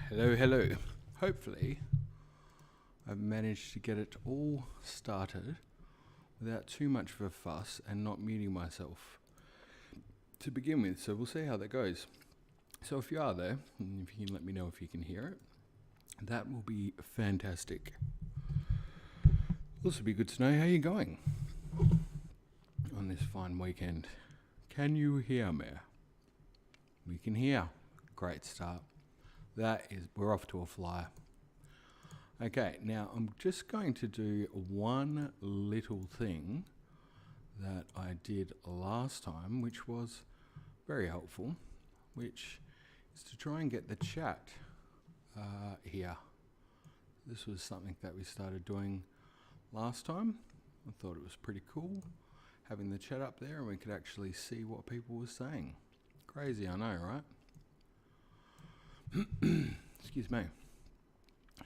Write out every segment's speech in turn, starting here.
Hello. Hopefully, I've managed to get it all started without too much of a fuss and not muting myself to begin with. So we'll see how that goes. So if you are there, and if you can let me know if you can hear it, that will be fantastic. Also be good to know how you're going on this fine weekend. Can you hear me? We can hear. Great start. We're off to a flyer. Okay, now I'm just going to do one little thing that I did last time, which was very helpful, which is to try and get the chat here. This was something that we started doing last time. I thought it was pretty cool having the chat up there and we could actually see what people were saying. Crazy, I know, right? Excuse me.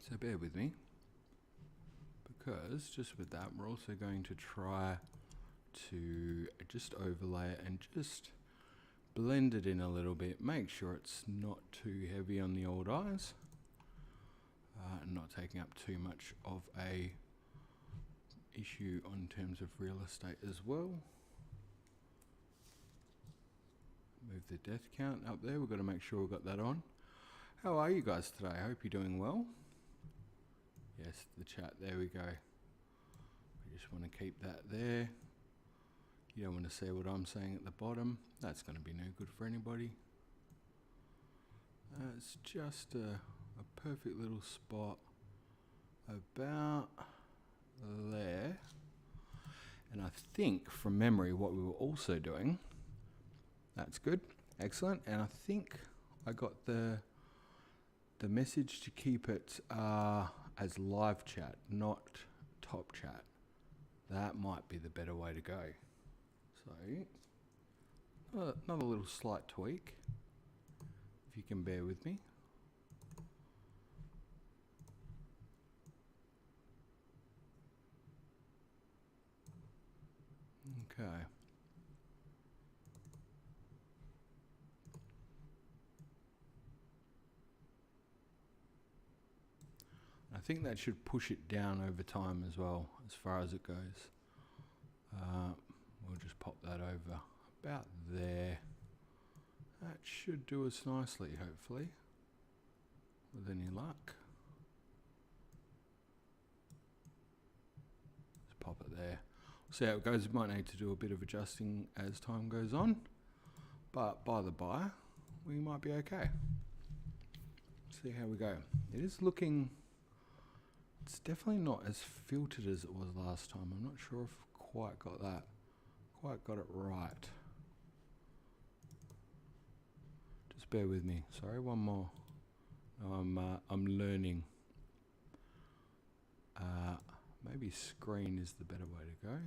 So bear with me, because just with that we're also going to try to just overlay it and just blend it in a little bit. Make sure it's not too heavy on the old eyes and not taking up too much of a issue on terms of real estate as well. Move the death count up there. We've got to make sure we've got that on. How are you guys today? I hope you're doing well. Yes, the chat, there we go. We just want to keep that there. You don't want to see what I'm saying at the bottom. That's going to be no good for anybody. It's just a perfect little spot about there. And I think from memory what we were also doing, that's good, excellent. And I think I got the message to keep it as live chat, not top chat. That might be the better way to go. So, another little slight tweak, if you can bear with me. Okay. I think that should push it down over time as well, as far as it goes. We'll just pop that over about there. That should do us nicely, hopefully, with any luck. Just pop it there. We'll see how it goes. We might need to do a bit of adjusting as time goes on, but by the by, we might be okay. See how we go. It is looking... It's definitely not as filtered as it was last time. I'm not sure if I've quite got it right. Just bear with me. Sorry, one more. I'm learning. Maybe screen is the better way to go.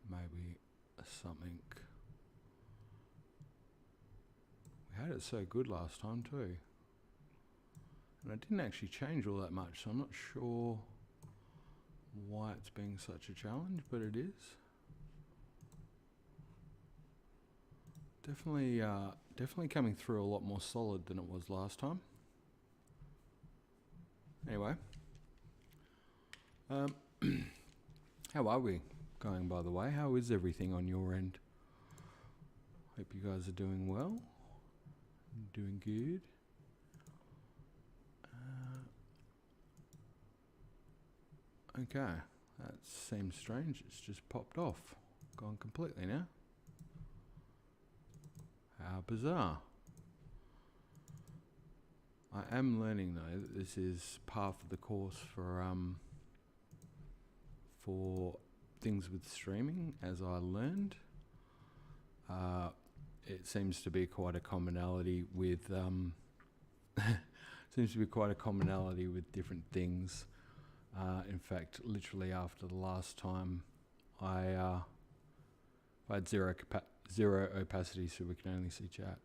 Maybe something. We had it so good last time too. And I didn't actually change all that much, so I'm not sure why it's being such a challenge, but it is. Definitely coming through a lot more solid than it was last time. Anyway. How are we going, by the way? How is everything on your end? Hope you guys are doing well. Doing good. Okay, that seems strange. It's just popped off. Gone completely now. How bizarre. I am learning though that this is part of the course for things with streaming, as I learned. It seems to be quite a commonality with with different things. In fact, literally after the last time, I had zero opacity, so we can only see chat.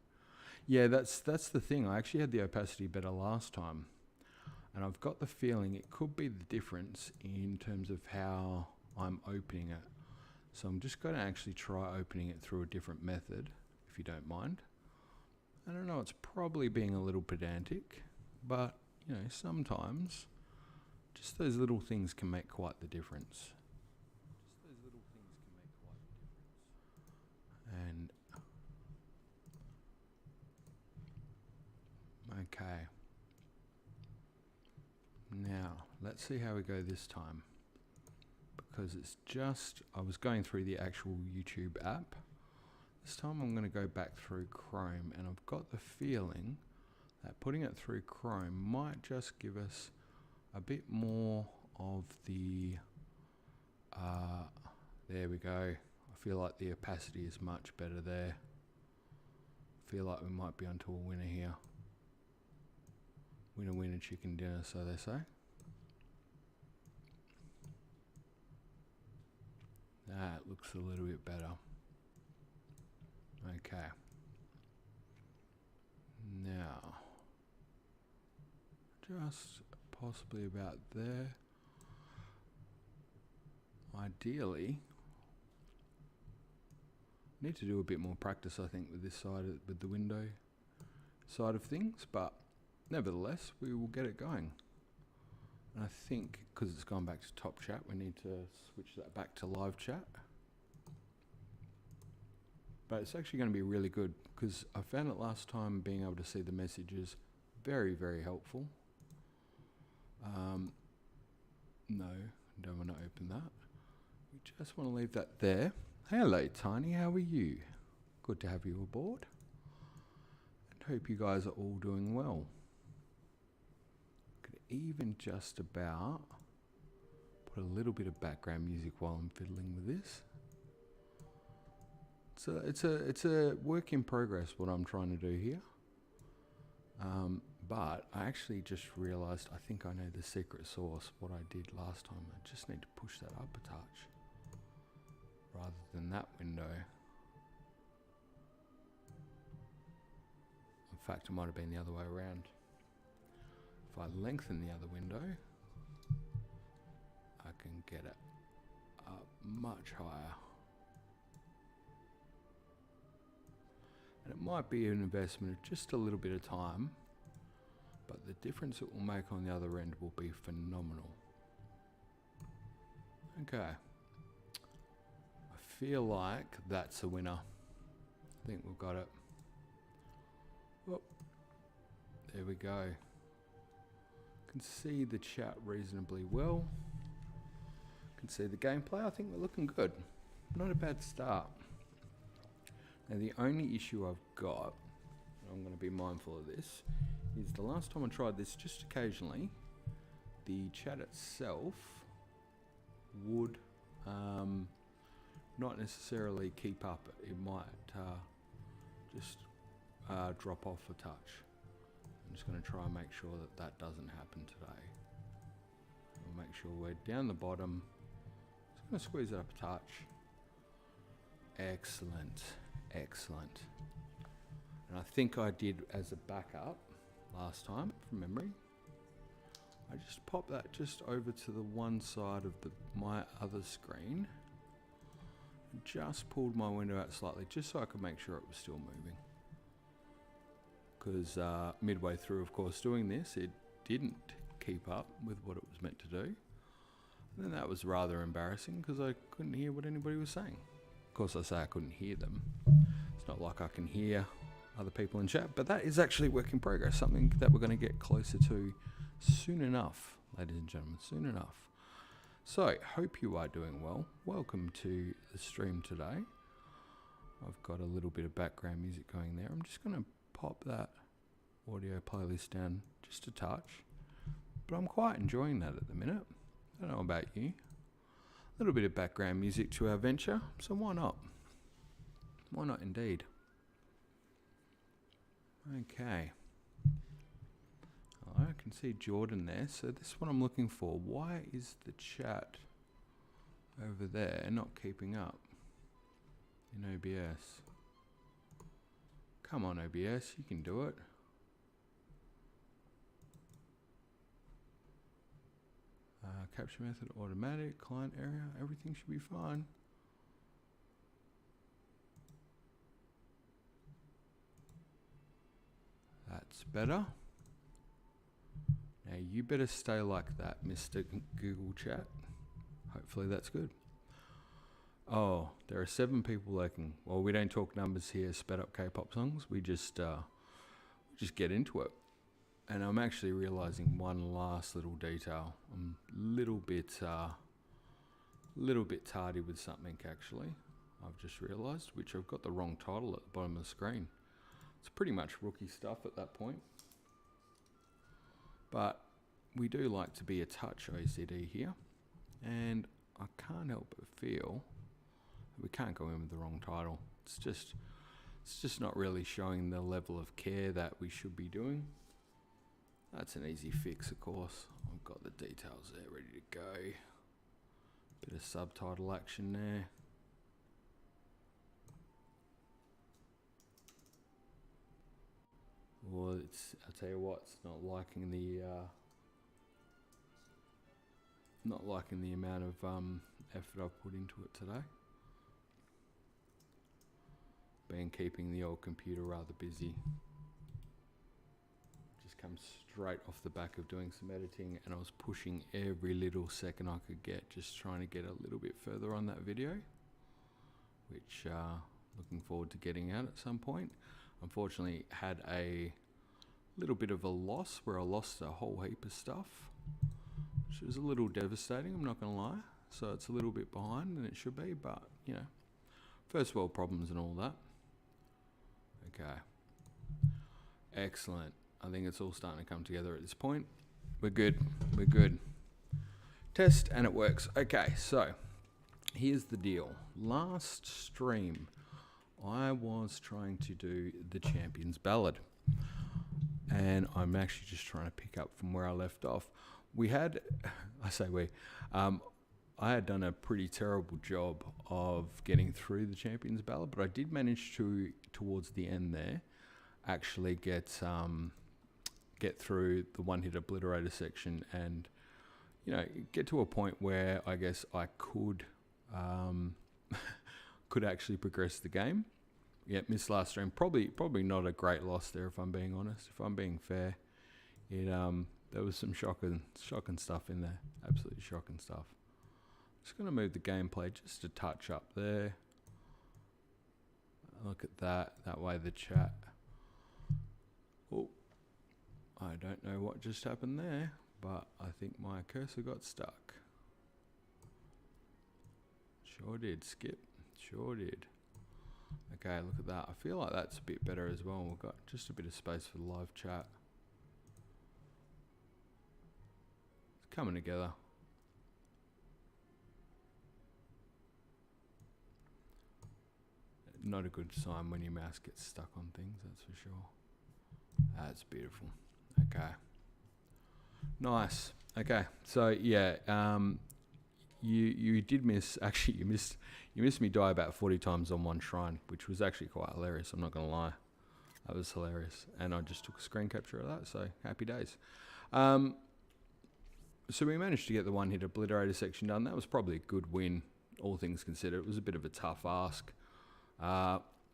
Yeah, that's the thing. I actually had the opacity better last time, and I've got the feeling it could be the difference in terms of how I'm opening it. So I'm just going to actually try opening it through a different method, if you don't mind. I don't know, it's probably being a little pedantic, but, you know, sometimes just those little things can make quite the difference. And okay. Now, let's see how we go this time. Because it's just, I was going through the actual YouTube app. This time I'm going to go back through Chrome, and I've got the feeling that putting it through Chrome might just give us a bit more of the, there we go. I feel like the opacity is much better there. I feel like we might be onto a winner here. Winner, winner, chicken dinner, so they say. That looks a little bit better. Okay. Now, just possibly about there. Ideally, need to do a bit more practice, I think, with this side, with the window side of things, but nevertheless, we will get it going. And I think, because it's gone back to top chat, we need to switch that back to live chat. But it's actually going to be really good, because I found it last time being able to see the messages very, very helpful. No, don't want to open that. We just want to leave that there. Hello, Tiny, how are you? Good to have you aboard. And hope you guys are all doing well. Could even just about put a little bit of background music while I'm fiddling with this. So it's a work in progress what I'm trying to do here. But I actually just realized I think I know the secret sauce, what I did last time. I just need to push that up a touch rather than that window. In fact, it might have been the other way around. If I lengthen the other window, I can get it up much higher. And it might be an investment of just a little bit of time, but the difference it will make on the other end will be phenomenal. Okay. I feel like that's a winner. I think we've got it. Oh, there we go. Can see the chat reasonably well. Can see the gameplay. I think we're looking good. Not a bad start. Now the only issue I've got, and I'm going to be mindful of this, is the last time I tried this, just occasionally, the chat itself would not necessarily keep up. It might just drop off a touch. I'm just going to try and make sure that that doesn't happen today. We'll make sure we're down the bottom. Just going to squeeze it up a touch. Excellent. Excellent. And I think I did as a backup last time from memory. I just popped that just over to the one side of my other screen and just pulled my window out slightly just so I could make sure it was still moving. Because midway through, of course, doing this, it didn't keep up with what it was meant to do. And then that was rather embarrassing because I couldn't hear what anybody was saying. Of course, I say I couldn't hear them. It's not like I can hear other people in chat, but that is actually work in progress, something that we're going to get closer to soon enough, ladies and gentlemen, soon enough. So, hope you are doing well. Welcome to the stream today. I've got a little bit of background music going there. I'm just going to pop that audio playlist down just a touch, but I'm quite enjoying that at the minute. I don't know about you. A little bit of background music to our venture, so why not? Why not indeed? Okay. I can see Jordan there, so this is what I'm looking for. Why is the chat over there not keeping up in OBS? Come on, OBS, you can do it. Capture method automatic, client area, everything should be fine. That's better. Now you better stay like that, Mr. Google Chat. Hopefully that's good. Oh, there are 7 people lurking. Well, we don't talk numbers here, sped up K-pop songs. We just get into it. And I'm actually realizing one last little detail. I'm a little bit tardy with something actually. I've just realized, which I've got the wrong title at the bottom of the screen. It's pretty much rookie stuff at that point. But we do like to be a touch OCD here. And I can't help but feel that we can't go in with the wrong title. It's just not really showing the level of care that we should be doing. That's an easy fix, of course. I've got the details there ready to go. Bit of subtitle action there. Well, I'll tell you what, it's not liking the amount of effort I've put into it today. Been keeping the old computer rather busy. Just comes straight off the back of doing some editing, and I was pushing every little second I could get, just trying to get a little bit further on that video, which looking forward to getting out at some point. Unfortunately, had a little bit of a loss where I lost a whole heap of stuff, which was a little devastating, I'm not going to lie. So it's a little bit behind than it should be, but, you know, first world problems and all that. Okay. Excellent. I think it's all starting to come together at this point. We're good. We're good. Test and it works. Okay, so here's the deal. Last stream, I was trying to do the Champions Ballad. And I'm actually just trying to pick up from where I left off. We had, I had done a pretty terrible job of getting through the Champions Ballad, but I did manage to, towards the end there, actually get through the one-hit Obliterator section and, you know, get to a point where I guess I could actually progress the game. Yeah, missed last stream. Probably not a great loss there, if I'm being honest. If I'm being fair, there was some shocking stuff in there. Absolutely shocking stuff. Just gonna move the gameplay just a touch up there. Look at that. That way the chat. Oh, I don't know what just happened there, but I think my cursor got stuck. Sure did, Skip. Sure did. Okay, look at that. I feel like that's a bit better as well. We've got just a bit of space for the live chat. It's coming together. Not a good sign when your mouse gets stuck on things, that's for sure. That's beautiful. Okay. Nice. Okay, so yeah, you did miss, actually you missed me die about 40 times on one shrine, which was actually quite hilarious, I'm not going to lie. That was hilarious. And I just took a screen capture of that, so happy days. So we managed to get the one-hit Obliterator section done. That was probably a good win, all things considered. It was a bit of a tough ask,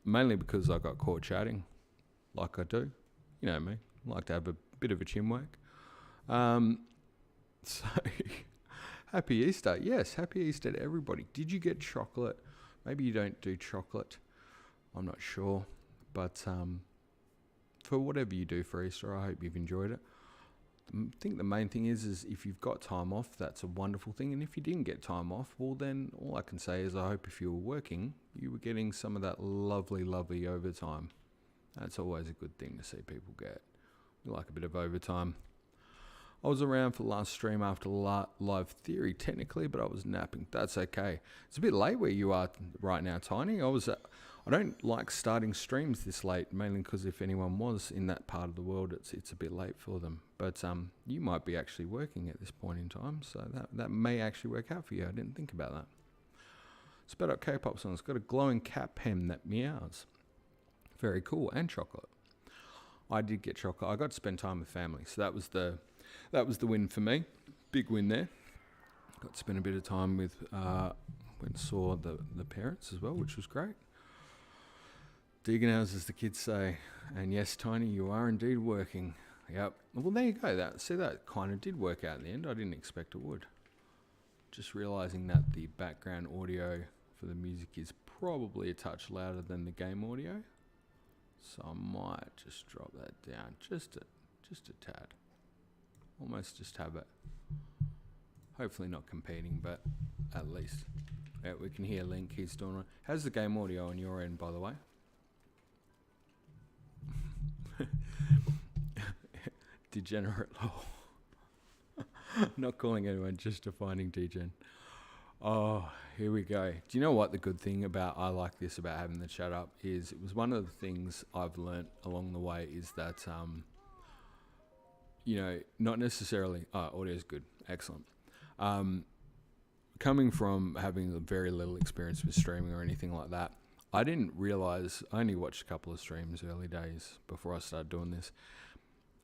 mainly because I got caught chatting, like I do. You know me, I like to have a bit of a chin wag. So... Happy Easter. Yes, happy Easter to everybody. Did you get chocolate? Maybe you don't do chocolate. I'm not sure. But for whatever you do for Easter, I hope you've enjoyed it. I think the main thing is if you've got time off, that's a wonderful thing. And if you didn't get time off, well then all I can say is I hope if you were working, you were getting some of that lovely, lovely overtime. That's always a good thing to see people get. We like a bit of overtime. I was around for the last stream after live theory, technically, but I was napping. That's okay. It's a bit late where you are right now, Tiny. I don't like starting streams this late, mainly because if anyone was in that part of the world, it's a bit late for them. But you might be actually working at this point in time, so that may actually work out for you. I didn't think about that. Sped up K-pop song. It's got a glowing cat pen that meows. Very cool, and chocolate. I did get chocolate. I got to spend time with family, so that was the win for me. Big win there. Got to spend a bit of time with, went and saw the parents as well, which was great. Digging hours, as the kids say. And yes, Tiny, you are indeed working. Yep. Well, there you go. That kind of did work out in the end. I didn't expect it would. Just realising that the background audio for the music is probably a touch louder than the game audio. So I might just drop that down just a tad. Almost just have it. Hopefully not competing, but at least. Yeah, we can hear Link, he's doing it. How's the game audio on your end, by the way? Degenerate law. Not calling anyone, just defining degen. Oh, here we go. Do you know what the good thing about I like this about having the chat up is? It was one of the things I've learnt along the way is that you know, not necessarily audio is good, excellent. Coming from having very little experience with streaming or anything like that, I didn't realize, I only watched a couple of streams early days before I started doing this,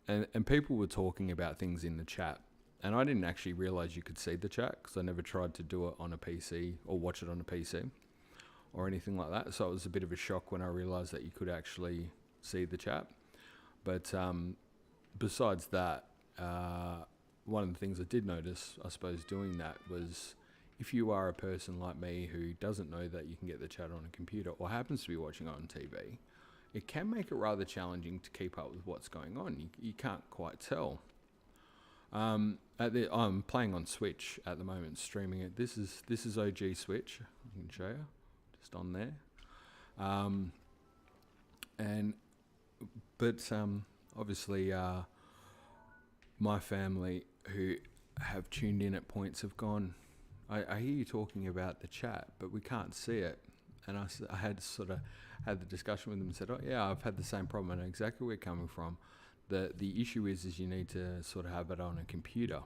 and people were talking about things in the chat, and I didn't actually realize you could see the chat because I never tried to do it on a PC or watch it on a PC or anything like that. So it was a bit of a shock when I realized that you could actually see the chat. But besides that, one of the things I did notice, I suppose, doing that was if you are a person like me who doesn't know that you can get the chat on a computer or happens to be watching it on TV, it can make it rather challenging to keep up with what's going on. You can't quite tell. I'm playing on Switch at the moment, streaming it. This is OG Switch. I can show you, just on there. Obviously, my family who have tuned in at points have gone, I hear you talking about the chat, but we can't see it. And I had sort of had the discussion with them and said, oh yeah, I've had the same problem. I know exactly where you're coming from. The issue is you need to sort of have it on a computer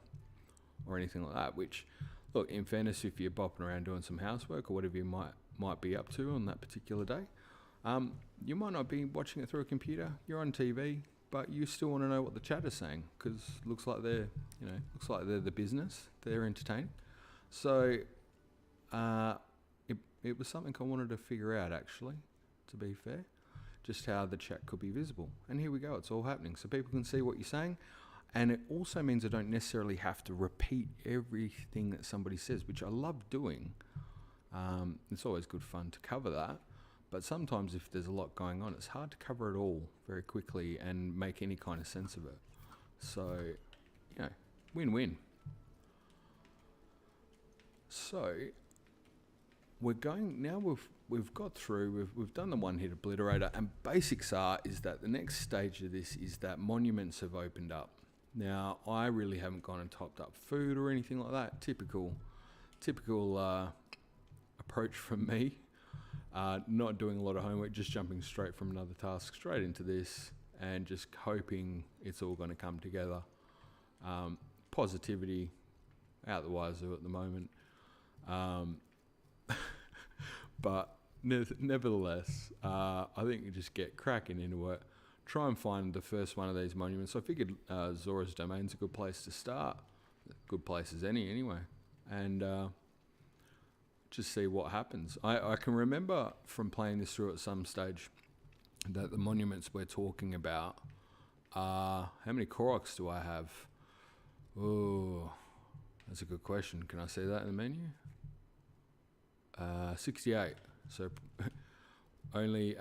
or anything like that, which, look, in fairness, if you're bopping around doing some housework or whatever you might be up to on that particular day, you might not be watching it through a computer. You're on TV, but you still want to know what the chat is saying because looks like they're the business. They're entertaining. So it was something I wanted to figure out, actually, to be fair, just how the chat could be visible. And here we go. It's all happening. So people can see what you're saying. And it also means I don't necessarily have to repeat everything that somebody says, which I love doing. It's always good fun to cover that. But sometimes if there's a lot going on, it's hard to cover it all very quickly and make any kind of sense of it. So, you know, win-win. So we're going now. We've got through. We've done the one-hit obliterator, and basics is that the next stage of this is that monuments have opened up. Now I really haven't gone and topped up food or anything like that. Typical approach from me. Not doing a lot of homework, just jumping straight from another task straight into this, and just hoping it's all going to come together. Positivity out the wazoo at the moment. But nevertheless, I think you just get cracking into it. Try and find the first one of these monuments. I figured Zora's Domain's a good place to start. Good place as any, anyway. And just see what happens. I can remember from playing this through at some stage that the monuments we're talking about are... How many Koroks do I have? Oh, that's a good question. Can I see that in the menu? 68. So only,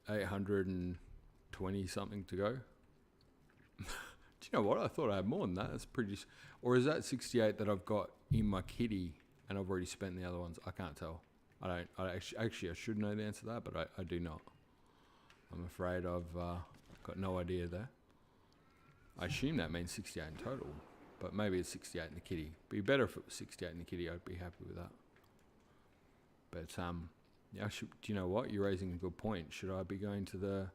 820 something to go. Do you know what? I thought I had more than that. That's pretty... Or is that 68 that I've got in my kitty and I've already spent the other ones? I can't tell. I should know the answer to that, but I do not. I'm afraid I've got no idea there. I assume that means 68 in total, but maybe it's 68 in the kitty. Be better if it was 68 in the kitty. I'd be happy with that. But yeah, do you know what? You're raising a good point. Should I be going to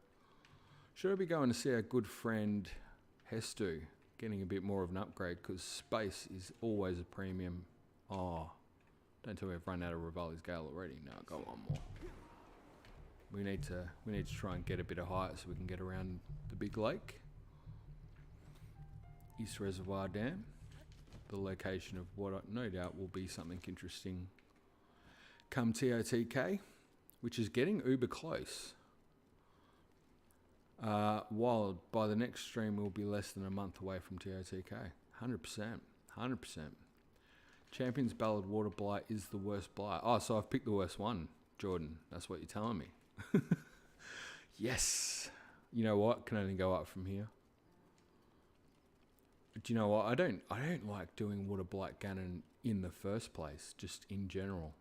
see our good friend Hestu, getting a bit more of an upgrade, because space is always a premium. Oh, don't tell me I've run out of Rivali's Gale already. No, I've got one more. We need to try and get a bit of height so we can get around the big lake. East Reservoir Dam, the location of what no doubt will be something interesting come TOTK. which is getting uber close. While by the next stream we'll be less than a month away from TOTK. 100%. 100%. Champions Ballad Water Blight is the worst blight. Oh, so I've picked the worst one, Jordan. That's what you're telling me. Yes. You know what? Can only go up from here. Do you know what? I don't like doing Water Blight Ganon in the first place, just in general.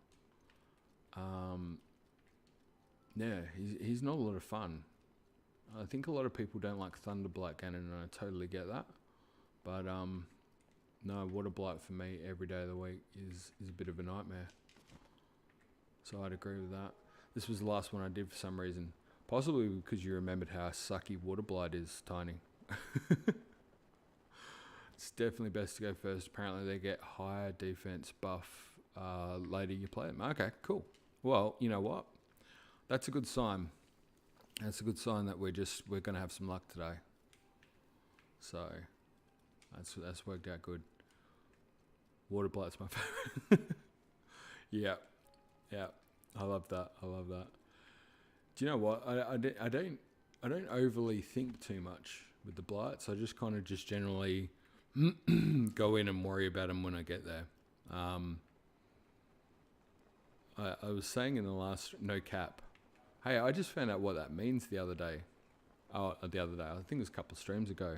Yeah, he's not a lot of fun. I think a lot of people don't like Thunder Blight Ganon, and I totally get that. But no, Water Blight for me every day of the week is a bit of a nightmare. So I'd agree with that. This was the last one I did for some reason. Possibly because you remembered how sucky Water Blight is, Tiny. It's definitely best to go first. Apparently they get higher defense buff later you play them. Okay, cool. Well, you know what? That's a good sign. That's a good sign that we're going to have some luck today. So that's worked out good. Water Blight's my favorite. Yeah. I love that. Do you know what? I don't overly think too much with the Blights. I just kind of generally go in and worry about them when I get there. I was saying in the last no cap. Hey, I just found out what that means the other day. I think it was a couple of streams ago.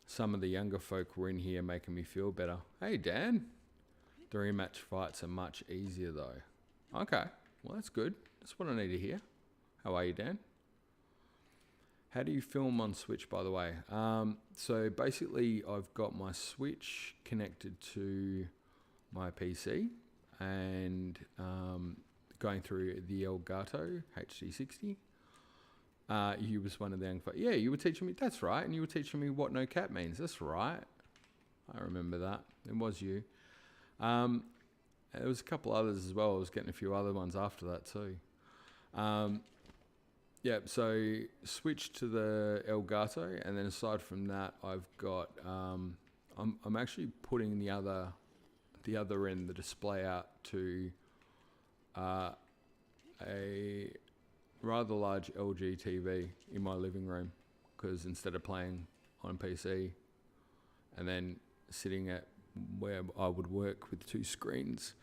Some of the younger folk were in here making me feel better. Hey, Dan. The rematch fights are much easier, though. Okay. Well, that's good. That's what I need to hear. How are you, Dan? How do you film on Switch, by the way? So basically, I've got my Switch connected to my PC and going through the Elgato HD60. You was one of the young folks. Yeah, you were teaching me. That's right. And you were teaching me what no cap means. That's right. I remember that. It was you. There was a couple others as well. I was getting a few other ones after that too. Yeah, so switched to the Elgato, and then aside from that, I've got. I'm actually putting the other end, the display out to a rather large LG TV in my living room, because instead of playing on PC and then sitting at where I would work with two screens,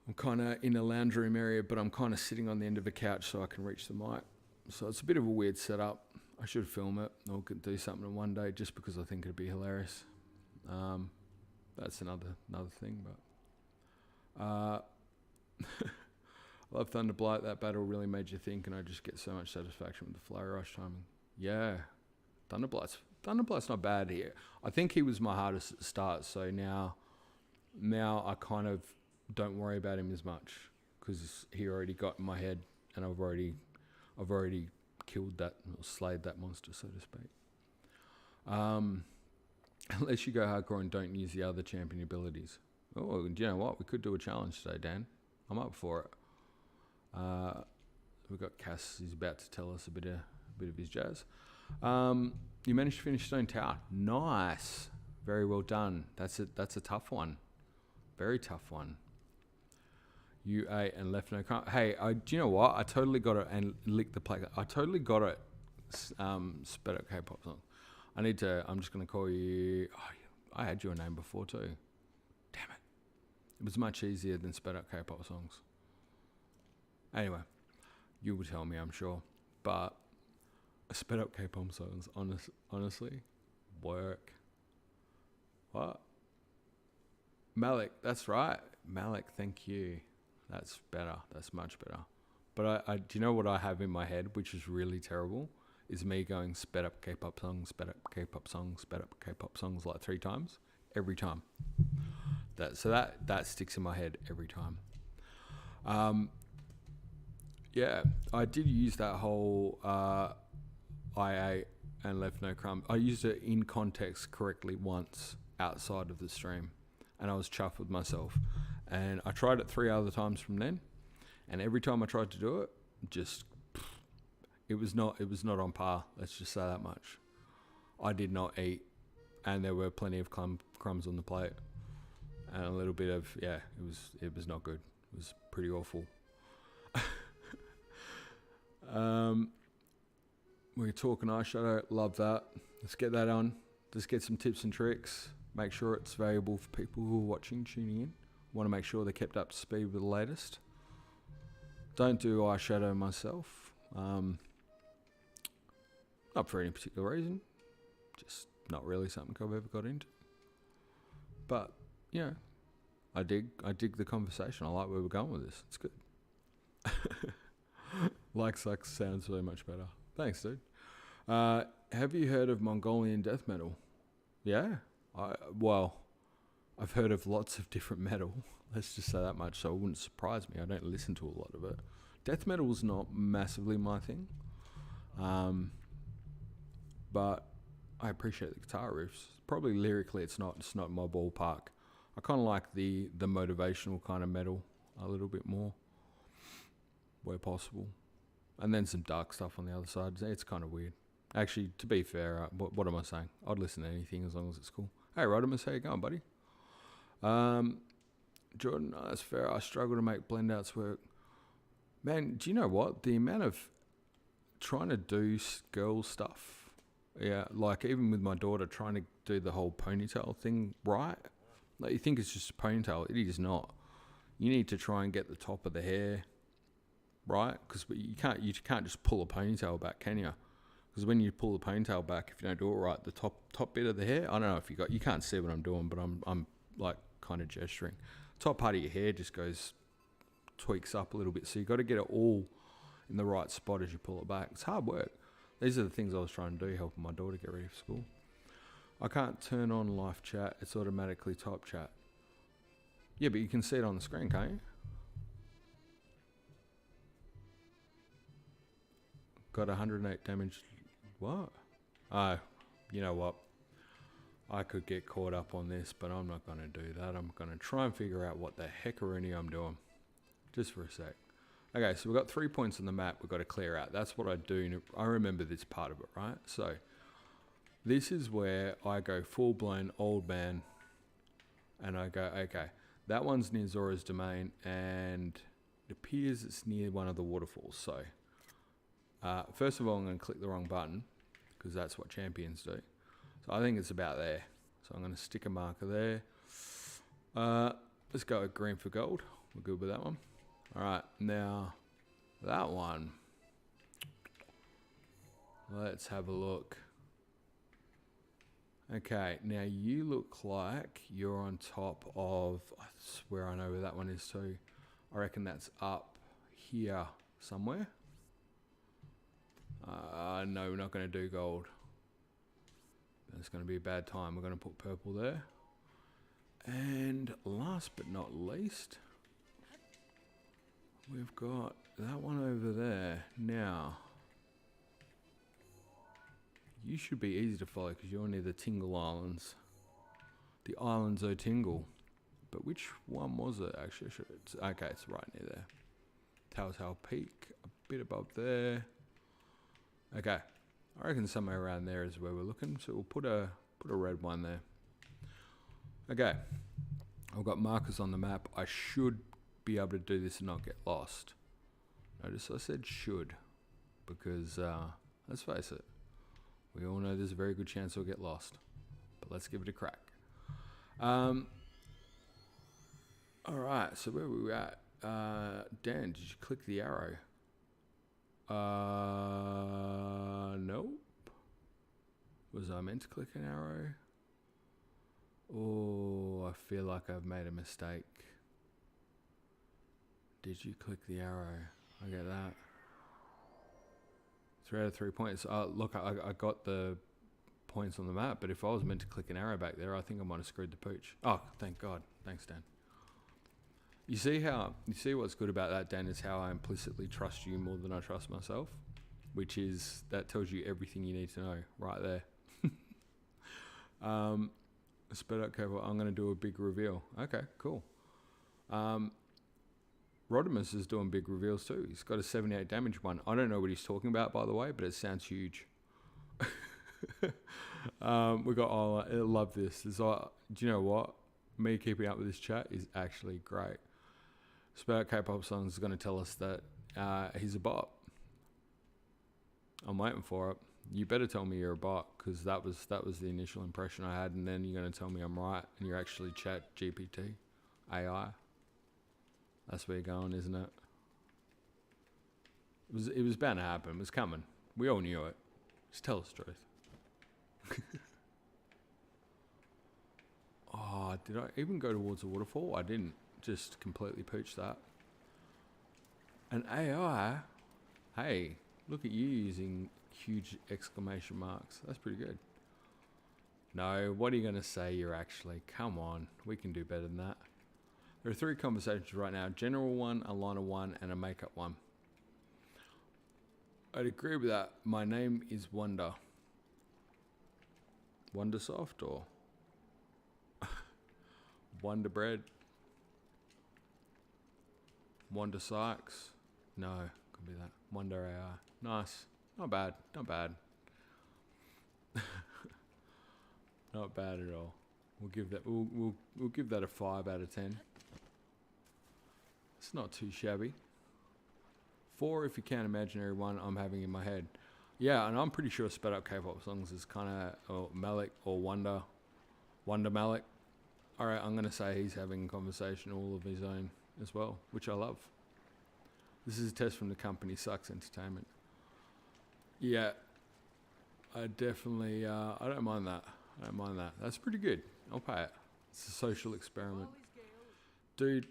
I'm kind of in a lounge room area, but I'm kind of sitting on the end of a couch so I can reach the mic. So it's a bit of a weird setup. I should film it or could do something one day just because I think it'd be hilarious. That's another thing, but I love Thunder Blight. That battle really made you think, and I just get so much satisfaction with the Flow Rush timing. Yeah, Thunder Blight's not bad here. I think he was my hardest at the start, so now I kind of don't worry about him as much because he already got in my head, and I've already killed that or slayed that monster, so to speak. Unless you go hardcore and don't use the other champion abilities. Oh, do you know what? We could do a challenge today, Dan. I'm up for it. We've got Cass. He's about to tell us a bit of his jazz. You managed to finish Stone Tower. Nice. Very well done. That's a tough one. Very tough one. You ate and left no crumb. Hey, do you know what? I totally got it and licked the plate. I totally got it. Sped up K-pop song. I'm just going to call you. Oh, I had your name before too. Damn it. It was much easier than sped up K-pop songs. Anyway, you will tell me, I'm sure. But sped up K-pop songs, honestly, work. What? Malik, that's right. Malik, thank you. That's better. That's much better. But I do you know what I have in my head, which is really terrible, is me going sped up K-pop songs, sped up K-pop songs, sped up K-pop songs like 3 times. Every time. That sticks in my head every time. Yeah, I did use that whole I ate and left no crumb. I used it in context correctly once outside of the stream, and I was chuffed with myself. And I tried it 3 other times from then, and every time I tried to do it, it was not on par. Let's just say that much. I did not eat, and there were plenty of crumbs on the plate, and a little bit of it was not good. It was pretty awful. We're talking eyeshadow. Love that. Let's get that on. Let's get some tips and tricks. Make sure it's valuable for people who are watching, tuning in. Want to make sure they're kept up to speed with the latest. Don't do eyeshadow myself. Not for any particular reason. Just not really something I've ever got into. But, you know, I dig the conversation. I like where we're going with this. It's good. Like sucks sounds really much better. Thanks, dude. Have you heard of Mongolian death metal? Yeah. I've heard of lots of different metal. Let's just say that much, so it wouldn't surprise me. I don't listen to a lot of it. Death metal is not massively my thing. But I appreciate the guitar riffs. Probably lyrically it's not my ballpark. I kind of like the motivational kind of metal a little bit more, where possible. And then some dark stuff on the other side. It's kind of weird. Actually, to be fair, what am I saying? I'd listen to anything as long as it's cool. Hey, Rodimus, how you going, buddy? Jordan, that's fair. I struggle to make blend outs work. Man, do you know what? The amount of trying to do girl stuff, yeah, like even with my daughter trying to do the whole ponytail thing right. Like you think it's just a ponytail. It is not. You need to try and get the top of the hair right, because you can't just pull a ponytail back, can you? Because when you pull the ponytail back, if you don't do it right, the top bit of the hair, I don't know if you can't see what I'm doing, but I'm like kind of gesturing. Top part of your hair just tweaks up a little bit, so you got to get it all in the right spot as you pull it back. It's hard work. These are the things I was trying to do, helping my daughter get ready for school. I can't turn on live chat. It's automatically type chat. Yeah, but you can see it on the screen, can't you? Got 108 damage. What? Oh, you know what? I could get caught up on this, but I'm not going to do that. I'm going to try and figure out what the heckaroonie I'm doing. Just for a sec. Okay, so we've got 3 points on the map we've got to clear out. That's what I do. I remember this part of it, right? So, this is where I go full-blown old man. And I go, okay, that one's near Zora's Domain, and it appears it's near one of the waterfalls. So, first of all, I'm going to click the wrong button, because that's what champions do. So I think it's about there. So I'm going to stick a marker there. Let's go with green for gold. We're good with that one. All right, now that one. Let's have a look. Okay, now you look like you're on top of, I swear I know where that one is too. I reckon that's up here somewhere. No, we're not going to do gold. That's going to be a bad time. We're going to put purple there. And last but not least, we've got that one over there. Now, you should be easy to follow because you're near the Tingle Islands. The Islands O Tingle. But which one was it actually? Okay, it's right near there. Telltale Peak, a bit above there. Okay, I reckon somewhere around there is where we're looking. So we'll put a red one there. Okay, I've got markers on the map. I should be able to do this and not get lost. Notice I said should, because let's face it, we all know there's a very good chance we'll get lost. But let's give it a crack. All right, so where were we at? Dan, did you click the arrow? Nope. Was I meant to click an arrow? Oh, I feel like I've made a mistake. Did you click the arrow? I get that. 3 out of 3 points. Look, I got the points on the map, but if I was meant to click an arrow back there, I think I might have screwed the pooch. Oh, thank God. Thanks, Dan. You see what's good about that, Dan, is how I implicitly trust you more than I trust myself, which is, that tells you everything you need to know right there. Okay, well, I'm going to do a big reveal. Okay, cool. Rodimus is doing big reveals too. He's got a 78 damage one. I don't know what he's talking about, by the way, but it sounds huge. We got, I love this. Do you know what? Me keeping up with this chat is actually great. Spout K-pop Songs is going to tell us that he's a bot. I'm waiting for it. You better tell me you're a bot, because that was the initial impression I had, and then you're going to tell me I'm right, and you're actually Chat GPT, AI. That's where you're going, isn't it? It was bound to happen. It was coming. We all knew it. Just tell us the truth. Oh, did I even go towards the waterfall? I didn't. Just completely pooched that. An AI? Hey, look at you using huge exclamation marks. That's pretty good. No, what are you going to say you're actually? Come on, we can do better than that. There are 3 conversations right now. General one, a liner one, and a makeup one. I'd agree with that. My name is Wonder. Wondersoft or Wonder Bread? Wonder Sykes? No, could be that. Wonder AI. Nice. Not bad. Not bad. Not bad at all. We'll give that. We'll give that a 5 out of 10. It's not too shabby. 4 if you count imaginary one I'm having in my head. Yeah, and I'm pretty sure sped up K-pop songs is kind of Malik or Wonder Malik. All right, I'm gonna say he's having a conversation all of his own as well, which I love. This is a test from the company Sucks Entertainment. Yeah, I definitely. I don't mind that. I don't mind that. That's pretty good. I'll pay it. It's a social experiment, dude.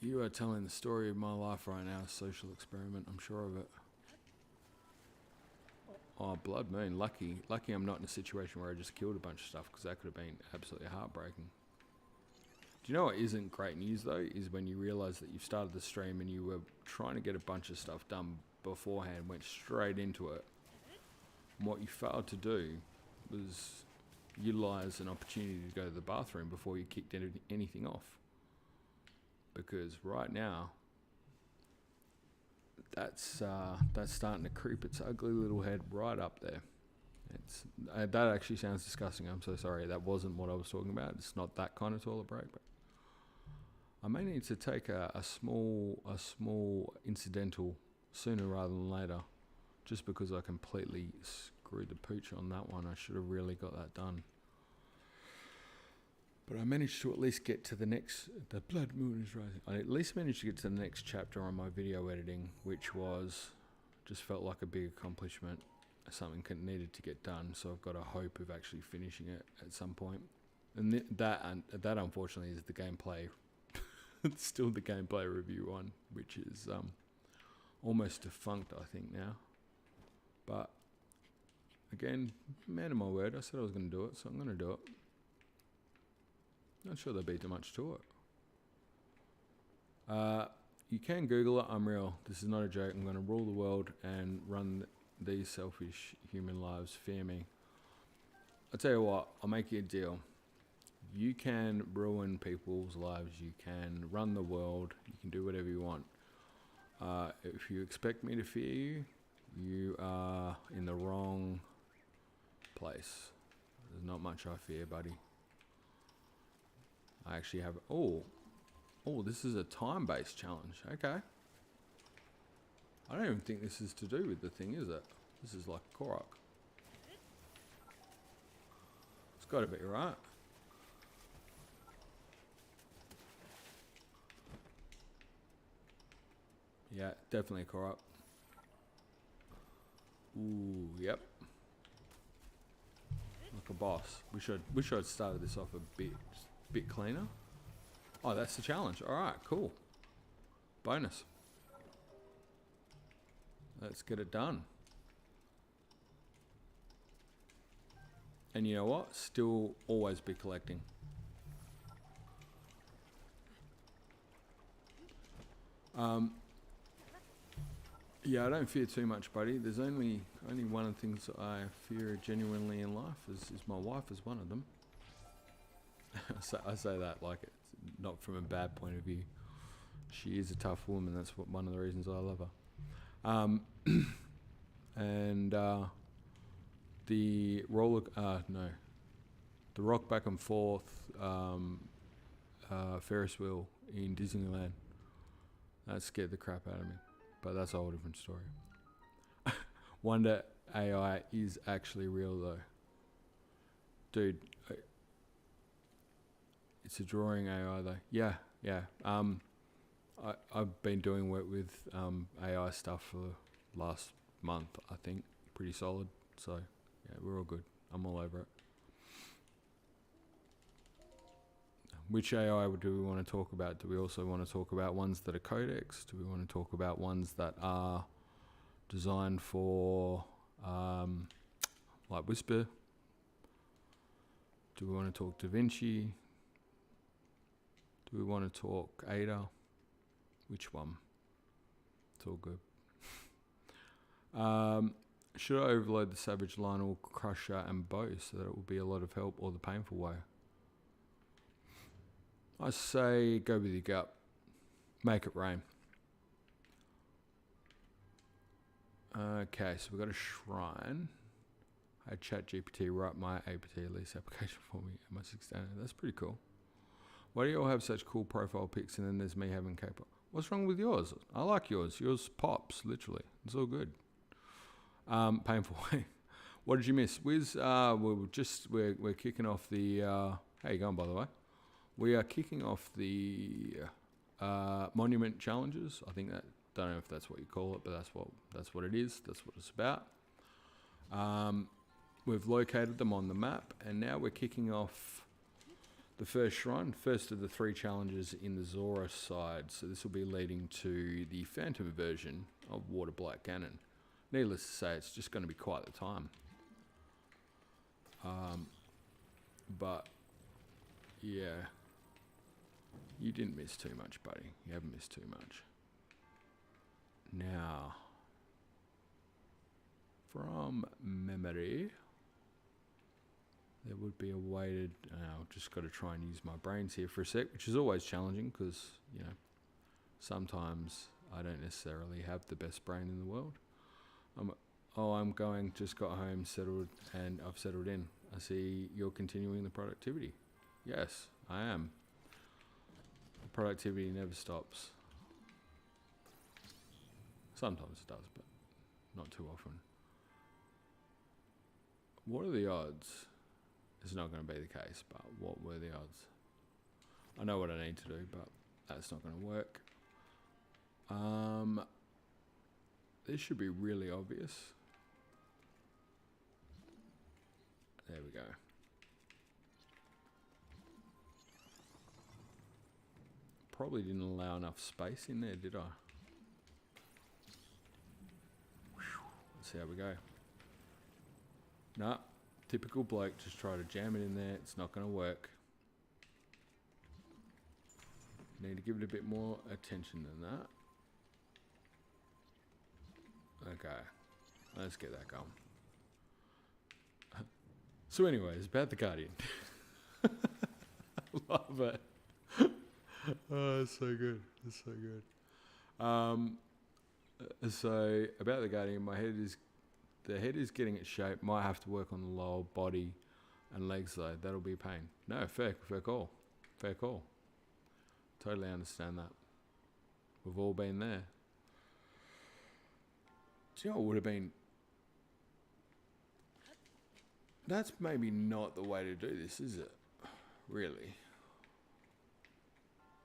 You are telling the story of my life right now. A social experiment. I'm sure of it. Oh, blood moon. Lucky I'm not in a situation where I just killed a bunch of stuff, because that could have been absolutely heartbreaking. Do you know what isn't great news though? Is when you realise that you've started the stream and you were trying to get a bunch of stuff done beforehand, went straight into it. And what you failed to do was utilise an opportunity to go to the bathroom before you kicked anything off. Because right now, that's starting to creep its ugly little head right up there. It's that actually sounds disgusting. I'm so sorry. That wasn't what I was talking about. It's not that kind of toilet break. But I may need to take a small incidental sooner rather than later, just because I completely screwed the pooch on that one. I should have really got that done. But I managed to at least get to the blood moon is rising. I at least managed to get to the next chapter on my video editing, which just felt like a big accomplishment, something needed to get done. So I've got a hope of actually finishing it at some point. And that unfortunately is the gameplay. It's still the gameplay review one, which is almost defunct, I think, now. But again, man of my word, I said I was going to do it, so I'm going to do it. Not sure there'll be too much to it. You can Google it. I'm real. This is not a joke. I'm going to rule the world and run these selfish human lives. Fear me. I'll tell you what. I'll make you a deal. You can ruin people's lives. You can run the world. You can do whatever you want. If you expect me to fear you, you are in the wrong place. There's not much I fear, buddy. I actually have... Oh, this is a time-based challenge. Okay. I don't even think this is to do with the thing, is it? This is like Korok. It's got to be, right? Yeah, definitely Korok. Ooh, yep. Like a boss. We should have started this off a bit cleaner. Oh, that's the challenge. All right, cool. Bonus. Let's get it done. And you know what? Still always be collecting. Yeah, I don't fear too much, buddy. There's only one of the things that I fear genuinely in life is my wife is one of them. I say that like it's not from a bad point of view. She is a tough woman. That's one of the reasons I love her. And the the rock back and forth Ferris wheel in Disneyland. That scared the crap out of me. But that's a whole different story. Wonder AI is actually real though. Dude, it's a drawing AI though. Yeah. I've been doing work with AI stuff for the last month, I think. Pretty solid. So, yeah, we're all good. I'm all over it. Which AI do we want to talk about? Do we also want to talk about ones that are codex? Do we want to talk about ones that are designed for like Whisper? Do we want to talk Da Vinci? Do we want to talk Ada? Which one? It's all good. Should I overload the Savage Lionel, Crusher and Bow so that it will be a lot of help, or the painful way? I say go with your gut. Make it rain. Okay, so we've got a shrine. I had ChatGPT write my APT lease application for me at my 16. That's pretty cool. Why do you all have such cool profile pics and then there's me having K-pop? What's wrong with yours? I like yours. Yours pops, literally. It's all good. Painful way. What did you miss? Wiz, we're kicking off the how you going, by the way? We are kicking off the monument challenges. I think that, don't know if that's what you call it, but that's what it is. That's what it's about. We've located them on the map, and now we're kicking off the first shrine, first of the 3 challenges in the Zora side. So this will be leading to the Phantom version of Water Blight Cannon. Needless to say, it's just going to be quite the time. But yeah, you didn't miss too much, buddy. You haven't missed too much. Now, from memory, there would be a way to, I've just got to try and use my brains here for a sec, which is always challenging because, you know, sometimes I don't necessarily have the best brain in the world. Just got home, settled, and I've settled in. I see you're continuing the productivity. Yes, I am. The productivity never stops. Sometimes it does, but not too often. What are the odds? It's not going to be the case, but what were the odds? I know what I need to do, but that's not going to work. This should be really obvious. There we go. Probably didn't allow enough space in there, did I? Let's see how we go. Nah, typical bloke, just try to jam it in there. It's not going to work. Need to give it a bit more attention than that. Okay, let's get that going. So anyways, about the Guardian. Love it. Oh, it's so good. It's so good. So about the Guardian, the head is getting its shape. Might have to work on the lower body and legs though. That'll be a pain. No, fair call. Fair call. Totally understand that. We've all been there. Do you know what would have been? That's maybe not the way to do this, is it? Really?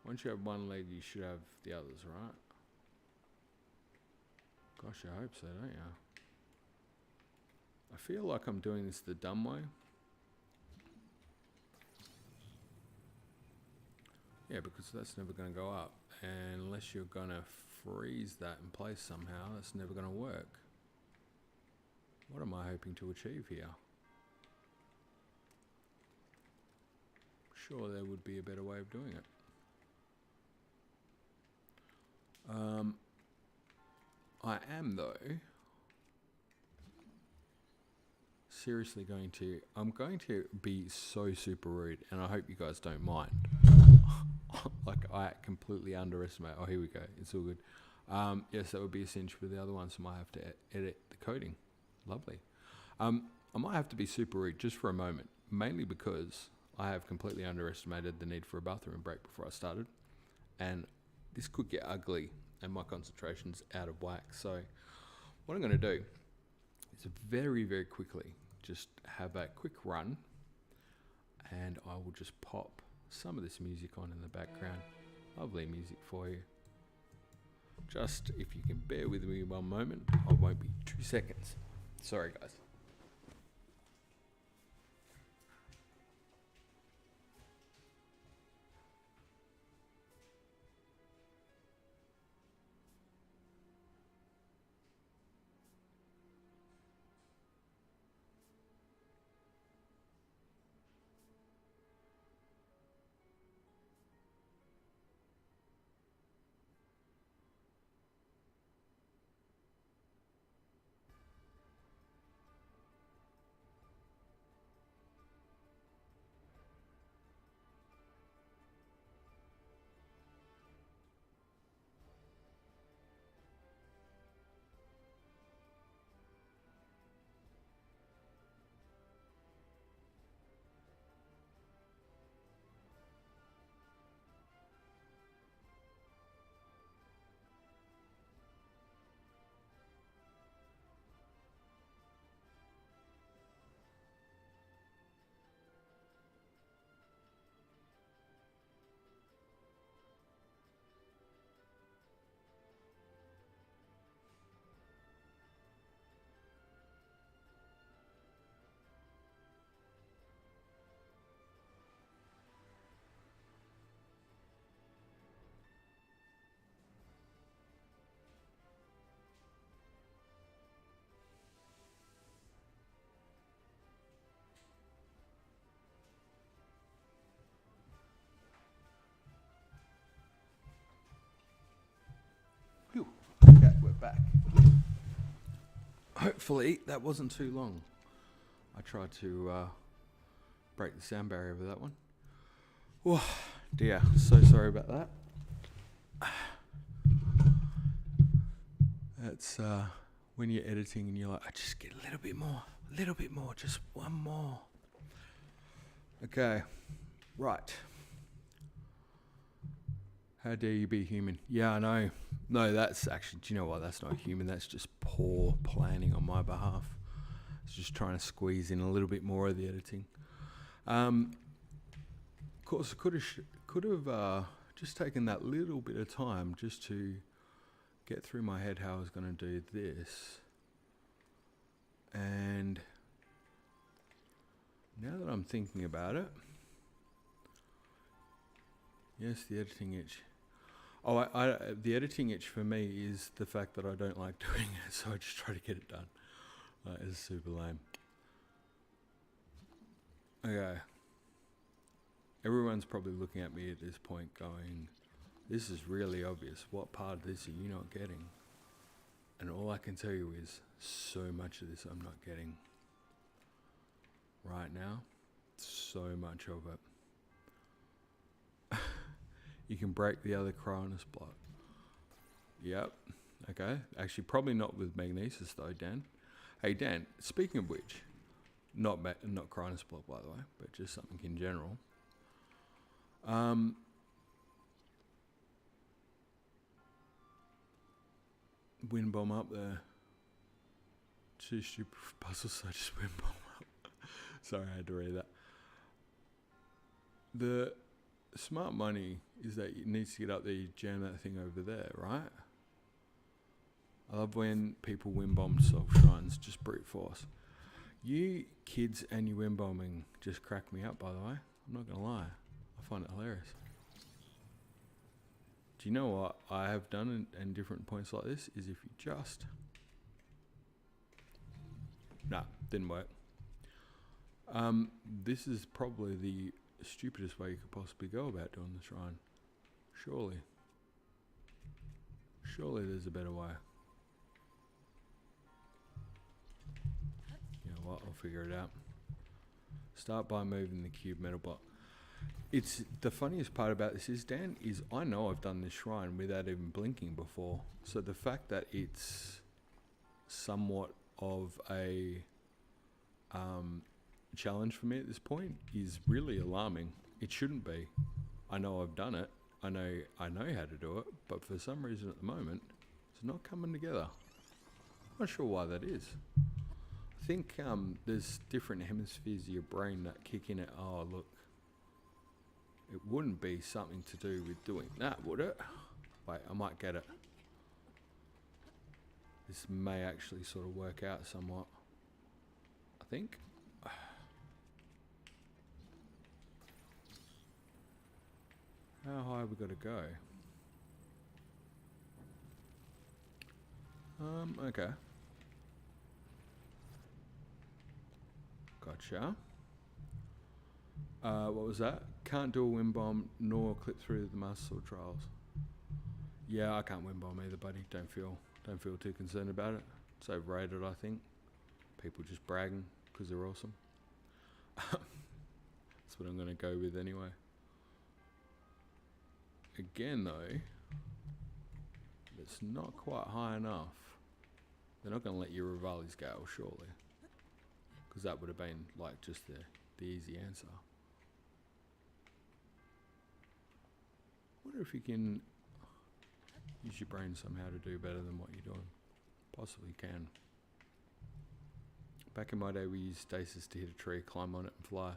Once you have one leg, you should have the others, right? Gosh, I hope so, don't you? I feel like I'm doing this the dumb way. Yeah, because that's never going to go up. And unless you're going to freeze that in place somehow, that's never going to work. What am I hoping to achieve here? Sure, there would be a better way of doing it. I am, though, seriously I'm going to be so super rude, and I hope you guys don't mind. Like, I completely underestimate. Oh, here we go. It's all good. Yes, that would be a cinch for the other ones. So I might have to edit the coding. Lovely. I might have to be super rude just for a moment, mainly because I have completely underestimated the need for a bathroom break before I started, and this could get ugly and my concentration's out of whack. So what I'm going to do is very, very quickly just have a quick run, and I will just pop some of this music on in the background. Lovely music for you. Just, if you can bear with me one moment, I won't be 2 seconds. Sorry, guys. Okay, we're back. Hopefully that wasn't too long. I tried to break the sound barrier with that one. Oh dear, so sorry about that. That's when you're editing and you're like, I just get a little bit more, just one more. Okay, right. How dare you be human? Yeah, I know. No, that's actually, do you know what? That's not human. That's just poor planning on my behalf. It's just trying to squeeze in a little bit more of the editing. Of course, I could have just taken that little bit of time just to get through my head how I was going to do this. And now that I'm thinking about it, yes, the editing itch. Oh, the editing itch for me is the fact that I don't like doing it, so I just try to get it done. It's super lame. Okay. Everyone's probably looking at me at this point going, this is really obvious. What part of this are you not getting? And all I can tell you is, so much of this I'm not getting. Right now, so much of it. You can break the other Cronus block. Yep. Okay. Actually, probably not with Magnesis though, Dan. Hey, Dan. Speaking of which, not Cronus block by the way, but just something in general. Wind bomb up there. Too stupid for puzzles, so I just wind bomb up. Sorry, I had to read that. The smart money is that it needs to get up there, you jam that thing over there, right? I love when people wind bomb soul shrines, just brute force. You kids and your wind bombing just crack me up, by the way. I'm not gonna lie, I find it hilarious. Do you know what I have done in different points like this is if you just... Nah, didn't work. This is probably the stupidest way you could possibly go about doing the shrine. Surely there's a better way. You know what, I'll figure it out. Start by moving the cube metal block. It's the funniest part about this is, Dan, is I know I've done this shrine without even blinking before. So the fact that it's somewhat of a challenge for me at this point is really alarming. It shouldn't be. I know I've done it. I know how to do it, but for some reason at the moment, it's not coming together. Not sure why that is. think there's different hemispheres of your brain that kick in it. Oh, look. It wouldn't be something to do with doing that, would it? Wait, I might get it. This may actually sort of work out somewhat. I think. How high have we got to go? Okay. Gotcha. What was that? Can't do a wind bomb nor clip through the muscle trials. Yeah, I can't wind bomb either, buddy. Don't feel too concerned about it. It's overrated, I think. People just bragging because they're awesome. That's what I'm going to go with anyway. Again, though, it's not quite high enough. They're not going to let you Rivali's Gale, surely. Because that would have been, like, just the easy answer. Wonder if you can use your brain somehow to do better than what you're doing. Possibly can. Back in my day, we used stasis to hit a tree, climb on it, and fly.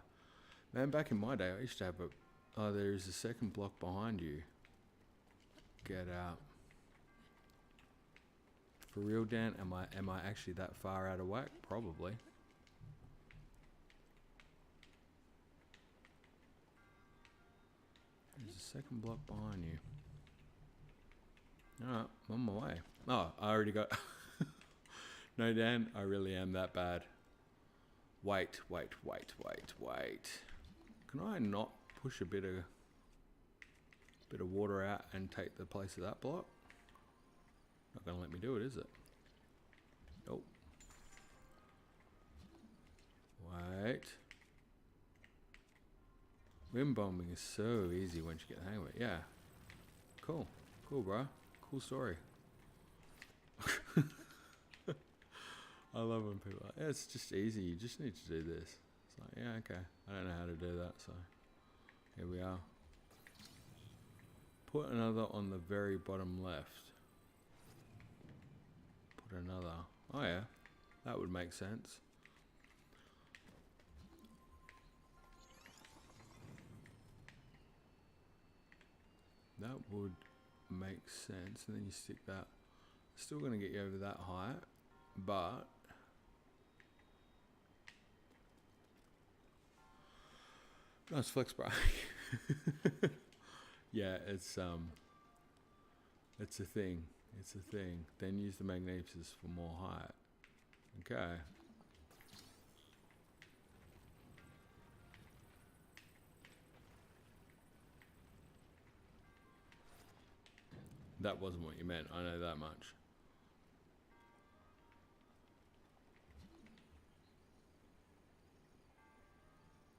Man, back in my day, I used to have a... Oh, there is a second block behind you. Get out. For real, Dan? Am I actually that far out of whack? Probably. There's a second block behind you. Alright, I'm on my way. Oh, I already got... No, Dan, I really am that bad. Wait. Can I not push a bit of water out and take the place of that block? Not going to let me do it, is it? Nope. Wait. Wind bombing is so easy once you get the hang of it. Yeah. Cool, bro. Cool story. I love when people are like, yeah, it's just easy. You just need to do this. It's like, yeah, okay. I don't know how to do that, so here we are. Put another on the very bottom left. Put another. Oh yeah, that would make sense. That would make sense. And then you stick that. Still going to get you over that height, but nice flex break. Yeah, it's a thing. It's a thing. Then use the magnesis for more height. Okay. That wasn't what you meant. I know that much.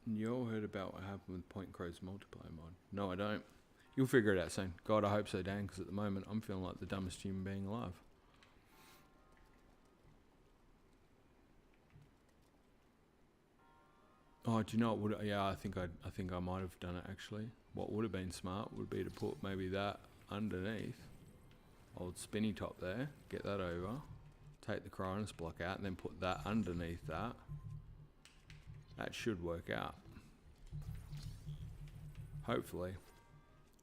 You all heard about what happened with Point Crow's multiplayer mod? No, I don't. You'll figure it out soon. God, I hope so, Dan, because at the moment I'm feeling like the dumbest human being alive. Oh, do you know what would? Yeah, I think I might have done it actually. What would have been smart would be to put maybe that underneath, old spinny top there. Get that over. Take the Cronus block out, and then put that underneath that. That should work out. Hopefully.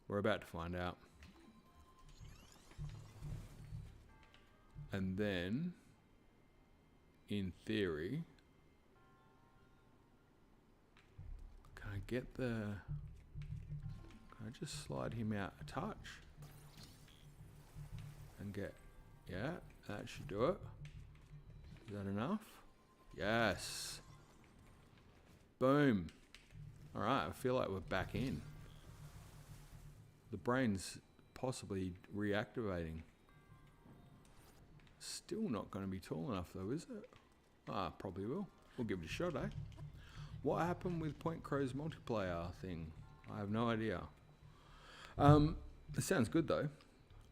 We're about to find out. And then, in theory, can I get the... Can I just slide him out a touch? And get... Yeah, that should do it. Is that enough? Yes. Boom. Alright, I feel like we're back in. The brain's possibly reactivating. Still not going to be tall enough though, is it? Ah, probably will. We'll give it a shot, eh? What happened with Point Crow's multiplayer thing? I have no idea. It sounds good though.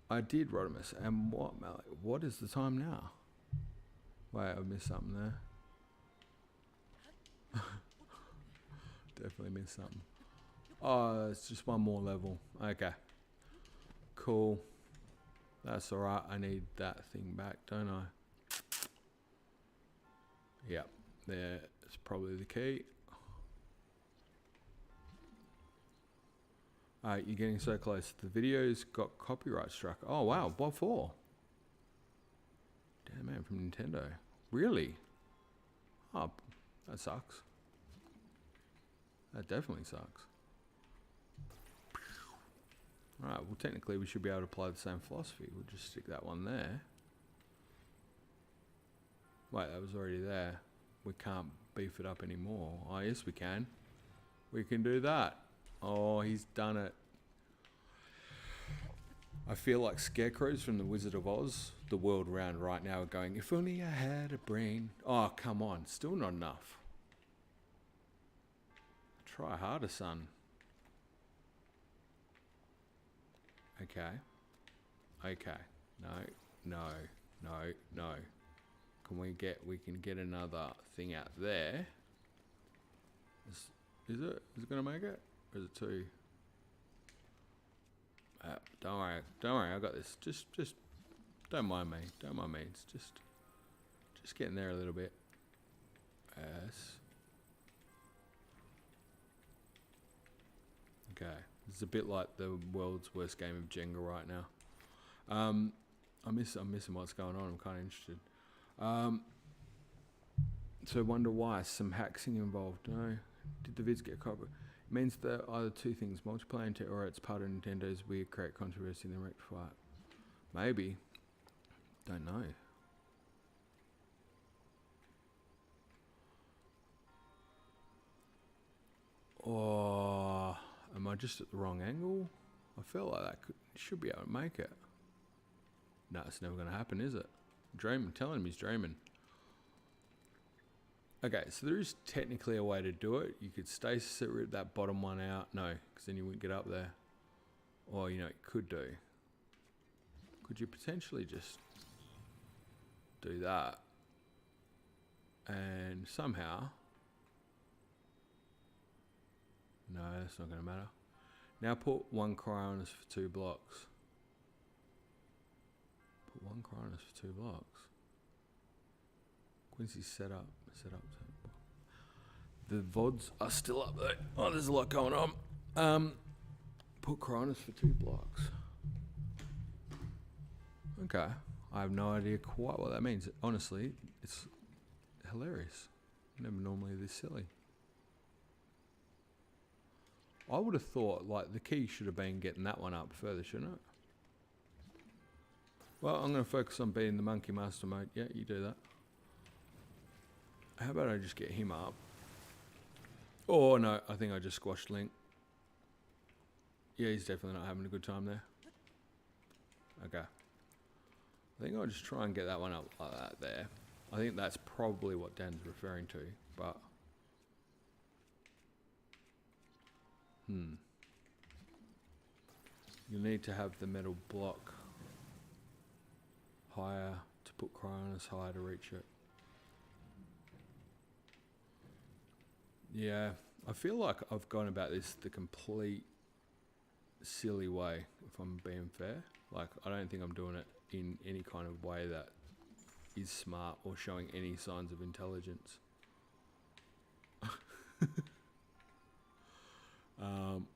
I did, Rodimus. And what is the time now? Wait, I missed something there. Definitely missed something. Oh, it's just one more level. Okay. Cool. That's alright. I need that thing back, don't I? Yep, there's probably the key. You're getting so close. The video's got copyright struck. Oh wow, what for? Damn man, from Nintendo. Really? Oh, that sucks. That definitely sucks. Alright, well technically we should be able to apply the same philosophy. We'll just stick that one there. Wait, that was already there. We can't beef it up anymore. Oh yes we can. We can do that. Oh, he's done it. I feel like scarecrows from the Wizard of Oz, the world round right now, are going, if only I had a brain. Oh, come on. Still not enough. Try harder, son. Okay. Okay. No. We can get another thing out there. Is it going to make it? Or is it too? Don't worry, I got this. Just don't mind me. It's just getting there a little bit. Yes. Okay. It's a bit like the world's worst game of Jenga right now. I'm missing what's going on. I'm kind of interested. So wonder why some hacking involved. No. Did the vids get covered? It means that either two things, multiplayer or it's part of Nintendo's weird create controversy and then rectify it. Maybe. Don't know. Or am I just at the wrong angle? I feel like that should be able to make it. No, it's never going to happen, is it? Dreaming, telling him he's dreaming. Okay, so there is technically a way to do it. You could stasis it, rip that bottom one out. No, because then you wouldn't get up there. Or, you know, you could do. Could you potentially just do that? And somehow... No, that's not going to matter. Now put one cryonis for 2 blocks. Put one cryonis for 2 blocks. Quincy's set up. The VODs are still up there. Oh, there's a lot going on. Put cryonis for 2 blocks. Okay. I have no idea quite what that means. Honestly, it's hilarious. Never normally this silly. I would have thought, like, the key should have been getting that one up further, shouldn't it? Well, I'm going to focus on beating the monkey master mode. Yeah, you do that. How about I just get him up? Oh, no, I think I just squashed Link. Yeah, he's definitely not having a good time there. Okay. I think I'll just try and get that one up like that there. I think that's probably what Dan's referring to, but... You'll need to have the metal block higher to put cryonis higher to reach it. Yeah, I feel like I've gone about this the complete silly way, if I'm being fair. Like, I don't think I'm doing it in any kind of way that is smart or showing any signs of intelligence.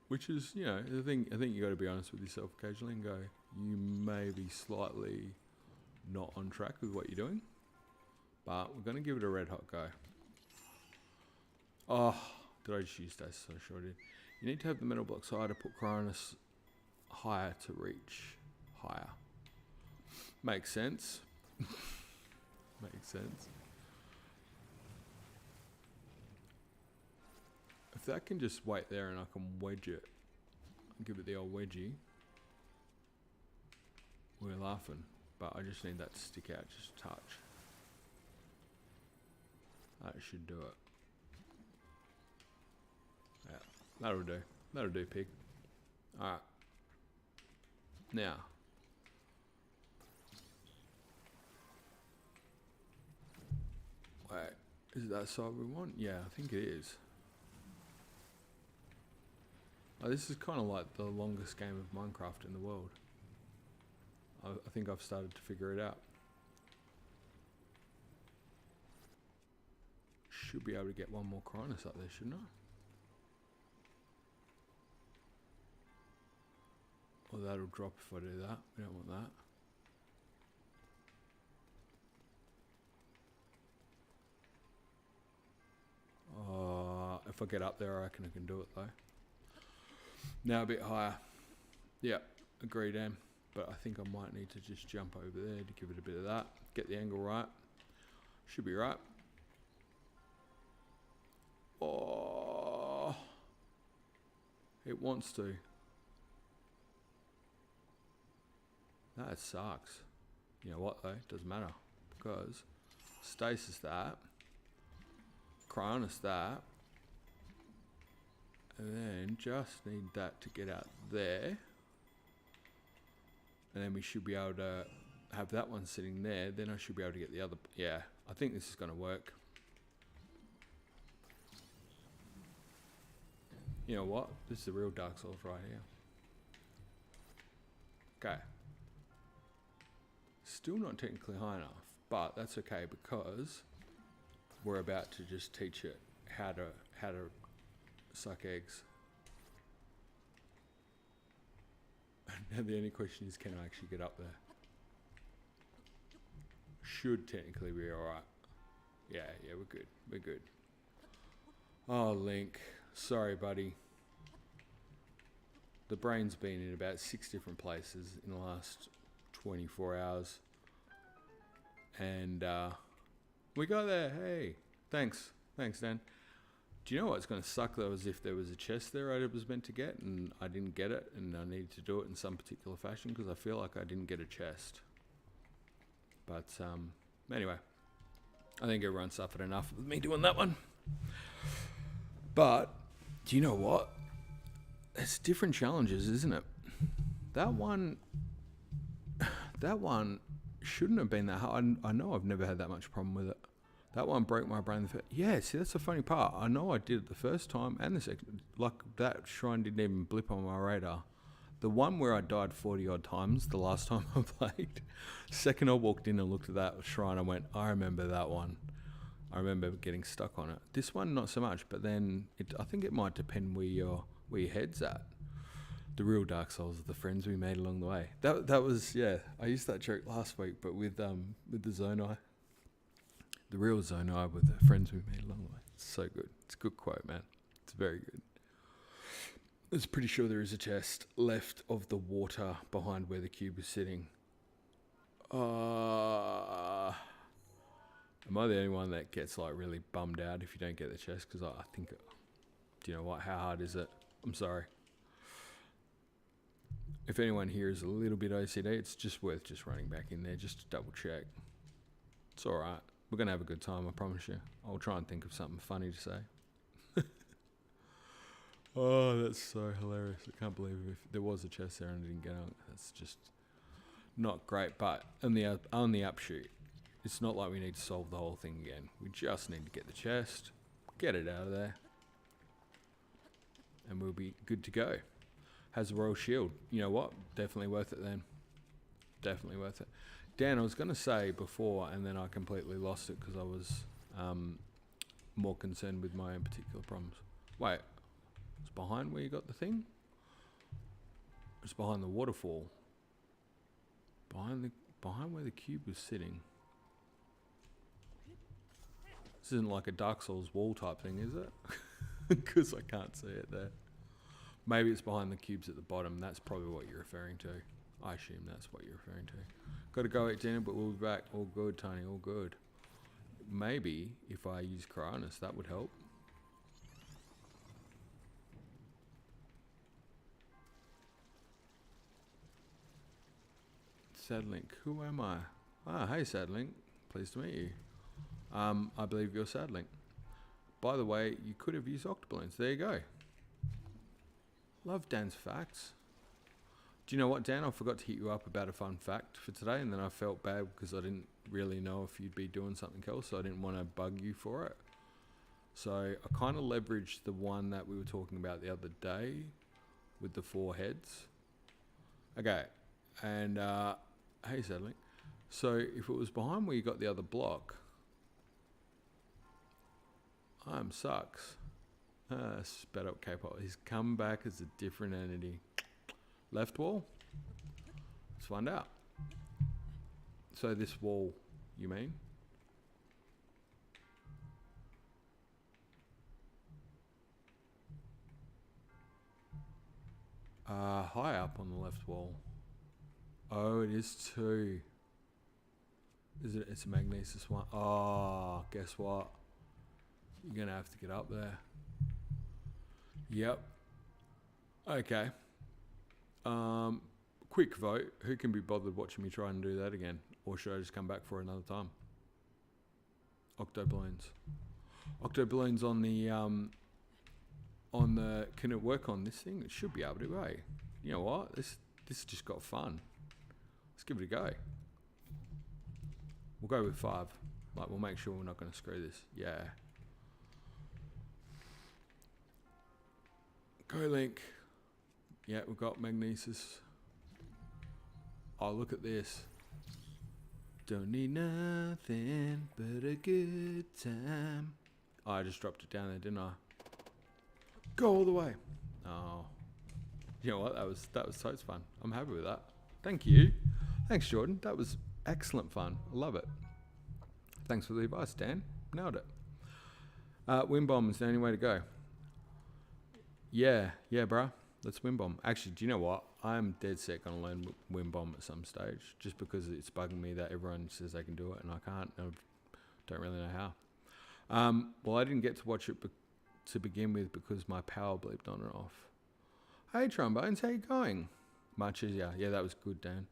Which is, you know, I think you got to be honest with yourself occasionally and go, you may be slightly not on track with what you're doing, but we're going to give it a red hot go. Oh, did I just use that? So sure I did. You need to have the metal blocks higher to put cryonis higher to reach higher. Makes sense. Makes sense. If that can just wait there and I can wedge it, give it the old wedgie, we're laughing. But I just need that to stick out just a touch. That should do it. Yeah, that'll do. That'll do, pig. Alright. Now. Wait, is that side we want? Yeah, I think it is. Oh, this is kind of like the longest game of Minecraft in the world. I think I've started to figure it out. should be able to get one more Cronus up there, shouldn't I? Well, that'll drop if I do that. We don't want that. If I get up there, I reckon I can do it though. Now a bit higher. Yeah, agree, Dan. But I think I might need to just jump over there to give it a bit of that. Get the angle right. Should be right. Oh, it wants to. That sucks. You know what though? Doesn't matter. Because stasis that. Cryonis that. And then just need that to get out there. And then we should be able to have that one sitting there. Then I should be able to get the other. Yeah, I think this is going to work. You know what? This is the real Dark Souls right here. Okay. Still not technically high enough, but that's okay because we're about to just teach it how to suck eggs. Now the only question is, can I actually get up there? Should technically be alright. Yeah, we're good. We're good. Oh, Link. Sorry, buddy. The brain's been in about 6 different places in the last 24 hours. And we got there. Hey. Thanks. Thanks, Dan. Do you know what's going to suck though is if there was a chest there I was meant to get and I didn't get it and I needed to do it in some particular fashion because I feel like I didn't get a chest. But anyway, I think everyone suffered enough with me doing that one. But do you know what? It's different challenges, isn't it? That one shouldn't have been that hard. I know I've never had that much problem with it. That one broke my brain. Yeah, see, that's the funny part. I know I did it the first time and the second. Like, that shrine didn't even blip on my radar. The one where I died 40 odd times, the last time I played, second I walked in and looked at that shrine, I went, I remember that one. I remember getting stuck on it. This one, not so much, but then I think it might depend where your head's at. The real Dark Souls are the friends we made along the way. That was, yeah, I used that joke last week, but with the Zonai. The real Zonai with the friends we made along the way. It's so good. It's a good quote, man. It's very good. I was pretty sure there is a chest left of the water behind where the cube is sitting. Am I the only one that gets like really bummed out if you don't get the chest? Because I think, do you know what? How hard is it? I'm sorry. If anyone here is a little bit OCD, it's just worth just running back in there just to double check. It's all right. We're going to have a good time, I promise you. I'll try and think of something funny to say. Oh, that's so hilarious. I can't believe if there was a chest there and I didn't get out. That's just not great. But on the upshoot, it's not like we need to solve the whole thing again. We just need to get the chest, get it out of there, and we'll be good to go. Has a royal shield. You know what? Definitely worth it then. Definitely worth it. Dan, I was going to say before, and then I completely lost it because I was more concerned with my own particular problems. Wait, it's behind where you got the thing? It's behind the waterfall. Behind where the cube was sitting. This isn't like a Dark Souls wall type thing, is it? Because I can't see it there. Maybe it's behind the cubes at the bottom. That's probably what you're referring to. I assume that's what you're referring to. Got to go at dinner, but we'll be back. All good, Tony, all good. Maybe if I use Cronus, that would help. Sadlink, who am I? Ah, hey Sadlink, pleased to meet you. I believe you're Sadlink. By the way, you could have used octoballoons. There you go. Love Dan's facts. Do you know what, Dan? I forgot to hit you up about a fun fact for today, and then I felt bad because I didn't really know if you'd be doing something else, so I didn't want to bug you for it. So I kind of leveraged the one that we were talking about the other day with the 4 heads. Okay, and hey, Sadly. So if it was behind where you got the other block, sucks. Sped up K-pop. He's come back as a different entity. Left wall? Let's find out. So this wall, you mean? High up on the left wall. Oh, it is 2. Is it? It's a magnesis one. Oh, guess what? You're gonna have to get up there. Yep. Okay. Quick vote. Who can be bothered watching me try and do that again? Or should I just come back for another time? Octo balloons. Octo balloons on the can it work on this thing? It should be able to, eh? You know what? This just got fun. Let's give it a go. We'll go with 5. Like, we'll make sure we're not going to screw this. Yeah. Go Link. Yeah, we've got magnesis. Oh, look at this. Don't need nothing but a good time. Oh, I just dropped it down there, didn't I? Go all the way. Oh. You know what? That was totes fun. I'm happy with that. Thank you. Thanks, Jordan. That was excellent fun. I love it. Thanks for the advice, Dan. Nailed it. Wind bomb is the only way to go. Yeah, bruh. Let's wind bomb. Actually, do you know what? I'm dead set gonna learn wind bomb at some stage, just because it's bugging me that everyone says they can do it and I can't. I don't really know how. Well, I didn't get to watch it to begin with because my power bleeped on and off. Hey, Trombones, how you going? Much easier. Yeah, that was good, Dan.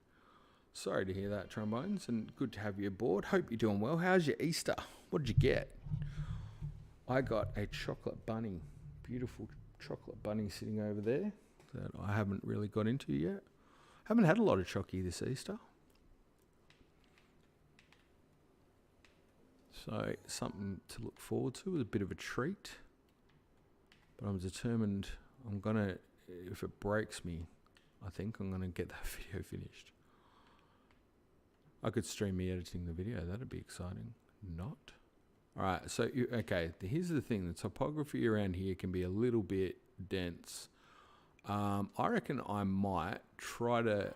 Sorry to hear that, Trombones, and good to have you aboard. Hope you're doing well. How's your Easter? What did you get? I got a chocolate bunny. Beautiful chocolate bunny sitting over there that I haven't really got into yet. Haven't had a lot of chocky this Easter. So something to look forward to. It was a bit of a treat. But I'm determined I'm going to, if it breaks me, I think I'm going to get that video finished. I could stream me editing the video. That'd be exciting. Not. All right. So, okay. Here's the thing. The topography around here can be a little bit dense. I reckon I might try to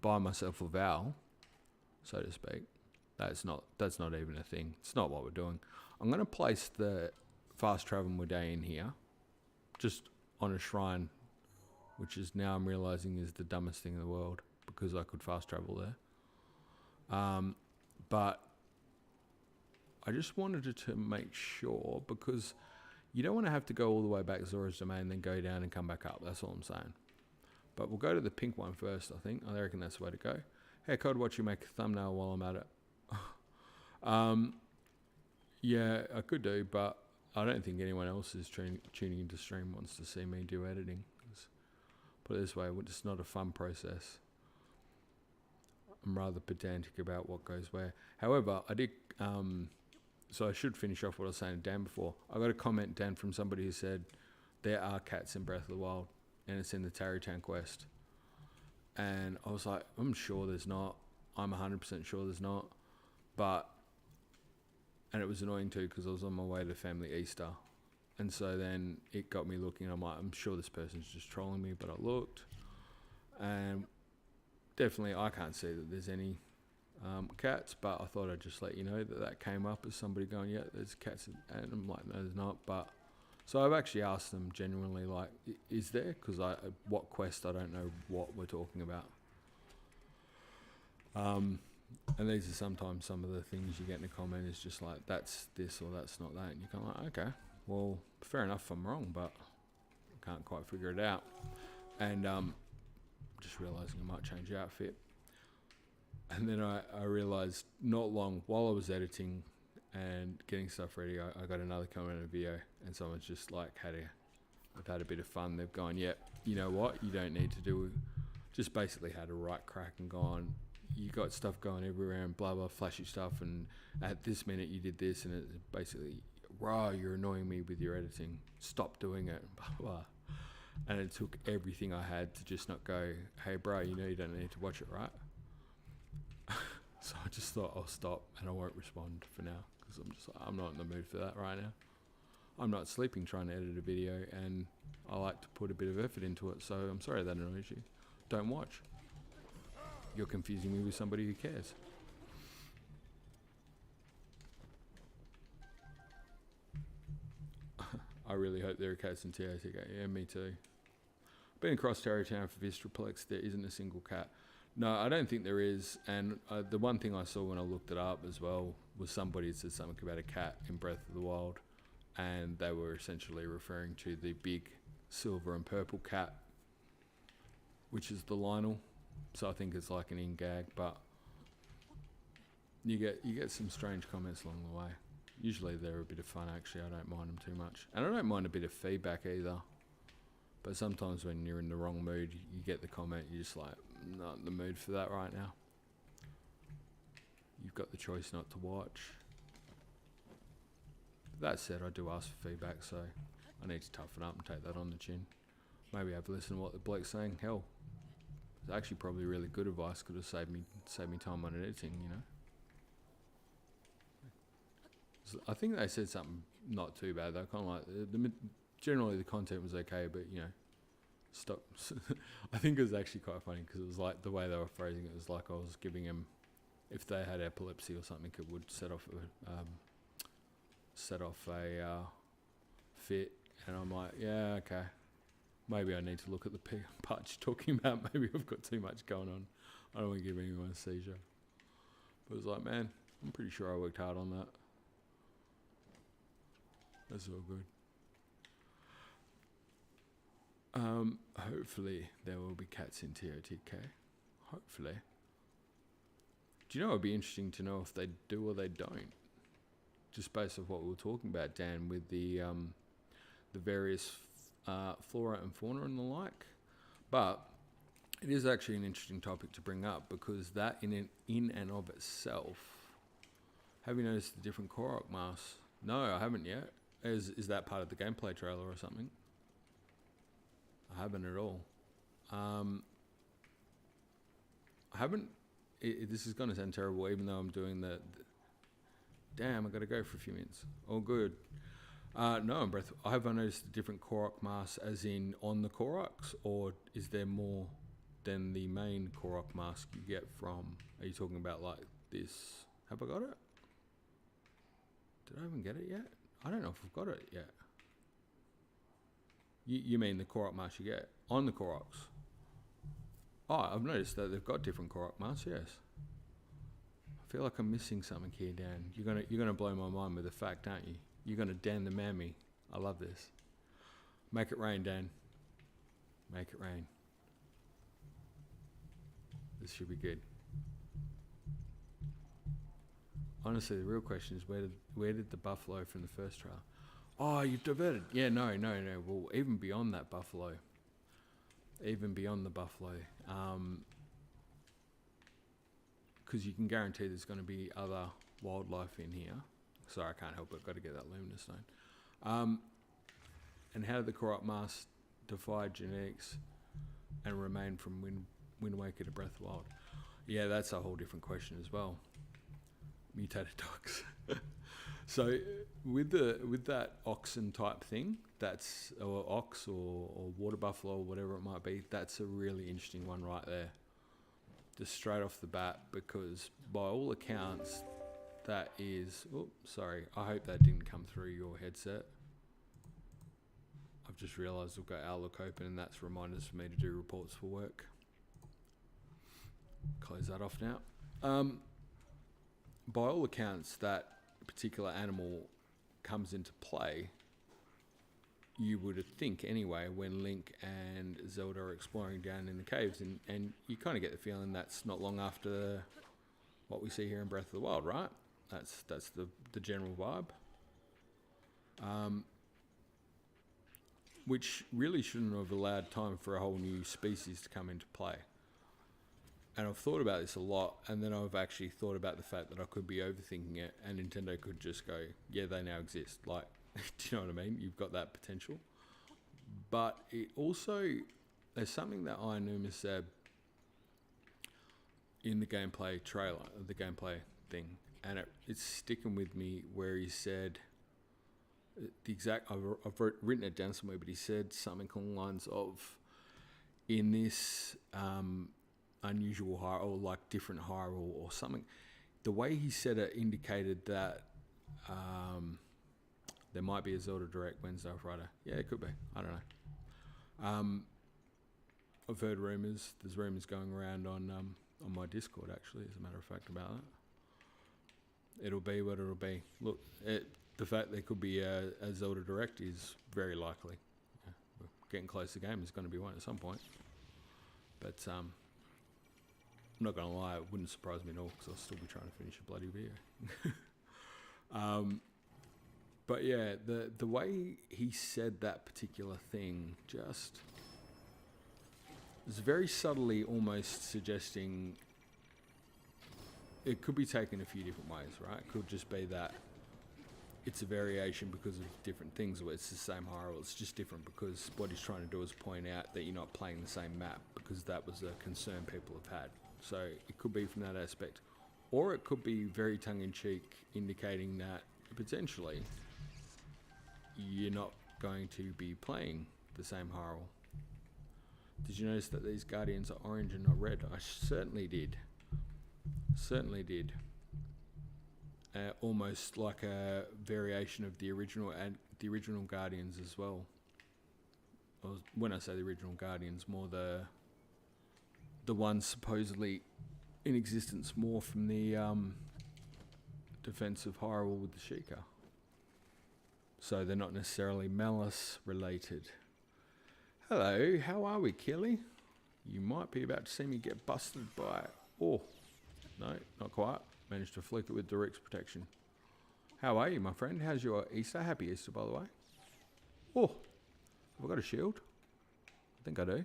buy myself a vowel, so to speak. That's not even a thing. It's not what we're doing. I'm going to place the fast travel Muday in here, just on a shrine, which is now I'm realizing is the dumbest thing in the world because I could fast travel there. But I just wanted to make sure, because you don't want to have to go all the way back to Zora's Domain, then go down and come back up. That's all I'm saying. But we'll go to the pink one first, I think. I reckon that's the way to go. Hey, Code, watch you make a thumbnail while I'm at it. Yeah, I could do, but I don't think anyone else is tuning into stream wants to see me do editing. Put it this way, it's not a fun process. I'm rather pedantic about what goes where. However, I did... so I should finish off what I was saying to Dan before. I got a comment, Dan, from somebody who said there are cats in Breath of the Wild and it's in the Tarrytown quest. And I was like, I'm sure there's not. I'm 100% sure there's not. But, and it was annoying too because I was on my way to family Easter. And so then it got me looking. I'm like, I'm sure this person's just trolling me, but I looked. And definitely I can't see that there's any cats, but I thought I'd just let you know that came up as somebody going, yeah, there's cats, and I'm like, no, there's not. But so I've actually asked them genuinely, like, is there? Because what quest, I don't know what we're talking about. And these are sometimes some of the things you get in a comment is just like, that's this or that's not that, and you're kind of like, okay, well, fair enough if I'm wrong, but I can't quite figure it out. And just realising I might change the outfit. And then I realised not long while I was editing and getting stuff ready, I got another comment in a video, and someone's just like they've had a bit of fun. They've gone, yeah, you know what, you don't need to do, just basically had a right crack and gone, you got stuff going everywhere and blah blah flashy stuff, and at this minute you did this, and it's basically, wow, you're annoying me with your editing, stop doing it, blah blah. And it took everything I had to just not go, hey bro, you know you don't need to watch it, right? So I just thought I'll stop and I won't respond for now because I'm just like, I'm not in the mood for that right now. I'm not sleeping trying to edit a video, and I like to put a bit of effort into it, so I'm sorry that annoys you. Don't watch. You're confusing me with somebody who cares. I really hope there are cats in TOTK. Yeah, me too. Been across Terrytown for Vistraplex. There isn't a single cat. No, I don't think there is. And the one thing I saw when I looked it up as well was somebody said something about a cat in Breath of the Wild, and they were essentially referring to the big silver and purple cat, which is the Lionel. So I think it's like an in-gag, but you get some strange comments along the way. Usually they're a bit of fun, actually. I don't mind them too much. And I don't mind a bit of feedback either. But sometimes when you're in the wrong mood, you get the comment, you're just like, not in the mood for that right now. You've got the choice not to watch. That said, I do ask for feedback, so I need to toughen up and take that on the chin. Maybe have a listen to what the bloke's saying. Hell, it's actually probably really good advice. Could have saved me time on editing, you know. So I think they said something not too bad though. Kind of like generally the content was okay, but you know, stop. I think it was actually quite funny because it was like the way they were phrasing it was like I was giving them, if they had epilepsy or something, it would set off a fit, and I'm like, yeah, okay. Maybe I need to look at the part you're talking about. Maybe I've got too much going on. I don't want to give anyone a seizure. But it was like, man, I'm pretty sure I worked hard on that. That's all good. Hopefully there will be cats in TOTK. Hopefully. Do you know, it'd be interesting to know if they do or they don't. Just based off what we were talking about, Dan, with the various flora and fauna and the like. But it is actually an interesting topic to bring up because that in and of itself, have you noticed the different Korok masks? No, I haven't yet. Is that part of the gameplay trailer or something? I haven't at all. I haven't. This is going to sound terrible, even though I'm doing the damn, I got to go for a few minutes. All good. No, I'm breath. I haven't noticed the different Korok masks, as in on the Koroks, or is there more than the main Korok mask you get from? Are you talking about like this? Have I got it? Did I even get it yet? I don't know if I've got it yet. You mean the Korok mask you get on the Koroks? Oh, I've noticed that they've got different Korok masks. Yes. I feel like I'm missing something here, Dan. You're gonna blow my mind with a fact, aren't you? You're gonna Dan the mammy. I love this. Make it rain, Dan. Make it rain. This should be good. Honestly, the real question is where did the buffalo from the first trial? Oh, you've diverted. Yeah, no. Well, even beyond that buffalo, even beyond the buffalo, because you can guarantee there's going to be other wildlife in here. Sorry, I can't help it. Got to get that luminous stone. And how did the Korok mask defy genetics and remain from Wind Waker to Breath of the Wild? Yeah, that's a whole different question as well. Mutated dogs. So with that oxen type thing, that's or ox or water buffalo or whatever it might be, that's a really interesting one right there. Just straight off the bat, because by all accounts, that is. Oh, sorry. I hope that didn't come through your headset. I've just realised we've got Outlook open, and that's reminders for me to do reports for work. Close that off now. By all accounts, that particular animal comes into play, you would think anyway, when Link and Zelda are exploring down in the caves, and you kind of get the feeling that's not long after what we see here in Breath of the Wild, right? That's the general vibe. Which really shouldn't have allowed time for a whole new species to come into play. And I've thought about this a lot, and then I've actually thought about the fact that I could be overthinking it, and Nintendo could just go, yeah, they now exist. Like, do you know what I mean? You've got that potential. But it also, there's something that Inuma said in the gameplay trailer, the gameplay thing, and it's sticking with me, where he said the exact. I've written it down somewhere, but he said something along the lines of, in this unusual hire or like different hire or something. The way he said it indicated that there might be a Zelda Direct Wednesday or Friday. Yeah, it could be. I don't know. I've heard rumours. There's rumours going around on my Discord, actually, as a matter of fact, about it. It'll be what it'll be. Look, the fact there could be a Zelda Direct is very likely. Yeah, we're getting close to the game. There's going to be one at some point. But I'm not going to lie, it wouldn't surprise me at all, because I'll still be trying to finish a bloody video. But yeah, the way he said that particular thing just was very subtly almost suggesting it could be taken a few different ways, right? It could just be that it's a variation because of different things, where it's the same hyrule, it's just different because what he's trying to do is point out that you're not playing the same map, because that was a concern people have had. So it could be from that aspect. Or it could be very tongue-in-cheek, indicating that potentially you're not going to be playing the same hyrule. Did you notice that these Guardians are orange and not red? I certainly did. Certainly did. Almost like a variation of the original and the original Guardians as well. When I say the original Guardians, more the ones supposedly in existence more from the defensive Hyrule with the Sheikah. So they're not necessarily Malice related. Hello, how are we, Kelly? You might be about to see me get busted by... Oh, no, not quite. Managed to flick it with Direct's protection. How are you, my friend? How's your Easter? Happy Easter, by the way. Oh, have I got a shield? I think I do.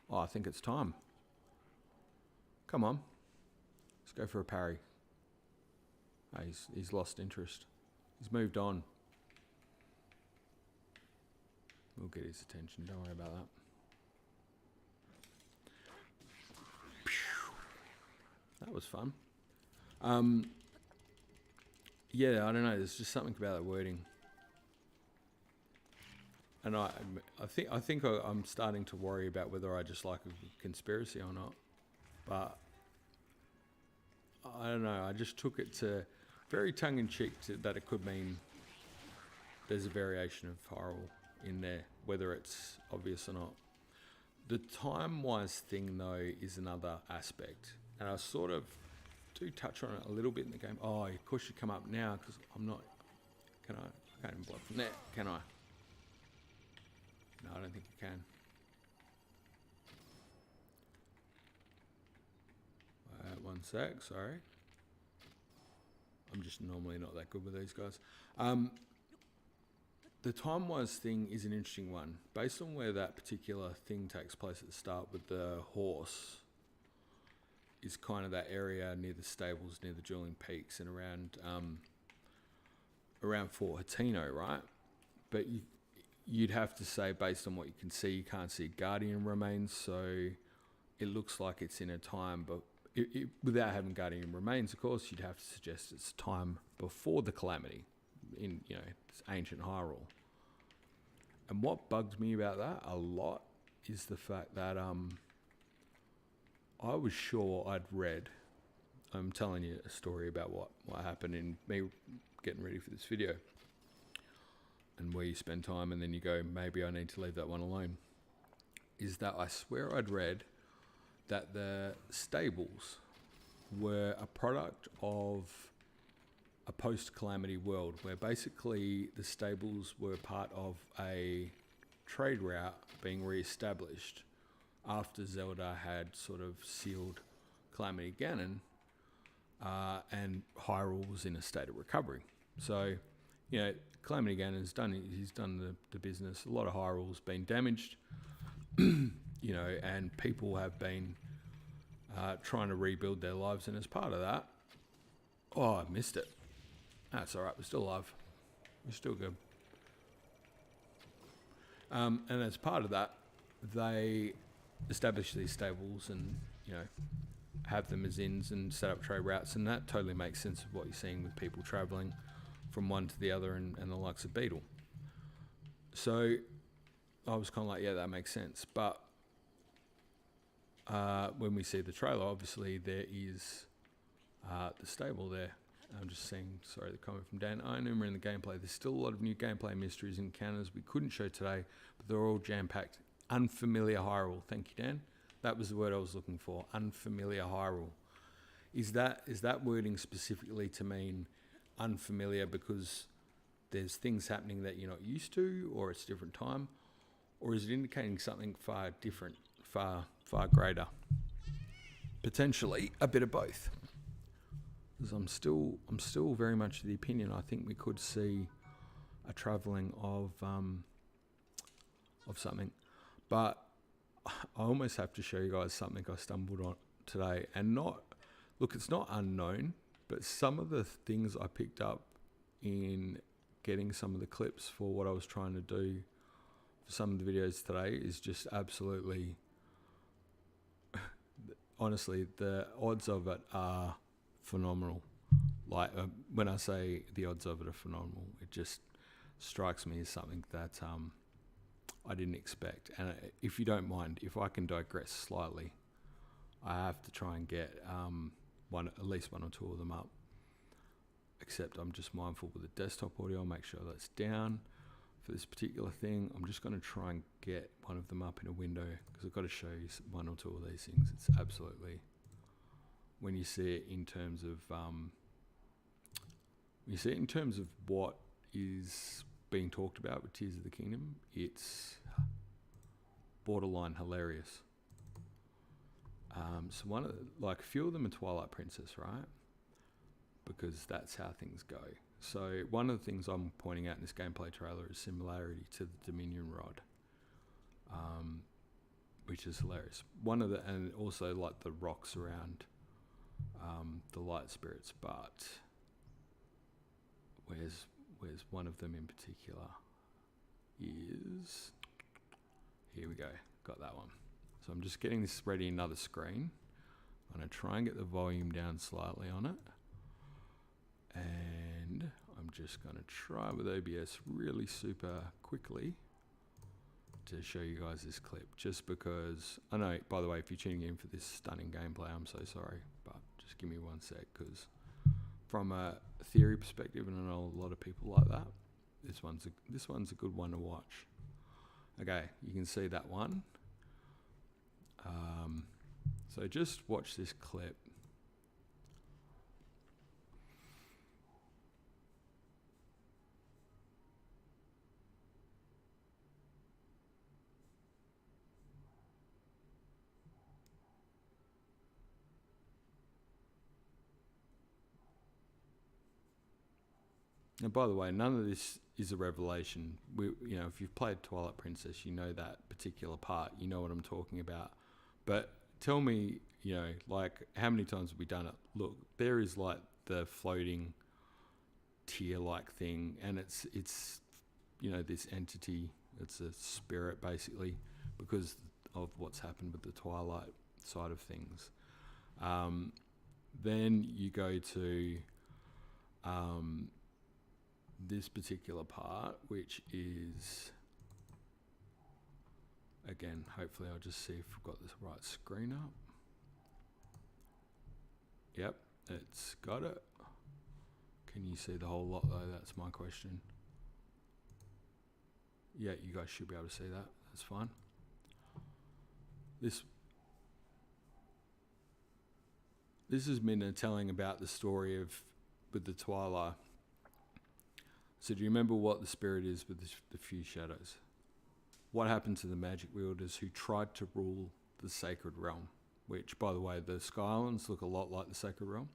Oh, I think it's time. Come on. Let's go for a parry. Oh, he's lost interest. He's moved on. We'll get his attention. Don't worry about that. That was fun. Yeah, I don't know. There's just something about that wording, and I think I'm starting to worry about whether I just like a conspiracy or not. But I don't know. I just took it to very tongue-in-cheek that it could mean there's a variation of Hyrule in there, whether it's obvious or not. The time-wise thing, though, is another aspect. And I sort of do touch on it a little bit in the game. Oh, of course you come up now, because I'm not... Can I? I can't even block from there, can I? No, I don't think you can. 1 sec, sorry. I'm just normally not that good with these guys. The time-wise thing is an interesting one. Based on where that particular thing takes place at the start with the horse, is kind of that area near the stables, near the Dueling Peaks, and around Fort Hatino, right? But you'd have to say, based on what you can see, you can't see Guardian remains, so it looks like it's in a time, but without having Guardian remains, of course, you'd have to suggest it's time before the Calamity in, this ancient Hyrule. And what bugged me about that a lot is the fact that I was sure I'd read, I'm telling you a story about what happened in me getting ready for this video, and where you spend time and then you go, maybe I need to leave that one alone, is that I swear I'd read that the stables were a product of a post-Calamity world, where basically the stables were part of a trade route being re-established after Zelda had sort of sealed Calamity Ganon, and Hyrule was in a state of recovery. So, Calamity Ganon's done, he's done the business. A lot of Hyrule's been damaged, and people have been trying to rebuild their lives, and as part of that, oh, I missed it. That's all right, we're still alive. We're still good. And as part of that, they establish these stables and, have them as inns and set up trade routes, and that totally makes sense of what you're seeing with people travelling from one to the other and the likes of Beetle. So I was kind of like, yeah, that makes sense. But when we see the trailer, obviously there is the stable there. I'm just seeing, sorry, the comment from Dan. I know we're in the gameplay. There's still a lot of new gameplay mysteries and encounters we couldn't show today, but they're all jam-packed. Unfamiliar Hyrule. Thank you, Dan. That was the word I was looking for. Unfamiliar Hyrule. Is that wording specifically to mean unfamiliar because there's things happening that you're not used to, or it's a different time, or is it indicating something far different, far greater? Potentially a bit of both. Because I'm still very much of the opinion I think we could see a travelling of something, but I almost have to show you guys something I stumbled on today, and it's not unknown, but some of the things I picked up in getting some of the clips for what I was trying to do for some of the videos today is just absolutely, honestly, the odds of it are phenomenal. Like when I say the odds of it are phenomenal, it just strikes me as something that I didn't expect. And if you don't mind, if I can digress slightly, I have to try and get at least one or two of them up. Except I'm just mindful with the desktop audio. I'll make sure that's down for this particular thing. I'm just going to try and get one of them up in a window because I've got to show you one or two of these things. It's absolutely, when you see it in terms of what is being talked about with Tears of the Kingdom, it's borderline hilarious. So a few of them are Twilight Princess, right? Because that's how things go. So one of the things I'm pointing out in this gameplay trailer is similarity to the Dominion Rod, which is hilarious. And also like the rocks around the light spirits, but where's one of them in particular is, here we go, got that one. So I'm just getting this ready in another screen. I'm going to try and get the volume down slightly on it. And I'm just going to try with OBS really super quickly to show you guys this clip. Just because, I know, by the way, if you're tuning in for this stunning gameplay, I'm so sorry. But just give me one sec, because from a theory perspective, and I know a lot of people like that, this one's a good one to watch. Okay, you can see that one. So just watch this clip. And by the way, none of this is a revelation. If you've played Twilight Princess, you know that particular part. You know what I'm talking about. But tell me, how many times have we done it? Look, there is like the floating tear-like thing, and it's this entity. It's a spirit basically, because of what's happened with the Twilight side of things. Then you go to this particular part, which is, again, hopefully I'll just see if we've got this right screen up. Yep, it's got it. Can you see the whole lot though? That's my question. Yeah, you guys should be able to see that. That's fine. This is Minna telling about the story with the Twilight. So do you remember what the spirit is with the few shadows? What happened to the magic wielders who tried to rule the sacred realm? Which, by the way, the Sky Islands look a lot like the sacred realm.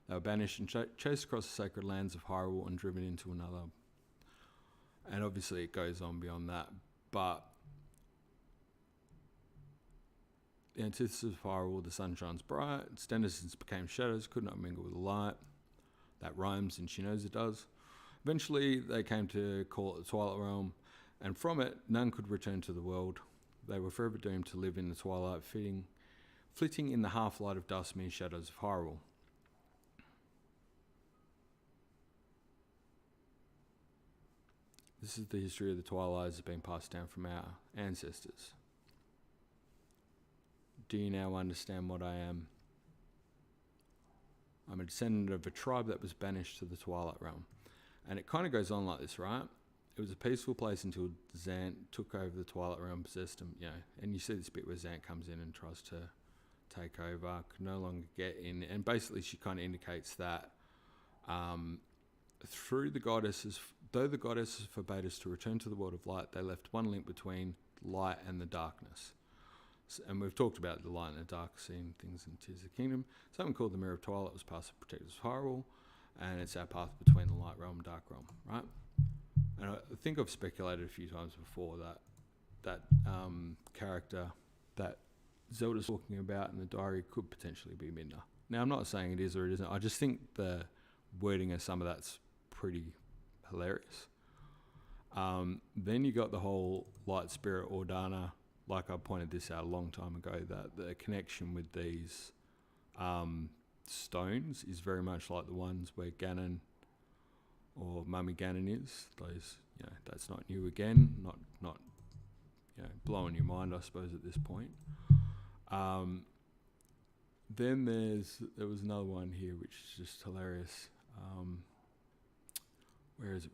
They were banished and chased across the sacred lands of Hyrule and driven into another. And obviously it goes on beyond that. But the antithesis of Hyrule, the sun shines bright. Its denizens became shadows, could not mingle with the light. That rhymes, and she knows it does. Eventually, they came to call it the Twilight Realm, and from it, none could return to the world. They were forever doomed to live in the twilight, flitting in the half-light of dust-mere shadows of Hyrule. This is the history of the Twilight as being passed down from our ancestors. Do you now understand what I am? I'm a descendant of a tribe that was banished to the Twilight Realm. And it kind of goes on like this, right? It was a peaceful place until Zant took over the Twilight Realm, possessed him, you know. And you see this bit where Zant comes in and tries to take over, could no longer get in. And basically she kind of indicates that through the goddesses, though the goddesses forbade us to return to the world of light, they left one link between light and the darkness. And we've talked about the light and the dark, seeing things in Tears of the Kingdom. Something called the Mirror of Twilight was passed to protect us from Hyrule, and it's our path between the light realm and dark realm, right? And I think I've speculated a few times before that character that Zelda's talking about in the diary could potentially be Midna. Now, I'm not saying it is or it isn't. I just think the wording of some of that's pretty hilarious. Then you got the whole light spirit Ordana. Like I pointed this out a long time ago, that the connection with these stones is very much like the ones where Ganon or Mummy Ganon is. Those, you know, that's not new again, not you know, blowing your mind, I suppose, at this point. Then there was another one here which is just hilarious. Where is it?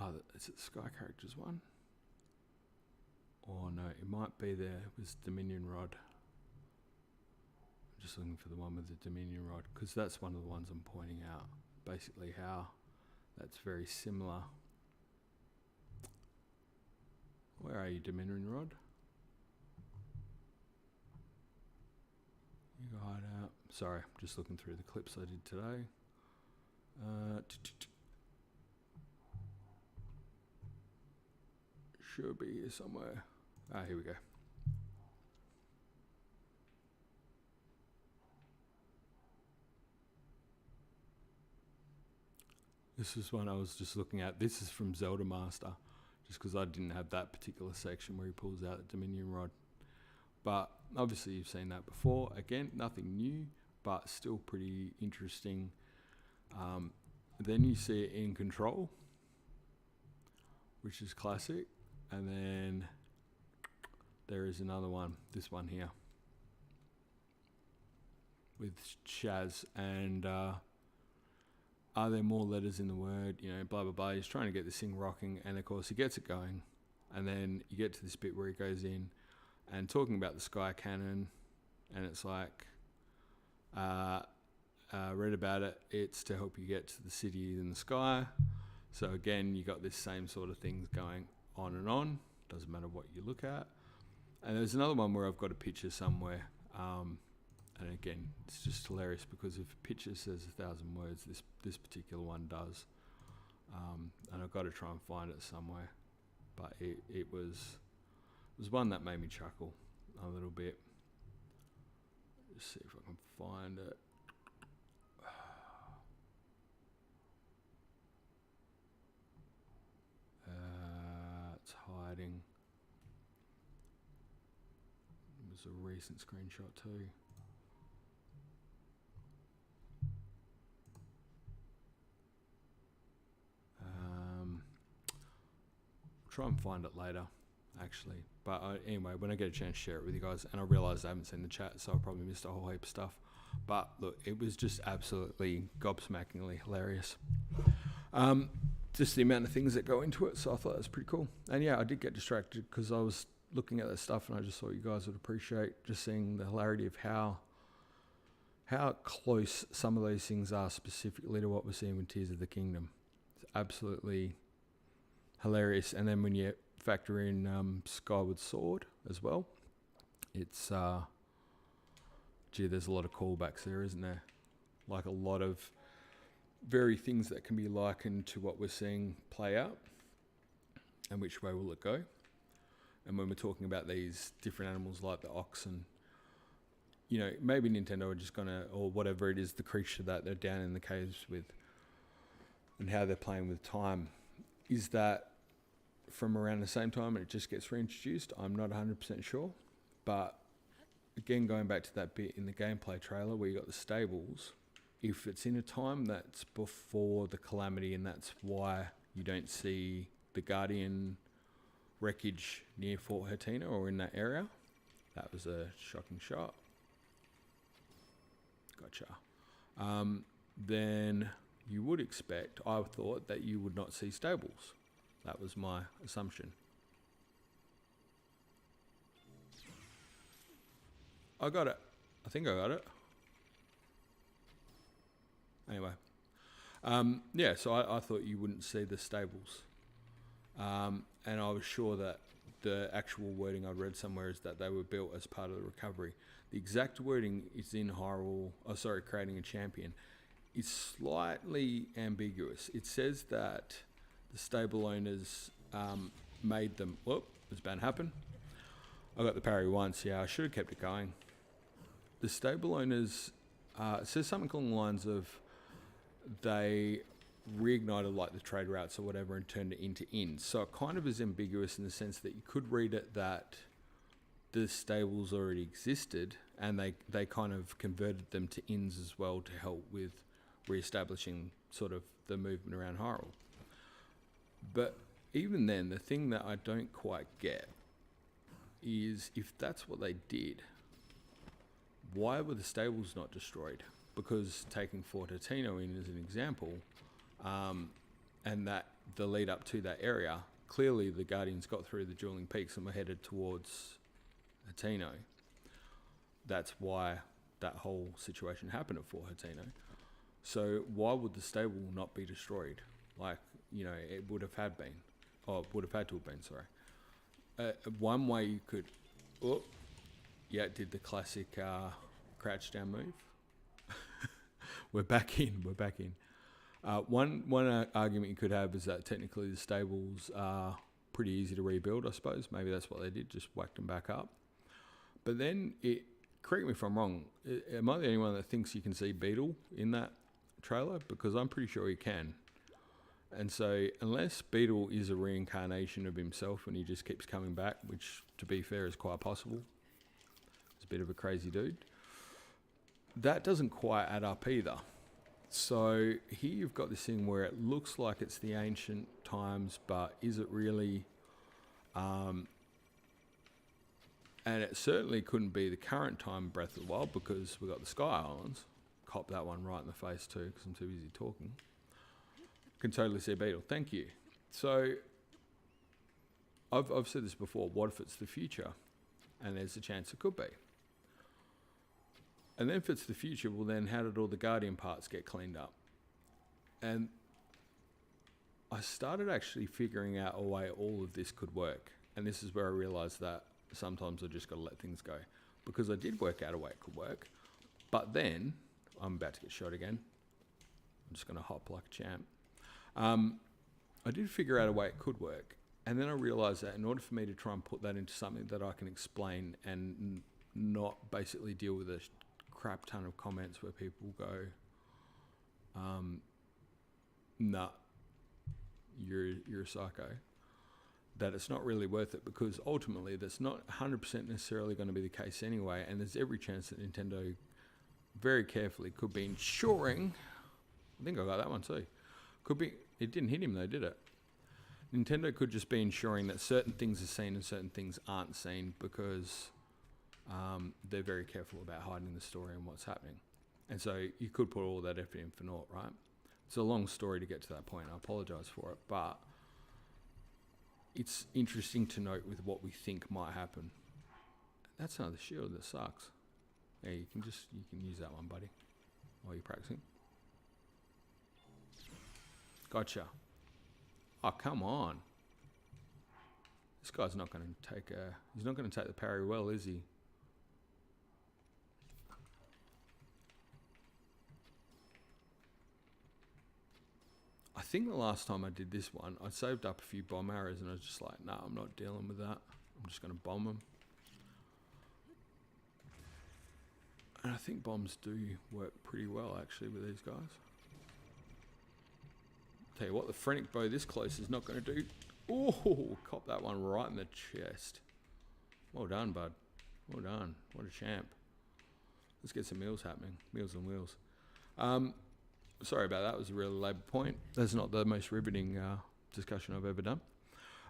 Oh, is it the Sky Characters one? Oh no, it might be there. It was Dominion Rod. I'm just looking for the one with the Dominion Rod, because that's one of the ones I'm pointing out. Basically how that's very similar. Where are you, Dominion Rod? You go hide out. Sorry, I'm just looking through the clips I did today. Should be here somewhere. Ah, here we go. This is one I was just looking at. This is from Zelda Master, just because I didn't have that particular section where he pulls out the Dominion Rod. But obviously you've seen that before. Again, nothing new, but still pretty interesting. Then you see it in Control, which is classic. And then there is another one, this one here, with Shaz, and are there more letters in the word, you know, blah blah blah. He's trying to get this thing rocking, and of course he gets it going, and then you get to this bit where he goes in and talking about the Sky Cannon, and it's like, read about it, it's to help you get to the city in the sky. So again, you got this same sort of things going on and on, doesn't matter what you look at. And there's another one where I've got a picture somewhere, and again, it's just hilarious because if a picture says 1,000 words, this particular one does. And I've got to try and find it somewhere, but it was one that made me chuckle a little bit. Just see if I can find it. It's hiding. It was a recent screenshot too. Try and find it later, actually. But anyway, when I get a chance to share it with you guys, and I realise I haven't seen the chat, so I probably missed a whole heap of stuff. But look, it was just absolutely gobsmackingly hilarious. Just the amount of things that go into it, so I thought that was pretty cool. And yeah, I did get distracted because I was looking at that stuff, and I just thought you guys would appreciate just seeing the hilarity of how close some of those things are specifically to what we're seeing with Tears of the Kingdom. It's absolutely hilarious. And then when you factor in Skyward Sword as well, it's there's a lot of callbacks there, isn't there? Like a lot of very things that can be likened to what we're seeing play out, and which way will it go. And when we're talking about these different animals like the oxen, you know, maybe Nintendo are just gonna, or whatever it is, the creature that they're down in the caves with, and how they're playing with time, is that from around the same time and it just gets reintroduced? I'm not 100% sure. But again, going back to that bit in the gameplay trailer where you got the stables, if it's in a time that's before the calamity, and that's why you don't see the Guardian wreckage near Fort Hatina or in that area. That was a shocking shot. Gotcha. Then you would expect, I thought, that you would not see stables. That was my assumption. I got it. I think I got it. Anyway. Yeah, so I thought you wouldn't see the stables. And I was sure that the actual wording I read somewhere is that they were built as part of the recovery. The exact wording is in Creating a Champion. It's slightly ambiguous. It says that the stable owners made them... Whoop, it's bound to happen. I got the parry once. Yeah, I should have kept it going. The stable owners... it says something along the lines of they reignited like the trade routes or whatever and turned it into inns. So it kind of is ambiguous in the sense that you could read it that the stables already existed and they kind of converted them to inns as well to help with re-establishing sort of the movement around Hyrule. But even then, the thing that I don't quite get is if that's what they did, why were the stables not destroyed? Because taking Fort Hatino in as an example, and that the lead up to that area, clearly the Guardians got through the Dueling Peaks and were headed towards Hatino. That's why that whole situation happened at Fort Hatino. So why would the stable not be destroyed? Like, you know, it would have had been, or would have had to have been, sorry. One way you could, it did the classic crouch down move. We're back in. One argument you could have is that technically the stables are pretty easy to rebuild, I suppose. Maybe that's what they did, just whacked them back up. But then, correct me if I'm wrong, am I the only one that thinks you can see Beetle in that trailer? Because I'm pretty sure you can. And so, unless Beetle is a reincarnation of himself and he just keeps coming back, which, to be fair, is quite possible. He's a bit of a crazy dude. That doesn't quite add up either. So here you've got this thing where it looks like it's the ancient times, but is it really? And it certainly couldn't be the current time Breath of the Wild because we've got the Sky Islands. Cop that one right in the face too because I'm too busy talking. Can totally see Beetle. Thank you. So I've said this before. What if it's the future? And there's a chance it could be. And then if it's the future, well then how did all the Guardian parts get cleaned up? And I started actually figuring out a way all of this could work. And this is where I realised that sometimes I just got to let things go. Because I did work out a way it could work. But then, I'm about to get shot again. I'm just going to hop like a champ. I did figure out a way it could work. And then I realised that in order for me to try and put that into something that I can explain and not basically deal with a crap ton of comments where people go, nah, you're a psycho, that it's not really worth it because ultimately that's not 100% necessarily going to be the case anyway, and there's every chance that Nintendo very carefully could be ensuring, I think I got that one too, it didn't hit him though, did it? Nintendo could just be ensuring that certain things are seen and certain things aren't seen because they're very careful about hiding the story and what's happening. And so you could put all that effort in for naught, right? It's a long story to get to that point. I apologise for it, but it's interesting to note with what we think might happen. That's another shield that sucks. Yeah, you can use that one, buddy, while you're practicing. Gotcha. Oh, come on. This guy's not going to take he's not going to take the parry well, is he? I think the last time I did this one, I saved up a few bomb arrows and I was just like, nah, I'm not dealing with that. I'm just going to bomb them. And I think bombs do work pretty well, actually, with these guys. Tell you what, the Phrenic Bow this close is not going to do. Oh, cop that one right in the chest. Well done, bud. Well done. What a champ. Let's get some meals happening. Meals on wheels. Sorry about that. It was a really labour point. That's not the most riveting discussion I've ever done.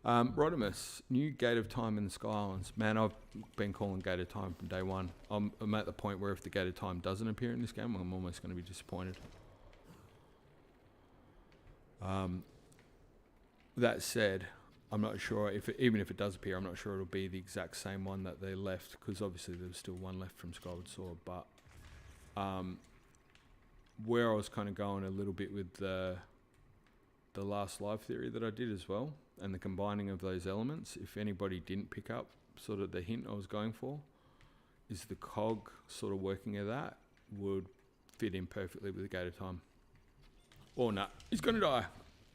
Rodimus, new Gate of Time in the Sky Islands. Man, I've been calling Gate of Time from day one. I'm at the point where if the Gate of Time doesn't appear in this game, I'm almost going to be disappointed. That said, I'm not sure, even if it does appear, I'm not sure it'll be the exact same one that they left, because obviously there was still one left from Skyward Sword, but where I was kind of going a little bit with the last live theory that I did as well, and the combining of those elements, if anybody didn't pick up sort of the hint I was going for, is the cog sort of working of that would fit in perfectly with the Gate of Time. Oh, no, he's going to die.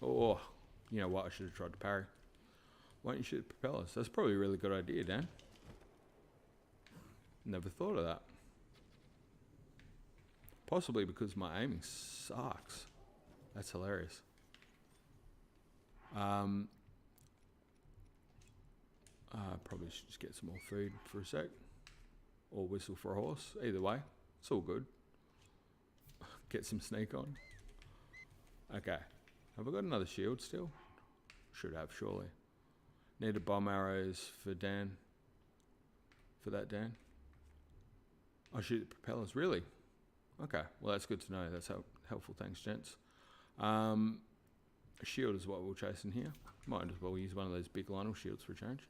Oh, you know what, I should have tried to parry. Why don't you shoot the propellers? That's probably a really good idea, Dan. Never thought of that. Possibly because my aiming sucks. That's hilarious. Probably should just get some more food for a sec. Or whistle for a horse. Either way, it's all good. Get some sneak on. Okay. Have I got another shield still? Should have, surely. Needed bomb arrows for Dan. For that, Dan. I shoot the propellers. Really? Okay. Well, that's good to know. That's helpful. Thanks, gents. A shield is what we'll chase in here. Might as well use one of those big Lionel shields for a change.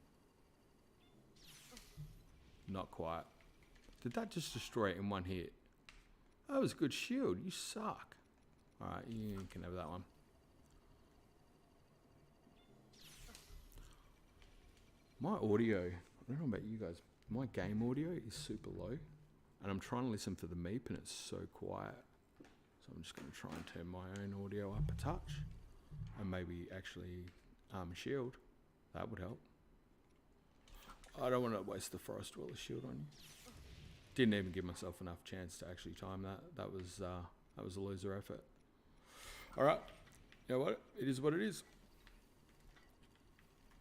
Not quite. Did that just destroy it in one hit? That was a good shield. You suck. Alright, you can have that one. My audio, I don't know about you guys, my game audio is super low. And I'm trying to listen for the meep and it's so quiet. So I'm just going to try and turn my own audio up a touch. And maybe actually shield. That would help. I don't want to waste the Forest Dweller shield on you. Didn't even give myself enough chance to actually time that. That was a loser effort. All right. You know what? It is what it is.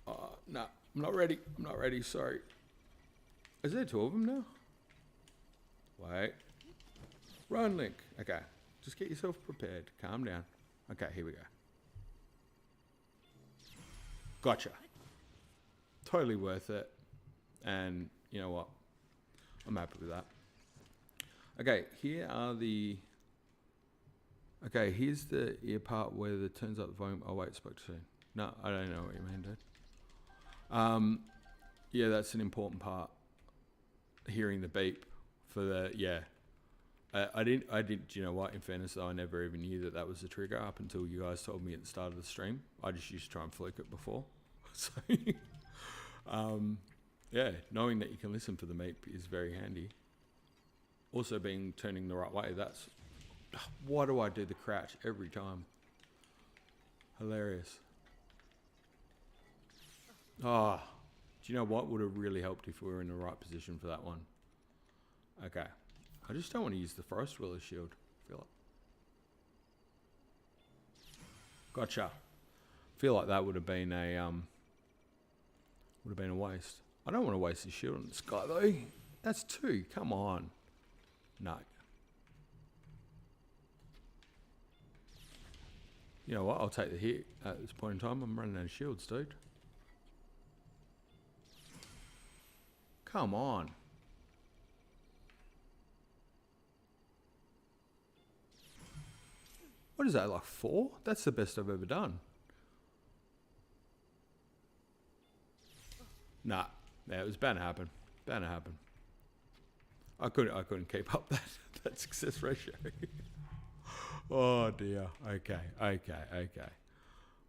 No, I'm not ready. I'm not ready. Sorry. Is there two of them now? Wait. Run, Link. Okay. Just get yourself prepared. Calm down. Okay, here we go. Gotcha. Totally worth it. And you know what? I'm happy with that. Okay, here are the... Okay, here's the ear part where it turns up the volume. Oh wait, spoke too soon. No, I don't know what you mean, dude. Yeah, that's an important part. Hearing the beep for the, yeah. I didn't, you know what, in fairness though, I never even knew that was the trigger up until you guys told me at the start of the stream. I just used to try and fluke it before. So, yeah, knowing that you can listen for the meep is very handy. Also turning the right way, that's, why do I do the crouch every time? Hilarious. Ah, do you know what would have really helped if we were in the right position for that one? Okay. I just don't want to use the Forest Dweller shield. Feel like. Gotcha. Feel like that would have been a waste. I don't want to waste the shield on this guy though. That's two. Come on. No. You know what? I'll take the hit at this point in time. I'm running out of shields, dude. Come on. What is that, like 4? That's the best I've ever done. Nah, yeah, it was bound to happen. Bound to happen. I couldn't keep up that success ratio. Oh dear. Okay.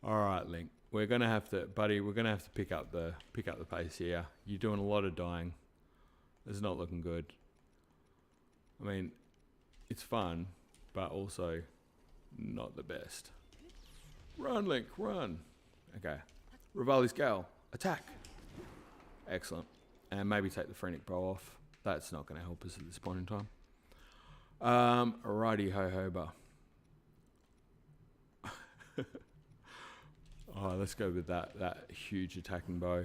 All right, Link. We're gonna have to, buddy. We're gonna have to pick up the pace here. You're doing a lot of dying. It's not looking good. I mean, it's fun, but also not the best. Run, Link, run. Okay. Rivali's Gale, attack. Excellent. And maybe take the Phrenic Bow off. That's not going to help us at this point in time. Righty ho hoba. Oh, let's go with that huge attacking bow.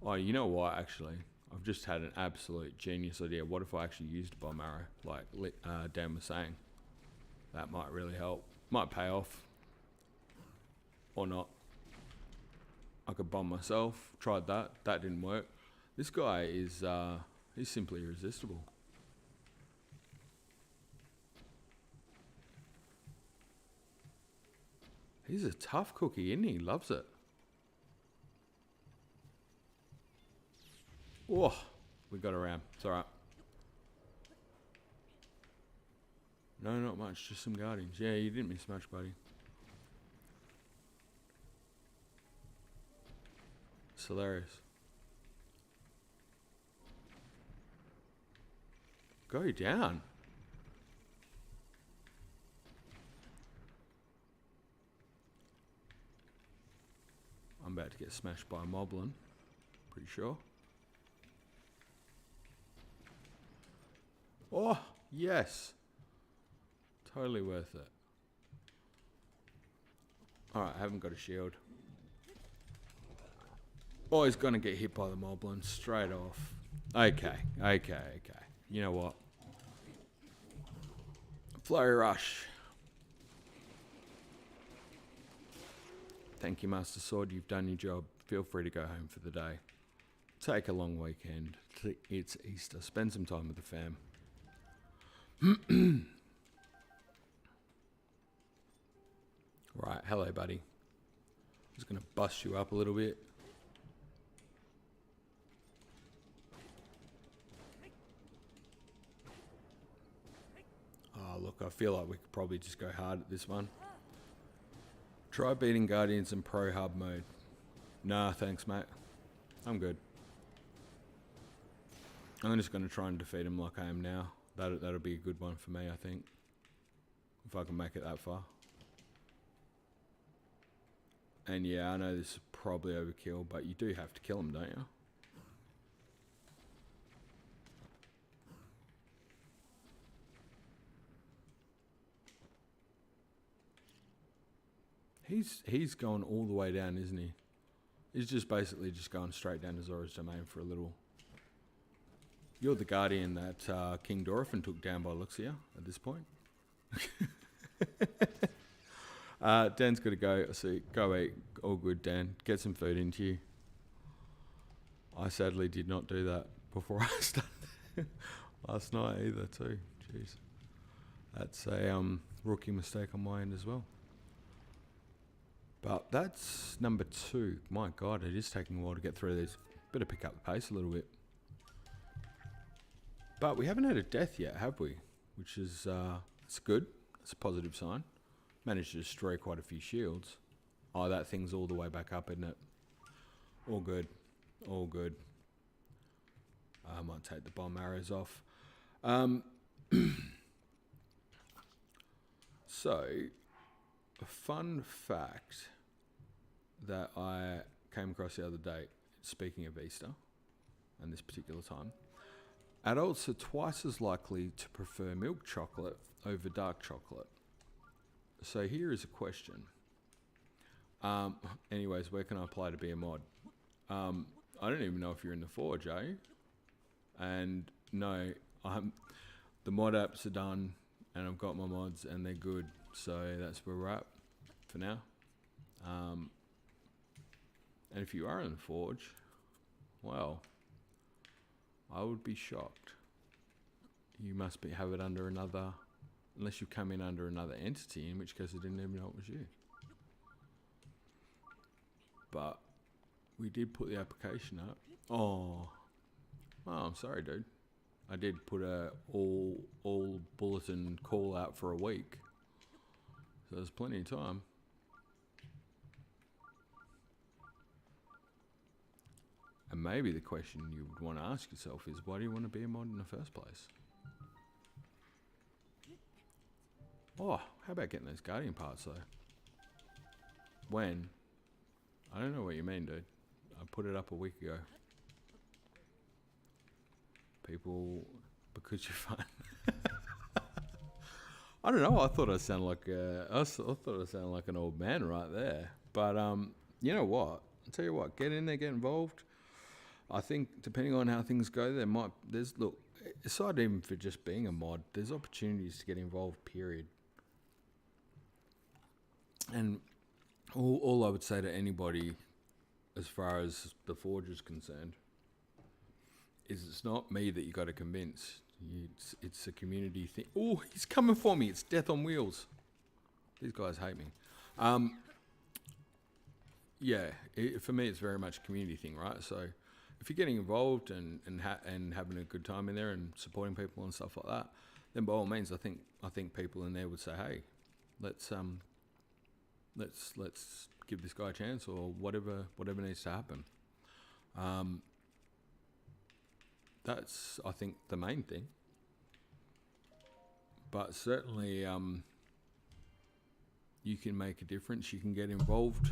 Oh, you know what, actually? I've just had an absolute genius idea. What if I actually used a bomb arrow, like Dan was saying? That might really help. Might pay off. Or not. I could bomb myself. Tried that. That didn't work. This guy is, he's simply irresistible. He's a tough cookie, isn't he? Loves it. Oh, we got around. It's alright. No, not much. Just some guardians. Yeah, you didn't miss much, buddy. It's hilarious. Go down. I'm about to get smashed by a moblin. Pretty sure. Oh, yes. Totally worth it. Alright, I haven't got a shield. Oh, he's going to get hit by the moblin straight off. Okay. You know what? Flurry rush. Thank you, Master Sword. You've done your job. Feel free to go home for the day. Take a long weekend. It's Easter. Spend some time with the fam. Right, hello, buddy. Just going to bust you up a little bit. Oh, look, I feel like we could probably just go hard at this one. Try beating Guardians in Pro Hub mode. Nah, thanks, mate. I'm good. I'm just going to try and defeat him like I am now. That'll be a good one for me, I think. If I can make it that far. And yeah, I know this is probably overkill, but you do have to kill him, don't you? He's going all the way down, isn't he? He's just basically just going straight down to Zora's Domain for a little. You're the guardian that King Dorothan took down by Luxia at this point. Dan's got to go. So go eat. All good, Dan. Get some food into you. I sadly did not do that before I started last night either too. Jeez. That's a rookie mistake on my end as well. But that's number 2. My God, it is taking a while to get through these. Better pick up the pace a little bit. But we haven't had a death yet, have we? Which is, it's good. It's a positive sign. Managed to destroy quite a few shields. Oh, that thing's all the way back up, isn't it? All good. All good. I might take the bomb arrows off. So, a fun fact that I came across the other day, speaking of Easter, and this particular time, adults are twice as likely to prefer milk chocolate over dark chocolate. So here is a question. Anyways, where can I apply to be a mod? I don't even know if you're in the Forge, are you? And no, the mod apps are done, and I've got my mods, and they're good. So that's where we're at for now. And if you are in the Forge, well, I would be shocked. You must have it under another, unless you come in under another entity, in which case I didn't even know it was you. But we did put the application up. Oh, I'm sorry, dude. I did put a all bulletin call out for a week, so there's plenty of time. And maybe the question you would want to ask yourself is, why do you want to be a mod in the first place? Oh, how about getting those guardian parts though? When? I don't know what you mean, dude. I put it up a week ago. People, because you're fun. I don't know. I thought I sounded like I thought I sounded like an old man right there. But you know what? I'll tell you what. Get in there, get involved. I think depending on how things go, look, aside even for just being a mod, there's opportunities to get involved, period. And all I would say to anybody as far as the Forge is concerned is it's not me that you got to convince. It's a community thing. Oh, he's coming for me. It's death on wheels. These guys hate me. Yeah, for me, it's very much a community thing, right? So if you're getting involved and having a good time in there and supporting people and stuff like that, then by all means, I think people in there would say, hey, let's give this guy a chance, or whatever needs to happen. That's, I think, the main thing. But certainly, you can make a difference. You can get involved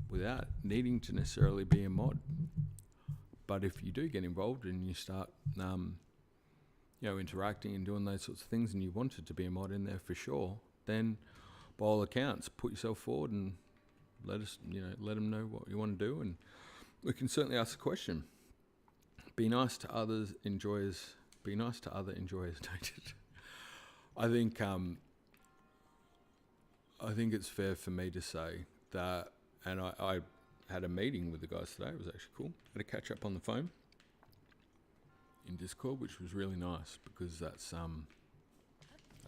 without needing to necessarily be a mod. But if you do get involved and you start, interacting and doing those sorts of things, and you wanted to be a mod in there for sure, then by all accounts, put yourself forward and let them know what you want to do, and we can certainly ask the question. Be nice to others, enjoyers. Be nice to other enjoyers. I think it's fair for me to say that, and I had a meeting with the guys today. It was actually cool. Had a catch up on the phone in Discord, which was really nice, because that's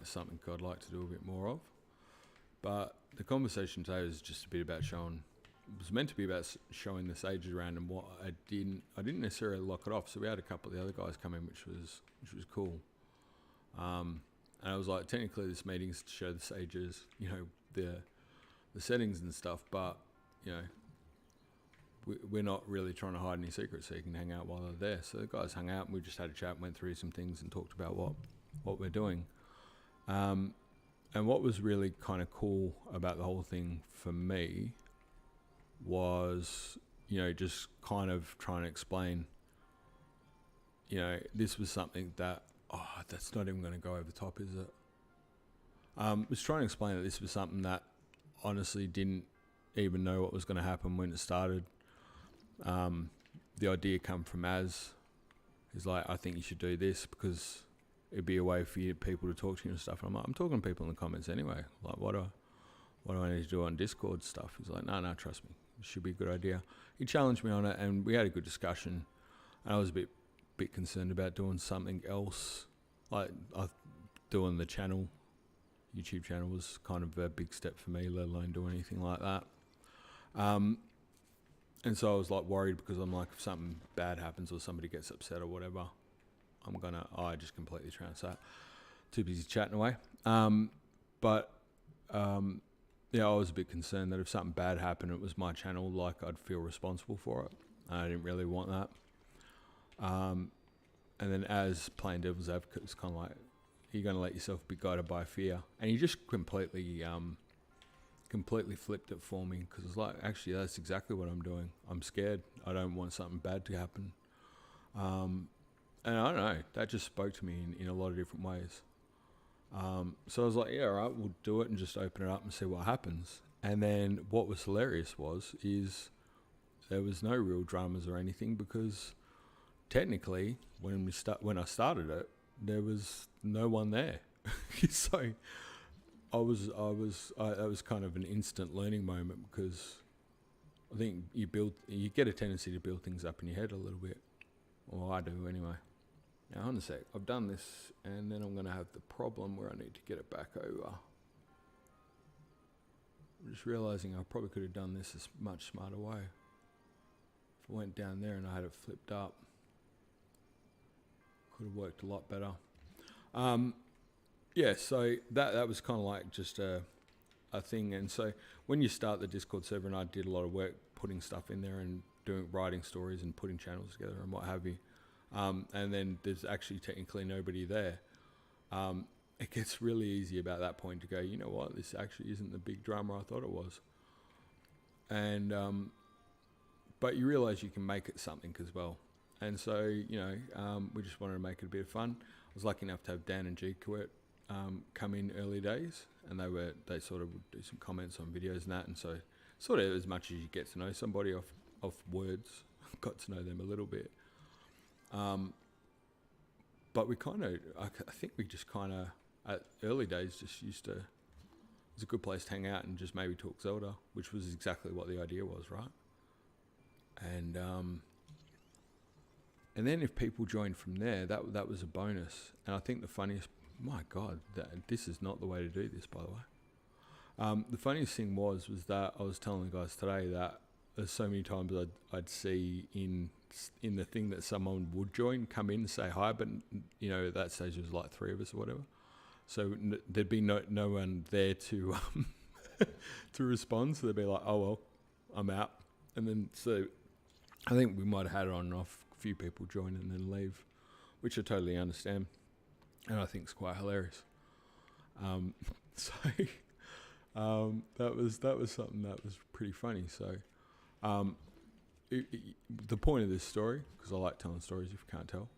something I'd like to do a bit more of. But the conversation today was just a bit about showing. It was meant to be about showing the sages around, and what I didn't necessarily lock it off. So we had a couple of the other guys come in, which was cool. And I was like, technically this meeting's to show the sages, the settings and stuff, but we're not really trying to hide any secrets, so you can hang out while they're there. So the guys hung out, and we just had a chat and went through some things and talked about what we're doing. And what was really kind of cool about the whole thing for me was, just kind of trying to explain, this was something that, that's not even going to go over the top, is it? Was trying to explain that this was something that honestly didn't even know what was going to happen when it started. The idea come from Maz. He's like, I think you should do this because it'd be a way for people to talk to you and stuff. And I'm like, I'm talking to people in the comments anyway. Like, what do I need to do on Discord stuff? He's like, no, trust me. It should be a good idea. He challenged me on it, and we had a good discussion. And I was a bit concerned about doing something else. Like, doing the channel, YouTube channel, was kind of a big step for me, let alone do anything like that. And so I was like worried, because I'm like, if something bad happens or somebody gets upset or whatever, I just completely trounce that. Too busy chatting away. Yeah, I was a bit concerned that if something bad happened, it was my channel, like I'd feel responsible for it. I didn't really want that. And then as playing devil's advocate, it's kind of like, you're going to let yourself be guided by fear. And he just completely flipped it for me, because it's like, actually, that's exactly what I'm doing. I'm scared. I don't want something bad to happen. And I don't know, that just spoke to me in a lot of different ways. So I was like, yeah, all right, we'll do it and just open it up and see what happens. And then what was hilarious is there was no real dramas or anything, because technically when I started it, there was no one there. So that was kind of an instant learning moment, because I think you get a tendency to build things up in your head a little bit. Well, I do anyway. Now, hold on a sec. I've done this, and then I'm going to have the problem where I need to get it back over. I'm just realising I probably could have done this a much smarter way. If I went down there and I had it flipped up, could have worked a lot better. Yeah, so that was kind of like just a thing. And so when you start the Discord server, and I did a lot of work putting stuff in there and writing stories and putting channels together and what have you. And then there's actually technically nobody there. It gets really easy about that point to go, you know what, this actually isn't the big drama I thought it was. And but you realise you can make it something as well. And so, we just wanted to make it a bit of fun. I was lucky enough to have Dan and G Quit come in early days, and they sort of would do some comments on videos and that. And so sort of as much as you get to know somebody off words, got to know them a little bit. But we kind of, I think we just kind of, at early days, just used to, it was a good place to hang out and just maybe talk Zelda, which was exactly what the idea was, right? And then if people joined from there, that was a bonus. And I think the funniest, my God, this is not the way to do this, by the way. The funniest thing was that I was telling the guys today that there's so many times I'd see in the thing that someone would join, come in and say hi, but at that stage it was like 3 of us or whatever. So there'd be no one there to to respond. So they'd be like, oh well, I'm out. And then so I think we might have had it on and off. A few people join and then leave, which I totally understand, and I think it's quite hilarious. That was something that was pretty funny. So the point of this story, because I like telling stories if you can't tell,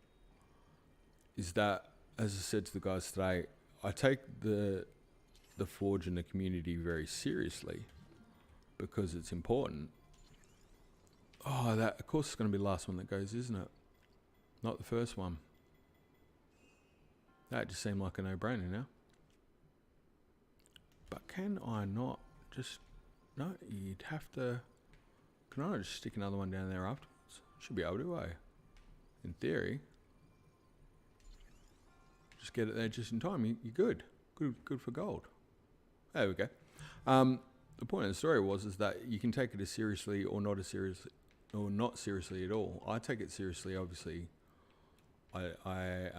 is that, as I said to the guys today, I take the Forge and the community very seriously because it's important. Oh, that, of course, it's going to be the last one that goes, isn't it? Not the first one. That just seemed like a no-brainer now. But can I not just... No, you'd have to... Can I not just stick another one down there afterwards? Should be able to, in theory. Just get it there just in time. You're good. Good for gold. There we go. The point of the story is that you can take it as seriously or not as seriously, or not seriously at all. I take it seriously, obviously. I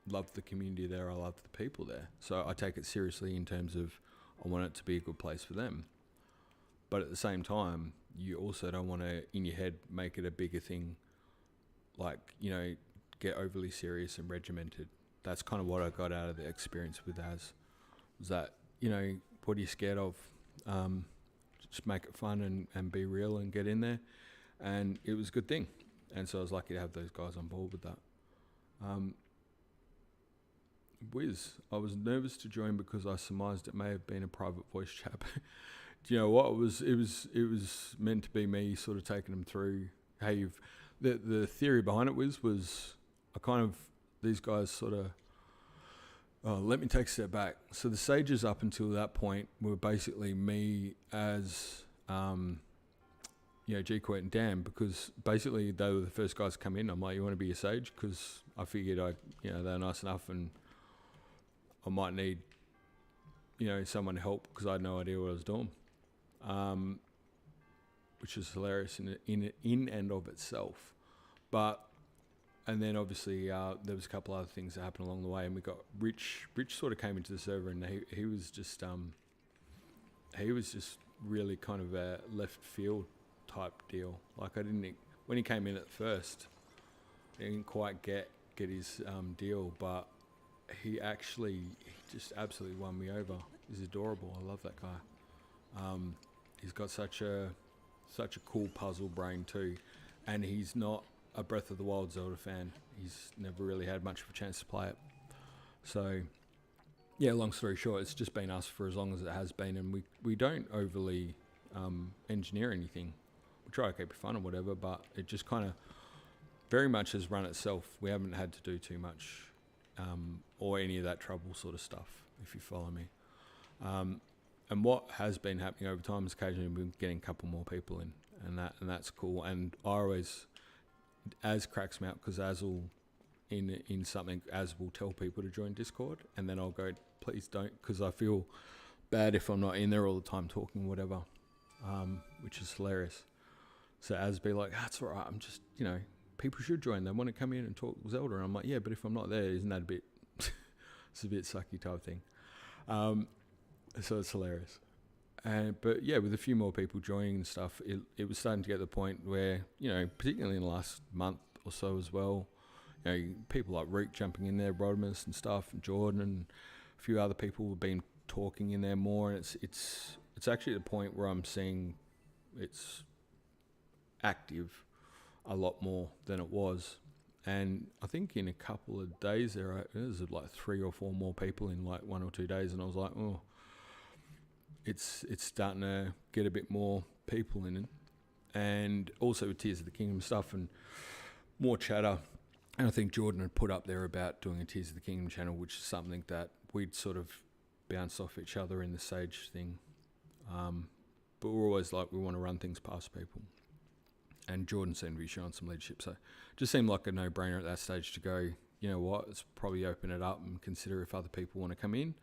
love the community there. I love the people there. So I take it seriously in terms of I want it to be a good place for them. But at the same time, you also don't want to, in your head, make it a bigger thing, like, get overly serious and regimented. That's kind of what I got out of the experience with Az, was that, what are you scared of? Just make it fun and be real and get in there. And it was a good thing. And so I was lucky to have those guys on board with that. Wiz, I was nervous to join because I surmised it may have been a private voice chat. Do you know what? It was meant to be me sort of taking them through. Hey, the theory behind it was these guys sort of. Oh, let me take a step back. So the sages up until that point were basically me as G-Quet and Dan, because basically they were the first guys to come in. I'm like, you want to be a sage? Because I figured they're nice enough and I might need someone to help because I had no idea what I was doing. Which is hilarious in and of itself. And then obviously there was a couple other things that happened along the way, and we got Rich. Rich sort of came into the server, and he was just really kind of a left field type deal. Like when he came in at first, I didn't quite get his deal, but he just absolutely won me over. He's adorable. I love that guy. He's got such a cool puzzle brain too, and he's not a Breath of the Wild Zelda fan. He's never really had much of a chance to play it. So, yeah, long story short, it's just been us for as long as it has been, and we don't overly engineer anything. We try to keep it fun or whatever, but it just kind of very much has run itself. We haven't had to do too much or any of that trouble sort of stuff, if you follow me. And what has been happening over time is occasionally we've been getting a couple more people in, and that's cool. And I always, Az cracks me up because Az will, in something, Az will tell people to join Discord, and then I'll go, please don't, because I feel bad if I'm not in there all the time talking whatever, which is hilarious. So Az be like, that's all right, I'm just, people should join. They want to come in and talk Zelda. And I'm like, yeah, but if I'm not there, isn't that a bit, it's a bit sucky type thing. So it's hilarious. But yeah, with a few more people joining and stuff, it was starting to get to the point where, particularly in the last month or so as well, people like Rook jumping in there, Rodimus and stuff, and Jordan and a few other people have been talking in there more, and it's actually at the point where I'm seeing it's active a lot more than it was. And I think in a couple of days there's like 3 or 4 more people in like 1 or 2 days, and I was like, oh, it's starting to get a bit more people in it. And also with Tears of the Kingdom stuff and more chatter, And I think Jordan had put up there about doing a Tears of the Kingdom channel, which is something that we'd sort of bounced off each other in the Sage thing. But we're always like, we want to run things past people. And Jordan seemed to be showing some leadership. So it just seemed like a no-brainer at that stage to go, you know what, let's probably open it up and consider if other people want to come in,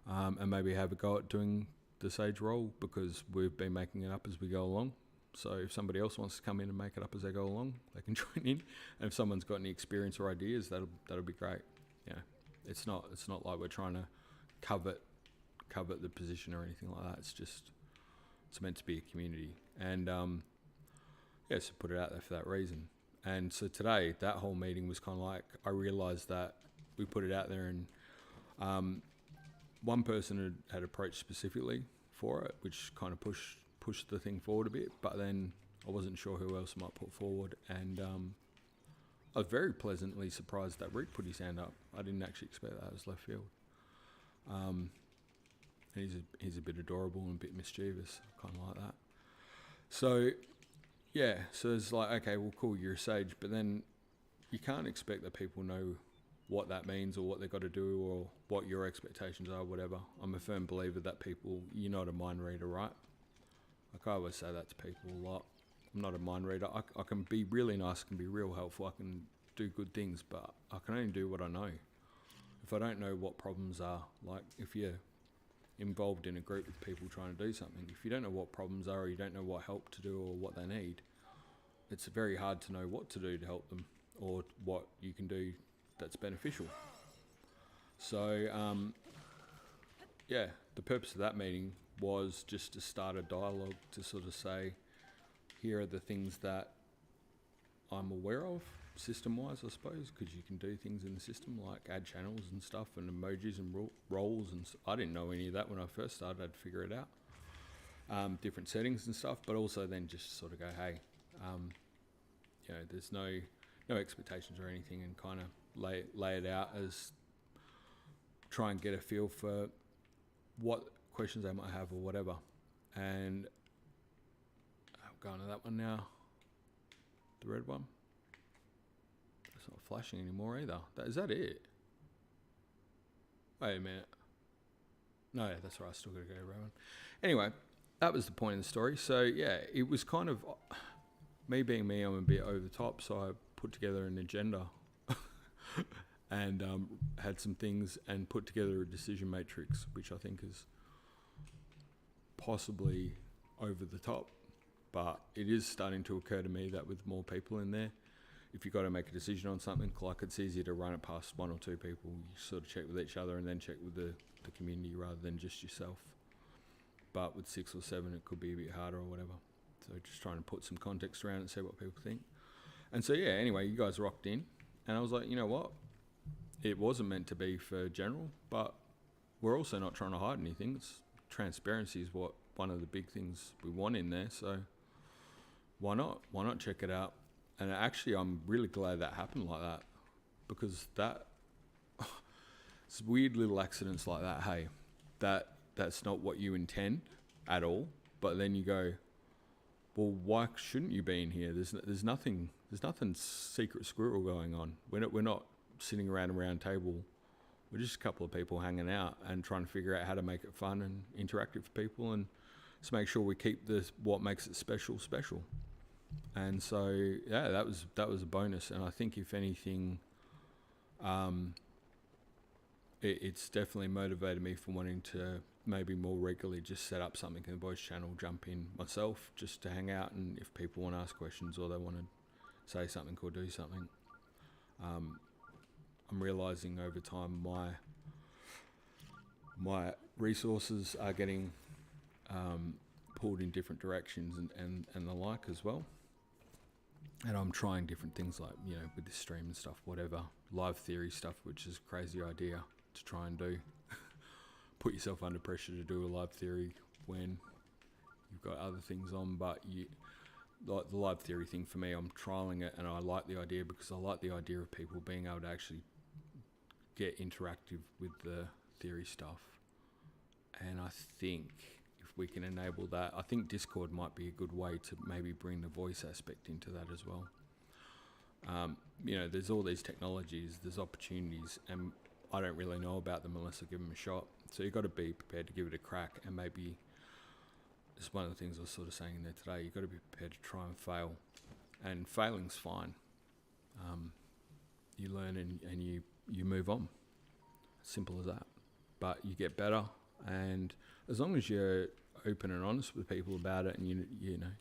and maybe have a go at doing the Sage role, because we've been making it up as we go along. So if somebody else wants to come in and make it up as they go along, they can join in. And if someone's got any experience or ideas, that'll be great. Yeah, it's not like we're trying to covet the position or anything like that. It's meant to be a community, and so put it out there for that reason. And so today, that whole meeting was kind of like, I realised that we put it out there, and one person had approached specifically for it, which kind of pushed the thing forward a bit, but then I wasn't sure who else might put forward, and I was very pleasantly surprised that Rick put his hand up. I didn't actually expect that. It was left field. He's a bit adorable and a bit mischievous, kind of like that. So yeah, so it's like, okay, well, cool, you're a Sage, but then you can't expect that people know what that means or what they've got to do or what your expectations are, whatever. I'm a firm believer that people, you're not a mind reader, right? Like, I always say that to people a lot. I'm not a mind reader. I can be really nice, I can be real helpful, I can do good things, but I can only do what I know. If I don't know what problems are, like if you're involved in a group with people trying to do something, if you don't know what problems are, or you don't know what help to do or what they need, it's very hard to know what to do to help them or what you can do that's beneficial. So the purpose of that meeting was just to start a dialogue to sort of say, here are the things that I'm aware of system-wise, I suppose, because you can do things in the system like add channels and stuff and emojis and roles, and I didn't know any of that when I first started. I'd figure it out, different settings and stuff, but also then just sort of go, hey, there's no expectations or anything, and kind of lay it out as try and get a feel for what questions they might have or whatever. And I'm going to that one now, the red one. It's not flashing anymore either. Is that it? Wait a minute. No, that's right, I still got to go around. Anyway, that was the point of the story. So yeah, it was kind of, me being me, I'm a bit over the top, so I put together an agenda and had some things and put together a decision matrix, which I think is possibly over the top, but it is starting to occur to me that with more people in there, if you've got to make a decision on something, like it's easier to run it past one or two people. You sort of check with each other and then check with the community rather than just yourself. But with 6 or 7, it could be a bit harder or whatever. So just trying to put some context around it and see what people think. And so, yeah, anyway, you guys rocked in. And I was like, you know what? It wasn't meant to be for general, but we're also not trying to hide anything. Transparency is one of the big things we want in there. So why not? Why not check it out? And actually, I'm really glad that happened like that, because it's weird little accidents like that. Hey, that's not what you intend at all. But then you go, well, why shouldn't you be in here? There's nothing secret squirrel going on. We're not sitting around a round table. We're just a couple of people hanging out and trying to figure out how to make it fun and interactive for people, and to make sure we keep what makes it special. And so yeah, that was a bonus. And I think if anything, it's definitely motivated me for wanting to maybe more regularly just set up something in the voice channel, jump in myself just to hang out, and if people want to ask questions or they want to say something or do something. I'm realising over time my resources are getting pulled in different directions and the like as well. And I'm trying different things like, with this stream and stuff, whatever, live theory stuff, which is a crazy idea to try and do. Put yourself under pressure to do a live theory when you've got other things on, but like the live theory thing for me, I'm trialing it, and I like the idea because I like the idea of people being able to actually get interactive with the theory stuff. And I think if we can enable that, I think Discord might be a good way to maybe bring the voice aspect into that as well. You know, there's all these technologies, there's opportunities, and I don't really know about them unless I give them a shot. So you've got to be prepared to give it a crack, and maybe it's one of the things I was sort of saying in there today. You've got to be prepared to try and fail, and failing's fine. You learn and you move on. Simple as that. But you get better, and as long as you're open and honest with people about it, and you know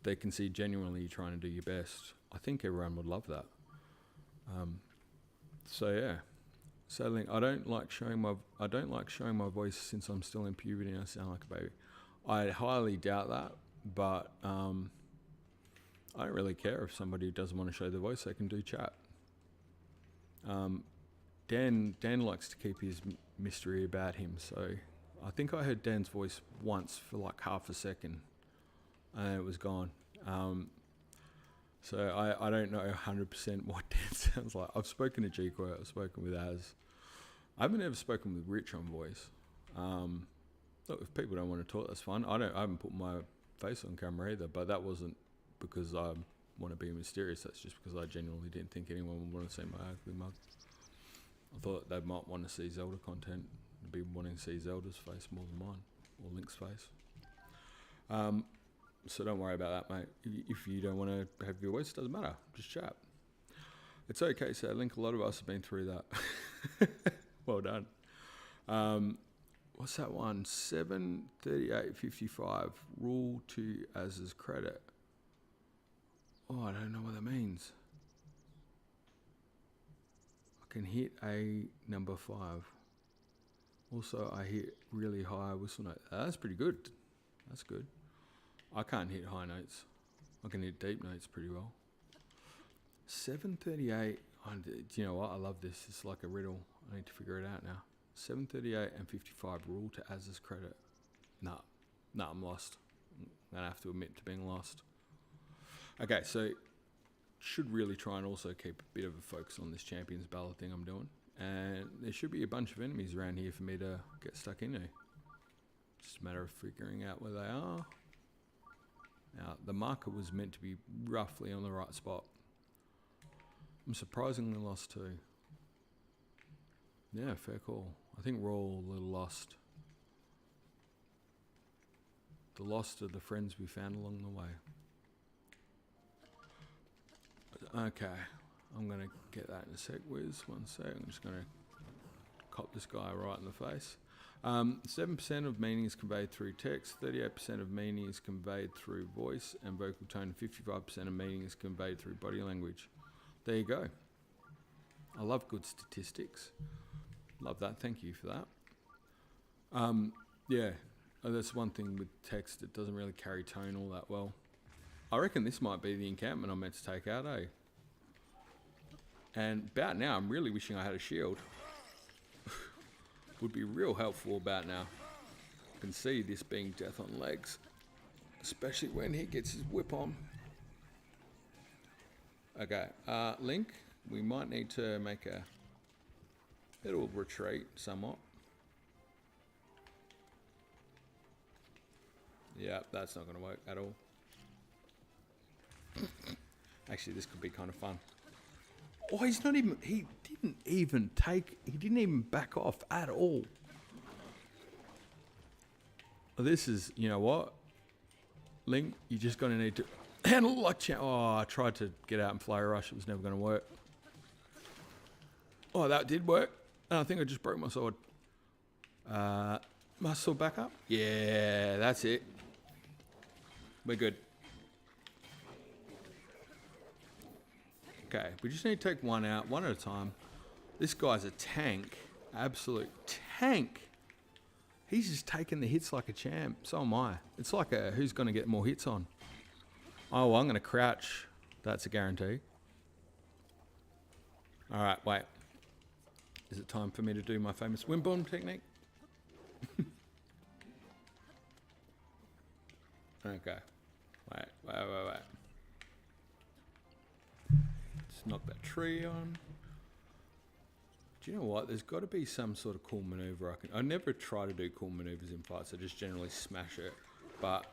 they can see genuinely you're trying to do your best, I think everyone would love that. So yeah. So Link, I don't like showing my voice since I'm still in puberty and I sound like a baby. I highly doubt that, but I don't really care if somebody doesn't want to show their voice. They can do chat. Dan likes to keep his mystery about him, so I think I heard Dan's voice once for like half a second, and it was gone. So I don't know 100% what Dan sounds like. I've spoken to G-Quo, I've spoken with Az. I haven't ever spoken with Rich on voice. Look, if people don't want to talk, that's fine. I haven't put my face on camera either, but that wasn't because I want to be mysterious. That's just because I genuinely didn't think anyone would want to see my ugly mug. I thought they might want to see Zelda content. They'd be wanting to see Zelda's face more than mine, or Link's face. So don't worry about that, mate. If you don't want to have your voice, it doesn't matter. Just chat. It's okay, so Link, a lot of us have been through that. Well done. What's that one? 7:38:55. Rule to Az's credit. Oh, I don't know what that means. I can hit a number 5. Also, I hit really high whistle note. That's pretty good. That's good. I can't hit high notes. I can hit deep notes pretty well. 7:38. Do you know what? I love this. It's like a riddle. I need to figure it out now. 7:38:55. Rule to Az's credit. Nah, I'm lost. I'm gonna have to admit to being lost. Okay, so should really try and also keep a bit of a focus on this Champions Ballad thing I'm doing. And there should be a bunch of enemies around here for me to get stuck into. Just a matter of figuring out where they are. Now, the marker was meant to be roughly on the right spot. I'm surprisingly lost too. Yeah, fair call. I think we're all a little lost. The lost are the friends we found along the way. Okay, I'm going to get that in a sec, Wiz. 1 sec. I'm just going to cop this guy right in the face. 7% of meaning is conveyed through text, 38% of meaning is conveyed through voice and vocal tone, 55% of meaning is conveyed through body language. There you go. I love good statistics. Love that. Thank you for that. Yeah, that's one thing with text. It doesn't really carry tone all that well. I reckon this might be the encampment I'm meant to take out, eh? And about now, I'm really wishing I had a shield. Would be real helpful about now. I can see this being death on legs, especially when he gets his whip on. Okay, Link, we might need to make a little retreat somewhat. Yeah, that's not going to work at all. Actually, this could be kind of fun. Oh, he didn't even back off at all. Well, this is, you know what? Link, you're just going to need to handle like oh, I tried to get out and fly a rush. It was never going to work. Oh, that did work. And I think I just broke my sword. My sword back up? Yeah, that's it. We're good. Okay, we just need to take one out, one at a time. This guy's a tank. Absolute tank. He's just taking the hits like a champ. So am I. It's like a who's going to get more hits on. Oh, well, I'm going to crouch. That's a guarantee. All right, wait. Is it time for me to do my famous windbomb technique? Okay. Wait. Let's knock that tree on. Do you know what? There's got to be some sort of cool maneuver I never try to do cool maneuvers in fights. I just generally smash it. But,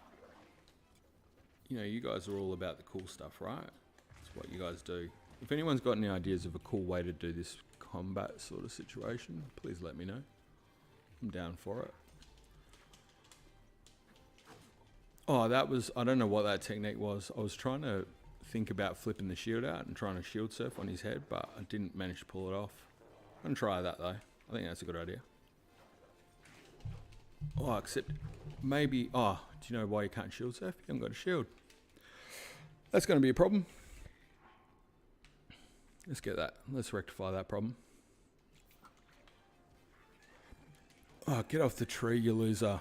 you know, you guys are all about the cool stuff, right? That's what you guys do. If anyone's got any ideas of a cool way to do this combat sort of situation, please let me know. I'm down for it. Oh, that was, I don't know what that technique was. I was trying to think about flipping the shield out and trying to shield surf on his head, but I didn't manage to pull it off. I'm going to try that though. I think that's a good idea. Oh, except maybe, oh, do you know why you can't shield surf? You haven't got a shield. That's going to be a problem. Let's get that. Let's rectify that problem. Oh, get off the tree, you loser.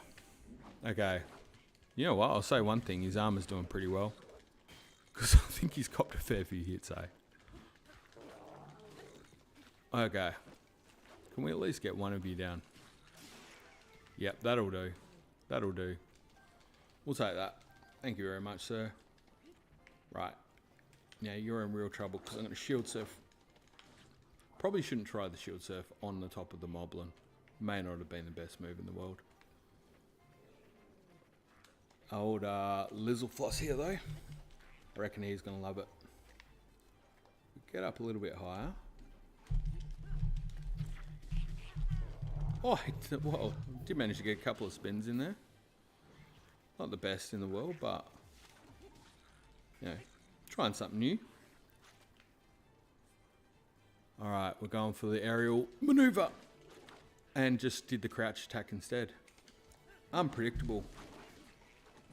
Okay. You know what? I'll say one thing. His armor's doing pretty well. Because I think he's copped a fair few hits, eh? Okay. Can we at least get one of you down? Yep, that'll do. That'll do. We'll take that. Thank you very much, sir. Right. Now you're in real trouble because I'm going to shield surf. Probably shouldn't try the shield surf on the top of the moblin. May not have been the best move in the world. Old Lizzlefloss here though. I reckon he's going to love it. Get up a little bit higher. Oh, well, did manage to get a couple of spins in there. Not the best in the world, but you know, trying something new. Alright, we're going for the aerial maneuver. And just did the crouch attack instead. Unpredictable.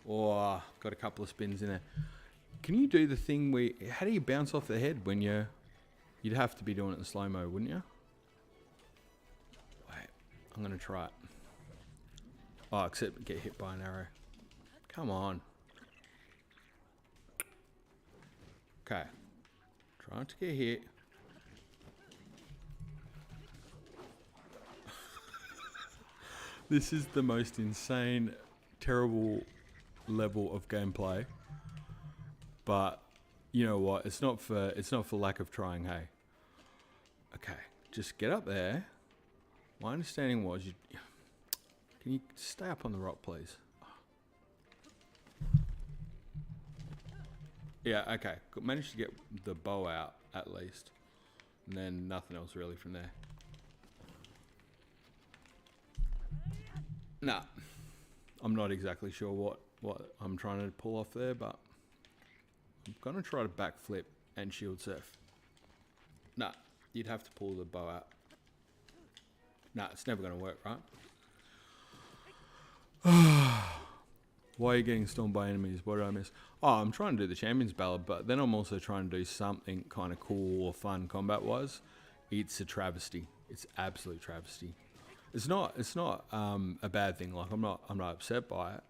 Oh, got a couple of spins in there. Can you do the thing where, how do you bounce off the head when you'd have to be doing it in slow-mo, wouldn't you? Wait, I'm going to try it. Oh, except get hit by an arrow. Come on. Okay. Trying to get hit. This is the most insane, terrible level of gameplay. But you know what? It's not for lack of trying, hey. Okay, just get up there. My understanding was you can you stay up on the rock, please? Yeah, okay. Managed to get the bow out at least. And then nothing else really from there. Nah. I'm not exactly sure what I'm trying to pull off there, but I'm gonna try to backflip and shield surf. Nah, you'd have to pull the bow out. Nah, it's never gonna work, right? Why are you getting stormed by enemies? What did I miss? Oh, I'm trying to do the Champions Ballad, but then I'm also trying to do something kind of cool or fun combat-wise. It's a travesty. It's absolute travesty. It's not a bad thing. Like I'm not upset by it.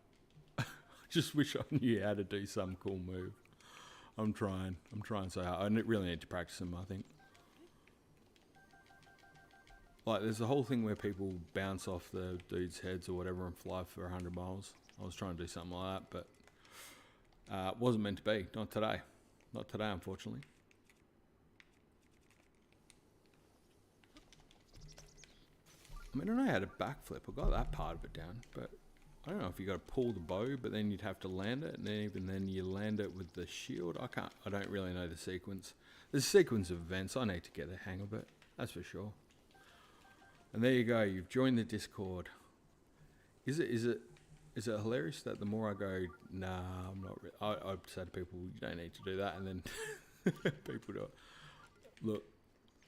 I just wish I knew how to do some cool move. I'm trying so hard. I really need to practice them, I think. Like there's a whole thing where people bounce off the dude's heads or whatever and fly for 100 miles. I was trying to do something like that, but it wasn't meant to be. Not today. Not today, unfortunately. I mean, I know how to backflip. I got that part of it down, but I don't know if you got to pull the bow, but then you'd have to land it, and then even then you land it with the shield. I don't really know the sequence. There's a sequence of events. I need to get the hang of it. That's for sure. And there you go. You've joined the Discord. Is it hilarious that the more I go, nah, I'm not. I say to people, you don't need to do that, and then people do it. Look,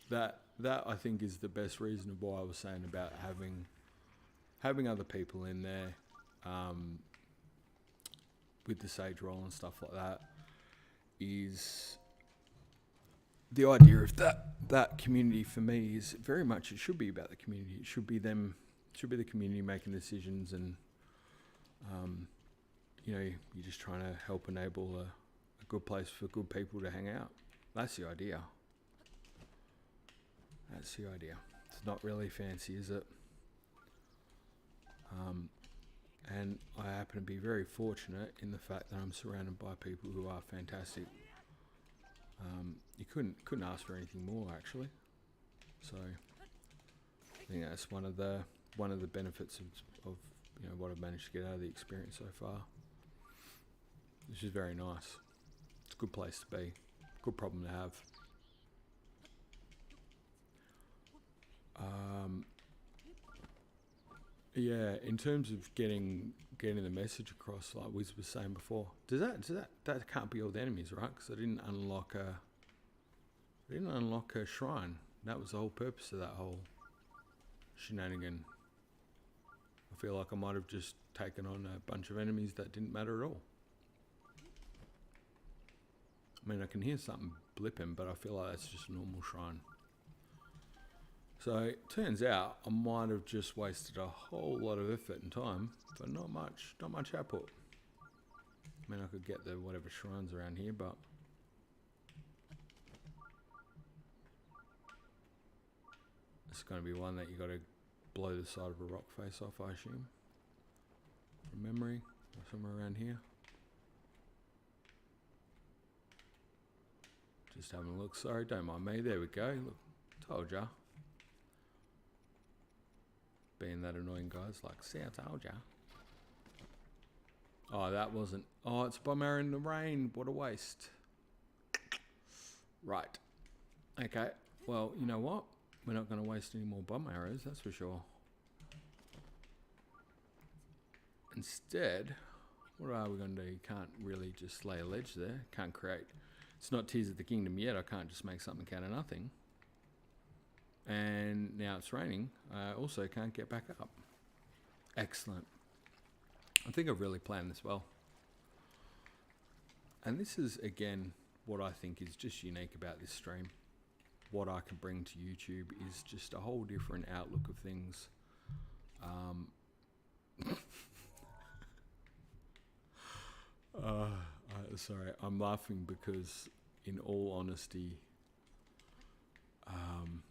that I think is the best reason of why I was saying about having other people in there, with the Sage roll and stuff like that, is the idea of that community for me is very much, it should be about the community. It should be them, should be the community making decisions, and you know, you're just trying to help enable a good place for good people to hang out. That's the idea. That's the idea. It's not really fancy, is it? And I happen to be very fortunate in the fact that I'm surrounded by people who are fantastic. You couldn't ask for anything more, actually. So I think that's one of the benefits of you know what I've managed to get out of the experience so far, which is very nice. It's a good place to be. Good problem to have. Yeah, in terms of getting the message across, like Wiz was saying before, that can't be all the enemies, right? Because I didn't unlock a shrine. That was the whole purpose of that whole shenanigan. I feel like I might have just taken on a bunch of enemies that didn't matter at all. I mean, I can hear something blipping, but I feel like that's just a normal shrine. So it turns out I might have just wasted a whole lot of effort and time, but not much output. I mean, I could get the whatever shrines around here, but it's going to be one that you got to blow the side of a rock face off, I assume, from memory, or somewhere around here. Just having a look. Sorry, don't mind me. There we go. Look, told ya. Being that annoying, guys. Like, see, I told ya. Oh, that wasn't. Oh, it's bomb arrow in the rain. What a waste. Right. Okay. Well, you know what? We're not going to waste any more bomb arrows, that's for sure. Instead, what are we going to do? You can't really just lay a ledge there. Can't create. It's not Tears of the Kingdom yet. I can't just make something out of nothing. And now it's raining. I also can't get back up. Excellent. I think I've really planned this well. And this is, again, what I think is just unique about this stream. What I can bring to YouTube is just a whole different outlook of things. Sorry, I'm laughing because, in all honesty, I'm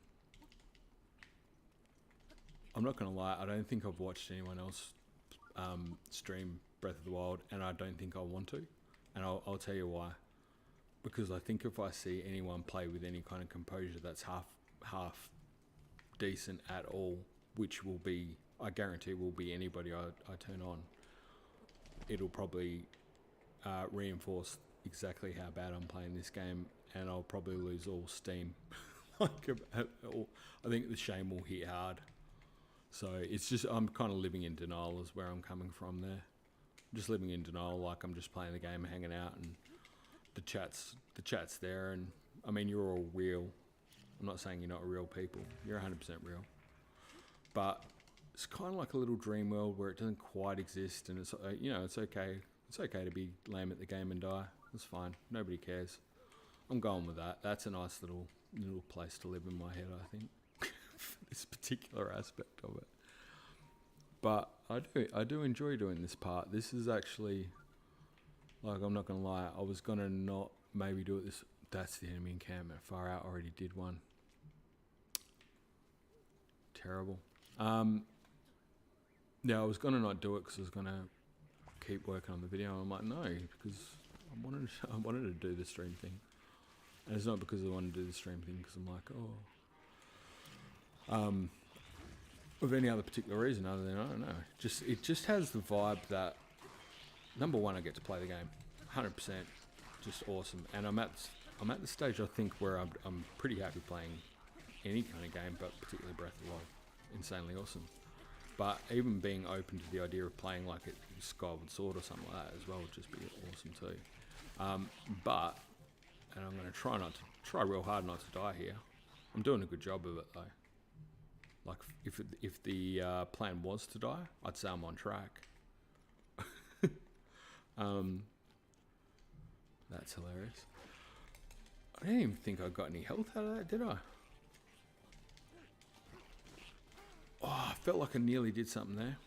not going to lie, I don't think I've watched anyone else stream Breath of the Wild, and I don't think I want to. And I'll tell you why. Because I think if I see anyone play with any kind of composure that's half decent at all, which will be, I guarantee will be anybody I turn on, it'll probably reinforce exactly how bad I'm playing this game, and I'll probably lose all steam. Like, I think the shame will hit hard. So it's just, I'm kind of living in denial is where I'm coming from there. I'm just living in denial, like I'm just playing the game, hanging out, and the chat's there. And I mean, you're all real. I'm not saying you're not real people. You're 100% real. But it's kind of like a little dream world where it doesn't quite exist, and it's it's okay. It's okay to be lame at the game and die. It's fine. Nobody cares. I'm going with that. That's a nice little place to live in my head, I think. This particular aspect of it, but I do enjoy doing this part. This is actually, like, I'm not gonna lie, I was gonna not maybe do it this. That's the enemy encampment. Far out. Already did one. Terrible. Yeah, I was gonna not do it because I was gonna keep working on the video. I'm like, no, because I wanted to do the stream thing, and it's not because I wanted to do the stream thing because I'm like, oh. Of any other particular reason other than, I don't know, it just has the vibe that, number one, I get to play the game, 100%, just awesome, and I'm at the stage I think where I'm pretty happy playing any kind of game, but particularly Breath of the Wild, insanely awesome. But even being open to the idea of playing like a Skyward Sword or something like that as well would just be awesome too. And I'm going to try real hard not to die here. I'm doing a good job of it though. Like, if the plan was to die, I'd say I'm on track. That's hilarious. I didn't even think I got any health out of that, did I? Oh, I felt like I nearly did something there.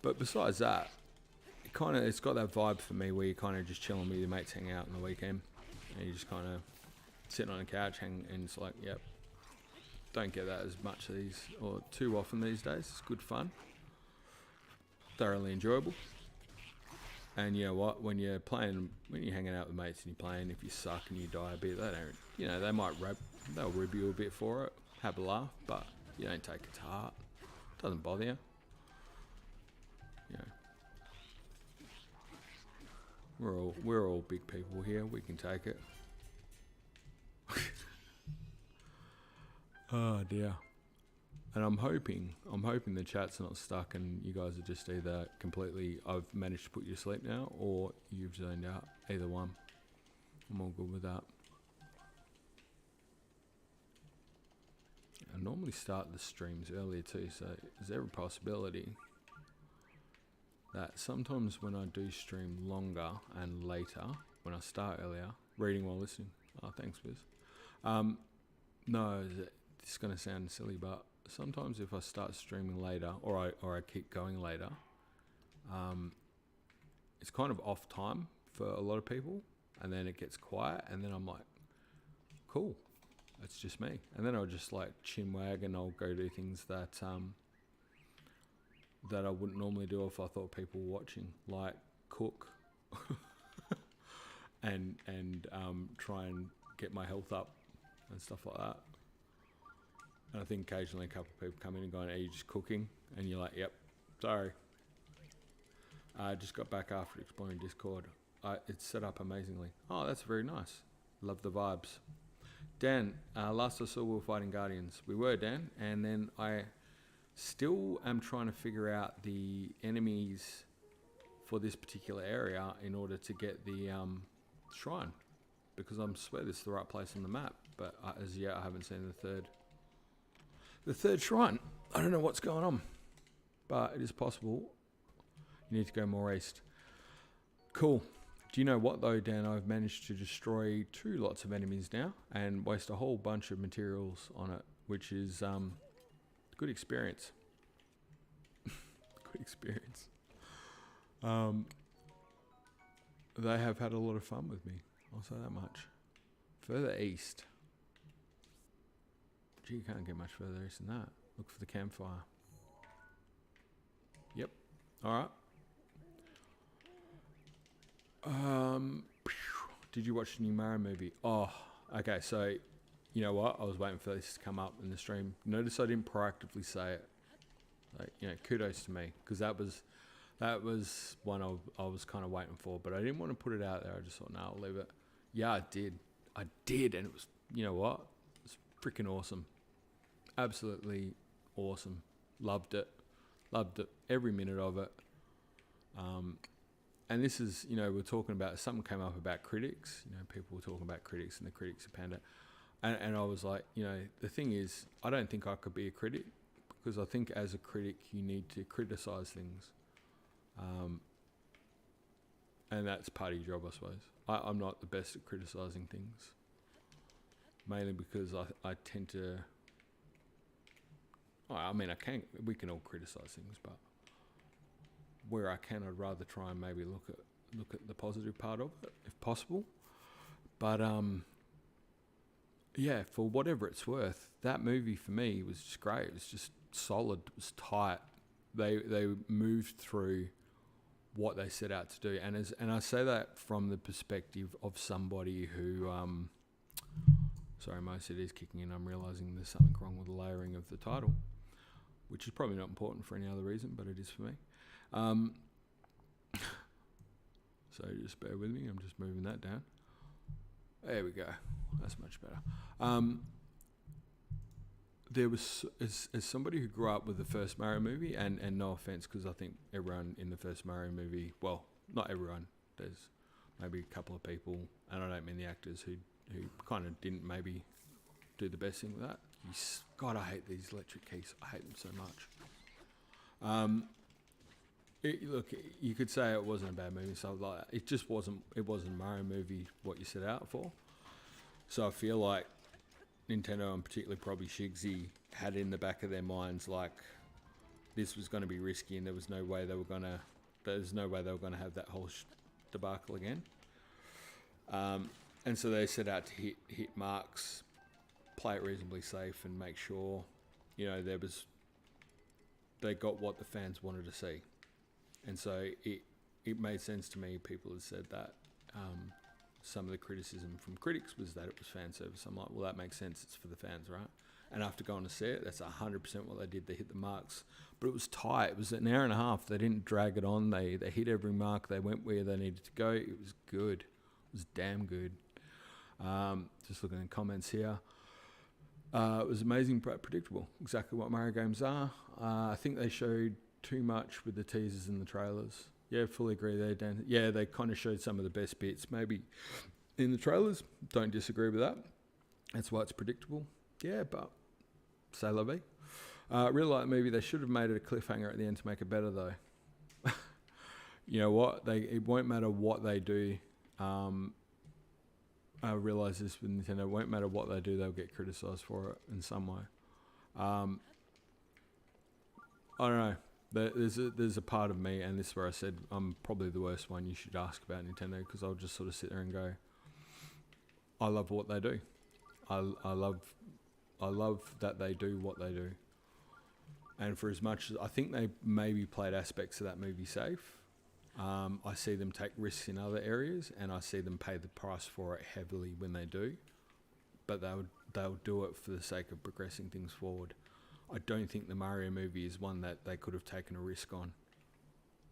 But besides that, it's got that vibe for me where you're kind of just chilling with your mates, hanging out on the weekend, and you just kind of sitting on a couch, and it's like, yep, don't get that as much or too often these days. It's good fun, thoroughly enjoyable. And you know what, when you're hanging out with mates and you're playing, if you suck and you die a bit, they'll rib you a bit for it, have a laugh, but you don't take it to heart. It doesn't bother you. We're all big people here. We can take it. Oh dear. And I'm hoping the chat's not stuck and you guys are just either completely, I've managed to put you to sleep now, or you've zoned out. Either one. I'm all good with that. I normally start the streams earlier too, so is there a possibility that sometimes when I do stream longer and later, when I start earlier, reading while listening. Oh, thanks, Biz. No, this is going to sound silly, but sometimes if I start streaming later, or I keep going later, it's kind of off time for a lot of people, and then it gets quiet, and then I'm like, cool, it's just me. And then I'll just like chin wag and I'll go do things that that I wouldn't normally do if I thought people were watching, like cook and try and get my health up and stuff like that. And I think occasionally a couple of people come in and go, are you just cooking? And you're like, yep, sorry. I just got back after exploring Discord. It's set up amazingly. Oh, that's very nice. Love the vibes. Dan, last I saw we were fighting Guardians. We were, Dan. And then I still am trying to figure out the enemies for this particular area in order to get the shrine. Because I swear this is the right place on the map. But as yet, I haven't seen the third shrine. I don't know what's going on. But it is possible. You need to go more east. Cool. Do you know what though, Dan? I've managed to destroy 2 lots of enemies now and waste a whole bunch of materials on it, which is good experience. Good experience. They have had a lot of fun with me. I'll say that much. Further east. Gee, you can't get much further east than that. Look for the campfire. Yep. All right. Did you watch the new Mario movie? Oh, okay. So, you know what? I was waiting for this to come up in the stream. Notice I didn't proactively say it. Like, you know, kudos to me, because that was one I was kind of waiting for, but I didn't want to put it out there. I just thought, no, I'll leave it. Yeah, I did, and it was, you know what? It's freaking awesome. Absolutely awesome. Loved it. Every minute of it. And this is, you know, we're talking about, something came up about critics. You know, people were talking about critics and the critics of Panda. And I was like, you know, the thing is, I don't think I could be a critic, because I think as a critic, you need to criticise things. And that's part of your job, I suppose. I'm not the best at criticising things. Mainly because I tend to... I mean, we can all criticise things, but... where I can, I'd rather try and maybe look at the positive part of it, if possible. But yeah, for whatever it's worth, that movie for me was just great. It was just solid. It was tight. They moved through what they set out to do, and I say that from the perspective of somebody who sorry, my OCD is kicking in. I'm realising there's something wrong with the layering of the title, which is probably not important for any other reason, but it is for me. So just bear with me, I'm just moving that down. There we go, that's much better. There was, as somebody who grew up with the first Mario movie, and no offense, because I think everyone in the first Mario movie, well, not everyone, there's maybe a couple of people, and I don't mean the actors, who kind of didn't maybe do the best thing with that. God, I hate these electric keys. I hate them so much. Look, you could say it wasn't a bad movie, so like it just wasn't. It wasn't a Mario movie what you set out for. So I feel like Nintendo, and particularly probably Shigsy, had in the back of their minds like this was going to be risky, and there was no way they were going to. There's no way they were going to have that whole debacle again. And so they set out to hit marks, play it reasonably safe, and make sure, you know, they got what the fans wanted to see. And so it made sense to me. People had said that some of the criticism from critics was that it was fan service. I'm like, well, that makes sense. It's for the fans, right? And after going to see it, that's 100% what they did. They hit the marks. But it was tight. It was an hour and a half. They didn't drag it on. They hit every mark. They went where they needed to go. It was good. It was damn good. Just looking at comments here. It was amazing but predictable. Exactly what Mario games are. I think they showed too much with the teasers and the trailers. Yeah, fully agree there, Dan. Yeah, they kind of showed some of the best bits maybe in the trailers. Don't disagree with that. That's why it's predictable. Yeah, but c'est la vie. Really like the movie. They should have made it a cliffhanger at the end to make it better, though. You know what? It won't matter what they do. I realise this with Nintendo. It won't matter what they do. They'll get criticised for it in some way. I don't know. There's a part of me, and this is where I said I'm probably the worst one you should ask about Nintendo, because I'll just sort of sit there and go, I love what they do. I love that they do what they do. And for as much as I think they maybe played aspects of that movie safe, I see them take risks in other areas, and I see them pay the price for it heavily when they do. But they'll do it for the sake of progressing things forward. I don't think the Mario movie is one that they could have taken a risk on,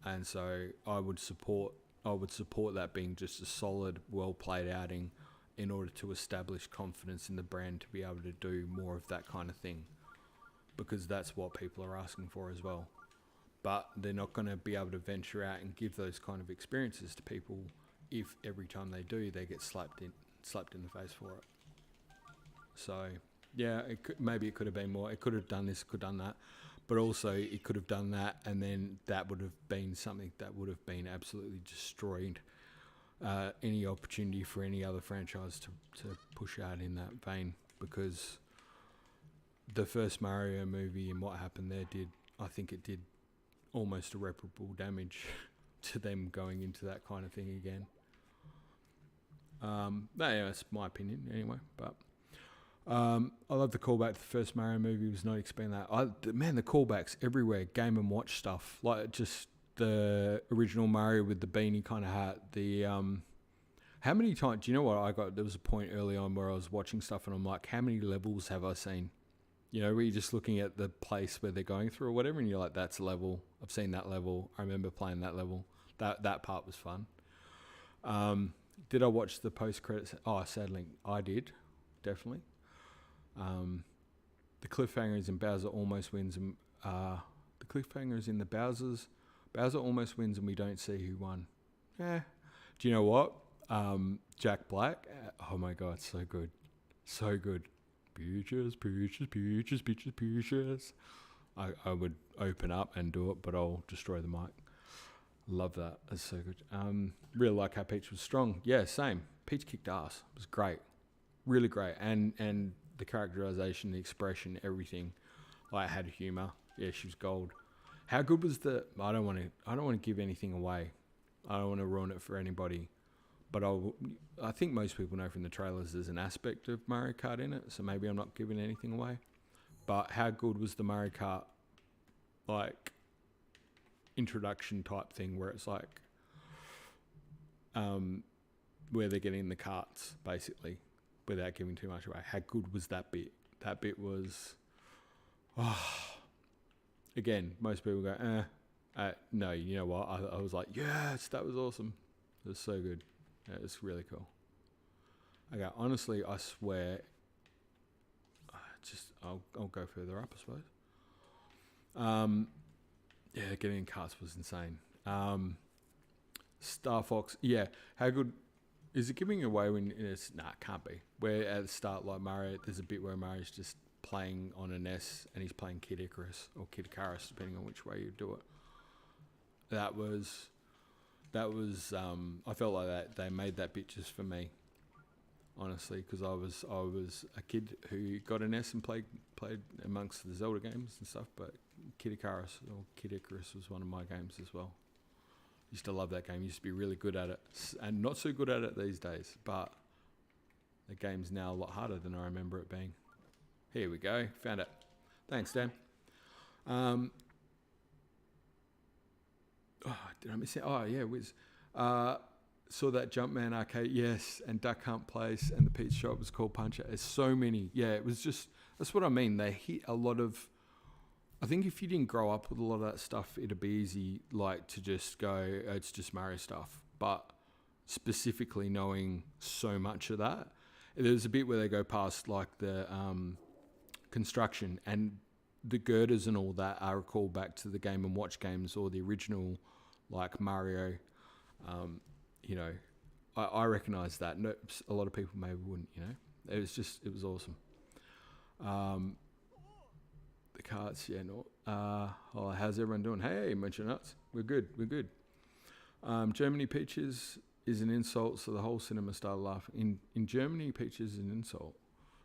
and so I would support that being just a solid, well played outing in order to establish confidence in the brand to be able to do more of that kind of thing, because that's what people are asking for as well. But they're not going to be able to venture out and give those kind of experiences to people if every time they do, they get slapped in the face for it. So yeah, maybe it could have been more. It could have done this, could have done that, but also it could have done that, and then that would have been something that would have been absolutely destroyed any opportunity for any other franchise to push out in that vein, because the first Mario movie and what happened there I think it did almost irreparable damage to them going into that kind of thing again. That's my opinion anyway, but I love the callback to the first Mario movie. Was not expecting that. The callbacks everywhere. Game & Watch stuff, like just the original Mario with the beanie kind of hat. The how many times? Do you know what I got? There was a point early on where I was watching stuff and I'm like, how many levels have I seen? You know, where you're just looking at the place where they're going through or whatever, and you're like, that's a level. I've seen that level. I remember playing that level. That part was fun. Did I watch the post-credits? Oh, sadly, I did. Definitely. The cliffhanger is in Bowser almost wins. And, the cliffhanger is in the Bowser's. Bowser almost wins and we don't see who won. Do you know what? Jack Black. Oh my God, so good. So good. Peaches. I would open up and do it, but I'll destroy the mic. Love that. That's so good. Really like how Peach was strong. Yeah, same. Peach kicked ass. It was great. Really great. And the characterization, the expression, everything. Like, had humor. Yeah, she was gold. How good was I don't want to give anything away. I don't want to ruin it for anybody. But I think most people know from the trailers there's an aspect of Mario Kart in it, so maybe I'm not giving anything away. But how good was the Mario Kart, like, introduction type thing where it's like, where they're getting the carts, basically, without giving too much away. How good was that bit? That bit was, again, most people go, no, you know what? I was like, yes, that was awesome. It was so good. Yeah, it's really cool. Okay, honestly, I swear, I'll go further up, I suppose. Yeah, getting in carts was insane. Star Fox, yeah, how good is it giving away when it's, nah, it can't be. Where at the start, like Mario, there's a bit where Mario's just playing on an S and he's playing Kid Icarus or Kid Icarus, depending on which way you do it. That was I felt like that they made that bit just for me, honestly, because I was a kid who got an S and played amongst the Zelda games and stuff. But Kid Icarus was one of my games as well. Used to love that game. Used to be really good at it, and not so good at it these days. But the game's now a lot harder than I remember it being. Here we go, found it. Thanks, Dan. Did I miss it? Oh, yeah, it was. Saw that Jumpman arcade, yes, and Duck Hunt Place, and the pizza shop was called Puncher. There's so many. Yeah, it was just That's what I mean. They hit a lot of... I think if you didn't grow up with a lot of that stuff, it'd be easy, like, to just go, oh, it's just Mario stuff. But specifically knowing so much of that, there's a bit where they go past, like, the construction, and the girders and all that are a call back to the Game & Watch games or the original, like, Mario. You know, I recognise that. No, a lot of people maybe wouldn't, you know. It was awesome. The carts, yeah, no. Oh, how's everyone doing? Hey, Munch Nuts. We're good. Germany Peaches is an insult, so the whole cinema started laughing. In Germany, Peaches is an insult,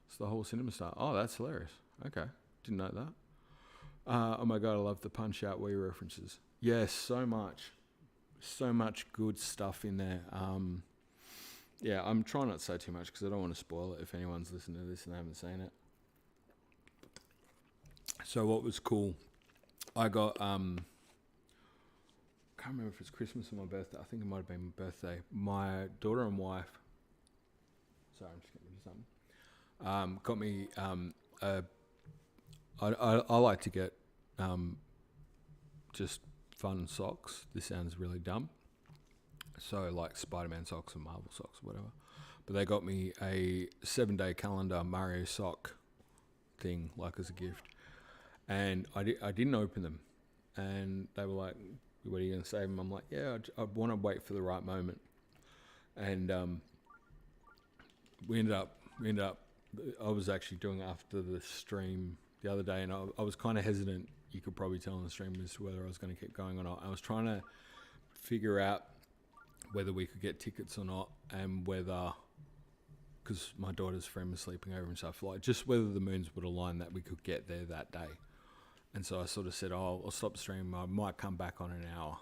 so the whole cinema started. Oh, that's hilarious. Okay, didn't know that. Oh my God, I love the Punch-Out Wii references. Yes, so much good stuff in there. Yeah, I'm trying not to say too much because I don't want to spoil it if anyone's listening to this and they haven't seen it. So what was cool, I got, can't remember if it's Christmas or my birthday. I think it might have been my birthday. My daughter and wife, sorry, I'm just getting rid of something, got me, I like to get just fun socks. This sounds really dumb. So like Spider-Man socks and Marvel socks or whatever. But they got me a 7-day calendar Mario sock thing, like, as a gift. And I didn't open them. And they were like, what are you going to save them? I'm like, yeah, I want to wait for the right moment. And we ended up, I was actually doing it after the stream the other day, and I was kind of hesitant, you could probably tell on the stream, as to whether I was going to keep going or not. I was trying to figure out whether we could get tickets or not, and whether, because my daughter's friend was sleeping over and stuff, like, just whether the moons would align that we could get there that day. And so I sort of said, oh, I'll stop the stream, I might come back on an hour.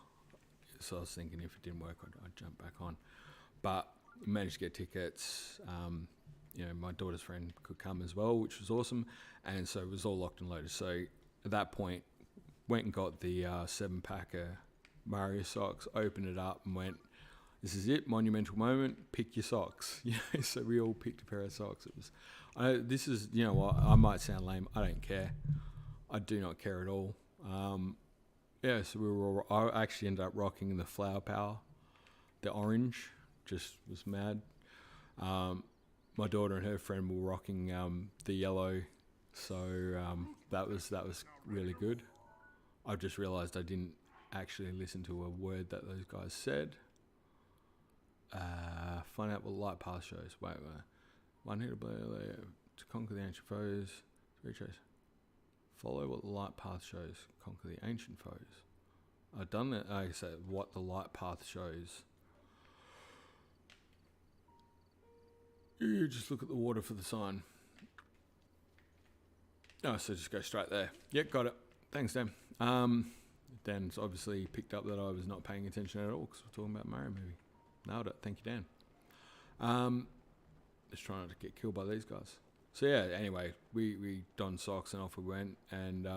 So I was thinking if it didn't work, I'd jump back on. But we managed to get tickets. You know, my daughter's friend could come as well, which was awesome. And so it was all locked and loaded. So at that point, went and got the 7-pack of Mario socks, opened it up and went, this is it, monumental moment, pick your socks. You know, so we all picked a pair of socks. It was, this is, you know what, I might sound lame, I don't care. I do not care at all. Yeah, so I actually ended up rocking the Flower Power, the orange, just was mad. My daughter and her friend were rocking the yellow, so that was really good. I've just realised I didn't actually listen to a word that those guys said. Find out what light path shows. Wait. One hit to conquer the ancient foes. Retrace. Follow what the light path shows. Conquer the ancient foes. I've done that. I said what the light path shows. You just look at the water for the sign. Oh, so just go straight there. Yep, got it. Thanks, Dan. Dan's obviously picked up that I was not paying attention at all because we're talking about Mario movie. Nailed it. Thank you, Dan. Just trying not to get killed by these guys. So yeah, anyway, we donned socks and off we went, and it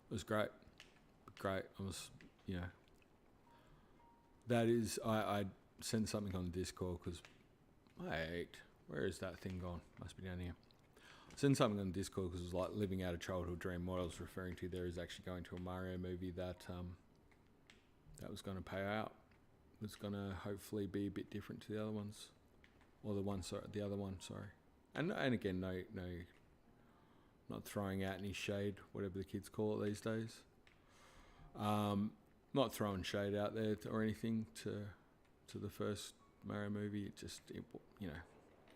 was great. Great. I was, you know, that is, I sent something on Discord because, wait, where is that thing gone? Must be down here. I sent something on Discord because it was like living out a childhood dream. What I was referring to there is actually going to a Mario movie that that was going to pay out. It was going to hopefully be a bit different to the other ones, or the other one. Sorry. And again, no, not throwing out any shade, whatever the kids call it these days. Not throwing shade out there or anything to the first Mario movie. It just, you know,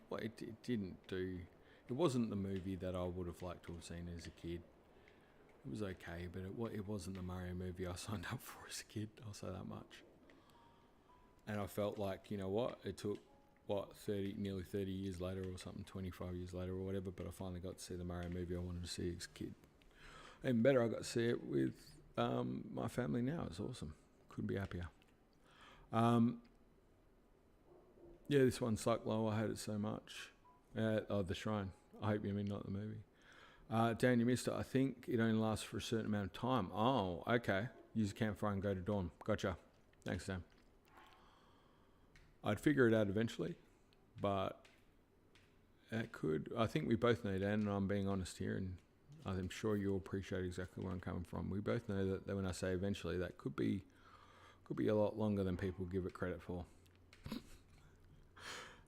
well, it didn't do. It wasn't the movie that I would have liked to have seen as a kid. It was okay, but it wasn't the Mario movie I signed up for as a kid. I'll say that much. And I felt like, you know what, it took, nearly 30 years later or something, 25 years later or whatever, but I finally got to see the Mario movie I wanted to see as a kid. Even better, I got to see it with my family now. It's awesome. Couldn't be happier. Yeah, this one's like low. I hate it so much. The Shrine. I hope you mean not the movie. Dan, you missed it. I think it only lasts for a certain amount of time. Oh, okay. Use a campfire and go to dawn. Gotcha. Thanks, Dan. I'd figure it out eventually, but it could. I think we both know that, and I'm being honest here, and I'm sure you'll appreciate exactly where I'm coming from. We both know that when I say eventually, that could be a lot longer than people give it credit for.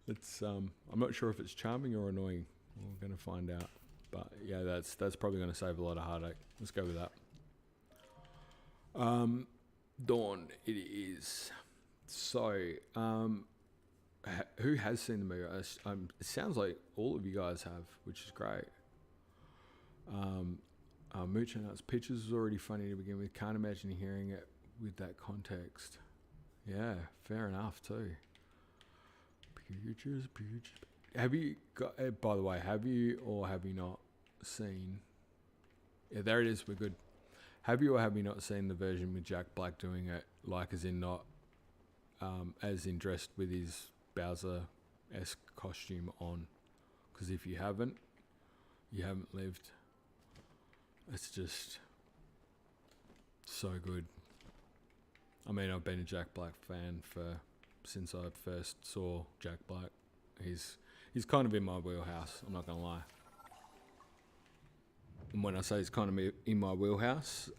It's I'm not sure if it's charming or annoying. We're going to find out. But yeah, that's probably going to save a lot of heartache. Let's go with that. Dawn, it is. So, who has seen the movie? It sounds like all of you guys have, which is great. Mooch and Nuts Pictures was already funny to begin with. Can't imagine hearing it with that context. Yeah, fair enough too. Pictures. Have you got? By the way, have you or have you not seen? Yeah, there it is. We're good. Have you or have you not seen the version with Jack Black doing it, like as in not, as in dressed with his Bowser-esque costume on? Because if you haven't lived. It's just so good. I mean, I've been a Jack Black fan since I first saw Jack Black. He's kind of in my wheelhouse, I'm not going to lie. And when I say he's kind of in my wheelhouse,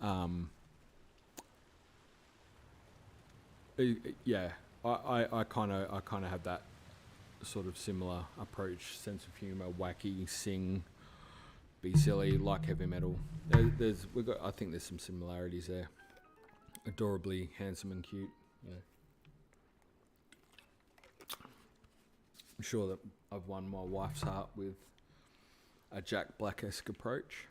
yeah, I kind of have that sort of similar approach, sense of humor, wacky, sing, be silly, like heavy metal. I think there's some similarities there. Adorably handsome and cute. Yeah. I'm sure that I've won my wife's heart with a Jack Black-esque approach.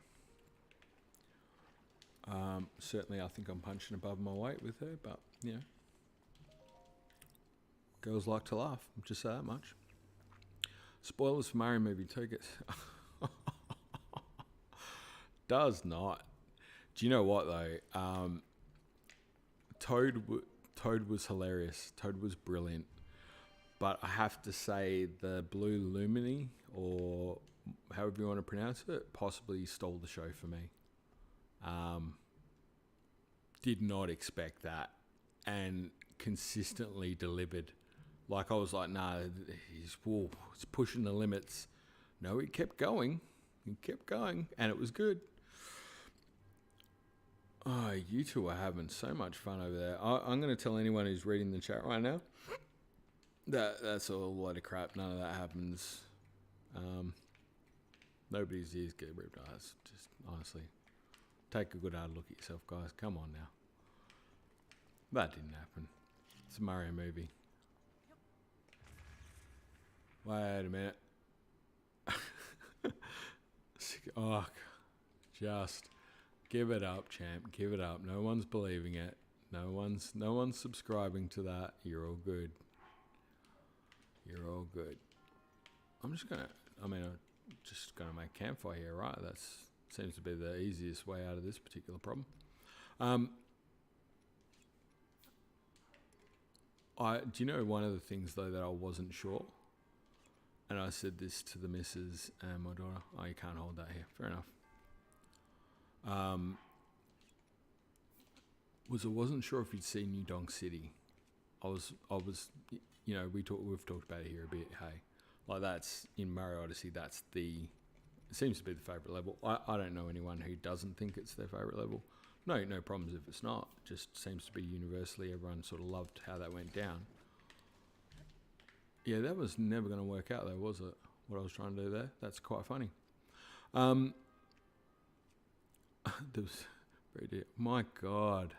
Certainly, I think I'm punching above my weight with her, but you know, girls like to laugh. Just say that much. Spoilers for Mario movie 2 gets. Does not. Do you know what though? Toad was hilarious. Toad was brilliant. But I have to say the Blue Lumini, or however you want to pronounce it, possibly stole the show for me. Did not expect that, and consistently delivered. Like I was like, nah, he's pushing the limits. No, he kept going. And it was good. Oh, you two are having so much fun over there. I'm going to tell anyone who's reading the chat right now that's all a load of crap. None of that happens. Nobody's ears get ripped out. Just honestly, take a good hard look at yourself, guys. Come on now. That didn't happen. It's a Mario movie. Wait a minute. Oh, just give it up, champ. Give it up. No one's believing it. No one's subscribing to that. You're all good. I'm just gonna make campfire here, right? That seems to be the easiest way out of this particular problem. Do you know one of the things though that I wasn't sure? And I said this to the missus and my daughter. Oh, you can't hold that here. Fair enough. I wasn't sure if you'd seen New Donk City. I was, you know, we've talked about it here a bit. Hey, like that's in Mario Odyssey. It seems to be the favorite level. I don't know anyone who doesn't think it's their favorite level. No problems if it's not. Just seems to be universally everyone sort of loved how that went down. Yeah, that was never going to work out though, was it? What I was trying to do there. That's quite funny. There was very deep. My God,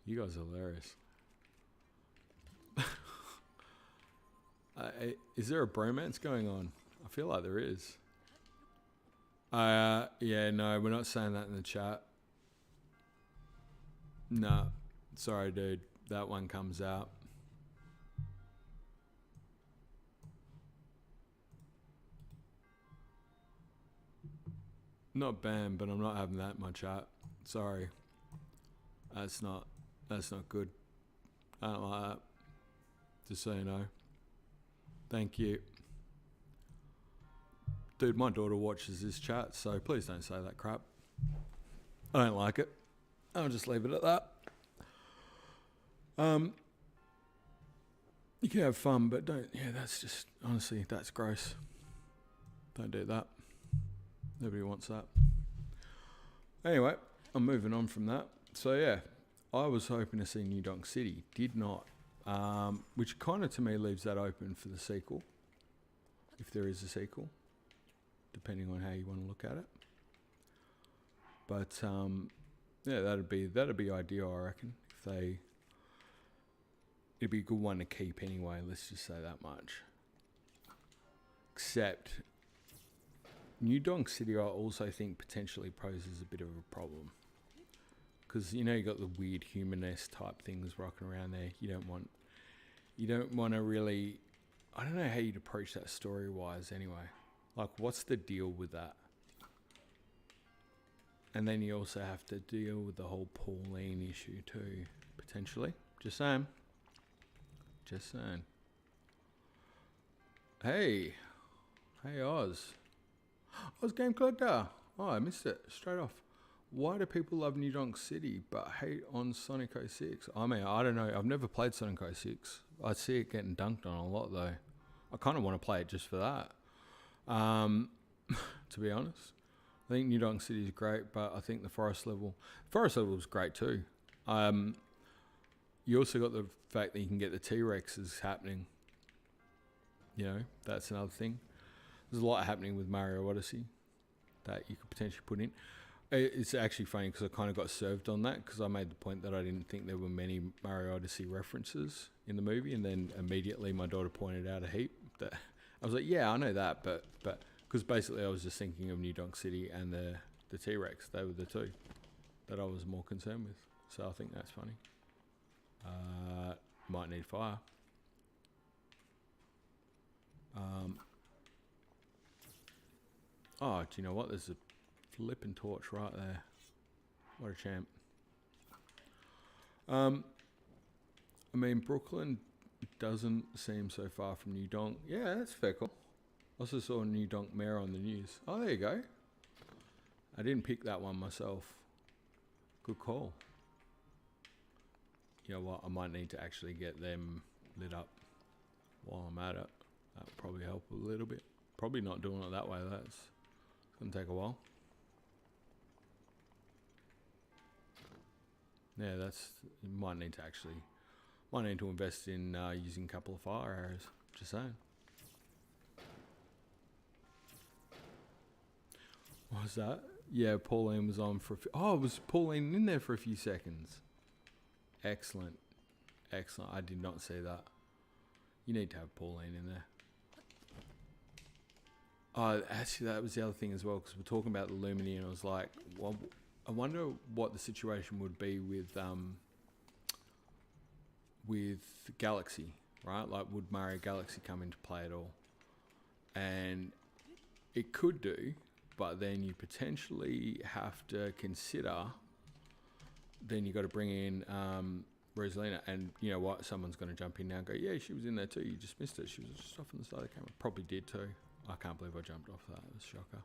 you guys are hilarious. Is there a bromance going on? I feel like there is. Yeah, no, we're not saying that in the chat. No, sorry, dude. That one comes out. Not banned, but I'm not having that in my chat. Sorry. That's not good. I don't like that. Just so you know. Thank you. Dude, my daughter watches this chat, so please don't say that crap. I don't like it. I'll just leave it at that. You can have fun, but don't. Yeah, that's just honestly, that's gross. Don't do that. Nobody wants that. Anyway, I'm moving on from that. So yeah, I was hoping to see New Donk City. Did not. Which kind of to me leaves that open for the sequel, if there is a sequel, depending on how you want to look at it. But yeah, that'd be ideal, I reckon. It'd be a good one to keep anyway. Let's just say that much. Except New Donk City, I also think potentially poses a bit of a problem. Because you know you got the weird humanist type things rocking around there. You don't want to really. I don't know how you'd approach that story wise anyway. Like, what's the deal with that? And then you also have to deal with the whole Pauline issue too, potentially. Just saying. Hey Oz. Oz Game Collector. Oh, I missed it straight off. Why do people love New Donk City but hate on Sonic 06? I mean, I don't know. I've never played Sonic 06. I see it getting dunked on a lot though. I kind of want to play it just for that. To be honest, I think New Donk City is great, but I think the forest level is great too. You also got the fact that you can get the T-Rexes happening. You know, that's another thing. There's a lot happening with Mario Odyssey that you could potentially put in. It's actually funny because I kind of got served on that because I made the point that I didn't think there were many Mario Odyssey references in the movie, and then immediately my daughter pointed out a heap. That I was like, yeah, I know that, but because basically I was just thinking of New Donk City and the T-Rex. They were the two that I was more concerned with. So I think that's funny. Might need fire. Oh, do you know what? There's a flipping torch right there. What a champ. I mean, Brooklyn doesn't seem so far from New Donk. Yeah, that's fair call. Also saw a New Donk Mayor on the news. Oh, there you go. I didn't pick that one myself. Good call. You know what? I might need to actually get them lit up while I'm at it. That would probably help a little bit. Probably not doing it that way. That's going to take a while. Yeah, you might need to invest in using a couple of fire arrows. Just saying. What was that? Yeah, Pauline was on for was Pauline in there for a few seconds? Excellent. I did not see that. You need to have Pauline in there. Oh, actually, that was the other thing as well, because we're talking about the Lumini, and I was like, well, I wonder what the situation would be with Galaxy, right? Like, would Mario Galaxy come into play at all? And it could do, but then you potentially have to consider, then you got to bring in Rosalina, and you know what? Someone's going to jump in now and go, yeah, she was in there too. You just missed it. She was just off on the side of the camera. Probably did too. I can't believe I jumped off that. It was a shocker.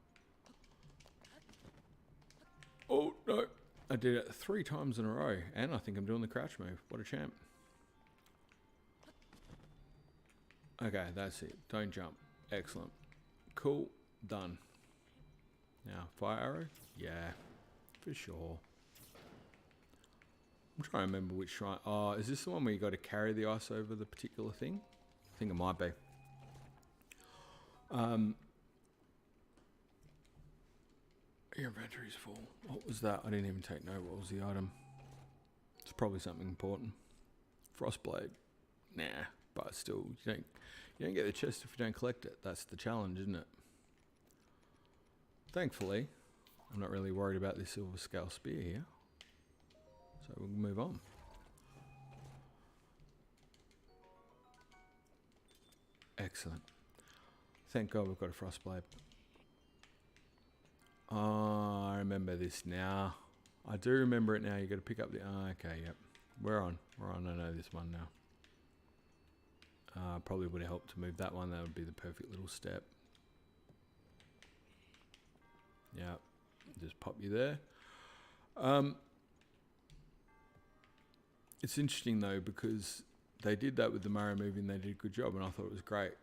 Oh, no. I did it 3 times in a row, and I think I'm doing the crouch move. What a champ. Okay, that's it. Don't jump. Excellent. Cool. Done. Now, fire arrow? Yeah, for sure. I'm trying to remember which shrine. Oh, is this the one where you got to carry the ice over the particular thing? I think it might be. Your inventory's full. What was that? I didn't even take note. What was the item? It's probably something important. Frostblade. Nah, but still, you don't get the chest if you don't collect it. That's the challenge, isn't it? Thankfully, I'm not really worried about this silver scale spear here. So we'll move on. Excellent. Thank God we've got a frostblade. Oh, I remember this now. I do remember it now. You got to pick up the. Oh, okay, yep. We're on. I know this one now. Probably would have helped to move that one. That would be the perfect little step. Yeah, just pop you there. It's interesting though, because they did that with the Mario movie and they did a good job, and I thought it was great.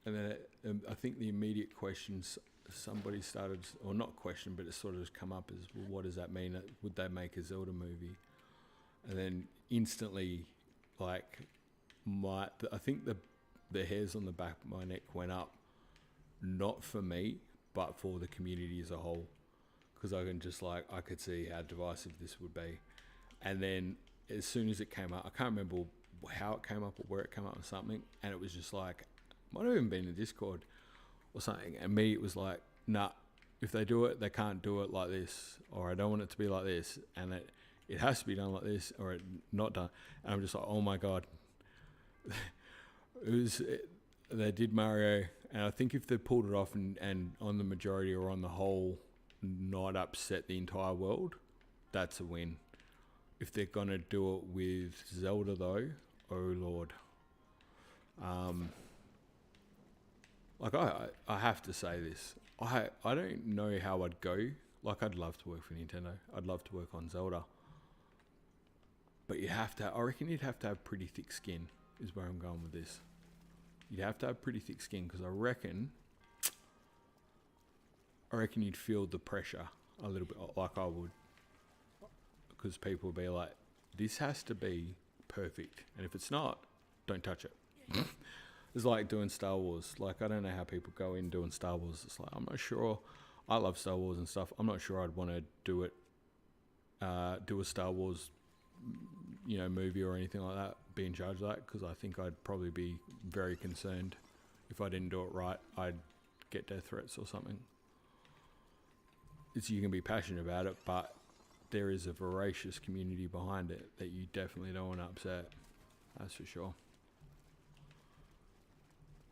And then I think the immediate questions somebody started, or not question, but it sort of come up as, well, what does that mean? Would they make a Zelda movie? And then instantly, like, I think the hairs on the back of my neck went up, not for me, but for the community as a whole. Because I could see how divisive this would be. And then as soon as it came up, I can't remember how it came up or where it came up or something, and it was just like, might have even been in Discord or something, and me, it was like, nah, if they do it, they can't do it like this, or I don't want it to be like this, and it has to be done like this, or it not done. And I'm just like, oh my god. They did Mario, and I think if they pulled it off and on the majority or on the whole not upset the entire world, that's a win. If they're gonna do it with Zelda though, oh lord. Like I have to say this. I don't know how I'd go. Like, I'd love to work for Nintendo. I'd love to work on Zelda. But I reckon you'd have to have pretty thick skin, is where I'm going with this. You'd have to have pretty thick skin, because I reckon you'd feel the pressure a little bit, like I would. Because people would be like, this has to be perfect. And if it's not, don't touch it. It's like doing Star Wars. Like, I don't know how people go in doing Star Wars. It's like, I'm not sure. I love Star Wars and stuff. I'm not sure I'd want to do it, do a Star Wars, movie or anything like that, be in charge of that, because I think I'd probably be very concerned if I didn't do it right. I'd get death threats or something. You can be passionate about it, but there is a voracious community behind it that you definitely don't want to upset. That's for sure.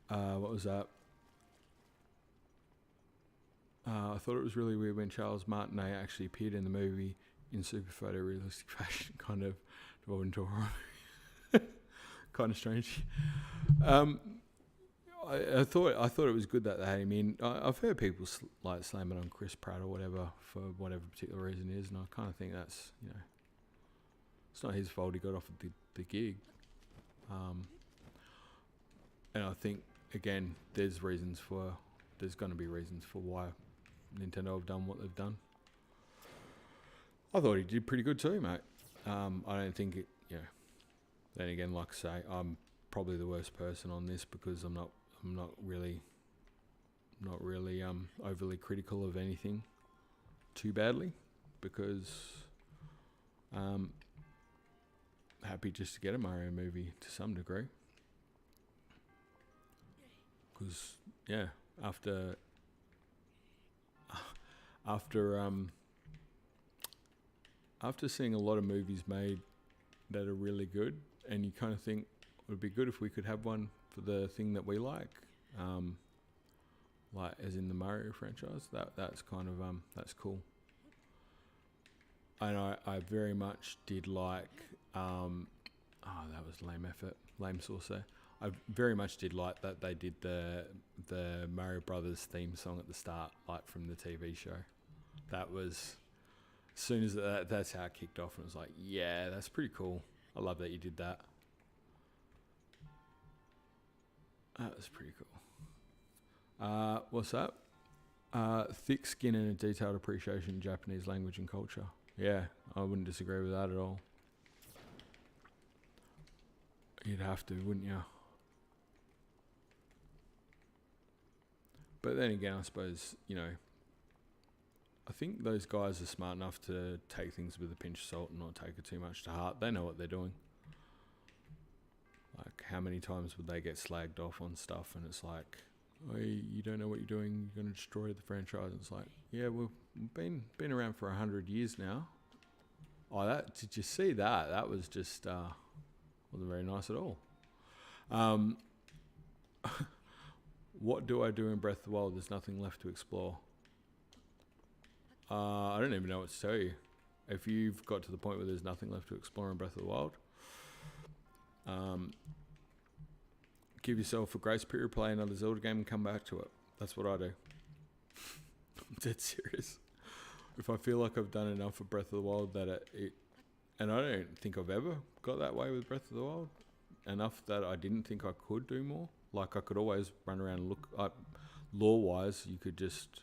What was that? I thought it was really weird when Charles Martinet actually appeared in the movie in super photorealistic fashion, kind of devolved into a horror. Kind of strange. I thought it was good that they had him in. I've heard people slamming on Chris Pratt or whatever for whatever particular reason it is, and I kind of think that's, it's not his fault he got offered the gig. And I think, again, there's going to be reasons for why Nintendo have done what they've done. I thought he did pretty good too, mate. I don't think it, then again, like I say, I'm probably the worst person on this because I'm not really overly critical of anything too badly, because happy just to get a Mario movie to some degree. Because after seeing a lot of movies made that are really good, and you kind of think it would be good if we could have one for the thing that we like as in the Mario franchise. That's kind of that's cool. And I very much did like that was lame sauce there. I very much did like that they did the Mario Brothers theme song at the start, like from the TV show. That was, as soon as that's how it kicked off, and it was like, yeah, that's pretty cool. I love that you did that. That was pretty cool. What's that? Thick skin and a detailed appreciation of Japanese language and culture. Yeah, I wouldn't disagree with that at all. You'd have to, wouldn't you? But then again, I suppose, I think those guys are smart enough to take things with a pinch of salt and not take it too much to heart. They know what they're doing. Like, how many times would they get slagged off on stuff, and it's like, oh, you don't know what you're doing, you're going to destroy the franchise. And it's like, yeah, we've been around for 100 years now. Oh, did you see that? That was just wasn't very nice at all. What do I do in Breath of the Wild? There's nothing left to explore. I don't even know what to tell you. If you've got to the point where there's nothing left to explore in Breath of the Wild, give yourself a grace period, play another Zelda game, and come back to it. That's what I do. I'm dead serious. If I feel like I've done enough for Breath of the Wild that and I don't think I've ever got that way with Breath of the Wild. enough that I didn't think I could do more. Like I could always run around and look. Lore-wise, you could just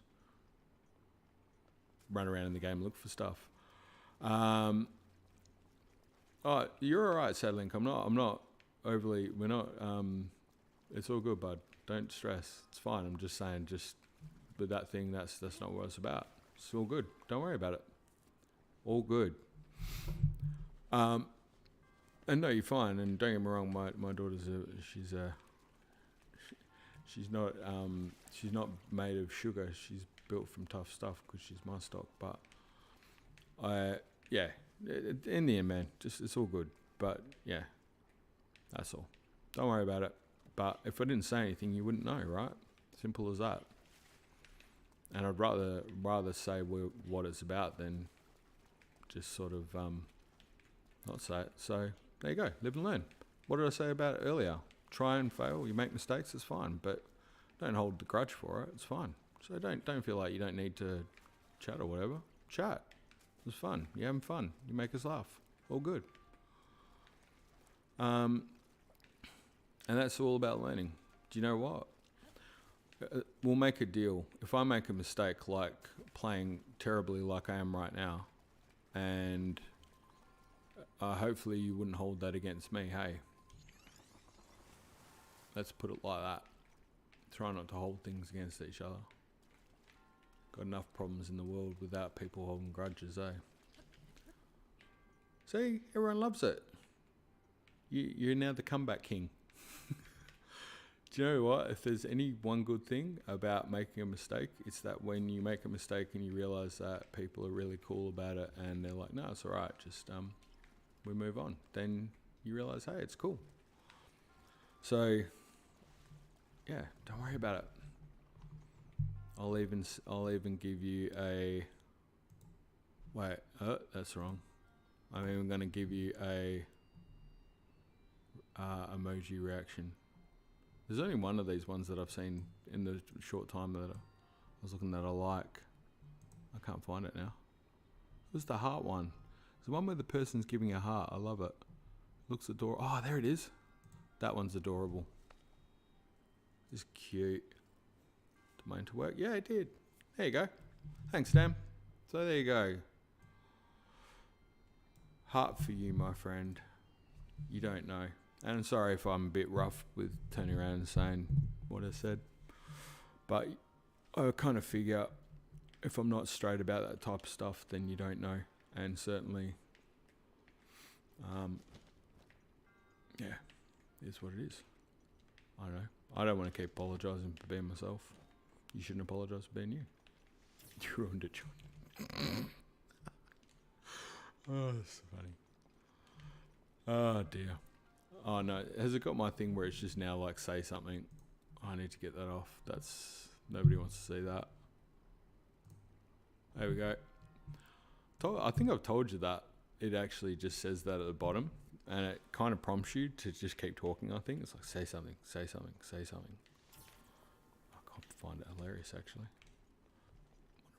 run around in the game and look for stuff. Oh, you're all right, Sadlink. I'm not overly. We're not. It's all good, bud. Don't stress. It's fine. I'm just saying. Just with that thing, that's not what it's about. It's all good. Don't worry about it. All good. And no, you're fine. And don't get me wrong. My daughter's she's not made of sugar. She's built from tough stuff because she's my stock. But in the end, man, just it's all good. But yeah, that's all. Don't worry about it. But if I didn't say anything, you wouldn't know, right? Simple as that. And I'd rather say what it's about than just sort of not say it. So there you go. Live and learn. What did I say about it earlier? Try and fail. You make mistakes. It's fine, but don't hold the grudge for it. It's fine. So don't feel like you don't need to chat or whatever. Chat. It's fun. You're having fun. You make us laugh. All good. And that's all about learning. Do you know what? We'll make a deal. If I make a mistake like playing terribly like I am right now, and hopefully you wouldn't hold that against me, hey? Let's put it like that. Try not to hold things against each other. Got enough problems in the world without people holding grudges, eh? See, everyone loves it. You're now the comeback king. Do you know what? If there's any one good thing about making a mistake, it's that when you make a mistake and you realise that people are really cool about it and they're like, no, it's all right, just we move on. Then you realise, hey, it's cool. So, yeah, don't worry about it. I'll even give you a... Wait, that's wrong. I'm even going to give you a emoji reaction. There's only one of these ones that I've seen in the short time that I was looking that I like. I can't find it now. It was the heart one. It's the one where the person's giving a heart. I love it. Looks adorable. Oh, there it is. That one's adorable. It's cute. Domain to work. Yeah, it did. There you go. Thanks, Dan. So there you go. Heart for you, my friend. You don't know. And I'm sorry if I'm a bit rough with turning around and saying what I said. But I kind of figure if I'm not straight about that type of stuff, then you don't know. And certainly, yeah, it is what it is. I don't know. I don't want to keep apologising for being myself. You shouldn't apologise for being you. You ruined it, John. Oh, that's funny. Oh, dear. Oh, no. Has it got my thing where it's just now like say something? I need to get that off. Nobody wants to see that. There we go. I think I've told you that. It actually just says that at the bottom. And it kind of prompts you to just keep talking, I think. It's like, say something, say something, say something. I can't find it hilarious, actually.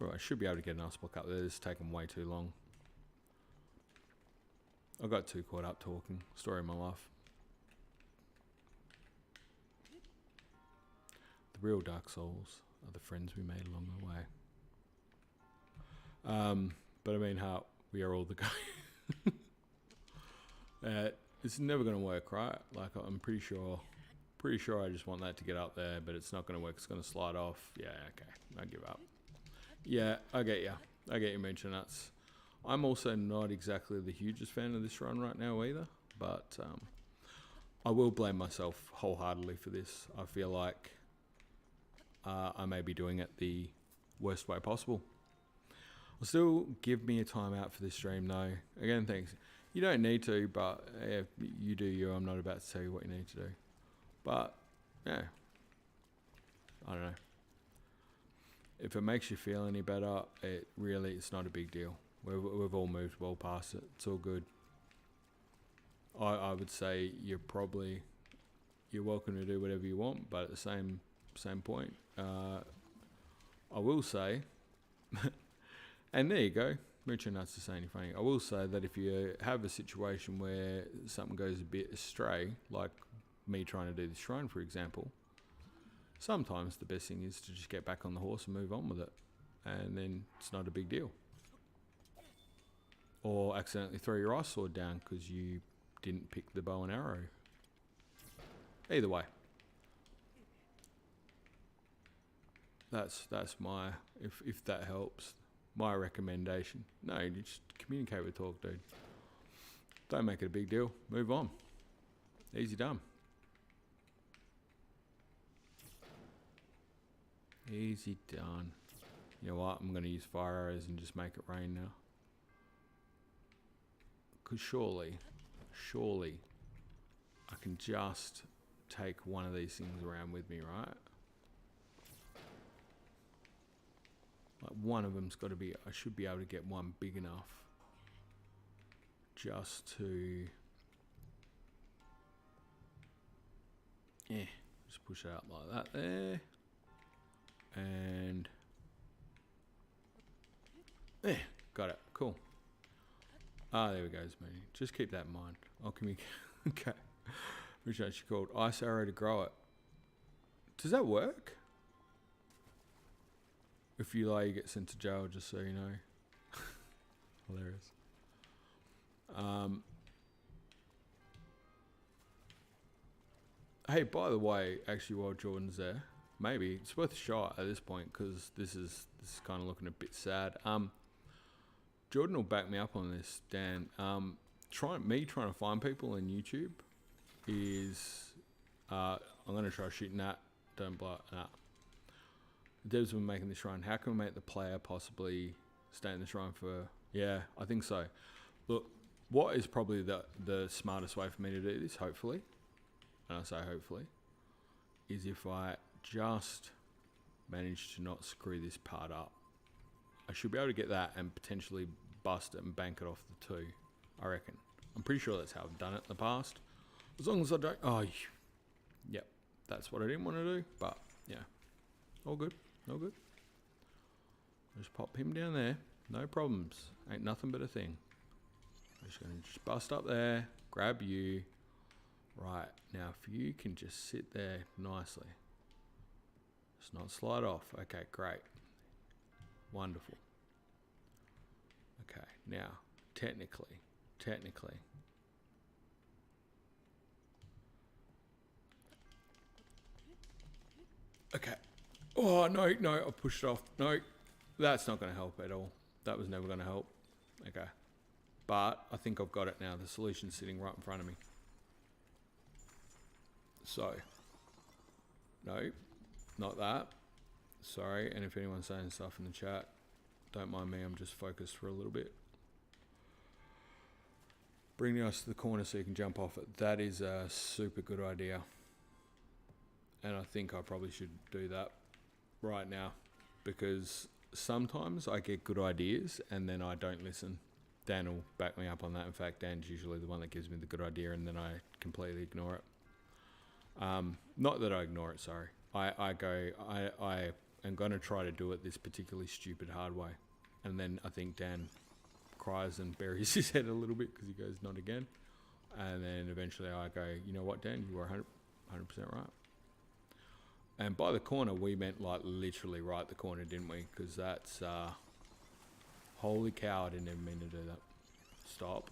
I should be able to get an book up there. It's taken way too long. I got too caught up talking. Story of my life. The real Dark Souls are the friends we made along the way. But I mean, how we are all the guy. It's never going to work, right? Like, I'm pretty sure I just want that to get up there, but it's not going to work. It's going to slide off. Yeah, okay. I give up. Yeah, I get you. I get you mentioning that. I'm also not exactly the hugest fan of this run right now either, but I will blame myself wholeheartedly for this. I feel like I may be doing it the worst way possible. I'll still give me a time out for this stream though. Again, thanks. You don't need to, but if you do you. I'm not about to tell you what you need to do. But, yeah. I don't know. If it makes you feel any better, it's not a big deal. We've all moved well past it. It's all good. I would say you're welcome to do whatever you want, but at the same point, I will say, and there you go. mooching nuts to say anything funny. I will say that if you have a situation where something goes a bit astray, like me trying to do the shrine, for example, sometimes the best thing is to just get back on the horse and move on with it, and then it's not a big deal. Or accidentally throw your ice sword down because you didn't pick the bow and arrow. Either way, that's my, if that helps, my recommendation. No, you just communicate with talk, dude. Don't make it a big deal. Move on. Easy done. Easy done. You know what? I'm going to use fire arrows and just make it rain now. Because surely, I can just take one of these things around with me, right? Like one of them's got to be, I should be able to get one big enough just to, just push it out like that there. And, got it, cool. There we go, Smitty. Just keep that in mind. I'll communicate. Okay. Which is actually called ice arrow to grow it. Does that work? If you lie, you get sent to jail, just so you know. Hilarious. Hey, by the way, actually, while Jordan's there, maybe it's worth a shot at this point because this is kind of looking a bit sad. Jordan will back me up on this, Dan. Trying to find people on YouTube is I'm gonna try shooting that. Don't blow it. Nah. The devs were making this shrine. How can we make the player possibly stay in the shrine for? Yeah, I think so. Look, what is probably the smartest way for me to do this, hopefully, and I say hopefully, is if I just manage to not screw this part up. I should be able to get that and potentially bust it and bank it off the two, I reckon. I'm pretty sure that's how I've done it in the past. As long as I don't... Oh, yep. That's what I didn't want to do. But, yeah. All good. All good. Just pop him down there. No problems. Ain't nothing but a thing. I'm just going to just bust up there. Grab you. Right. Now, if you can just sit there nicely. Just not slide off. Okay, great. Wonderful. Okay, now, technically. Okay. Oh, no, I pushed it off. No, that's not going to help at all. That was never going to help. Okay. But I think I've got it now. The solution's sitting right in front of me. So. No, not that. Sorry, and if anyone's saying stuff in the chat, don't mind me, I'm just focused for a little bit. Bring the ice to the corner so you can jump off it. That is a super good idea. And I think I probably should do that right now. Because sometimes I get good ideas and then I don't listen. Dan will back me up on that. In fact, Dan's usually the one that gives me the good idea and then I completely ignore it. Not that I ignore it, sorry. I am going to try to do it this particularly stupid hard way. And then I think Dan cries and buries his head a little bit because he goes, not again. And then eventually I go, you know what, Dan, you were 100% right. And by the corner, we meant like literally right the corner, didn't we? Because that's, holy cow, I didn't even mean to do that. Stop.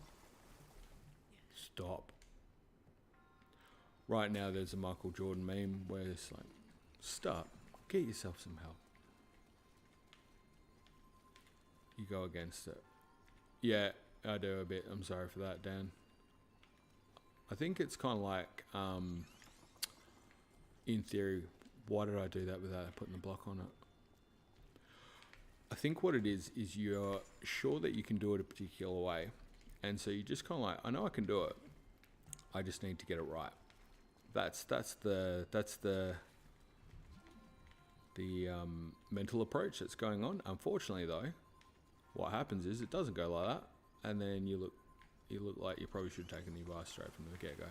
Right now there's a Michael Jordan meme where it's like, stop, get yourself some help. You go against it. Yeah, I do a bit. I'm sorry for that, Dan. I think it's kind of like, in theory, why did I do that without putting the block on it? I think what it is you're sure that you can do it a particular way. And so you just kind of like, I know I can do it. I just need to get it right. That's the mental approach that's going on. Unfortunately, though, what happens is it doesn't go like that, and then you look like you probably should have taken the advice straight from the get-go.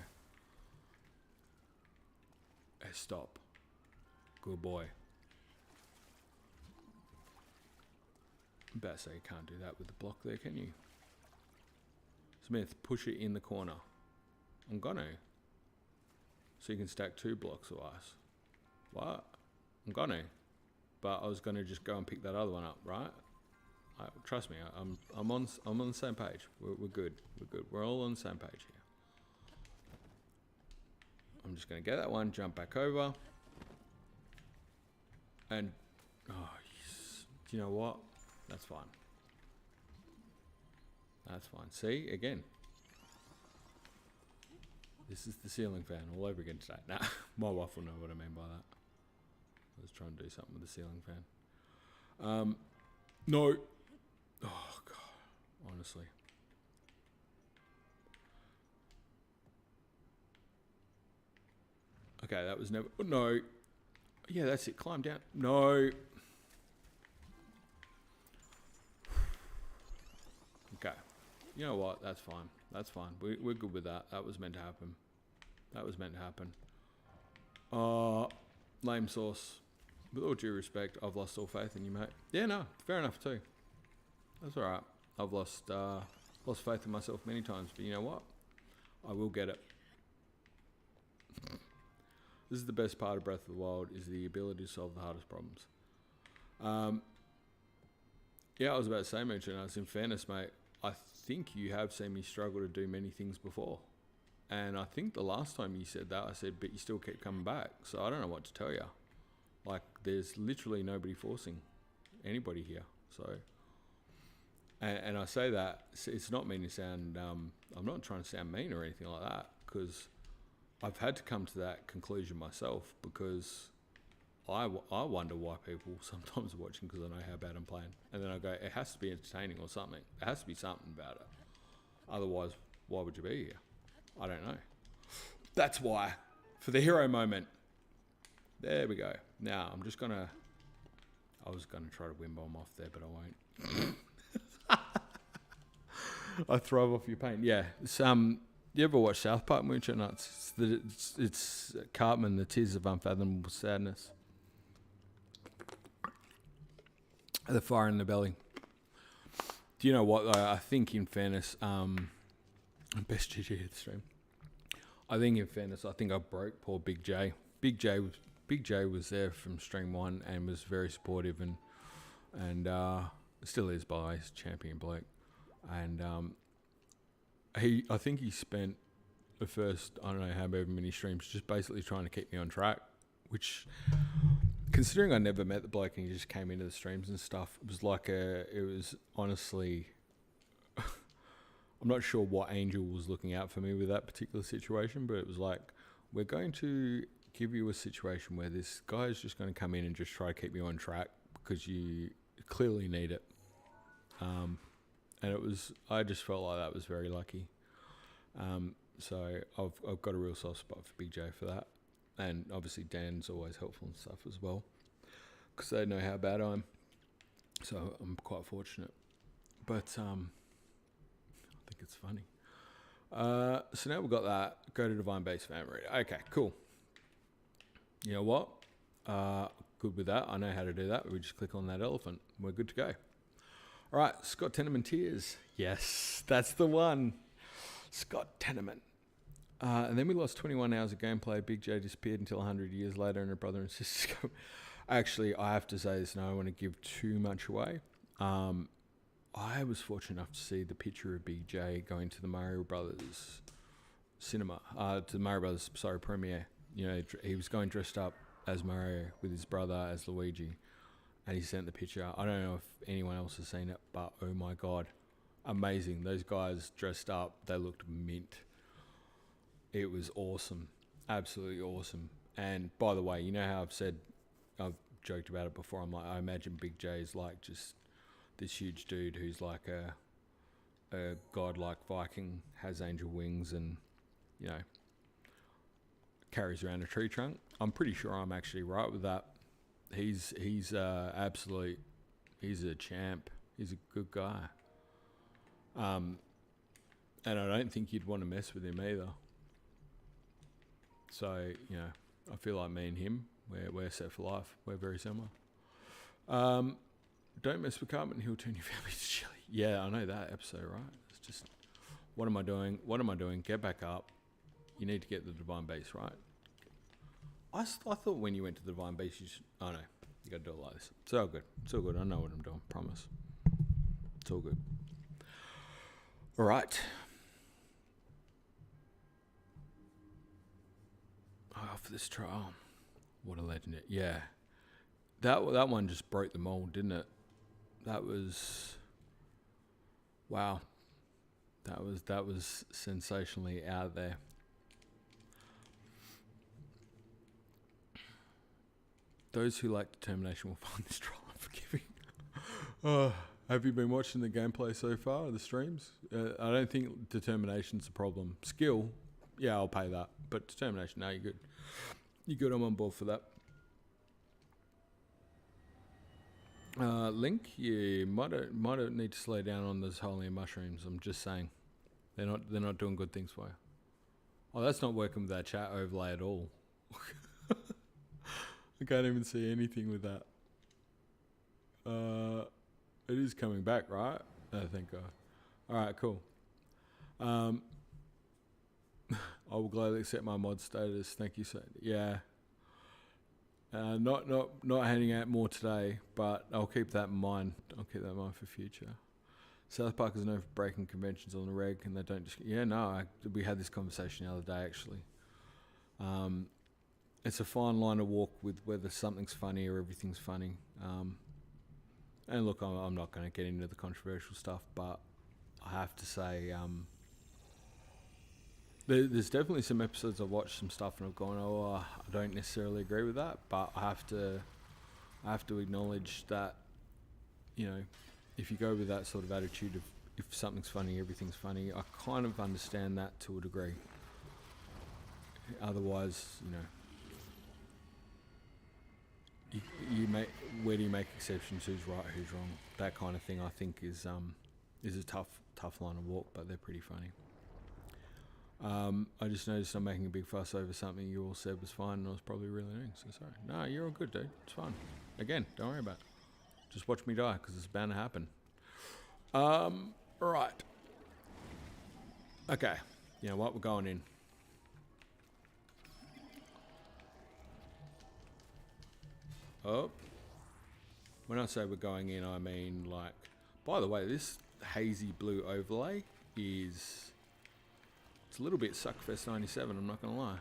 Hey, stop. Good boy. About to say you can't do that with the block there, can you? Smith, push it in the corner. I'm gonna. So you can stack 2 blocks of ice. What? I'm gonna. But I was gonna just go and pick that other one up, right? Trust me, I'm on the same page. We're good. We're good. We're all on the same page here. I'm just gonna get that one, jump back over, and yes. Do you know what? That's fine. That's fine. See, again. This is the ceiling fan all over again today. Nah, my wife will know what I mean by that. I was trying to do something with the ceiling fan. No. Oh, God. Honestly. Okay, that was never... Oh, no. Yeah, that's it. Climb down. No. Okay. You know what? That's fine. That's fine. We're good with that. That was meant to happen. That was meant to happen. Lame sauce. With all due respect, I've lost all faith in you, mate. Yeah, no. Fair enough, too. That's all right. I've lost faith in myself many times. But you know what? I will get it. This is the best part of Breath of the Wild, is the ability to solve the hardest problems. Yeah, I was about to say, Mooch, and in fairness, mate, I think you have seen me struggle to do many things before. And I think the last time you said that, I said, but you still keep coming back. So I don't know what to tell you. Like, there's literally nobody forcing anybody here. So, and I say that, it's not mean to sound, I'm not trying to sound mean or anything like that, because I've had to come to that conclusion myself, because I wonder why people sometimes are watching, because I know how bad I'm playing. And then I go, it has to be entertaining or something. There has to be something about it. Otherwise, why would you be here? I don't know. That's why. For the hero moment. There we go. Now, I'm just going to... I was going to try to wind bomb off there, but I won't. I throw off your paint. Yeah. You ever watch South Park, Mooch or not? It's Cartman, the Tears of Unfathomable Sadness. The fire in the belly. Do you know what? I think, in fairness, best GG of the stream. I think, in fairness, I think I broke poor Big J. Big J was there from stream 1 and was very supportive and still is, by his champion bloke. And I think he spent the first, I don't know how many streams just basically trying to keep me on track, which, considering I never met the bloke and he just came into the streams and stuff, it was honestly, I'm not sure what angel was looking out for me with that particular situation, but it was like, we're going to give you a situation where this guy is just going to come in and just try to keep you on track because you clearly need it. And I just felt like that was very lucky. So I've got a real soft spot for Big J for that. And obviously Dan's always helpful and stuff as well, because they know how bad I'm. So I'm quite fortunate. But I think it's funny. So now we've got that. Go to Divine Base Fan Reader. Okay, cool. You know what? Good with that. I know how to do that. We just click on that elephant. We're good to go. All right, Scott Tenement Tears. Yes, that's the one. Scott Tenement. And then we lost 21 hours of gameplay. Big J disappeared until 100 years later, and her brother and sister. Actually, I have to say this, and I don't want to give too much away. I was fortunate enough to see the picture of Big J going to the Mario Brothers cinema, to the Mario Brothers, premiere. You know, he was going dressed up as Mario with his brother as Luigi, and he sent the picture. I don't know if anyone else has seen it, but oh my God, amazing. Those guys dressed up, they looked mint. It was awesome, absolutely awesome. And by the way, you know how I've joked about it before, I'm like, I imagine Big J is like just this huge dude who's like a godlike Viking, has angel wings, and, you know, carries around a tree trunk. I'm pretty sure I'm actually right with that. He's absolute. He's a champ. He's a good guy. And I don't think you'd want to mess with him either. So, you know, I feel like me and him, we're set for life. We're very similar. Don't mess with Cartman, he'll turn your family to chili. Yeah, I know that episode, right? It's just, what am I doing? What am I doing? Get back up. You need to get the Divine Base, right? I thought when you went to the Divine Base, you should... Oh, no. You got to do it like this. It's all good. It's all good. I know what I'm doing. Promise. It's all good. All right. Oh, for this trial. What a legend. Yeah. That one just broke the mold, didn't it? That was... Wow. That was sensationally out there. Those who like determination will find this trial unforgiving. Have you been watching the gameplay so far, the streams? I don't think determination's a problem. Skill, yeah, I'll pay that. But determination, no, you're good. You're good, I'm on board for that. Link, you might need to slow down on those holy mushrooms. I'm just saying, they're not doing good things for you. Oh, that's not working with that chat overlay at all. I can't even see anything with that. It is coming back, right? I think. All right, cool. I will gladly accept my mod status. Thank you, sir. Yeah. Not handing out more today, but I'll keep that in mind. I'll keep that in mind for future. South Park is known for breaking conventions on the reg, and they don't just... Yeah, no, we had this conversation the other day, actually. It's a fine line to walk with whether something's funny or everything's funny. And look, I'm not going to get into the controversial stuff, but I have to say... There's definitely some episodes I've watched some stuff and I've gone, I don't necessarily agree with that, but I have to acknowledge that, you know, if you go with that sort of attitude of if something's funny, everything's funny, I kind of understand that to a degree. Otherwise, where do you make exceptions? Who's right, who's wrong? That kind of thing, I think, is a tough line to walk, but they're pretty funny. I just noticed I'm making a big fuss over something you all said was fine, and I was probably really annoying, so sorry. No, you're all good, dude. It's fine. Again, don't worry about it. Just watch me die, because it's bound to happen. Right. Okay. You know what? We're going in. Oh. When I say we're going in, I mean, like... By the way, this hazy blue overlay is... It's a little bit Suckfest 97, I'm not going to lie.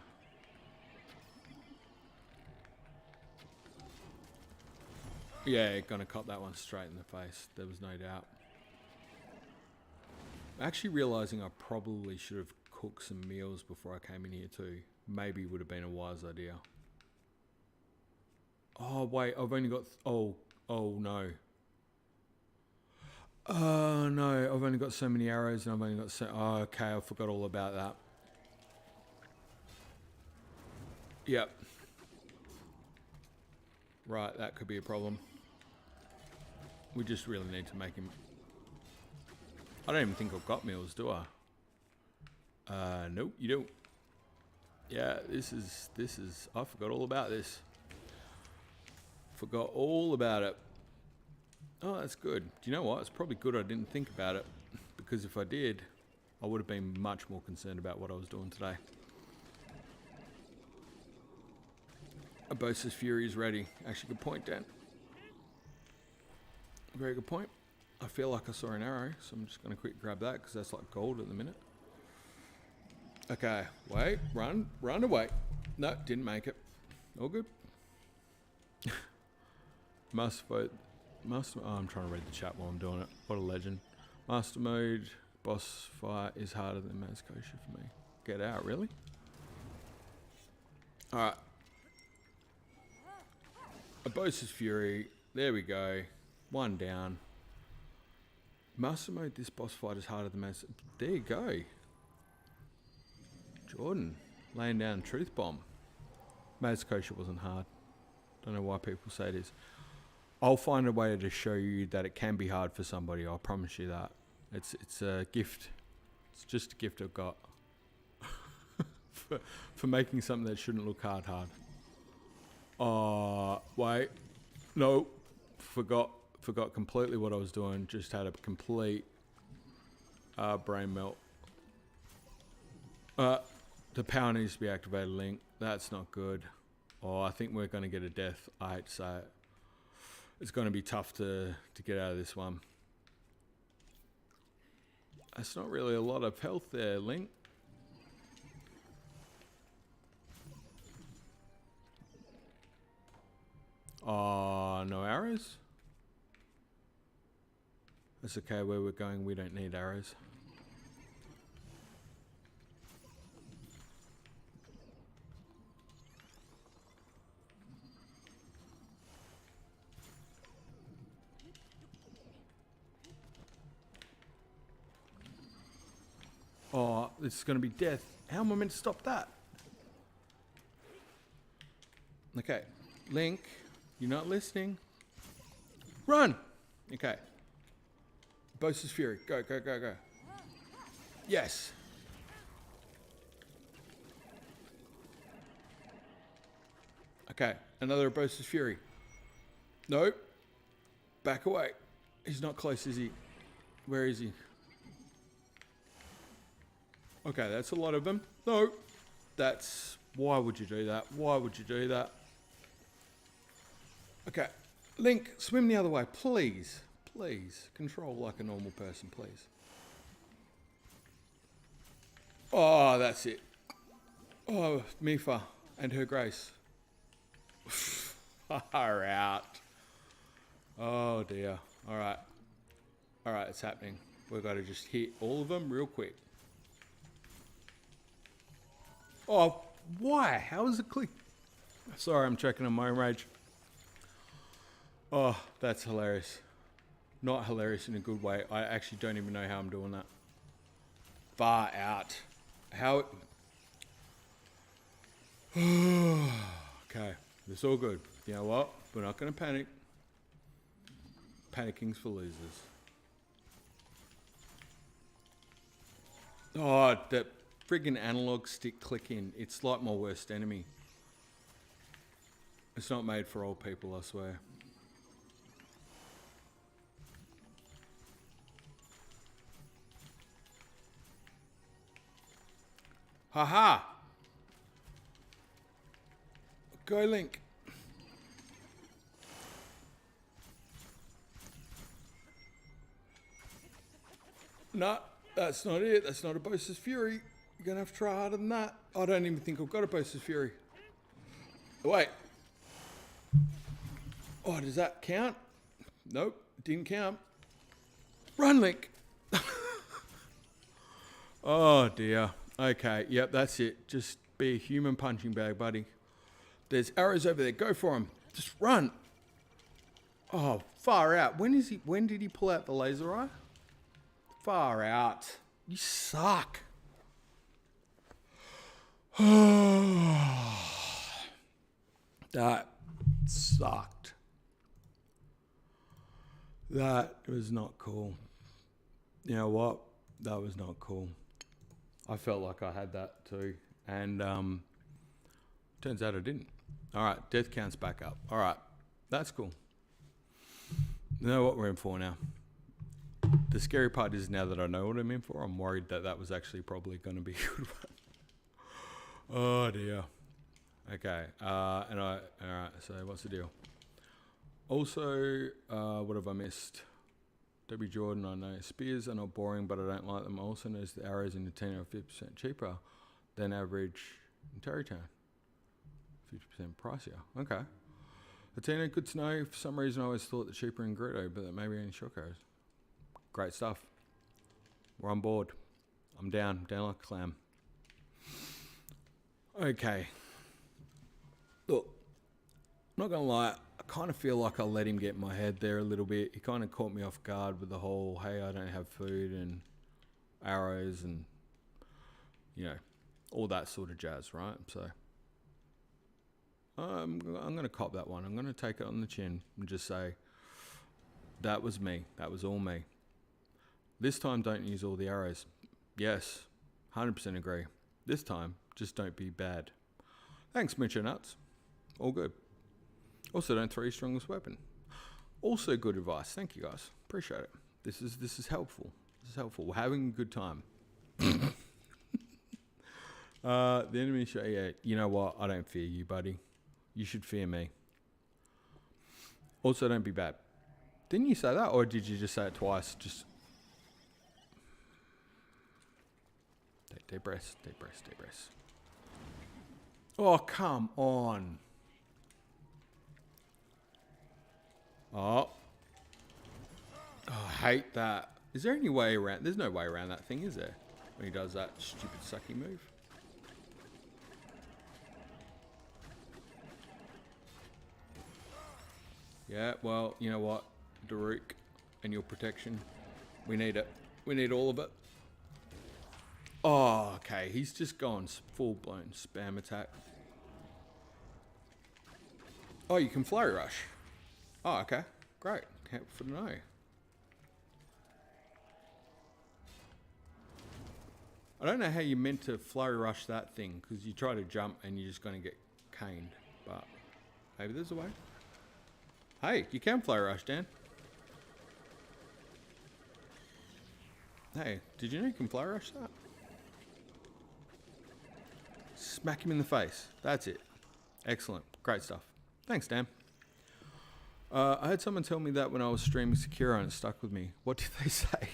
Yeah, going to cop that one straight in the face. There was no doubt. Actually realising I probably should have cooked some meals before I came in here too. Maybe would have been a wise idea. Oh, wait, I've only got... Oh, no. Oh, no, I've only got so many arrows and I've only got so... Oh, okay, I forgot all about that. Yep. Right, that could be a problem. We just really need to make him... I don't even think I've got meals, do I? Nope, you don't. Yeah, this is... I forgot all about this. Forgot all about it. Oh, that's good. Do you know what? It's probably good I didn't think about it, because if I did, I would have been much more concerned about what I was doing today. Abosa's Fury is ready. Actually, good point, Dan. Very good point. I feel like I saw an arrow, so I'm just going to quick grab that, because that's like gold at the minute. Okay, wait, run away. No, didn't make it. All good. Must vote. I'm trying to read the chat while I'm doing it. What a legend. Master mode, boss fight is harder than Maz Kosher for me. Get out, really? Alright. Abosa's Fury. There we go. One down. Master mode, this boss fight is harder than Maz. There you go. Jordan. Laying down truth bomb. Maz Kosher wasn't hard. Don't know why people say it is. I'll find a way to show you that it can be hard for somebody. I'll promise you that. It's a gift. It's just a gift I've got for making something that shouldn't look hard. Wait, no, forgot Forgot completely what I was doing. Just had a complete brain melt. The power needs to be activated, Link. That's not good. Oh, I think we're going to get a death. I hate to say it. It's going to be tough to get out of this one. That's not really a lot of health there, Link. Oh, no arrows? That's okay, where we're going, we don't need arrows. Oh, this is going to be death. How am I meant to stop that? Okay, Link, you're not listening. Run! Okay. Boast's Fury. Go, go, go, go. Yes. Okay, another Boast's Fury. Nope. Back away. He's not close, is he? Where is he? Okay, that's a lot of them. No. That's... Why would you do that? Why would you do that? Okay. Link, swim the other way, please. Please. Control like a normal person, please. Oh, that's it. Oh, Mifa and her grace. Far out. Oh, dear. All right. All right, it's happening. We've got to just hit all of them real quick. Oh, why? How is it click? Sorry, I'm checking on my own rage. Oh, that's hilarious. Not hilarious in a good way. I actually don't even know how I'm doing that. Far out. How... Okay, it's all good. You know what? We're not going to panic. Panicking's for losers. Oh, that friggin' analog stick clicking. It's like my worst enemy. It's not made for old people, I swear. Haha! Go, Link. No, that's not it. That's not a Boast's Fury. You're going to have to try harder than that. I don't even think I've got a Boast's Fury. Wait. Oh, does that count? Nope, didn't count. Run, Link. Oh, dear. Okay, yep, that's it. Just be a human punching bag, buddy. There's arrows over there. Go for them. Just run. Oh, far out. When did he pull out the laser eye? Far out. You suck. That sucked. That was not cool. You know what? That was not cool. I felt like I had that too. And turns out I didn't. All right, death counts back up. All right, that's cool. You know what we're in for now. The scary part is now that I know what I'm in for, I'm worried that that was actually probably going to be a good one. Oh, dear. Okay, all right, so what's the deal? Also, what have I missed? W. Jordan, I know. Spears are not boring, but I don't like them. I also noticed the arrows in the Tina are 50% cheaper than average in Terrytown. 50% pricier. Okay. Athena, good to know. For some reason, I always thought the cheaper in Greedo, but that maybe in shock arrows. Great stuff. We're on board. I'm down like a clam. Okay. Look, I'm not going to lie. I kind of feel like I let him get in my head there a little bit. He kind of caught me off guard with the whole, hey, I don't have food and arrows and, you know, all that sort of jazz, right? So I'm going to cop that one. I'm going to take it on the chin and just say, that was me. That was all me. This time, don't use all the arrows. Yes, 100% agree. This time, just don't be bad. Thanks, Mitcher Nuts. All good. Also, don't throw your strongest weapon. Also good advice. Thank you guys. Appreciate it. This is helpful. This is helpful. We're having a good time. The enemy show. Yeah, you know what? I don't fear you, buddy. You should fear me. Also, don't be bad. Didn't you say that, or did you just say it twice? Just take deep breaths, deep breaths, deep breaths. Oh, come on. Oh, I hate that. Is there any way around? There's no way around that thing, is there? When he does that stupid sucky move. Yeah, well, you know what? Daruk and your protection. We need it. We need all of it. Oh, okay. He's just gone full-blown spam attack. Oh, you can flurry rush. Oh, okay. Great. Helpful to know. I don't know how you meant to flurry rush that thing, because you try to jump and you're just going to get caned. But maybe there's a way. Hey, you can flurry rush, Dan. Hey, did you know you can flurry rush that? Smack him in the face. That's it. Excellent. Great stuff. Thanks, Dan. I had someone tell me that when I was streaming Sekiro and it stuck with me. What did they say?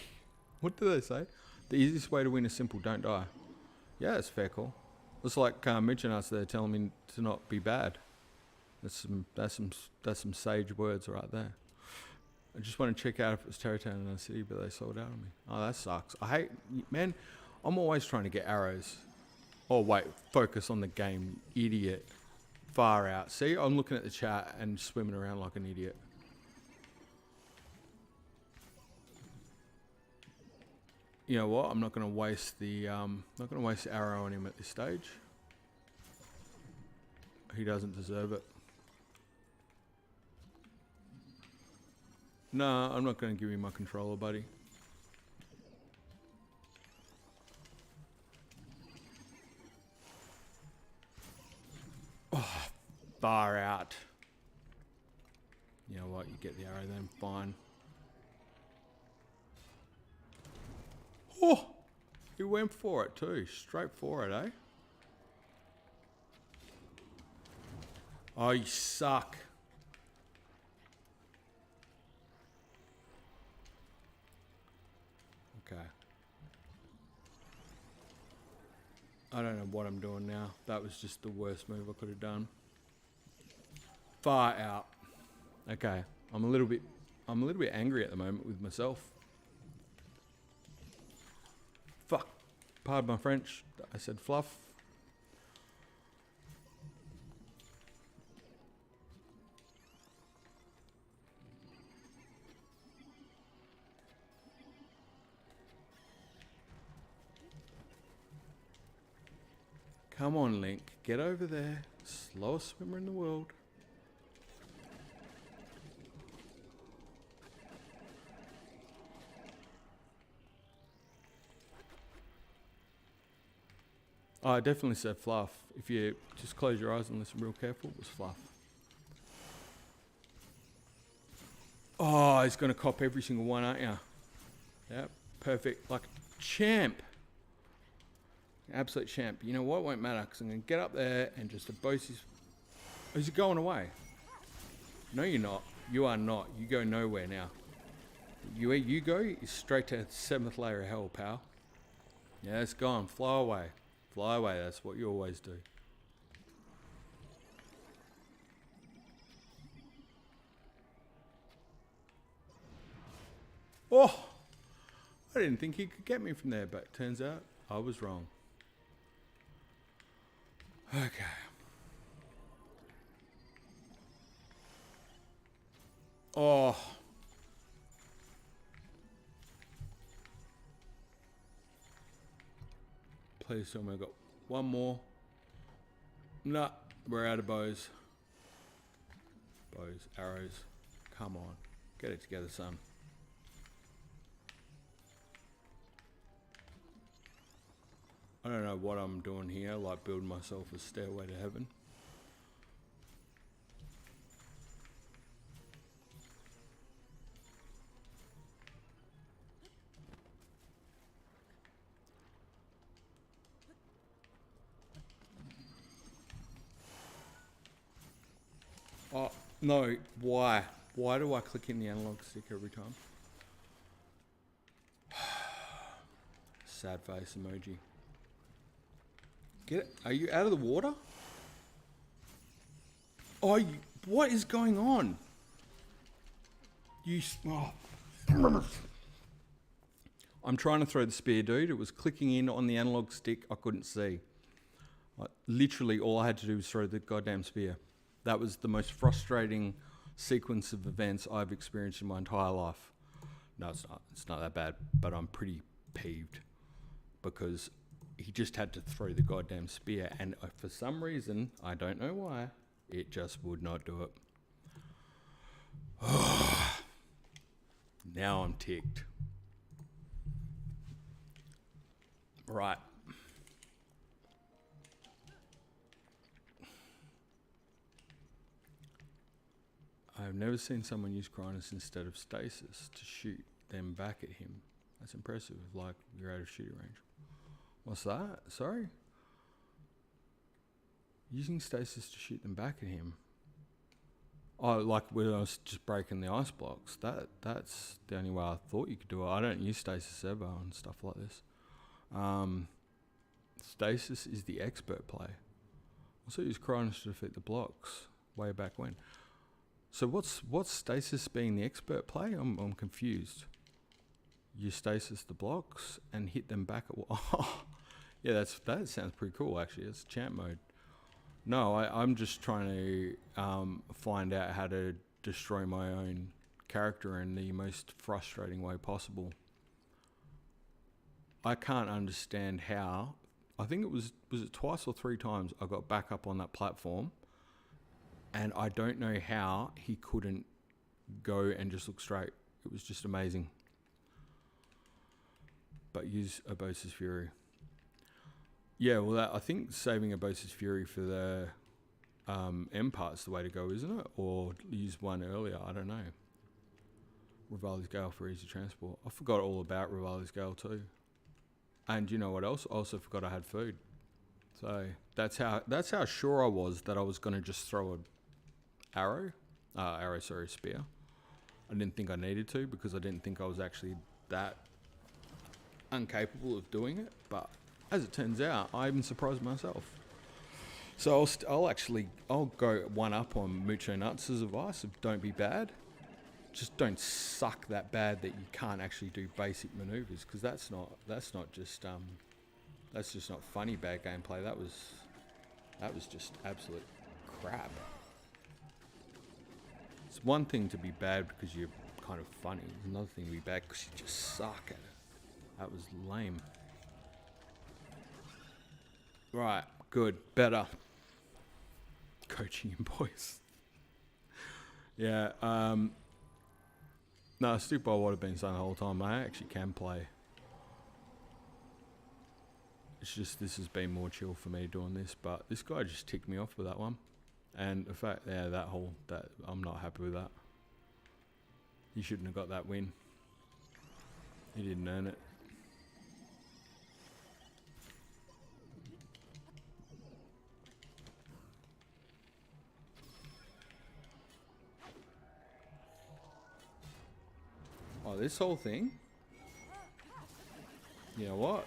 What did they say? The easiest way to win is simple, don't die. Yeah, that's a fair call. It's like Mitch and us there telling me to not be bad. That's some sage words right there. I just want to check out if it was Terratown in the city, but they sold out on me. Oh, that sucks. I hate, man, I'm always trying to get arrows. Oh, wait, focus on the game, idiot. Far out. See, I'm looking at the chat and swimming around like an idiot. You know what? I'm not going to waste the arrow on him at this stage. He doesn't deserve it. No, I'm not going to give you my controller, buddy. Oh, far out. You know what? You get the arrow then. Fine. Oh! He went for it too. Straight for it, eh? Oh, you suck. Okay. I don't know what I'm doing now. That was just the worst move I could have done. Far out. Okay. I'm a little bit angry at the moment with myself. Fuck. Pardon my French. I said fluff. Come on, Link. Get over there. Slowest swimmer in the world. Oh, I definitely said fluff. If you just close your eyes and listen real careful, it was fluff. Oh, he's going to cop every single one, aren't you? Yep, perfect. Like a champ. Absolute champ. You know what? It won't matter because I'm going to get up there and just abuse his... Oh, is he going away? No, you're not. You are not. You go nowhere now. Where you go is straight to 7th layer of hell, pal. Yeah, it's gone. Fly away. Fly away. That's what you always do. Oh! I didn't think he could get me from there, but turns out I was wrong. Okay. Oh. Please tell me I got one more. Nah, we're out of bows. Bows, arrows. Come on. Get it together, son. I don't know what I'm doing here, like building myself a stairway to heaven. Oh, no. Why? Why do I click in the analog stick every time? Sad face emoji. Get it? Are you out of the water? Oh, what is going on? I'm trying to throw the spear, dude. It was clicking in on the analog stick. I couldn't see. Literally, all I had to do was throw the goddamn spear. That was the most frustrating sequence of events I've experienced in my entire life. No, it's not. It's not that bad, but I'm pretty peeved because he just had to throw the goddamn spear, and for some reason, I don't know why, it just would not do it. Now I'm ticked. Right. I've never seen someone use Cronus instead of stasis to shoot them back at him. That's impressive, like you're out of shooting range. What's that? Sorry? Using stasis to shoot them back at him. Oh, like when I was just breaking the ice blocks. That's the only way I thought you could do it. I don't use stasis ever and stuff like this. Stasis is the expert play. Also use Cronus to defeat the blocks way back when. So what's stasis being the expert play? I'm confused. You stasis the blocks and hit them back at yeah, that sounds pretty cool actually. It's champ mode. No, I'm just trying to find out how to destroy my own character in the most frustrating way possible. I can't understand how. I think it was it twice or three times I got back up on that platform, and I don't know how he couldn't go and just look straight. It was just amazing. But use Abosa's Fury. Yeah, well, I think saving Abosa's Fury for the M part's the way to go, isn't it? Or use one earlier, I don't know. Rivali's Gale for easy transport. I forgot all about Rivali's Gale too. And you know what else? I also forgot I had food. So that's how sure I was that I was going to just throw a spear. I didn't think I needed to because I didn't think I was actually that incapable of doing it. But as it turns out, I even surprised myself. So I'll go one up on Mucho Nuts' advice of don't be bad. Just don't suck that bad that you can't actually do basic maneuvers, because that's just not funny bad gameplay. That was just absolute crap. It's one thing to be bad because you're kind of funny. It's another thing to be bad because you just suck at it. That was lame. Right, good, better. Coaching him, boys. Yeah, no, stick by what I've been saying the whole time. I actually can play. It's just this has been more chill for me doing this, but this guy just ticked me off with that one. And the fact, yeah, that I'm not happy with that. He shouldn't have got that win. He didn't earn it. Oh, this whole thing? You know what?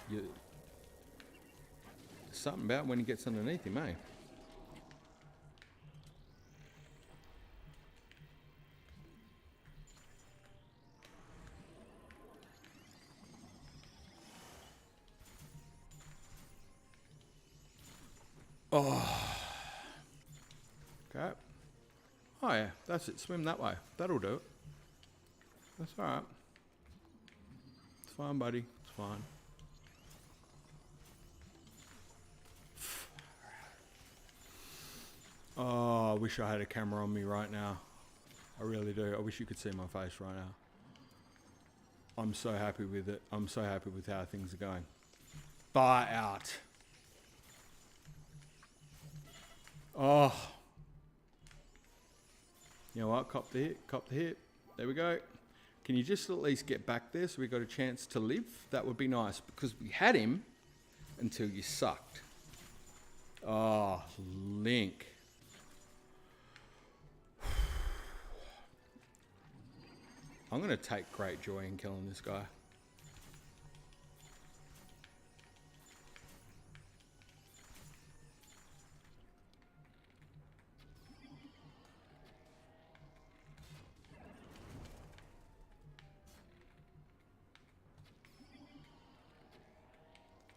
Something about when he gets underneath him, eh? Oh. Okay. Oh yeah, that's it. Swim that way. That'll do it. That's alright. It's fine, buddy. It's fine. Oh, I wish I had a camera on me right now. I really do. I wish you could see my face right now. I'm so happy with it. I'm so happy with how things are going. Far out. Oh. You know what? Cop the hit. Cop the hit. There we go. Can you just at least get back there so we got a chance to live? That would be nice, because we had him until you sucked. Oh, Link. I'm going to take great joy in killing this guy.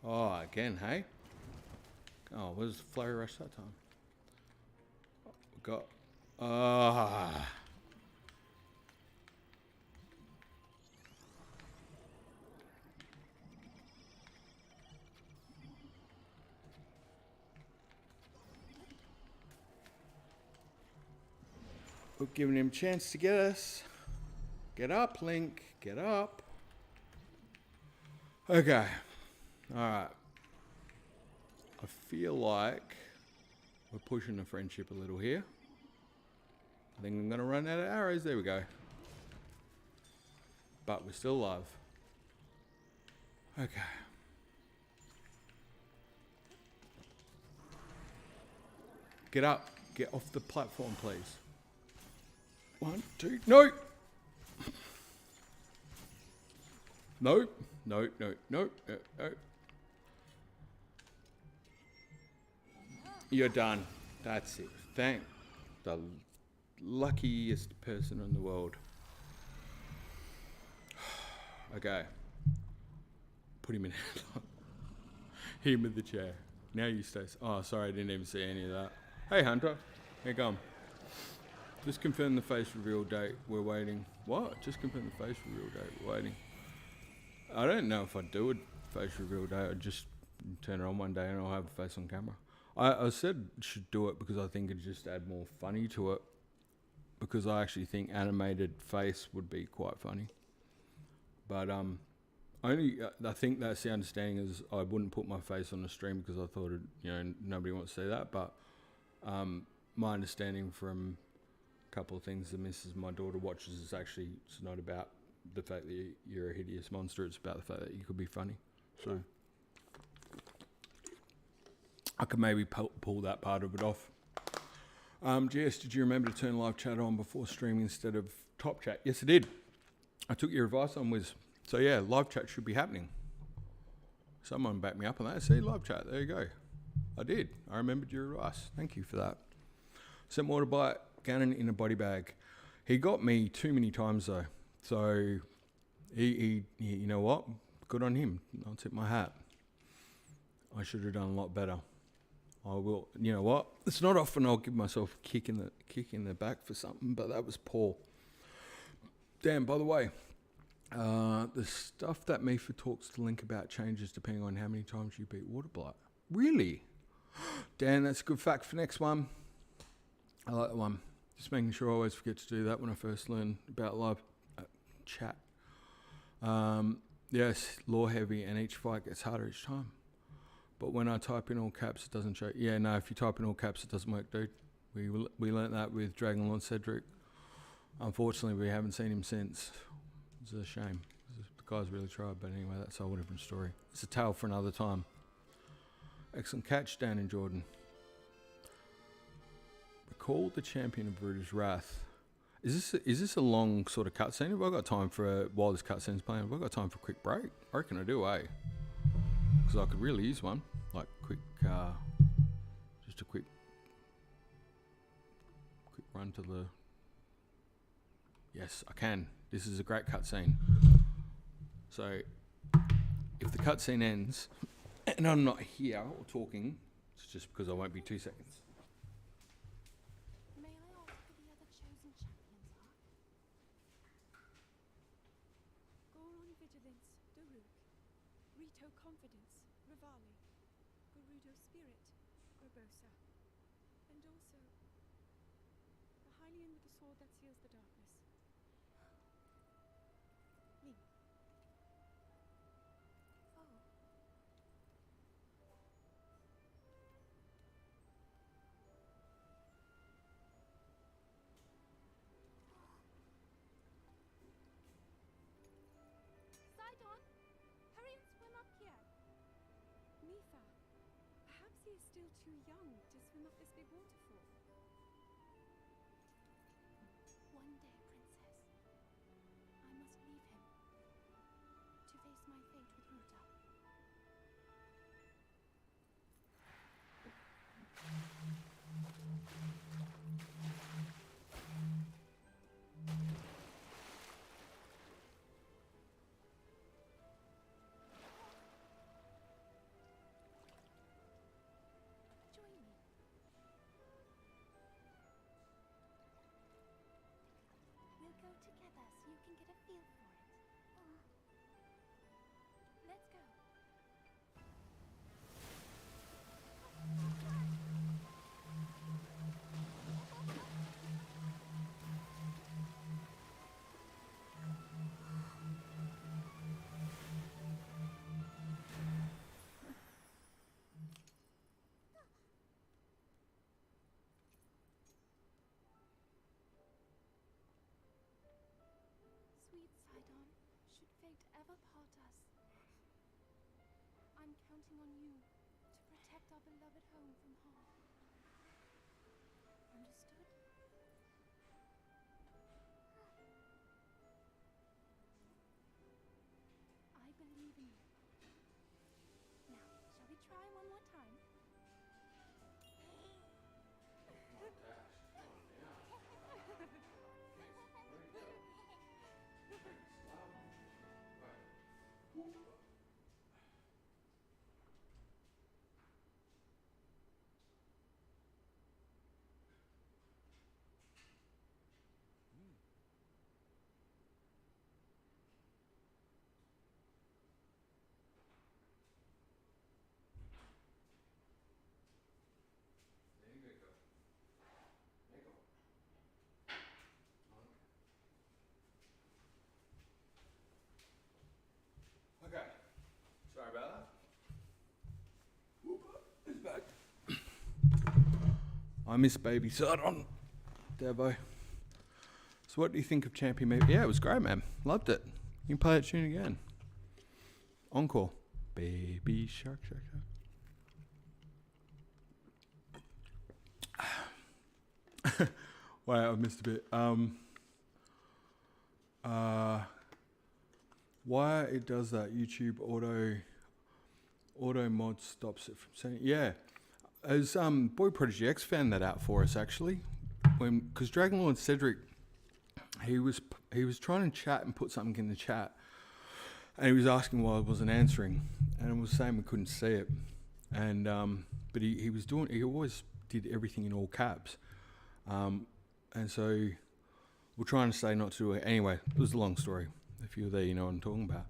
Oh, again, hey? Oh, where's the flurry rush that time? We got... We're giving him a chance to get us. Get up, Link. Get up. Okay. Alright. I feel like we're pushing the friendship a little here. I think I'm going to run out of arrows. There we go. But we're still alive. Okay. Get up. Get off the platform, please. 1, 2, no! No, no, no, no, no, no. You're done. That's it. Thank the luckiest person in the world. Okay. Put him in headlock. Hit him with the chair. Now you stay. Oh, sorry, I didn't even see any of that. Hey, Hunter. Here you come. Just confirm the face reveal date. We're waiting. What? Just confirm the face reveal date. We're waiting. I don't know if I'd do a face reveal date. I'd just turn it on one day and I'll have a face on camera. I said should do it because I think it'd just add more funny to it. Because I actually think animated face would be quite funny. But I think that's the understanding is I wouldn't put my face on the stream because I thought nobody wants to see that. But my understanding from a couple of things the missus my daughter watches is actually it's not about the fact that you're a hideous monster. It's about the fact that you could be funny. So I could maybe pull that part of it off. Jess, did you remember to turn live chat on before streaming instead of top chat? Yes, I did. I took your advice on Wiz. So yeah, live chat should be happening. Someone backed me up on that. See, live chat. There you go. I did. I remembered your advice. Thank you for that. Sent more to buy Gannon in a body bag. He got me too many times though. So he you know what? Good on him. I'll tip my hat. I should have done a lot better. I will. You know what? It's not often I'll give myself a kick in the back for something, but that was poor. Damn. By the way, the stuff that Mifa talks to Link about changes depending on how many times you beat Water Blight. Really? Dan, that's a good fact for next one. I like that one. Just making sure I always forget to do that when I first learn about live chat. Yes, lore heavy, and each fight gets harder each time. But when I type in all caps, it doesn't show. Yeah, no, if you type in all caps, it doesn't work, dude. We learnt that with Dragon Lord Cedric. Unfortunately, we haven't seen him since. It's a shame. The guy's really tried, but anyway, that's a whole different story. It's a tale for another time. Excellent catch, Dan and Jordan. Recall the champion of Brutus Wrath. Is this a long sort of cutscene? Have I got time for while this cutscene's playing? Have I got time for a quick break? I reckon I do, eh? Because I could really use one. Like quick, just a quick run to the. Yes, I can. This is a great cutscene. So, if the cutscene ends and I'm not here or talking, it's just because I won't be 2 seconds. May I ask who the other chosen champions are? Goron Vigilance, Daruk. Rito Confidence, Rivali. Gerudo Spirit, Grabosa. And also, the Hylian with the sword that seals the darkness. Link. Oh. Sidon, hurry and swim up here. Mifa, perhaps he is still too young to swim up this big waterfall. One day, Princess, I counting on you to protect our beloved home from harm. Understood? I believe in you. Now, shall we try one more time? Okay. Sorry about that. Whoop, it's back. I miss baby on Devo. So what do you think of Champion Ballad? Yeah, it was great, man. Loved it. You can play that tune again. Encore. Baby shark, shark, shark. Wait, I missed a bit. Why it does that? YouTube auto mod stops it from saying, yeah. As Boy Prodigy X found that out for us actually, because Dragonlord Cedric, he was trying to chat and put something in the chat, and he was asking why I wasn't answering, and I was saying we couldn't see it, and but he always did everything in all caps, and so we're trying to say not to do it. Anyway, it was a long story. If you're there, you know what I'm talking about.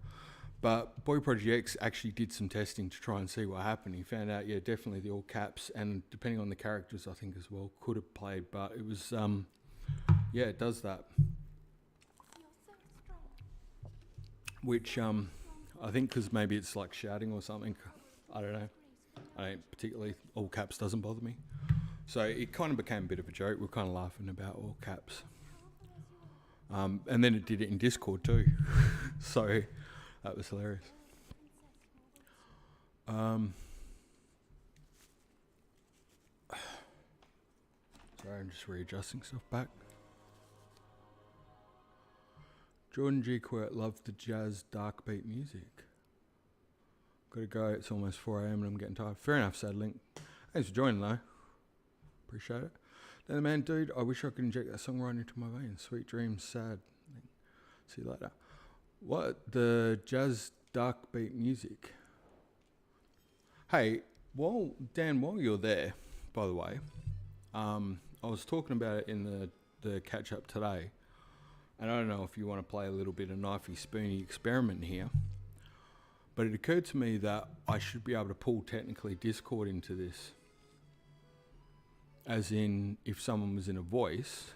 But Boy Prodigy X actually did some testing to try and see what happened. He found out, yeah, definitely the all caps, and depending on the characters, I think as well, could have played. But it was, yeah, it does that. Which I think because maybe it's like shouting or something. I don't know. I don't particularly, all caps doesn't bother me. So it kind of became a bit of a joke. We're kind of laughing about all caps. And then it did it in Discord too. So that was hilarious. Sorry, I'm just readjusting stuff back. Jordan G. Quirt loved the jazz dark beat music. Gotta go, it's almost 4 a.m. and I'm getting tired. Fair enough, Sad Link. Thanks for joining though. Appreciate it. Then the man, dude, I wish I could inject that song right into my veins. Sweet dreams, sad. See you later. What? The jazz dark beat music. Hey, Dan, while you're there, by the way, I was talking about it in the catch up today, and I don't know if you want to play a little bit of knifey spoony experiment here, but it occurred to me that I should be able to pull technically Discord into this. As in, if someone was in a voice,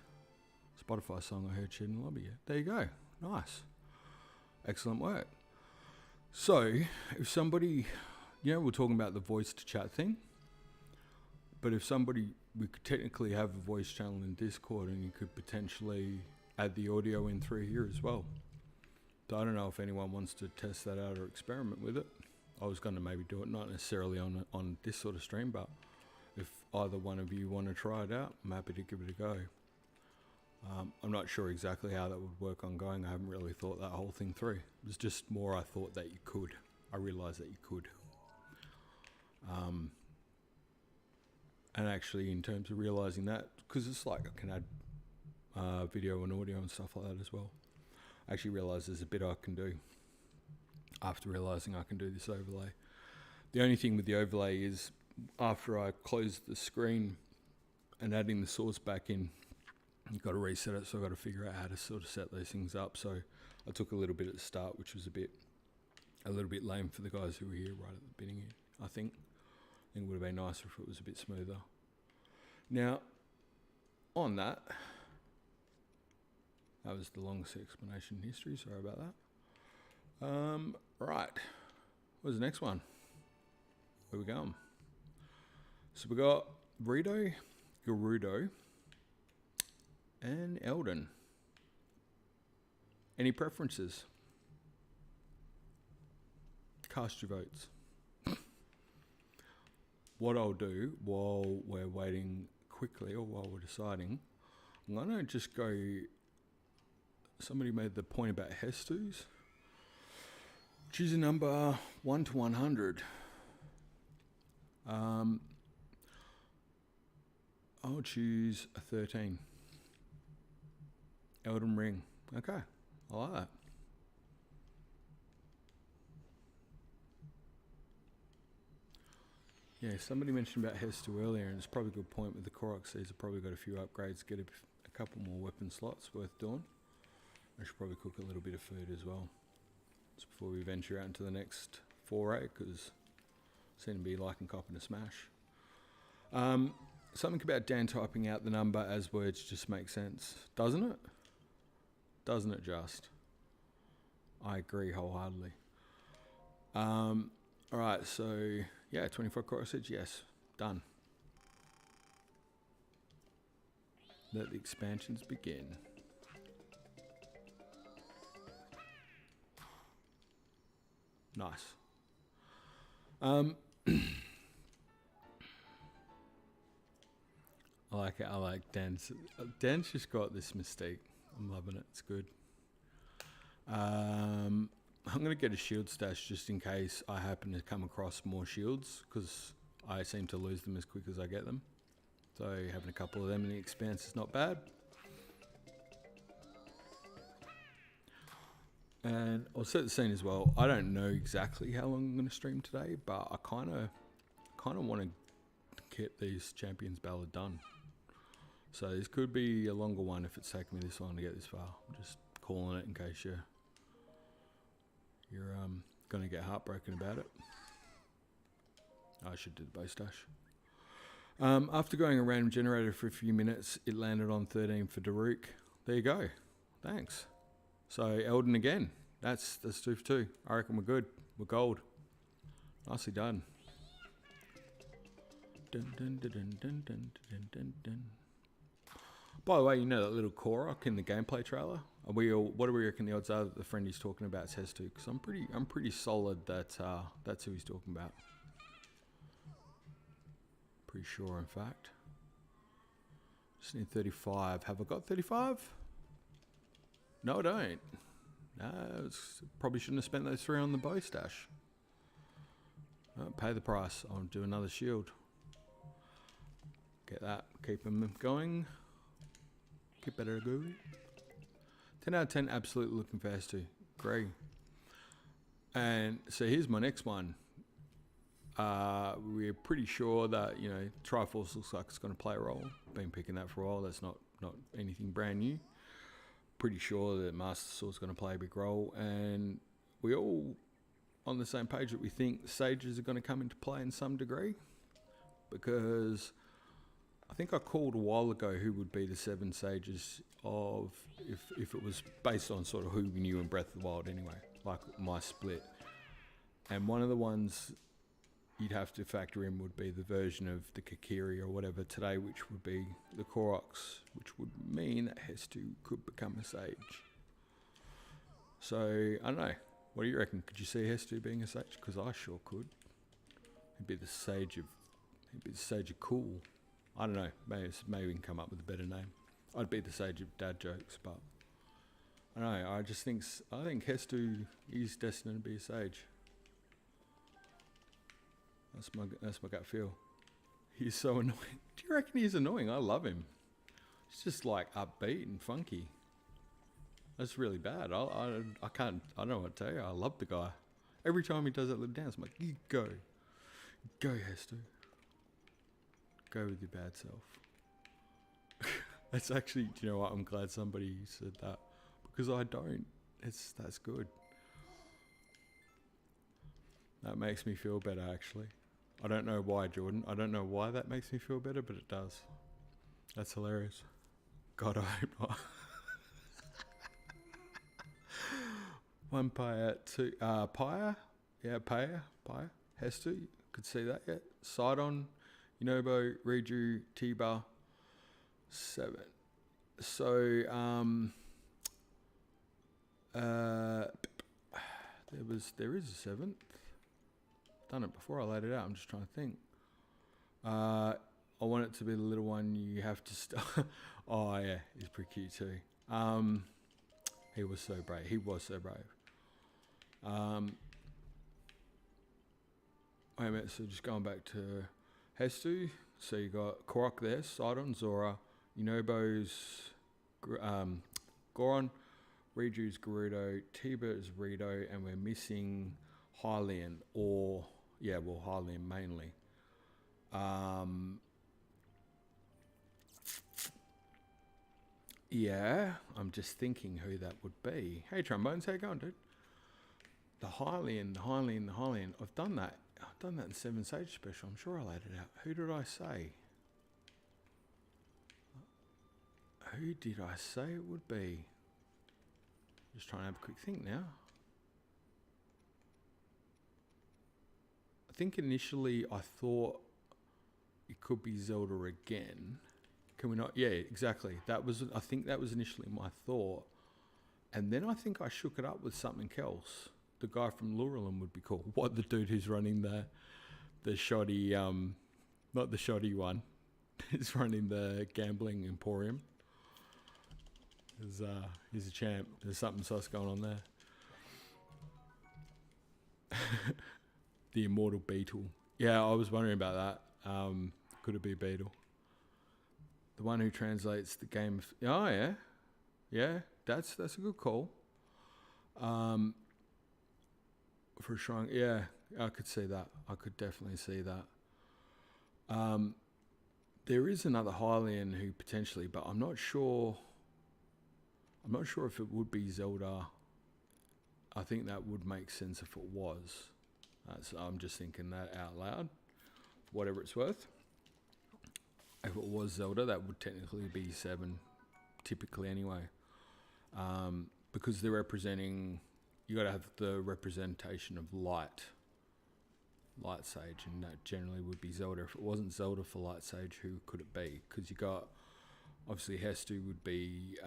Spotify song I heard shared in the lobby. There you go. Nice. Excellent work. So, if somebody, we're talking about the voice to chat thing, but if we could technically have a voice channel in Discord and you could potentially add the audio in through here as well. So I don't know if anyone wants to test that out or experiment with it. I was going to maybe do it, not necessarily on this sort of stream, but if either one of you want to try it out, I'm happy to give it a go. I'm not sure exactly how that would work ongoing. I haven't really thought that whole thing through. It was just more I thought that you could. I realised that you could. And actually, in terms of realising that, because it's like I can add video and audio and stuff like that as well. I actually realised there's a bit I can do after realising I can do this overlay. The only thing with the overlay is after I close the screen and adding the source back in, you've got to reset it, so I've got to figure out how to sort of set those things up. So I took a little bit at the start, which was a little bit lame for the guys who were here right at the beginning, I think. I think it would have been nicer if it was a bit smoother. Now, on that was the longest explanation in history, sorry about that. Right, what's the next one? Where we going? So we got Rito, Gerudo, and Elden. Any preferences? Cast your votes. what I'll do while we're waiting quickly, or while we're deciding, I'm going to just go... Somebody made the point about Hestus. Choose a number 1 to 100. I'll choose a 13. Elden Ring. Okay, I like that. Yeah, somebody mentioned about Hestu earlier, and it's probably a good point with the Korok. These have probably got a few upgrades, get a couple more weapon slots worth doing. I should probably cook a little bit of food as well, just before we venture out into the next foray, because I seem to be liking copping a smash. Something about Dan typing out the number as words just makes sense, doesn't it? Doesn't it just? I agree wholeheartedly. Alright, so yeah, 24 crossage, yes, done. Let the expansions begin. Nice. I like it. I like Dan's. Dan's just got this mystique. I'm loving it. It's good. I'm going to get a shield stash just in case I happen to come across more shields, because I seem to lose them as quick as I get them. So having a couple of them in the expanse is not bad. And I'll set the scene as well. I don't know exactly how long I'm going to stream today, but I kind of want to get these Champions Ballad done. So this could be a longer one if it's taken me this long to get this far. I'm just calling it in case you're going to get heartbroken about it. I should do the bow stash. After going a random generator for a few minutes, it landed on 13 for Daruk. There you go. Thanks. So Elden again. That's 2 for 2. I reckon we're good. We're gold. Nicely done. Dun, dun, dun, dun, dun, dun, dun, dun, dun. By the way, you know that little Korok in the gameplay trailer? What do we reckon the odds are that the friend he's talking about is Hestu? Because I'm pretty solid that that's who he's talking about. Pretty sure, in fact. Just need 35. Have I got 35? No, I don't. No, probably shouldn't have spent those 3 on the bow stash. Pay the price. I'll do another shield. Get that. Keep them going. Keep better going. 10 out of 10. Absolutely looking for S2. Great. And so here's my next one. We're pretty sure that, you know, Triforce looks like it's going to play a role. Been picking that for a while. That's not anything brand new. Pretty sure that Master Sword's going to play a big role, and we all on the same page that we think sages are going to come into play in some degree, because I think I called a while ago who would be the 7 sages of if it was based on sort of who we knew in Breath of the Wild anyway, like my split. And one of the ones you'd have to factor in would be the version of the Kakiri or whatever today, which would be the Koroks, which would mean that Hestu could become a sage. So, I don't know. What do you reckon? Could you see Hestu being a sage? Because I sure could. He'd be the sage of cool. I don't know. Maybe we can come up with a better name. I'd be the sage of dad jokes, but I don't know. I think Hestu is destined to be a sage. That's my gut feel. He's so annoying. Do you reckon he's annoying? I love him. He's just like upbeat and funky. That's really bad. I don't know what to tell you. I love the guy. Every time he does that little dance, I'm like, you go. Go, Hester. Go with your bad self. That's actually, do you know what? I'm glad somebody said that, because I don't. That's good. That makes me feel better, actually. I don't know why, Jordan. I don't know why that makes me feel better, but it does. That's hilarious. God, I hope not. 1 Pyre, 2 Pyre? Yeah, Pyre. Hestu. Could see that, yeah. Sidon, Yunobo, Reju, Tiba, 7. So, there is a 7th. Done it before I laid it out. I'm just trying to think. I want it to be the little one you have to oh yeah, he's pretty cute too. He was so brave. Wait a minute, so just going back to Hestu. So you got Korok there, Sidon, Zora, Yunobo's Goron, Riju's Gerudo, T-Bert's Rito, and we're missing Hylian, Hylian mainly. Yeah, I'm just thinking who that would be. Hey Trombones, how you going, dude? The Hylian. I've done that in 7 Sage Special. I'm sure I laid it out. Who did I say? Who did I say it would be? Just trying to have a quick think now. I think initially I thought it could be Zelda again. Can we not? Yeah, exactly. I think that was initially my thought. And then I think I shook it up with something else. The guy from Lurelin would be cool. What, the dude who's running the shoddy, not the shoddy one, he's running the gambling emporium. He's a champ. There's something sus going on there. The immortal beetle. Yeah, I was wondering about that. Could it be Beetle? The one who translates the game. Oh yeah, yeah. That's a good call. For shrine, yeah, I could see that. I could definitely see that. There is another Hylian who potentially, but I'm not sure. I'm not sure if it would be Zelda. I think that would make sense if it was. I'm just thinking that out loud. Whatever it's worth. If it was Zelda, that would technically be 7, typically anyway. Because they're representing, you got to have the representation of light Sage, and that generally would be Zelda. If it wasn't Zelda for Light Sage, who could it be? Because you got, obviously Hestu would be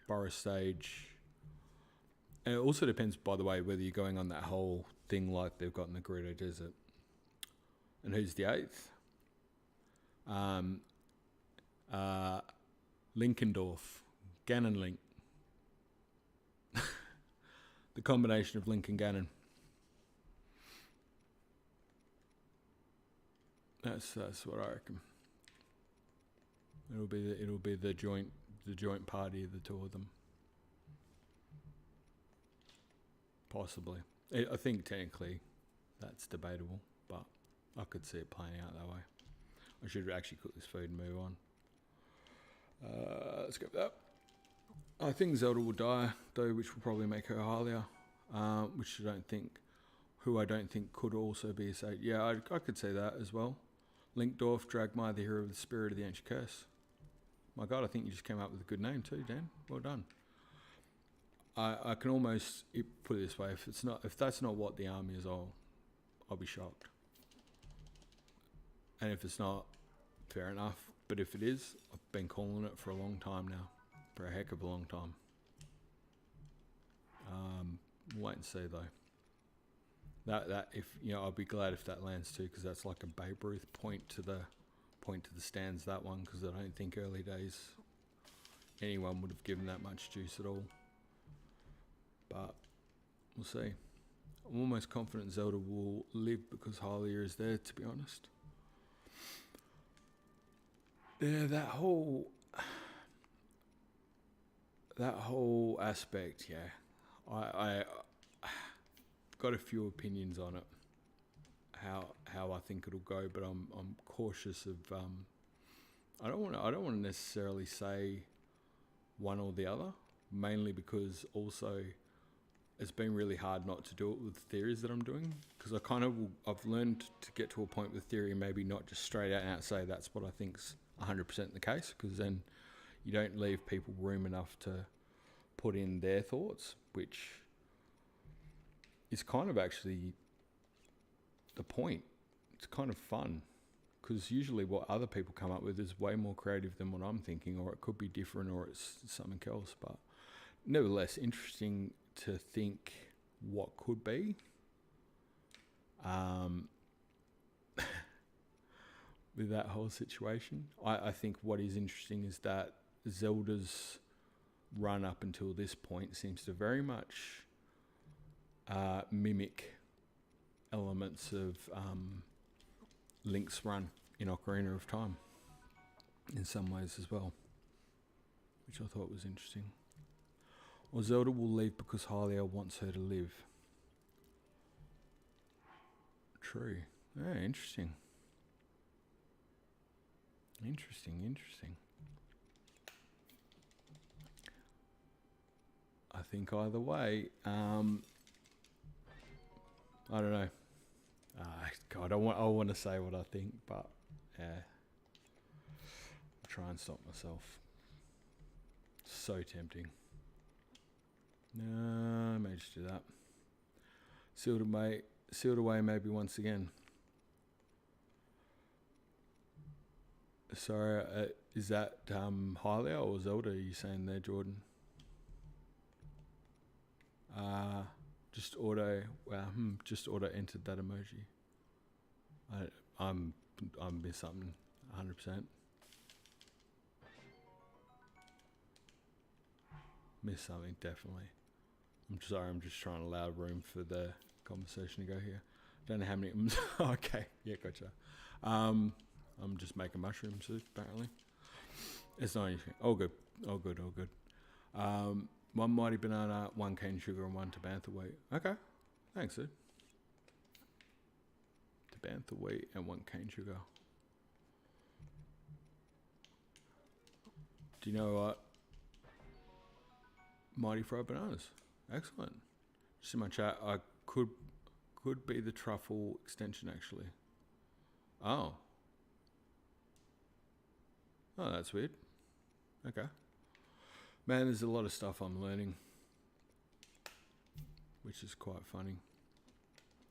Boris Sage. And it also depends, by the way, whether you're going on that whole thing like they've got in the Gerudo Desert. And who's the 8th? Linkendorf, Ganon Link. The combination of Link and Ganon. That's what I reckon. It'll be the joint party of the two of them. Possibly. I think technically that's debatable, but I could see it playing out that way. I should actually cook this food and move on. Let's go with that. I think Zelda will die, though, which will probably make her Hylia, which I don't think could also be a sage. Yeah, I could say that as well. Linkdorf, Dragmar, the hero of the spirit of the ancient curse. My God, I think you just came up with a good name too, Dan. Well done. I can almost put it this way: if that's not what the army is, I'll be shocked. And if it's not, fair enough. But if it is, I've been calling it for a long time now. For a heck of a long time. We'll wait and see though. That if I'll be glad if that lands too, because that's like a Babe Ruth point to the stands, that one, because I don't think early days anyone would have given that much juice at all. But we'll see. I'm almost confident Zelda will live because Hylia is there, to be honest. Yeah, that whole aspect, yeah. I got a few opinions on it, how I think it'll go, but I'm cautious of I don't want to necessarily say one or the other, mainly because also it's been really hard not to do it with theories that I'm doing, because I've learned to get to a point with theory, maybe not just straight out say that's what I think's 100% the case, because then you don't leave people room enough to put in their thoughts, which is kind of actually the point. It's kind of fun, because usually what other people come up with is way more creative than what I'm thinking, or it could be different, or it's something else. But nevertheless, interesting to think what could be. with that whole situation. I think what is interesting is that Zelda's run up until this point seems to very much mimic elements of Link's run in Ocarina of Time in some ways as well, which I thought was interesting. Or Zelda will leave because Hylia wants her to live. True. Yeah, interesting. Interesting. I think either way, I don't know. God, I want to say what I think, but yeah, I'll try and stop myself. So tempting. No, I may just do that. Sealed away maybe once again. Sorry, is that Hylia or Zelda you saying there, Jordan? Just auto entered that emoji. I'm missed something 100%. Missed something definitely. I'm sorry, I'm just trying to allow room for the conversation to go here. Don't know how many. Okay, yeah, gotcha. I'm just making mushroom soup apparently. It's not anything. All good. One mighty banana, one cane sugar, and one Tabantha wheat. Okay, thanks, dude. Tabantha wheat and one cane sugar. Do you know what? Mighty fried bananas. Excellent. Just in my chat, I could be the truffle extension actually. Oh, that's weird. Okay. Man, there's a lot of stuff I'm learning, which is quite funny.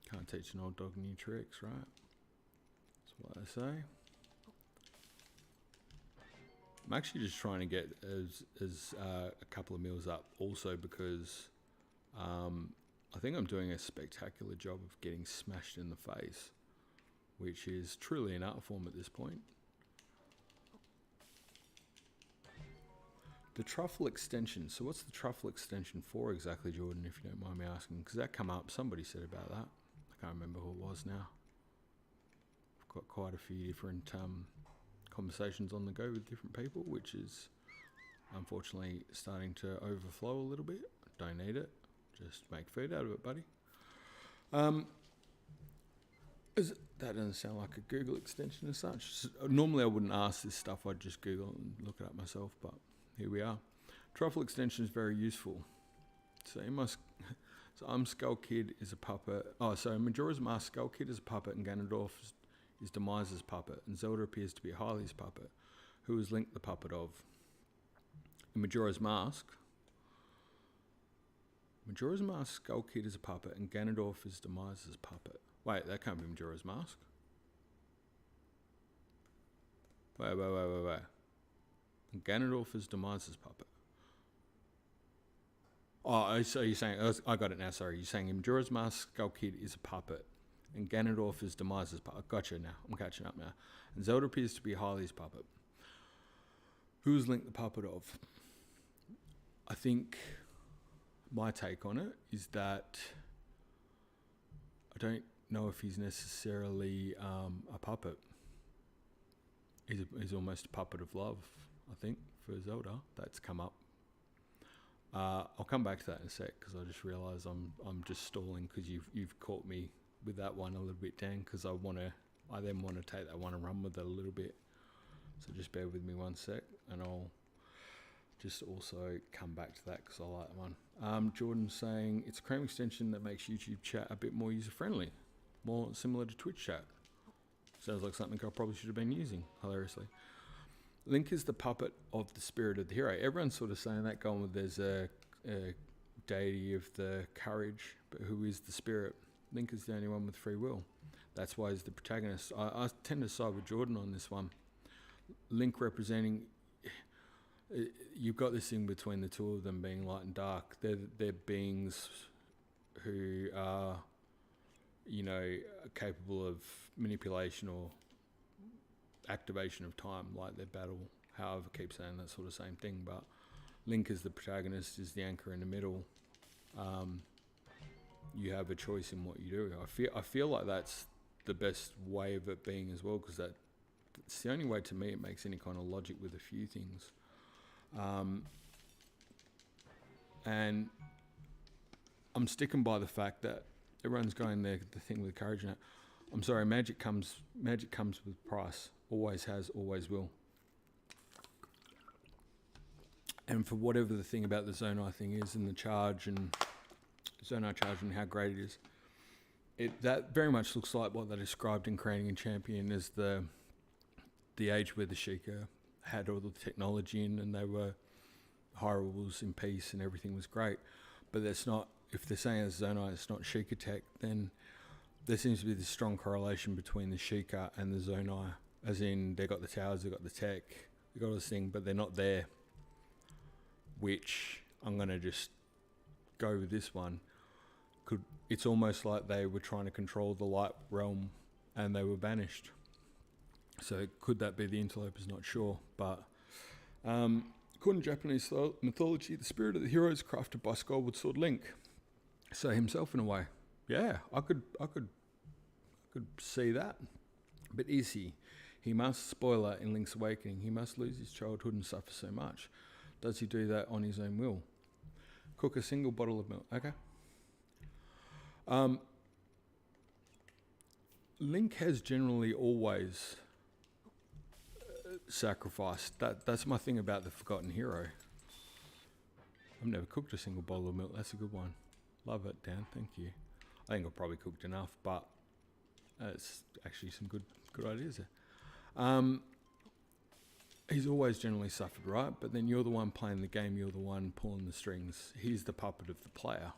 Can't teach an old dog new tricks, right? That's what I say. I'm actually just trying to get as a couple of meals up also because I think I'm doing a spectacular job of getting smashed in the face, which is truly an art form at this point. The truffle extension. So what's the truffle extension for exactly, Jordan, if you don't mind me asking? Because that come up, somebody said about that. I can't remember who it was now. I've got quite a few different conversations on the go with different people, which is unfortunately starting to overflow a little bit. Don't need it. Just make food out of it, buddy. That doesn't sound like a Google extension as such. Normally I wouldn't ask this stuff. I'd just Google it and look it up myself, but here we are. Truffle extension is very useful. So I'm Skull Kid is a puppet. Majora's Mask Skull Kid is a puppet and Ganondorf is Demise's puppet, and Zelda appears to be Hylia's puppet. Who is Link the puppet of? In Majora's Mask, Skull Kid is a puppet and Ganondorf is Demise's puppet. Wait, that can't be Majora's Mask. Wait. And Ganondorf is Demise's puppet. Oh, so you're saying, I got it now, sorry. You're saying in Majora's Mask, Skull Kid is a puppet and Ganondorf is Demise's puppet. Gotcha now. I'm catching up now. And Zelda appears to be Hylia's puppet. Who's Link the puppet of? I think my take on it is that I don't know if he's necessarily a puppet. He's almost a puppet of love, I think, for Zelda. That's come up. I'll come back to that in a sec because I just realised I'm just stalling because you've caught me with that one a little bit, Dan, because I then want to take that one and run with it a little bit. So just bear with me one sec and I'll just also come back to that because I like that one. Jordan's saying it's a Chrome extension that makes YouTube chat a bit more user-friendly, more similar to Twitch chat. Sounds like something I probably should have been using, hilariously. Link is the puppet of the spirit of the hero. Everyone's sort of saying that, going with there's a deity of the courage, but who is the spirit? Link is the only one with free will. That's why he's the protagonist. I tend to side with Jordan on this one. Link representing... You've got this thing between the two of them being light and dark. They're beings who are, capable of manipulation or activation of time, like their battle. However, keep saying that sort of same thing, but Link is the protagonist, is the anchor in the middle. You have a choice in what you do. I feel like that's the best way of it being as well, because it's the only way to me it makes any kind of logic with a few things. And I'm sticking by the fact that everyone's going the thing with courage in it. I'm sorry, magic comes with price. Always has, always will. And for whatever the thing about the Zonai thing is, and the charge and Zonai charge and how great it is, that very much looks like what they described in creating a champion as the age where the Sheikah had all the technology in, and they were HEROS in peace and everything was great. But that's not, if they're saying it's Zonai, it's not Sheikah tech, then there seems to be this strong correlation between the Sheikah and the Zonai, as in they got the towers, they got the tech, they got all this thing, but they're not there. Which I'm going to just go with this one. It's almost like they were trying to control the light realm and they were banished. So could that be the interlopers? Not sure. But according to Japanese mythology, the spirit of the hero is crafted by skyward sword Link. So himself in a way. Yeah, I could see that. But is he? He must, spoiler in Link's Awakening, he must lose his childhood and suffer so much. Does he do that on his own will? Cook a single bottle of milk. Okay. Link has generally always sacrificed. That's my thing about the Forgotten Hero. I've never cooked a single bottle of milk. That's a good one. Love it, Dan. Thank you. I think I've probably cooked enough, but it's actually some good ideas there. He's always generally suffered, right? But then you're the one playing the game, you're the one pulling the strings. He's the puppet of the player,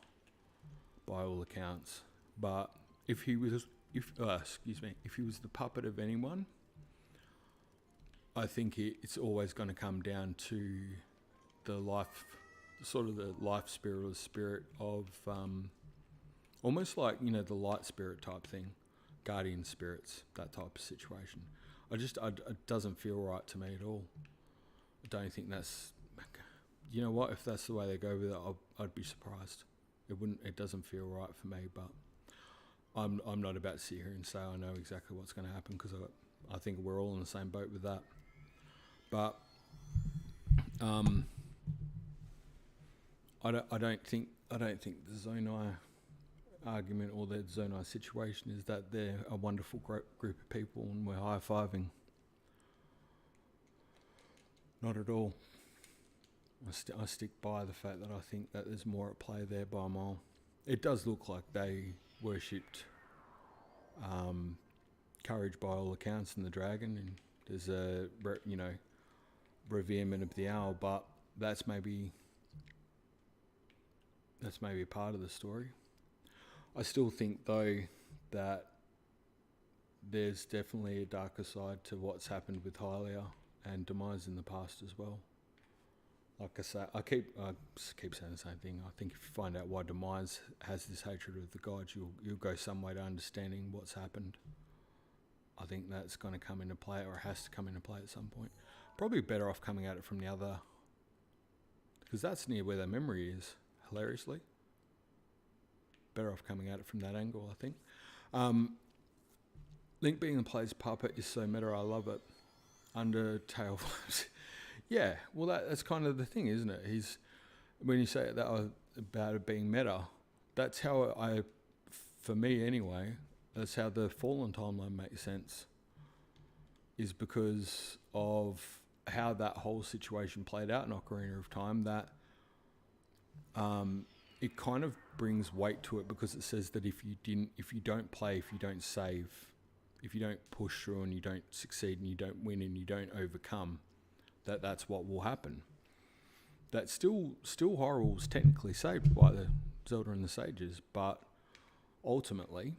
by all accounts. But if he was the puppet of anyone, I think it's always going to come down to the life, sort of the life spirit or the spirit of, almost like, the light spirit type thing, guardian spirits, that type of situation. It doesn't feel right to me at all. I don't think that's, you know what, if that's the way they go with it, I'd be surprised. It doesn't feel right for me, but I'm not about to sit here and say I know exactly what's going to happen, because I think we're all in the same boat with that. But I don't think the Zonai argument or the Zonai situation is that they're a wonderful group of people and we're high-fiving. Not at all. I stick by the fact that I think that there's more at play there by a mile. It does look like they worshipped courage by all accounts in the dragon, and there's a reverement of the owl, but that's maybe a part of the story. I still think, though, that there's definitely a darker side to what's happened with Hylia and Demise in the past as well. Like I say, I keep saying the same thing. I think if you find out why Demise has this hatred of the gods, you'll go some way to understanding what's happened. I think that's going to come into play, or has to come into play at some point. Probably better off coming at it from the other, because that's near where their memory is, hilariously. Better off coming at it from that angle, I think. Link being the player's puppet is so meta, I love it. Undertale vibes. Yeah, well that's kind of the thing, isn't it? When you say that about it being meta, that's how for me anyway, that's how the Fallen timeline makes sense. Is because of how that whole situation played out in Ocarina of Time, that it kind of brings weight to it, because it says that if you don't play, if you don't save, if you don't push through and you don't succeed and you don't win and you don't overcome, that's what will happen. That still Hyrule was technically saved by the Zelda and the Sages, but ultimately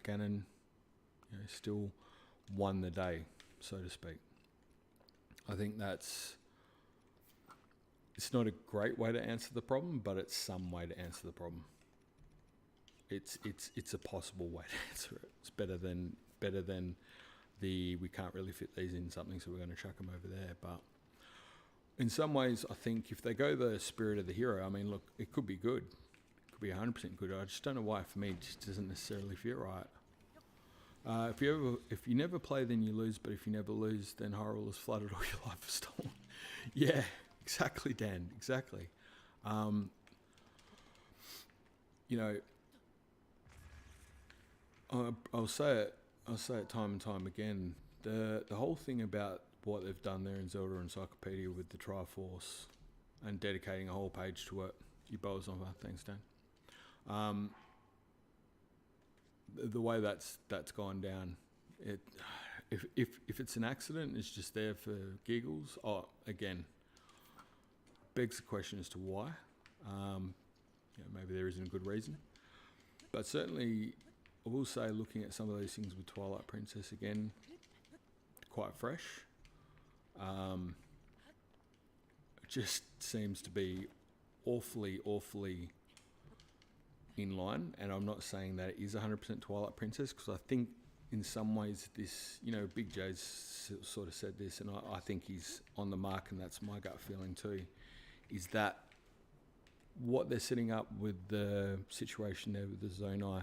Ganon still won the day, so to speak. I think it's not a great way to answer the problem, but it's some way to answer the problem. It's a possible way to answer it. It's better than we can't really fit these in something, so we're going to chuck them over there. But in some ways, I think if they go the spirit of the hero, I mean, look, it could be good. It could be 100% good. I just don't know why, for me, it just doesn't necessarily fit right. If you never play, then you lose, but if you never lose, then Hyrule is flooded or your life is stolen. Yeah, exactly, Dan, exactly. I'll say it time and time again. The whole thing about what they've done there in Zelda Encyclopedia with the Triforce and dedicating a whole page to it. You bowls on that, thanks, Dan. The way that's gone down, if it's an accident, it's just there for giggles. Again, begs the question as to why. Maybe there isn't a good reason, but certainly I will say, looking at some of those things with Twilight Princess again, quite fresh. It just seems to be awfully in line, and I'm not saying that it is 100% Twilight Princess, because I think in some ways this, Big J's sort of said this, and I think he's on the mark, and that's my gut feeling too, is that what they're setting up with the situation there with the Zonai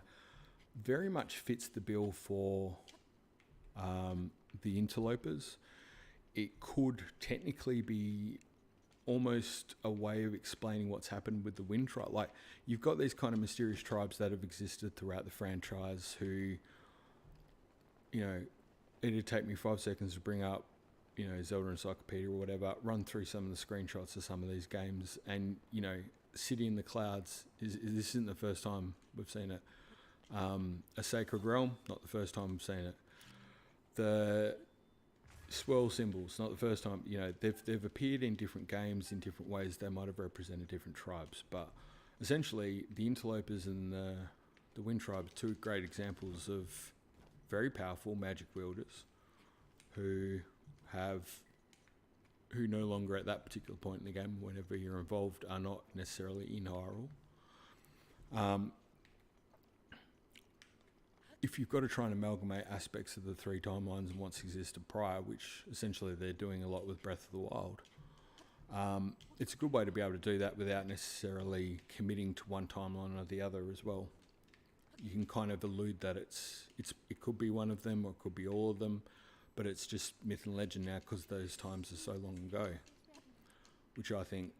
very much fits the bill for the interlopers. It could technically be almost a way of explaining what's happened with the Wind Tribe. Like, you've got these kind of mysterious tribes that have existed throughout the franchise who, it'd take me 5 seconds to bring up, Zelda Encyclopedia or whatever, run through some of the screenshots of some of these games, and, City in the Clouds, this isn't the first time we've seen it. A Sacred Realm, not the first time we've seen it. The swirl symbols, not the first time. They've appeared in different games in different ways. They might have represented different tribes, but essentially the interlopers and the Wind Tribe are two great examples of very powerful magic wielders who no longer at that particular point in the game, whenever you're involved, are not necessarily in Hyrule. If you've got to try and amalgamate aspects of the 3 timelines and what's existed prior, which essentially they're doing a lot with Breath of the Wild, it's a good way to be able to do that without necessarily committing to one timeline or the other as well. You can kind of allude that it could be one of them or it could be all of them, but it's just myth and legend now because those times are so long ago, which I think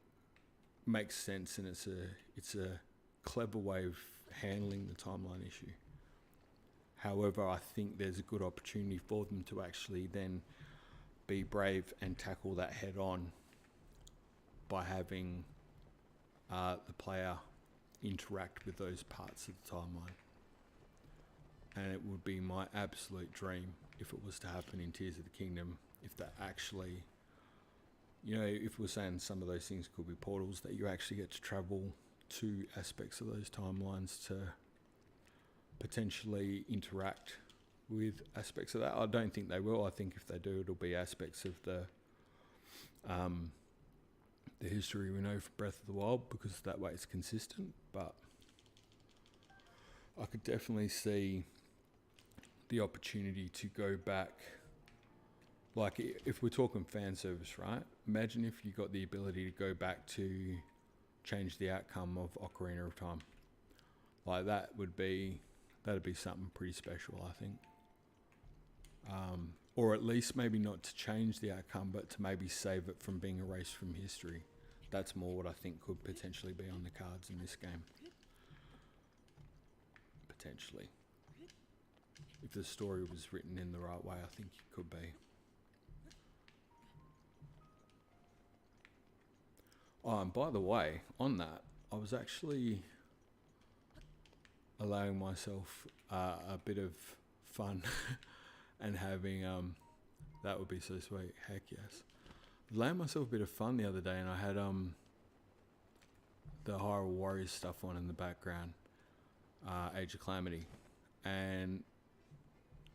makes sense, and it's a clever way of handling the timeline issue. However, I think there's a good opportunity for them to actually then be brave and tackle that head on by having the player interact with those parts of the timeline. And it would be my absolute dream if it was to happen in Tears of the Kingdom, if that actually, if we're saying some of those things could be portals, that you actually get to travel to aspects of those timelines to potentially interact with aspects of that. I don't think they will. I think if they do, it'll be aspects of the history we know for Breath of the Wild, because that way it's consistent. But I could definitely see the opportunity to go back. Like, if we're talking fan service, right? Imagine if you got the ability to go back to change the outcome of Ocarina of Time. Like, that'd be something pretty special, I think. Or at least maybe not to change the outcome, but to maybe save it from being erased from history. That's more what I think could potentially be on the cards in this game. Potentially. If the story was written in the right way, I think it could be. Oh, and by the way, on that, I was actually allowing myself a bit of fun and having that would be so sweet. Heck yes. Allowing myself a bit of fun the other day, and I had the Hyrule Warriors stuff on in the background, Age of Calamity, and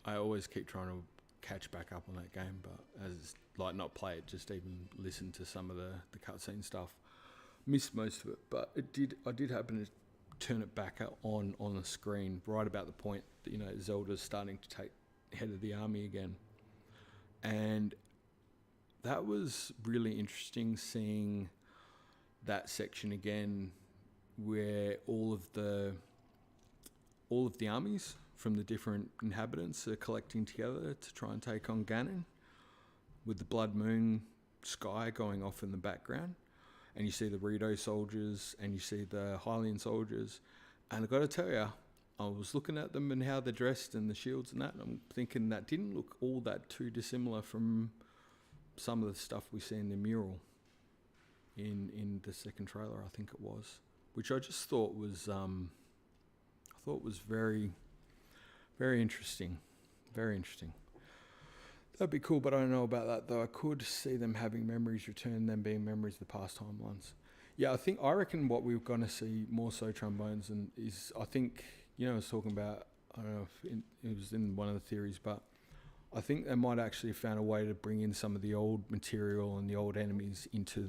I always keep trying to catch back up on that game, but not play it, just even listen to some of the cutscene stuff. Missed most of it, but I did happen to turn it back on the screen right about the point that, Zelda's starting to take head of the army again. And that was really interesting, seeing that section again, where all of the armies from the different inhabitants are collecting together to try and take on Ganon, with the Blood Moon sky going off in the background. And you see the Rito soldiers and you see the Hylian soldiers. And I've got to tell you, I was looking at them and how they're dressed and the shields and that, and I'm thinking that didn't look all that too dissimilar from some of the stuff we see in the mural in the second trailer, I think it was, which I just thought was very, very interesting. Very interesting. That'd be cool, but I don't know about that, though. I could see them having memories return, them being memories of the past timelines. Yeah, I reckon what we're going to see more so trombones, and is, I think, I was talking about, I don't know if it was in one of the theories, but I think they might actually have found a way to bring in some of the old material and the old enemies into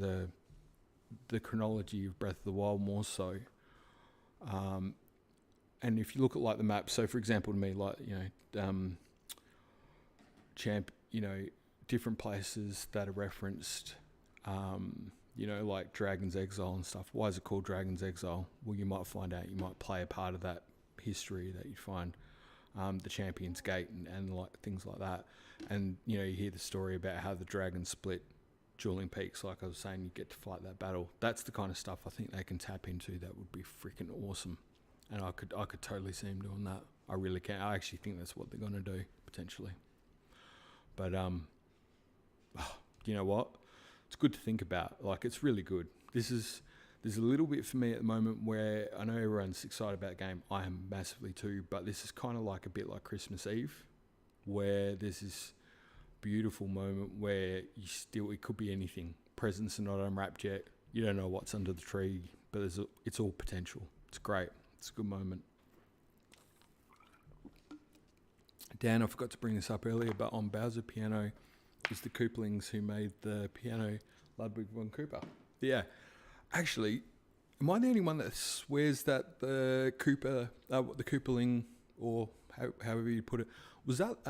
the chronology of Breath of the Wild more so. And if you look at like the map, so for example, to me, like, different places that are referenced, like Dragon's Exile and stuff. Why is it called Dragon's Exile? Well, you might find out, you might play a part of that history that you find, the Champions Gate and like things like that. And, you hear the story about how the dragon split Dueling Peaks, like I was saying, you get to fight that battle. That's the kind of stuff I think they can tap into that would be freaking awesome. And I could totally see them doing that. I really can. I actually think that's what they're going to do, potentially. But, you know what? It's good to think about. Like, it's really good. There's a little bit for me at the moment where I know everyone's excited about the game. I am massively too, but this is kind of like a bit like Christmas Eve, where there's this beautiful moment where it could be anything. Presents are not unwrapped yet. You don't know what's under the tree, but it's all potential. It's great. It's a good moment. Dan, I forgot to bring this up earlier, but on Bowser Piano is the Koopalings who made the piano, Ludwig von Koopa. Yeah. Actually, am I the only one that swears that the Koopaling, or however you put it, was that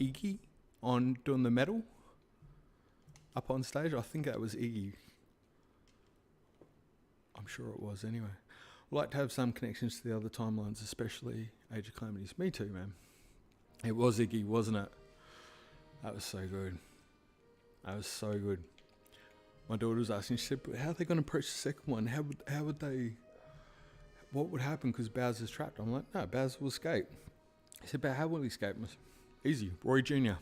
Iggy on doing the metal up on stage? I think that was Iggy. I'm sure it was anyway. I'd like to have some connections to the other timelines, especially Age of Calamities. Me too, man. It was Iggy, wasn't it? That was so good. That was so good. My daughter was asking, she said, but how are they going to approach the second one? How would they, what would happen because Bowser's trapped? I'm like, no, Bowser will escape. He said, but how will he escape? I said, easy, Roy Jr.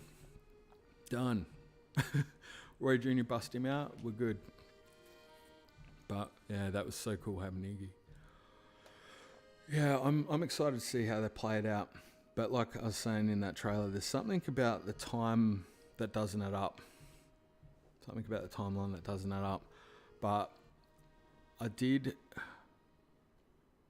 Done. Roy Jr. bust him out, we're good. But yeah, that was so cool having Iggy. Yeah, I'm excited to see how they play it out. But like I was saying in that trailer, there's something about the time that doesn't add up. Something about the timeline that doesn't add up. But I did,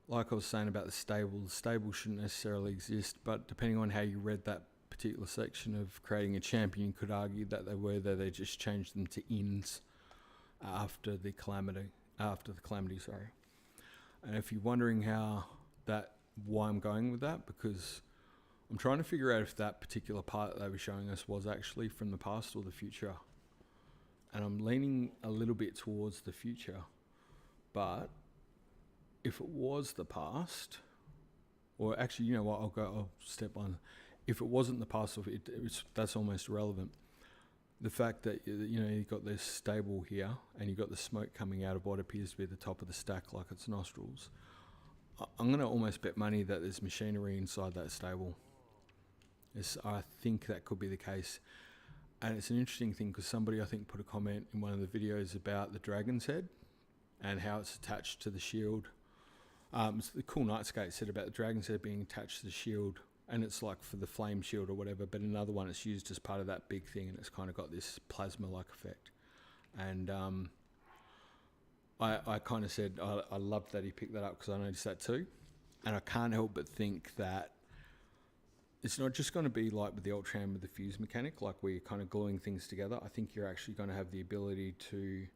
like I was saying about the stable shouldn't necessarily exist, but depending on how you read that particular section of creating a champion, you could argue that they were there, they just changed them to inns after the calamity, sorry. And if you're wondering why I'm going with that, because I'm trying to figure out if that particular part that they were showing us was actually from the past or the future. And I'm leaning a little bit towards the future. But if it was the past, or actually, you know what, I'll step on. If it wasn't the past, that's almost irrelevant. The fact that, you've got this stable here, and you've got the smoke coming out of what appears to be the top of the stack like its nostrils. I'm going to almost bet money that there's machinery inside that stable. I think that could be the case. And it's an interesting thing because somebody, I think, put a comment in one of the videos about the dragon's head and how it's attached to the shield. It's the Cool Nightskate said about the dragon's head being attached to the shield, and it's like for the flame shield or whatever, but another one it's used as part of that big thing, and it's kind of got this plasma-like effect. And I kind of said I loved that he picked that up because I noticed that too. And I can't help but think that it's not just going to be like with the Ultram with the fuse mechanic, like where you're kind of gluing things together. I think you're actually going to have the ability to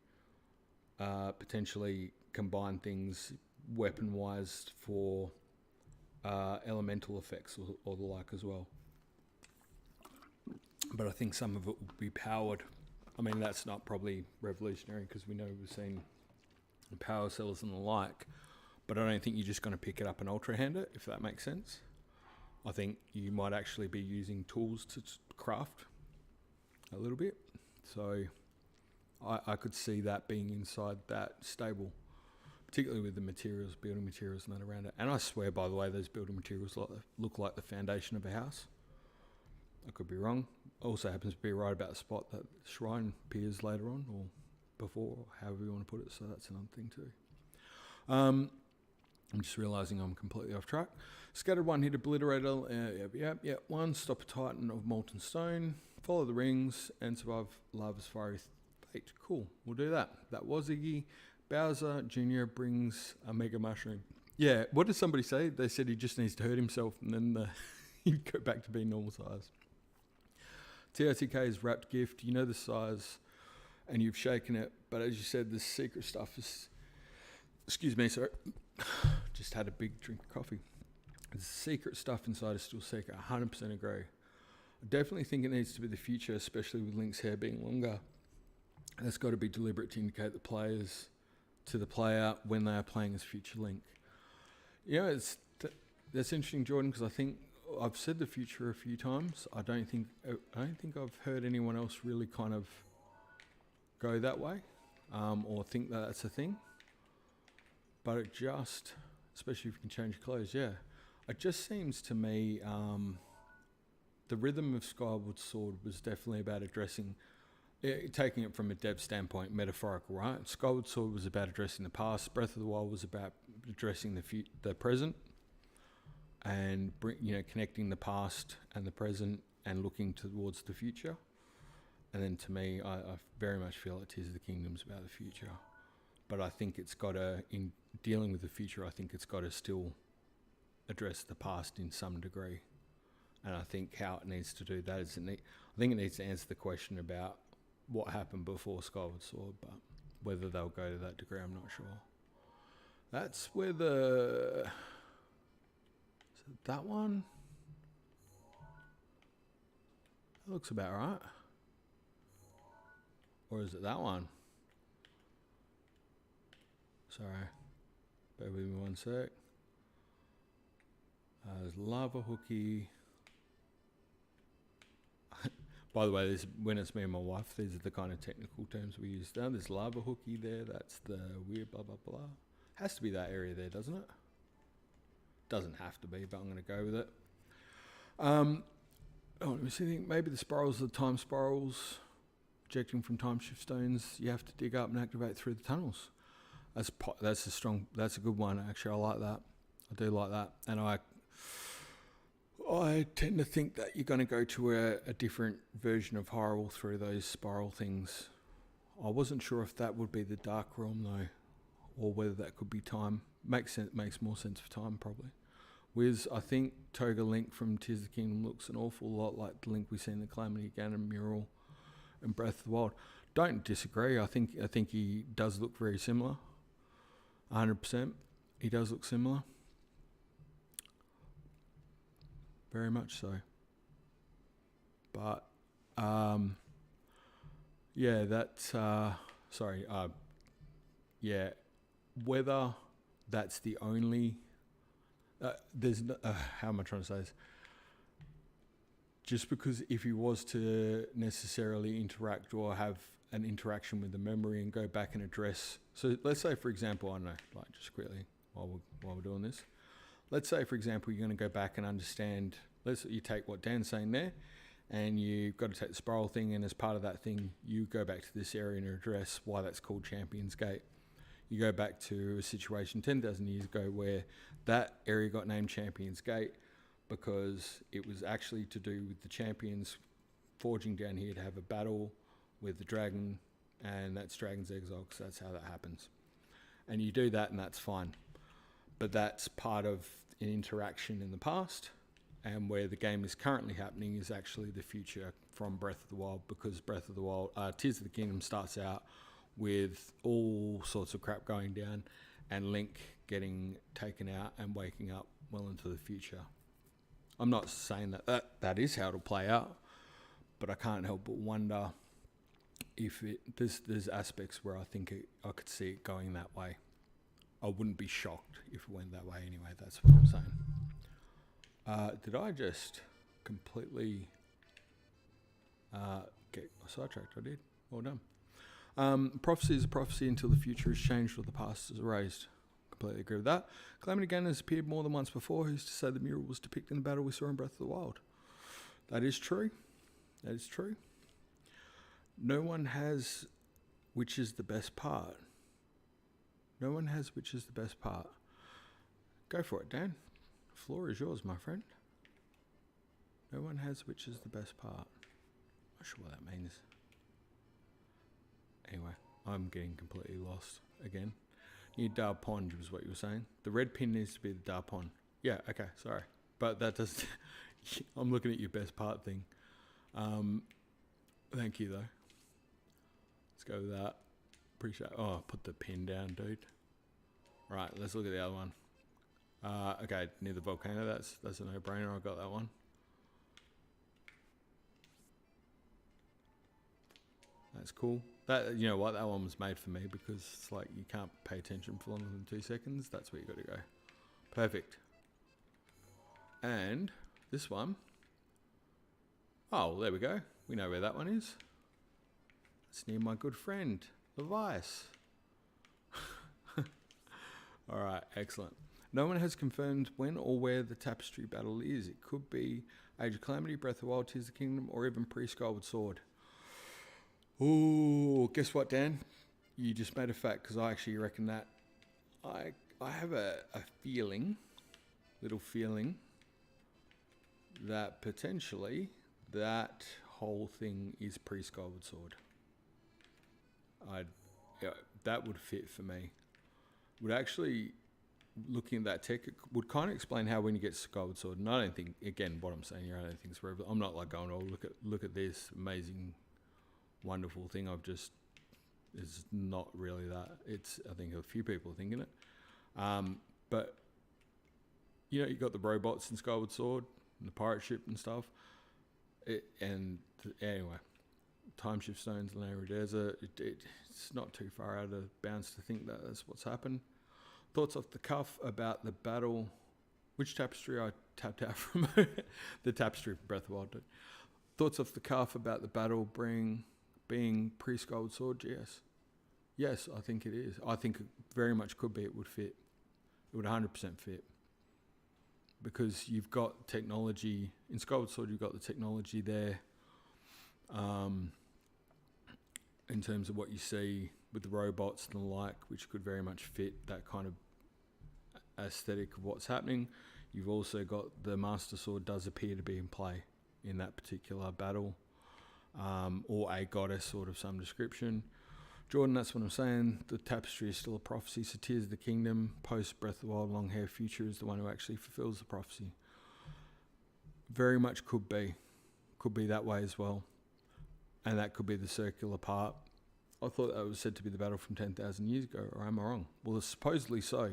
potentially combine things weapon-wise for elemental effects or the like as well. but I think some of it will be powered. I mean, that's not probably revolutionary because we know we've seen power cells and the like, but I don't think you're just going to pick it up and ultra hand it, if that makes sense. I think you might actually be using tools to craft a little bit. So I could see that being inside that stable, particularly with the materials, building materials and that around it. And I swear, by the way, those building materials look like the foundation of a house. I could be wrong. Also happens to be right about the spot that shrine appears later on, or before, or however you want to put it. So that's another thing too. I'm just realising I'm completely off track. Scattered one hit Obliterator. One, stop a titan of molten stone. Follow the rings and survive lava's fiery fate. Cool, we'll do that. That was Iggy. Bowser Jr. brings a mega mushroom. Yeah, what did somebody say? They said he just needs to hurt himself and then he'd go back to being normal size. TOTK's wrapped gift. You know the size and you've shaken it, but as you said, the secret stuff is... Excuse me, sorry. Just had a big drink of coffee. The secret stuff inside is still secret. 100% agree. I definitely think it needs to be the future, especially with Link's hair being longer. That's got to be deliberate to indicate the players to the player when they are playing as future Link. You know, that's interesting, Jordan, because I think I've said the future a few times. I don't think I've heard anyone else really kind of go that way, or think that that's a thing. But it just, especially if you can change clothes, yeah. It just seems to me the rhythm of Skyward Sword was definitely about addressing, taking it from a dev standpoint, metaphorical, right? Skyward Sword was about addressing the past. Breath of the Wild was about addressing the present, and connecting the past and the present and looking towards the future. And then to me, I very much feel like Tears of the Kingdom's about the future. But I think it's got to, in dealing with the future, I think it's got to still address the past in some degree. And I think how it needs to do that is, I think it needs to answer the question about what happened before Skyward Sword, but whether they'll go to that degree, I'm not sure. That's where is it that one? That looks about right. Or is it that one? Sorry, bear with me one sec. There's lava hooky. By the way, when it's me and my wife, these are the kind of technical terms we use now. There's lava hooky there. That's the weird blah, blah, blah. Has to be that area there, doesn't it? Doesn't have to be, but I'm going to go with it. Let me see. Maybe the spirals are the time spirals. Ejecting from time shift stones, you have to dig up and activate through the tunnels. That's a good one, actually. I like that. I do like that. And I tend to think that you're going to go to a different version of Hyrule through those spiral things. I wasn't sure if that would be the Dark Realm, though, or whether that could be time. Makes more sense for time, probably. I think Toga Link from Tears of the Kingdom looks an awful lot like the Link we see in the Calamity Ganon mural and Breath of the Wild. Don't disagree. I think he does look very similar. 100%. He does look similar. Very much so. But yeah, that's whether that's the only how am I trying to say this? Just because if he was to necessarily interact or have an interaction with the memory and go back and address... So let's say, for example, I don't know, like just quickly while we're doing this. Let's say, for example, you're going to go back and understand... You take what Dan's saying there, and you've got to take the spiral thing, and as part of that thing, you go back to this area and address why that's called Champions Gate. You go back to a situation 10,000 years ago where that area got named Champions Gate because it was actually to do with the champions forging down here to have a battle with the dragon, and that's Dragon's Exile, because that's how that happens. And you do that, and that's fine. But that's part of an interaction in the past, and where the game is currently happening is actually the future from Breath of the Wild, because Breath of the Wild, Tears of the Kingdom starts out with all sorts of crap going down, and Link getting taken out and waking up well into the future. I'm not saying that is how it'll play out, but I can't help but wonder if there's aspects where I think I could see it going that way. I wouldn't be shocked if it went that way anyway. That's what I'm saying. Did I just completely get sidetracked? I did. Well done. Prophecy is a prophecy until the future is changed or the past is erased. Completely agree with that. Calamity Ganon has appeared more than once before. Who's to say the mural was depicting the battle we saw in Breath of the Wild? That is true. That is true. No one has which is the best part. No one has which is the best part. Go for it, Dan. The floor is yours, my friend. No one has which is the best part. Not sure what that means. Anyway, I'm getting completely lost again. Near Dar Pond was what you were saying. The red pin needs to be the Dar Pond. Yeah, okay, sorry. But that does... I'm looking at your best part thing. Thank you, though. Let's go with that. Appreciate... Oh, put the pin down, dude. Right, let's look at the other one. Okay, near the volcano. That's a no-brainer. I got that one. That's cool. That, you know what, that one was made for me because it's like you can't pay attention for longer than 2 seconds. That's where you got to go. Perfect. And this one. Oh, there we go. We know where that one is. It's near my good friend, Levice. All right, excellent. No one has confirmed when or where the tapestry battle is. It could be Age of Calamity, Breath of the Wild, Tears of the Kingdom, or even pre-Skyward Sword. Ooh, guess what, Dan? You just made a fact because I actually reckon that I have a little feeling that potentially that whole thing is pre-Skyward Sword. That would fit for me. Would actually, looking at that tech, it would kind of explain how when you get Skyward Sword, and I don't think, again, what I'm saying here, I don't think it's forever. I'm not like going, oh, look at this amazing, wonderful thing I've just... It's not really that. It's, I think a few people are thinking it. But, you know, you got the robots in Skyward Sword, and the pirate ship and stuff. Anyway, Time Shift Stones, Lanayru Desert, it's not too far out of bounds to think that that's what's happened. Thoughts off the cuff about the battle. Which tapestry I tapped out from? The tapestry from Breath of the Wild. Thoughts off the cuff about the battle being pre-Skyward Sword? Yes, I think it is. I think it very much could be. It would fit. It would 100% fit. Because you've got technology. In Skyward Sword, you've got the technology there. In terms of what you see with the robots and the like, which could very much fit that kind of aesthetic of what's happening. You've also got the Master Sword does appear to be in play in that particular battle. Or a goddess sort of some description. Jordan, that's what I'm saying. The tapestry is still a prophecy. So Tears of the Kingdom, post Breath of the Wild, long hair future is the one who actually fulfills the prophecy. Very much could be. Could be that way as well. And that could be the circular part. I thought that was said to be the battle from 10,000 years ago, or am I wrong? Well, it's supposedly so.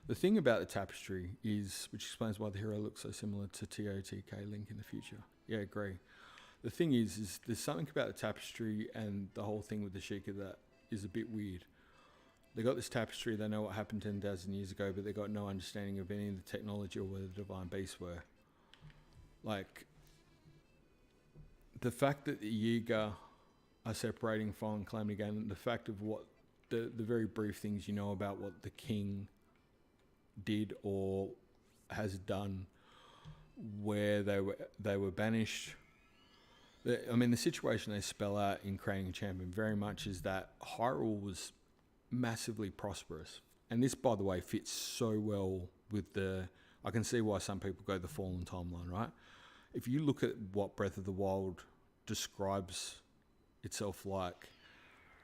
The thing about the tapestry is, which explains why the hero looks so similar to TOTK Link in the future. Yeah, agree. The thing is there's something about the tapestry and the whole thing with the Sheikah that is a bit weird. They got this tapestry, they know what happened 10,000 years ago, but they got no understanding of any of the technology or where the divine beasts were. Like, the fact that the Yiga are separating from Calamity Ganon, the fact of what the very brief things you know about what the king did or has done, where they were banished. I mean, the situation they spell out in creating a champion very much is that Hyrule was massively prosperous. And this, by the way, fits so well with I can see why some people go the Fallen timeline, right? If you look at what Breath of the Wild describes itself like,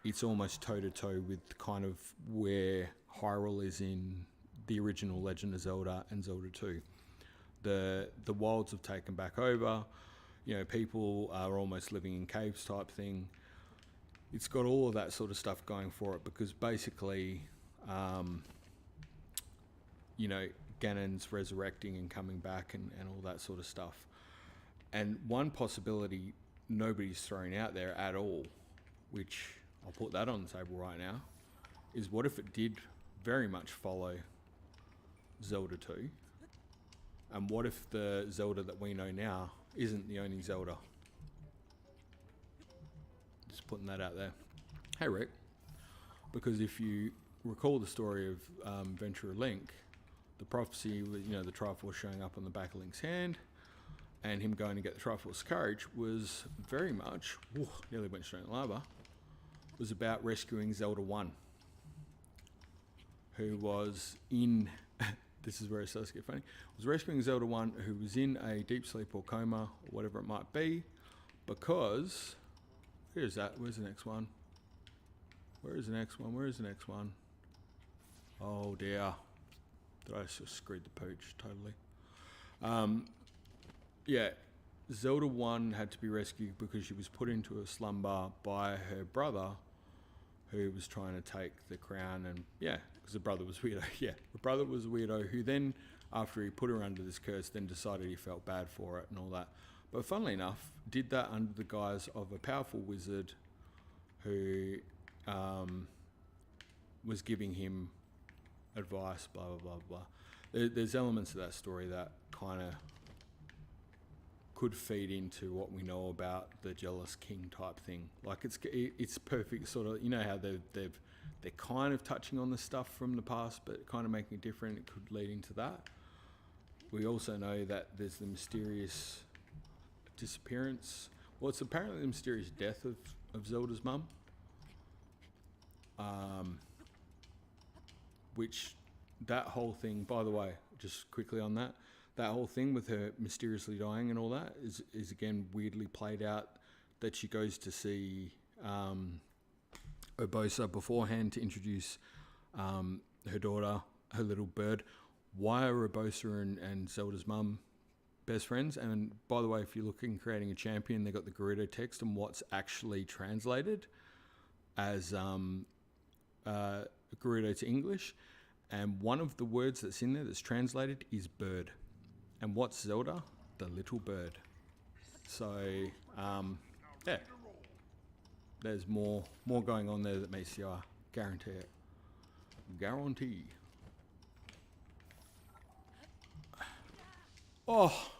it's almost toe-to-toe with kind of where Hyrule is in the original Legend of Zelda and Zelda 2. The wilds have taken back over. You know, people are almost living in caves type thing. It's got all of that sort of stuff going for it because basically, you know, Ganon's resurrecting and coming back and all that sort of stuff. And one possibility, nobody's thrown out there at all, which I'll put that on the table right now, is what if it did very much follow Zelda 2? And what if the Zelda that we know now isn't the only Zelda? Just putting that out there. Hey Rick, because if you recall the story of Venture of Link, the prophecy was, you know, the Triforce showing up on the back of Link's hand and him going to get the Triforce Courage was very much, nearly went straight in lava, was about rescuing Zelda 1, who was in, this is where it starts to get funny, was rescuing Zelda 1 who was in a deep sleep or coma or whatever it might be, because, where's that, where's the next one? Where is the next one? Where is the next one? Oh dear. Did I just screwed the pooch totally? Yeah, Zelda 1 had to be rescued because she was put into a slumber by her brother who was trying to take the crown, and yeah, because the brother was weirdo. Yeah, the brother was a weirdo who then, after he put her under this curse, then decided he felt bad for it and all that. But funnily enough, did that under the guise of a powerful wizard who was giving him advice, blah, blah, blah, blah. There's elements of that story that kind of could feed into what we know about the jealous king type thing. Like it's perfect sort of, you know how they're kind of touching on the stuff from the past, but kind of making it different. It could lead into that. We also know that there's the mysterious disappearance. Well, it's apparently the mysterious death of Zelda's mum. Which, that whole thing, by the way, just quickly on that whole thing with her mysteriously dying and all that is again weirdly played out, that she goes to see Urbosa beforehand to introduce her daughter, her little bird. Why are Urbosa and Zelda's mum best friends? And by the way, if you're looking creating a champion, they got the Gerudo text and what's actually translated as Gerudo to English, and one of the words that's in there that's translated is bird. And what's Zelda? The little bird. So yeah, there's more going on there that meets the eye. Guarantee it. Guarantee. Oh,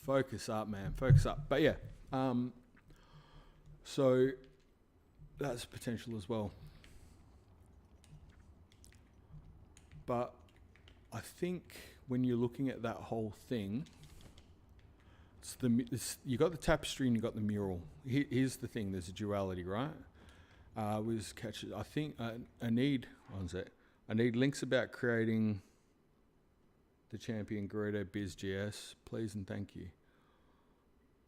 focus up, man. Focus up. But yeah, so that's potential as well. But I think when you're looking at that whole thing, you got the tapestry and you got the mural. Here's the thing: there's a duality, right? I think I need links about creating the champion Gerudo Biz GS, please and thank you.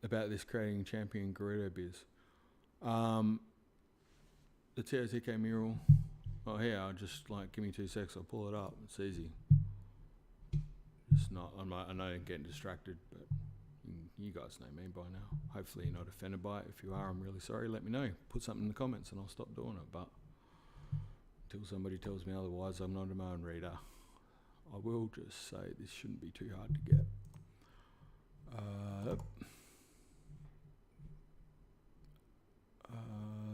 About this creating champion Gerudo Biz. The TOTK mural. Oh, here, I'll just give me 2 seconds, I'll pull it up. It's easy. It's not, I know I'm getting distracted, but you guys know me by now. Hopefully you're not offended by it. If you are, I'm really sorry. Let me know. Put something in the comments and I'll stop doing it. But until somebody tells me otherwise, I'm not a mind reader. I will just say this shouldn't be too hard to get.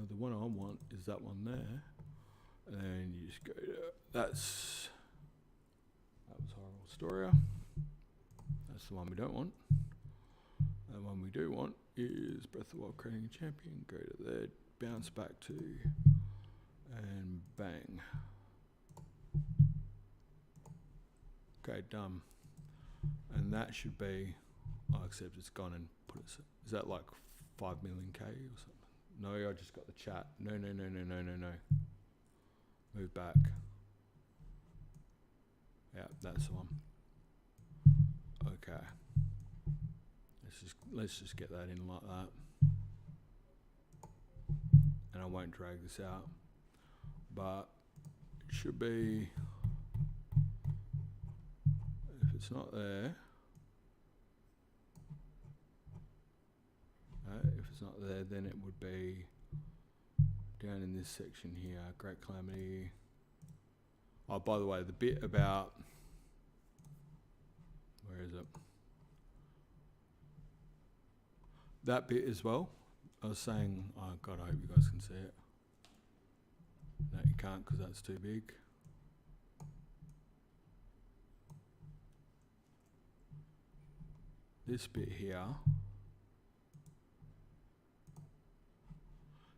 The one I want is that one there. And then you just go to, that was Horrible Storia. That's the one we don't want. The one we do want is Breath of the Wild creating a champion. Go to there, bounce back to, and bang. Okay, done. And that should be, except it's gone and put it, is that like 5 million K or something? No, I just got the chat. No. Move back. Yeah, that's the one. Okay. Let's just get that in like that. And I won't drag this out. But it should be, if it's not there, if it's not there, then it would be down in this section here. Great Calamity. Oh, by the way, the bit about, where is it? that bit as well. I was saying, oh God, I hope you guys can see it. No, you can't because that's too big. This bit here.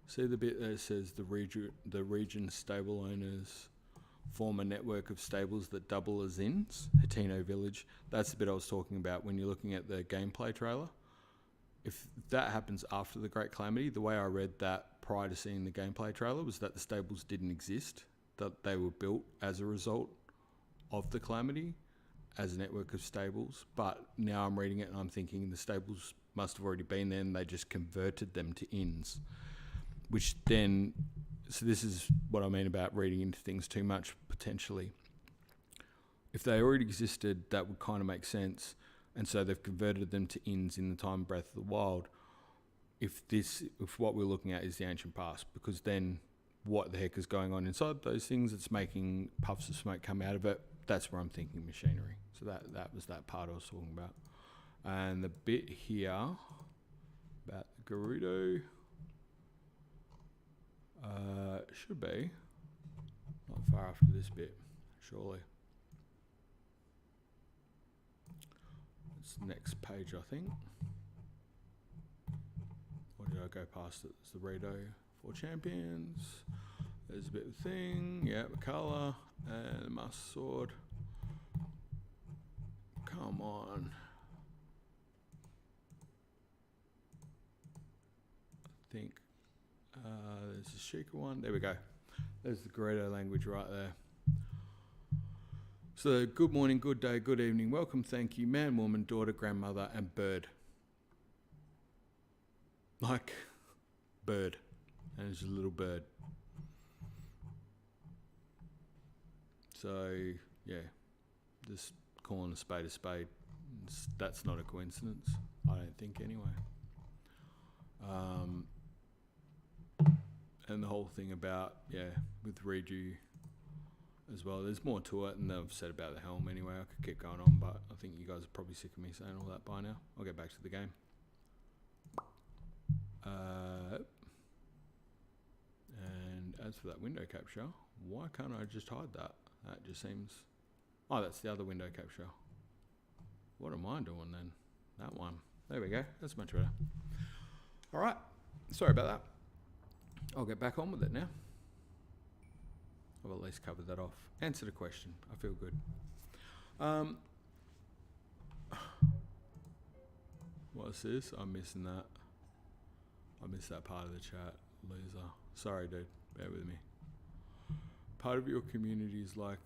See the bit that says the region stable owners form a network of stables that double as inns, Hatino Village. That's the bit I was talking about when you're looking at the gameplay trailer. If that happens after the Great Calamity, the way I read that prior to seeing the gameplay trailer was that the stables didn't exist, that they were built as a result of the Calamity as a network of stables. But now I'm reading it and I'm thinking the stables must have already been there and they just converted them to inns. Which then, so this is what I mean about reading into things too much, potentially. If they already existed, that would kind of make sense. And so they've converted them to inns in the time of Breath of the Wild. If what we're looking at is the ancient past, because then what the heck is going on inside those things? It's making puffs of smoke come out of it. That's where I'm thinking machinery. So that was that part I was talking about. And the bit here about the Gerudo. Should be not far after this bit, surely. It's the next page, I think. Or did I go past it? It's the Rito for Champions. There's a bit of thing. Yeah, the colour and the Master Sword. Come on. I think. There's a Sheikah one. There we go. There's the Gerudo language right there. So, good morning, good day, good evening, welcome, thank you, man, woman, daughter, grandmother, and bird. Like, bird. And it's a little bird. So, yeah, just calling a spade a spade. That's not a coincidence, I don't think, anyway. And the whole thing about, with Reju as well. There's more to it, and I've said about the helm anyway. I could keep going on, but I think you guys are probably sick of me saying all that by now. I'll get back to the game. And as for that window capture, why can't I just hide that? That just seems... Oh, that's the other window capture. What am I doing then? That one. There we go. That's much better. All right. Sorry about that. I'll get back on with it now. I've at least covered that off. Answered a question. I feel good. What's this? I'm missing that. I missed that part of the chat. Loser. Sorry, dude. Bear with me. Part of your community is like...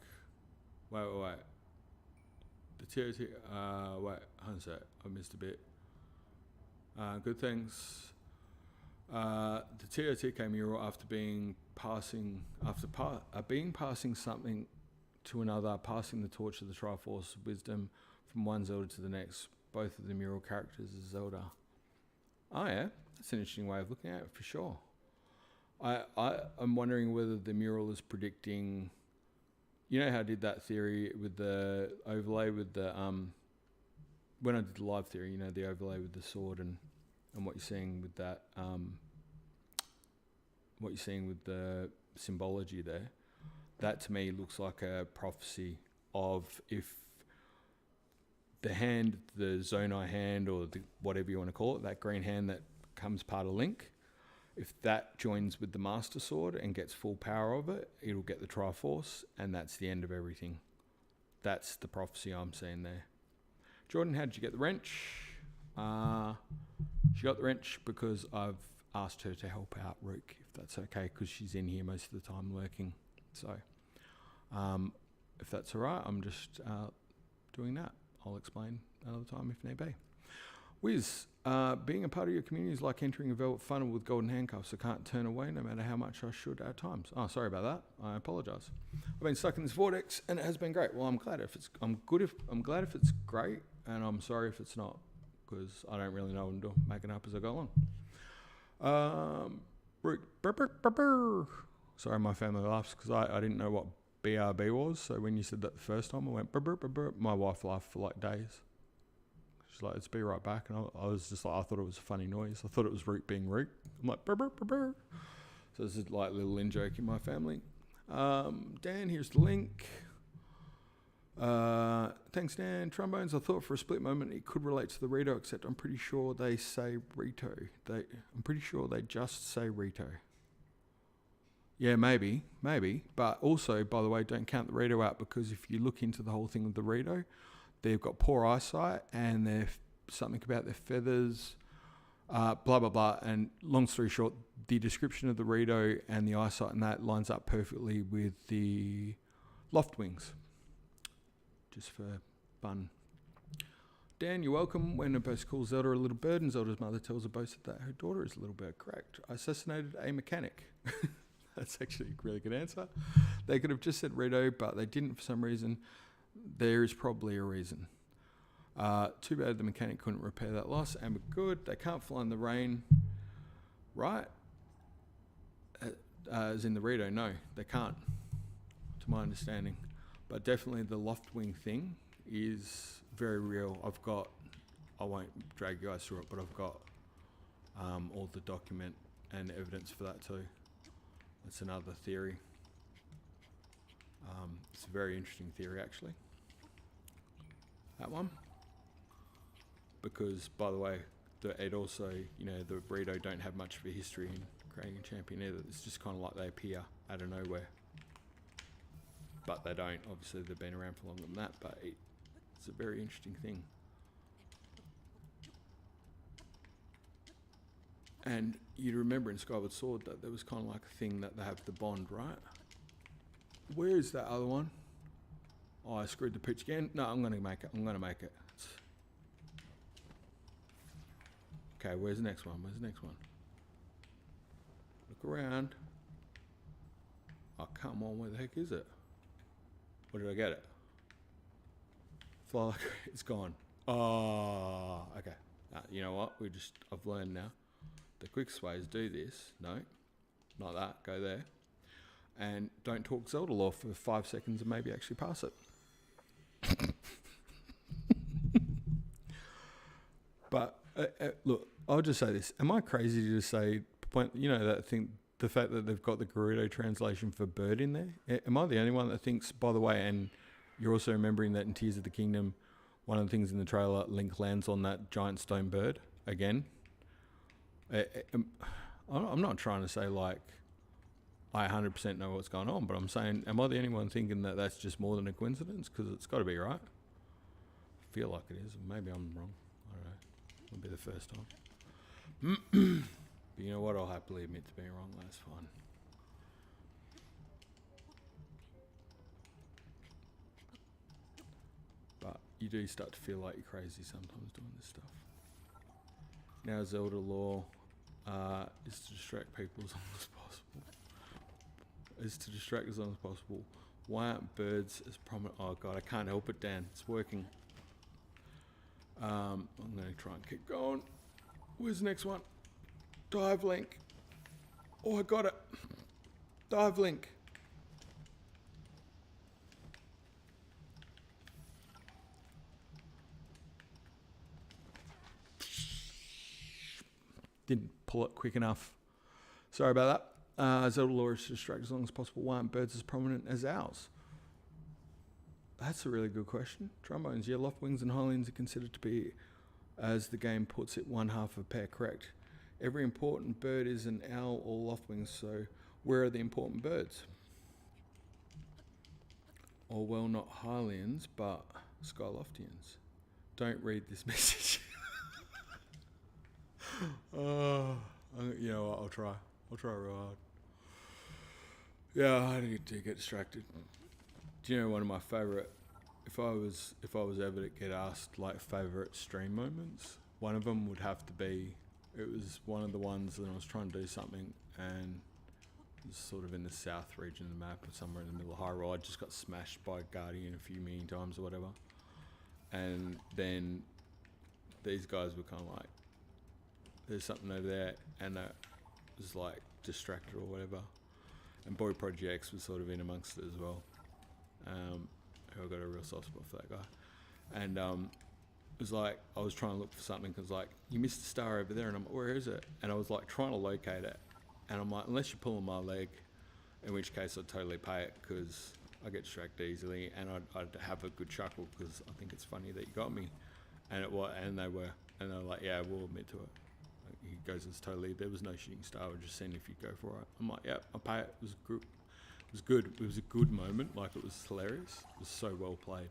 Wait. The TOT... wait, hold on a sec. I missed a bit. Good things. The TOTK mural after passing something to another, passing the torch of the Triforce Wisdom from one Zelda to the next. Both of the mural characters are Zelda. Oh yeah, that's an interesting way of looking at it for sure. I'm wondering whether the mural is predicting. You know how I did that theory with the overlay with the when I did the live theory, you know, the overlay with the sword and what you're seeing with that, what you're seeing with the symbology there, that to me looks like a prophecy of if the hand, the Zonai hand, or the, whatever you want to call it, that green hand that comes part of Link, if that joins with the Master Sword and gets full power of it, it'll get the Triforce, and that's the end of everything. That's the prophecy I'm seeing there. Jordan, how did you get the wrench? She got the wrench because I've asked her to help out Rook, if that's okay, because she's in here most of the time lurking. So, if that's all right, I'm just doing that. I'll explain another time if need be. Wiz, being a part of your community is like entering a velvet funnel with golden handcuffs. I can't turn away no matter how much I should at times. Oh, sorry about that. I apologise. I've been stuck in this vortex and it has been great. Well, I'm glad if it's glad if it's great, and I'm sorry if it's not, because I don't really know what I'm doing, making up as I go along. Sorry, my family laughs because I didn't know what BRB was. So when you said that the first time, I went burr, burr, burr, burr. My wife laughed for like days. She's like, "Let's be right back." And I was just like, I thought it was a funny noise. I thought it was Root being Root. I'm like, "Brr, brr, brr, brr." So this is like a little in-joke in my family. Dan, here's the link. Thanks, Dan. Trombones, I thought for a split moment it could relate to the Rito, except I'm pretty sure they say Rito. I'm pretty sure they just say Rito. Yeah, maybe. But also, by the way, don't count the Rito out, because if you look into the whole thing with the Rito, they've got poor eyesight and they're something about their feathers, blah, blah, blah. And long story short, the description of the Rito and the eyesight and that lines up perfectly with the loft wings. Just for fun. Dan, you're welcome. When a boss calls Zelda a little bird and Zelda's mother tells a boss that her daughter is a little bird, correct. I assassinated a mechanic. That's actually a really good answer. They could have just said Rito, but they didn't for some reason. There is probably a reason. Too bad the mechanic couldn't repair that loss. Amber, good. They can't fly in the rain. Right? As in the Rito, no, they can't, to my understanding. But definitely the loft wing thing is very real. I won't drag you guys through it, but I've got all the document and evidence for that too. That's another theory. It's a very interesting theory, actually. That one. Because, by the way, it also, the Rito don't have much of a history in creating a champion either. It's just kind of like they appear out of nowhere. But they don't. Obviously, they've been around for longer than that, but it's a very interesting thing. And you'd remember in Skyward Sword that there was kind of like a thing that they have the bond, right? Where is that other one? Oh, I screwed the pitch again. No, I'm going to make it. Okay, where's the next one? Look around. Oh, come on, where the heck is it? Where did I get it? Fuck, it's gone. Oh, okay. You know what? I've learned now. The quickest way is do this. No, not that. Go there. And don't talk Zelda lore for 5 seconds and maybe actually pass it. But, look, I'll just say this. Am I crazy to say, that thing, the fact that they've got the Gerudo translation for bird in there? Am I the only one that thinks, by the way, and you're also remembering that in Tears of the Kingdom, one of the things in the trailer, Link lands on that giant stone bird again? I'm not trying to say, like, I 100% know what's going on, but I'm saying, am I the only one thinking that that's just more than a coincidence? Because it's got to be, right? I feel like it is. Maybe I'm wrong. I don't know. It'll be the first time. But you know what? I'll happily admit to being wrong. That's fine. But you do start to feel like you're crazy sometimes doing this stuff. Now Zelda lore is to distract people as long as possible. Why aren't birds as prominent? Oh god, I can't help it, Dan. It's working. I'm going to try and keep going. Where's the next one? Dive link. Oh, I got it. Dive link. Didn't pull it quick enough. Sorry about that. Zelda lore is to distract as long as possible. Why aren't birds as prominent as owls? That's a really good question. Trombones, yeah, loft wings and Hylians are considered to be, as the game puts it, one half of a pair, correct? Every important bird is an owl or loft wings, so where are the important birds? Or, well, not Hylians, but Skyloftians. Don't read this message. You know what, I'll try real hard. Yeah, I need to get distracted. Do you know one of my favourite, if I was ever to get asked like favourite stream moments, one of them would have to be, it was one of the ones that I was trying to do something and it was sort of in the south region of the map or somewhere in the middle of Hyrule. I just got smashed by Guardian a few million times or whatever. And then these guys were kind of like, there's something over there, and I was like distracted or whatever. And Boy Project X was sort of in amongst it as well. I got a real soft spot for that guy. And was like, I was trying to look for something because like, you missed a star over there, and I'm like, where is it? And I was like trying to locate it, and I'm like, unless you're pulling my leg, in which case I'd totally pay it because I get distracted easily, and I'd have a good chuckle because I think it's funny that you got me. And they were like, yeah, we'll admit to it. Like, he goes, it's totally, there was no shooting star, we're just seeing if you'd go for it. I'm like, yeah, I'll pay it. It was good. It was good. It was a good moment. Like, it was hilarious. It was so well played.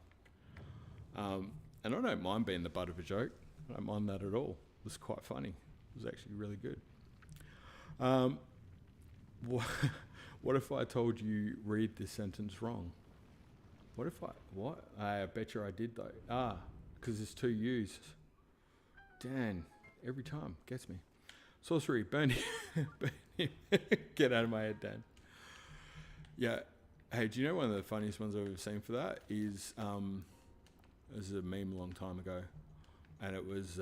And I don't mind being the butt of a joke. I don't mind that at all. It was quite funny. It was actually really good. What if I told you read this sentence wrong? I bet you I did though. Because there's two U's. Dan, every time, gets me. Sorcery, burn him. Burn him. Get out of my head, Dan. Yeah. Hey, do you know one of the funniest ones I've ever seen for that is, this is a meme a long time ago, and it was,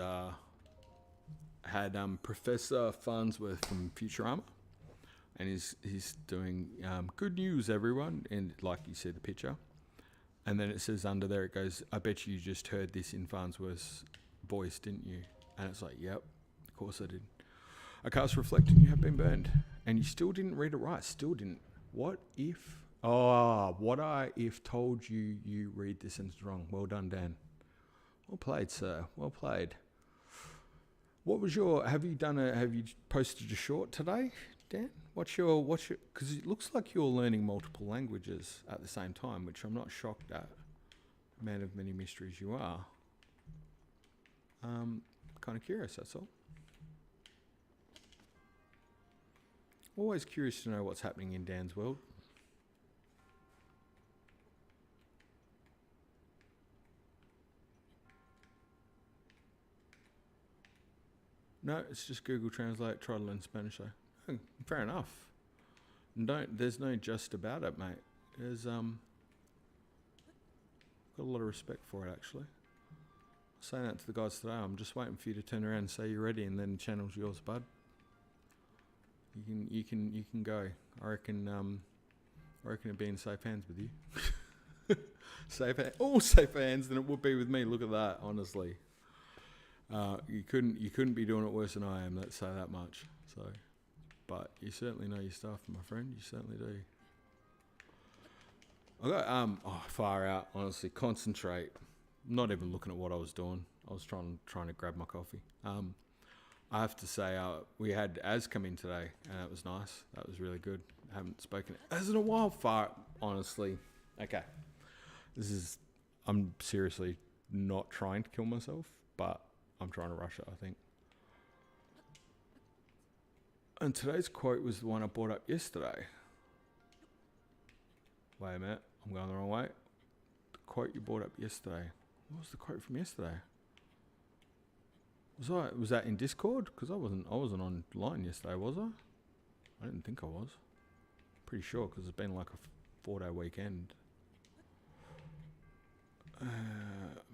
had Professor Farnsworth from Futurama, and he's doing good news, everyone, and like you said, the picture. And then it says under there, it goes, I bet you just heard this in Farnsworth's voice, didn't you? And it's like, yep, of course I did. I cast Reflect and you have been burned. And you still didn't read it right, still didn't. What if told you you read this sentence wrong? Well done, Dan. Well played, sir, well played. What was have you posted a short today, Dan? What's your, because it looks like you're learning multiple languages at the same time, which I'm not shocked at. Man of many mysteries you are. Kind of curious, that's all. Always curious to know what's happening in Dan's world. No, it's just Google Translate. Try to learn Spanish though. Oh, fair enough. There's no just about it, mate. There's got a lot of respect for it actually. Saying that to the guys today, I'm just waiting for you to turn around and say you're ready, and then the channel's yours, bud. You can go. I reckon it'd be in safe hands with you. Safe hands than it would be with me. Look at that, honestly. You couldn't be doing it worse than I am. Let's say that much. So, but you certainly know your stuff, my friend. You certainly do. I got far out. Honestly, concentrate. Not even looking at what I was doing. I was trying to grab my coffee. I have to say, we had Az come in today, and that was nice. That was really good. I haven't spoken to Az in a while. Honestly. Okay. I'm seriously not trying to kill myself, but I'm trying to rush it, I think. And today's quote was the one I brought up yesterday. Wait a minute, I'm going the wrong way. The quote you brought up yesterday. What was the quote from yesterday? Was that in Discord? Because I wasn't online yesterday, was I? I didn't think I was. Pretty sure, because it's been like a 4-day weekend.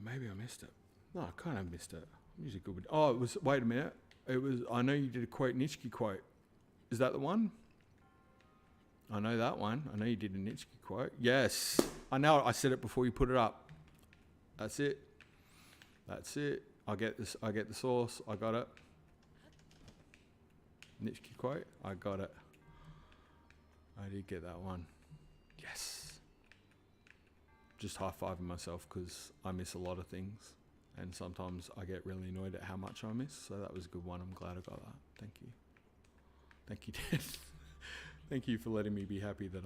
Maybe I missed it. No, I kind of missed it. I'm usually good with. Oh, it was. Wait a minute. It was. I know you did a quote, Nitschke quote. Is that the one? I know that one. I know you did a Nitschke quote. Yes, I know. I said it before you put it up. That's it. That's it. I get this. I get the source. I got it. Nitschke quote. I got it. I did get that one. Yes. Just high-fiving myself because I miss a lot of things. And sometimes I get really annoyed at how much I miss. So that was a good one. I'm glad I got that. Thank you. Thank you, Dan. Thank you for letting me be happy that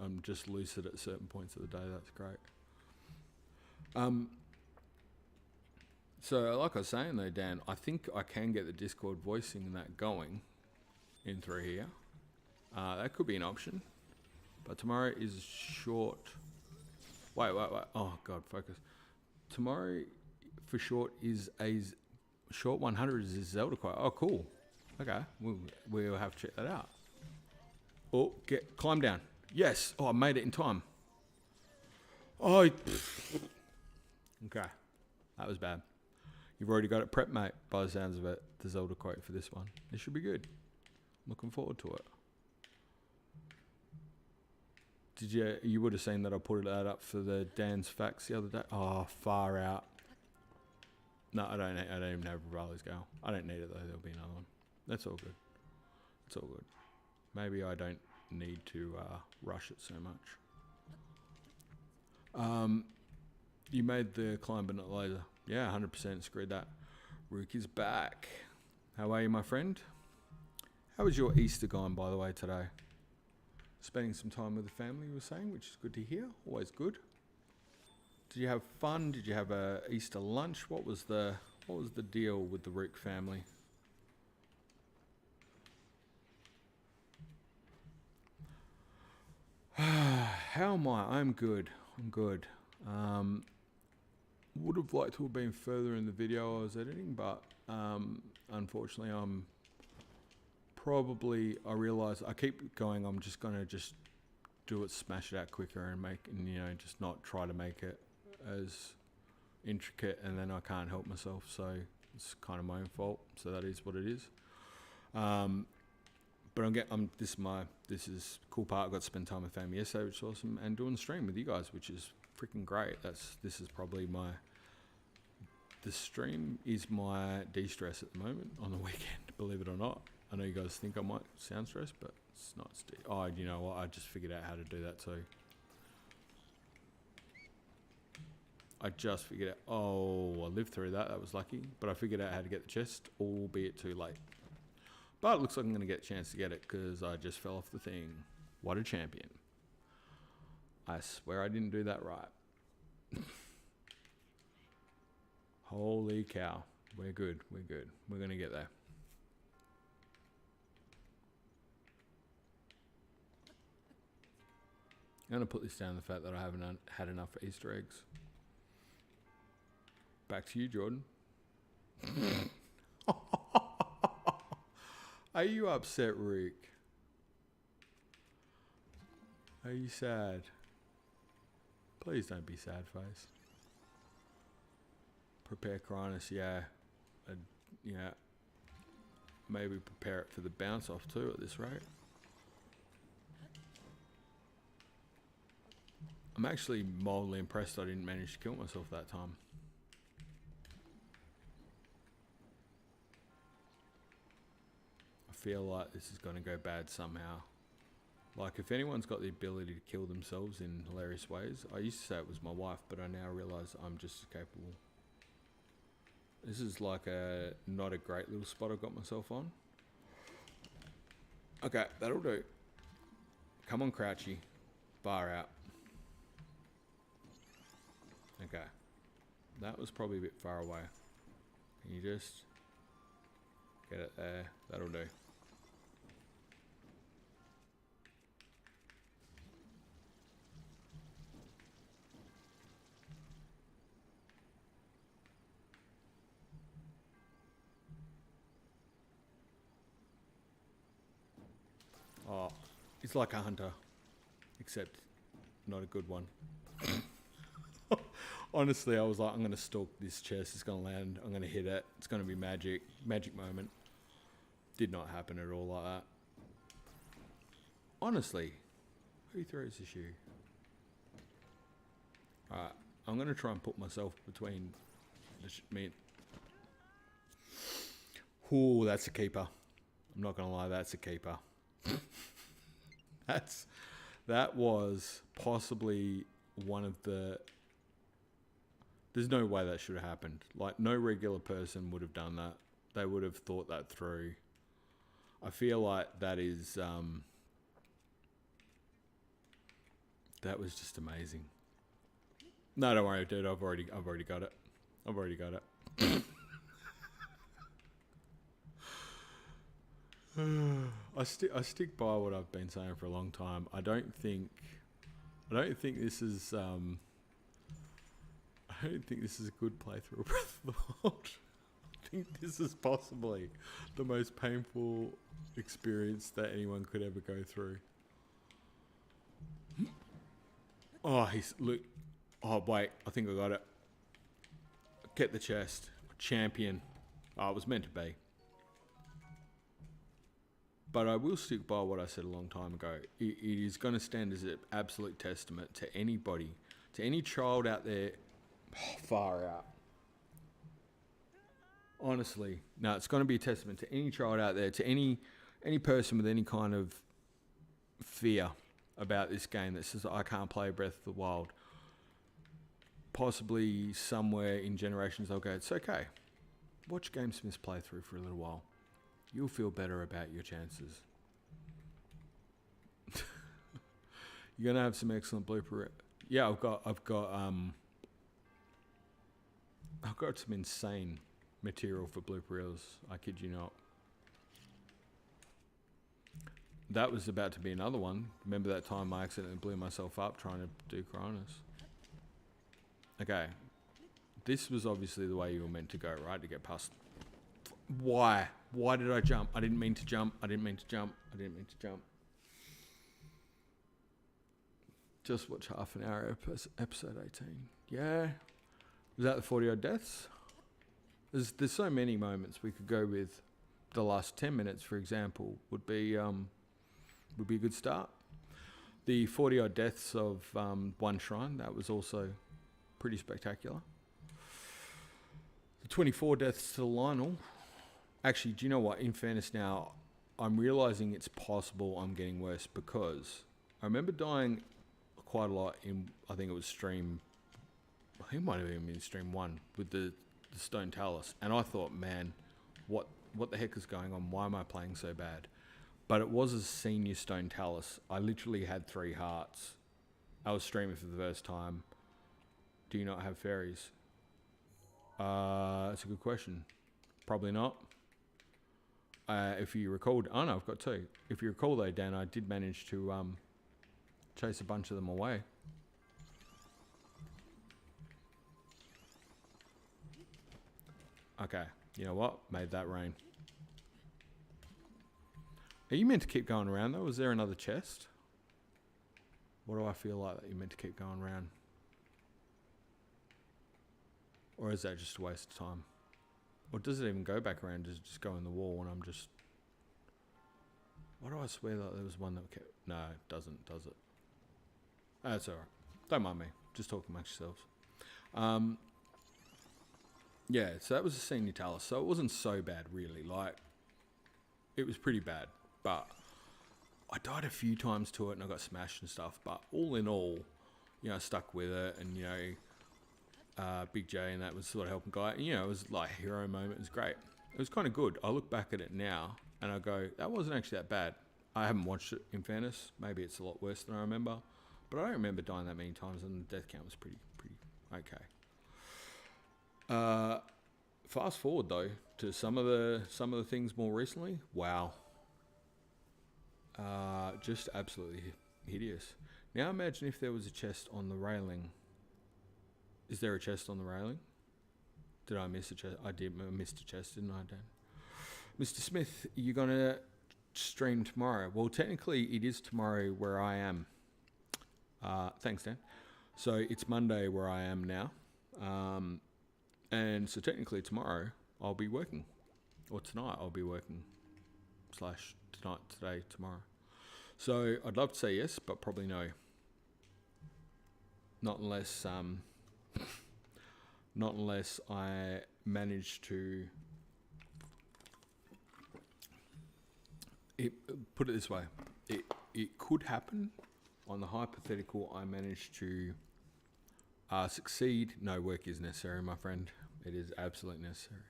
I'm just lucid at certain points of the day. That's great. So like I was saying though, Dan, I think I can get the Discord voicing and that going in through here. That could be an option. But tomorrow is short. Wait. Oh, God, focus. Tomorrow, for short, is a short 100 is a Zelda quote. Oh, cool. Okay, we'll have to check that out. Oh, climb down. Yes. Oh, I made it in time. Oh, okay. That was bad. You've already got it prepped, mate, by the sounds of it. The Zelda quote for this one. This should be good. Looking forward to it. You would have seen that I put that up for the Dan's Facts the other day. Oh, far out. No, I don't even have Rivali's Gale. I don't need it though. There'll be another one. That's all good. It's all good. Maybe I don't need to rush it so much. You made the climb but not laser. Yeah, 100%. Screwed that. Rook is back. How are you, my friend? How was your Easter gone, by the way, today? Spending some time with the family, you were saying, which is good to hear. Always good. Did you have fun? Did you have a Easter lunch? What was the deal with the Rook family? How am I? I'm good. I'm good. Would have liked to have been further in the video I was editing, but unfortunately I realise I keep going, I'm just going to do it, smash it out quicker and just not try to make it as intricate, and then I can't help myself, so it's kind of my own fault, so that is what it is. But this is cool part. I got to spend time with family yesterday, which is awesome, and doing the stream with you guys, which is freaking great. This is probably the stream is my de-stress at the moment on the weekend, believe it or not. I know you guys think I might sound stressed, but it's not. Oh, you know what? I just figured out how to do that too. I just figured out. Oh, I lived through that. That was lucky. But I figured out how to get the chest, albeit too late. But it looks like I'm going to get a chance to get it because I just fell off the thing. What a champion. I swear I didn't do that right. Holy cow. We're good. We're good. We're going to get there. I'm going to put this down, the fact that I haven't had enough Easter eggs. Back to you, Jordan. Are you upset, Rick? Are you sad? Please don't be sad face. Prepare Cronus, yeah. Yeah. Maybe prepare it for the bounce off too at this rate. I'm actually mildly impressed I didn't manage to kill myself that time. I feel like this is going to go bad somehow. Like, if anyone's got the ability to kill themselves in hilarious ways, I used to say it was my wife, but I now realise I'm just as capable. This is like not a great little spot I've got myself on. Okay, that'll do. Come on, Crouchy. Bar out. Okay. That was probably a bit far away. Can you just get it there? That'll do. Oh, it's like a hunter, except not a good one. Honestly, I was like, I'm going to stalk this chest. It's going to land. I'm going to hit it. It's going to be magic. Magic moment. Did not happen at all like that. Honestly, who throws the shoe? Alright, I'm going to try and put myself between the Ooh, that's a keeper. I'm not going to lie, that's a keeper. That was possibly one of the... There's no way that should have happened. Like, no regular person would have done that. They would have thought that through. I feel like that is... that was just amazing. No, don't worry, dude. I've already got it. I've already got it. I stick by what I've been saying for a long time. I don't think this is I don't think this is a good playthrough of Breath of the Wild. I think this is possibly the most painful experience that anyone could ever go through. Oh, look. Oh, wait. I think I got it. Get the chest. Champion. Oh, it was meant to be. But I will stick by what I said a long time ago. It is going to stand as an absolute testament to anybody, to any child out there. Oh, far out. Honestly, no, it's going to be a testament to any child out there, to any person with any kind of fear about this game that says, I can't play Breath of the Wild. Possibly somewhere in generations they'll go, it's okay. Watch GameSmiths play through for a little while. You'll feel better about your chances. You're gonna have some excellent blooper. Yeah, I've got some insane material for blooper reels. I kid you not. That was about to be another one. Remember that time I accidentally blew myself up trying to do Cronus? Okay. This was obviously the way you were meant to go, right? To get past. Why? Why did I jump? I didn't mean to jump. I didn't mean to jump. I didn't mean to jump. Just watch half an hour episode 18. Yeah. Was that the 40 odd deaths? There's so many moments we could go with. The last 10 minutes, for example, would be a good start. The 40 odd deaths of one shrine, that was also pretty spectacular. The 24 deaths to Lionel. Actually, do you know what? In fairness now, I'm realizing it's possible I'm getting worse, because I remember dying quite a lot in, I think it was stream, I think it might have even been stream 1 with the Stone Talus. And I thought, man, what the heck is going on? Why am I playing so bad? But it was a senior Stone Talus. I literally had 3 hearts. I was streaming for the first time. Do you not have fairies? That's a good question. Probably not. If you recall, oh no, I've got 2. If you recall though, Dan, I did manage to chase a bunch of them away. Okay, you know what? Made that rain. Are you meant to keep going around though? Was there another chest? What do I feel like that you're meant to keep going around? Or is that just a waste of time? Or does it even go back around? Does it just go in the wall and I'm just... Why do I swear that there was one that kept... No, it doesn't, does it? That's alright. Don't mind me. Just talk amongst yourselves. Yeah, so that was a senior Talus. So it wasn't so bad, really. Like, it was pretty bad. But I died a few times to it and I got smashed and stuff. But all in all, you know, I stuck with it. And, you know, Big J and that was sort of helping guide. You know, it was like a hero moment. It was great. It was kind of good. I look back at it now and I go, that wasn't actually that bad. I haven't watched it, in fairness. Maybe it's a lot worse than I remember. But I don't remember dying that many times, and the death count was pretty okay. Fast forward though to some of the things more recently. Wow. Just absolutely hideous. Now imagine if there was a chest on the railing. Is there a chest on the railing? Did I miss a chest? I missed a chest, didn't I, Dan? Mr. Smith, you're gonna stream tomorrow. Well, technically it is tomorrow where I am. Thanks, Dan. So it's Monday where I am now. And so technically tomorrow I'll be working. Or tonight I'll be working. / tonight, today, tomorrow. So I'd love to say yes, but probably no. Not unless I manage to... Put it this way. It could happen on the hypothetical I manage to succeed. No, work is necessary, my friend. It is absolutely necessary.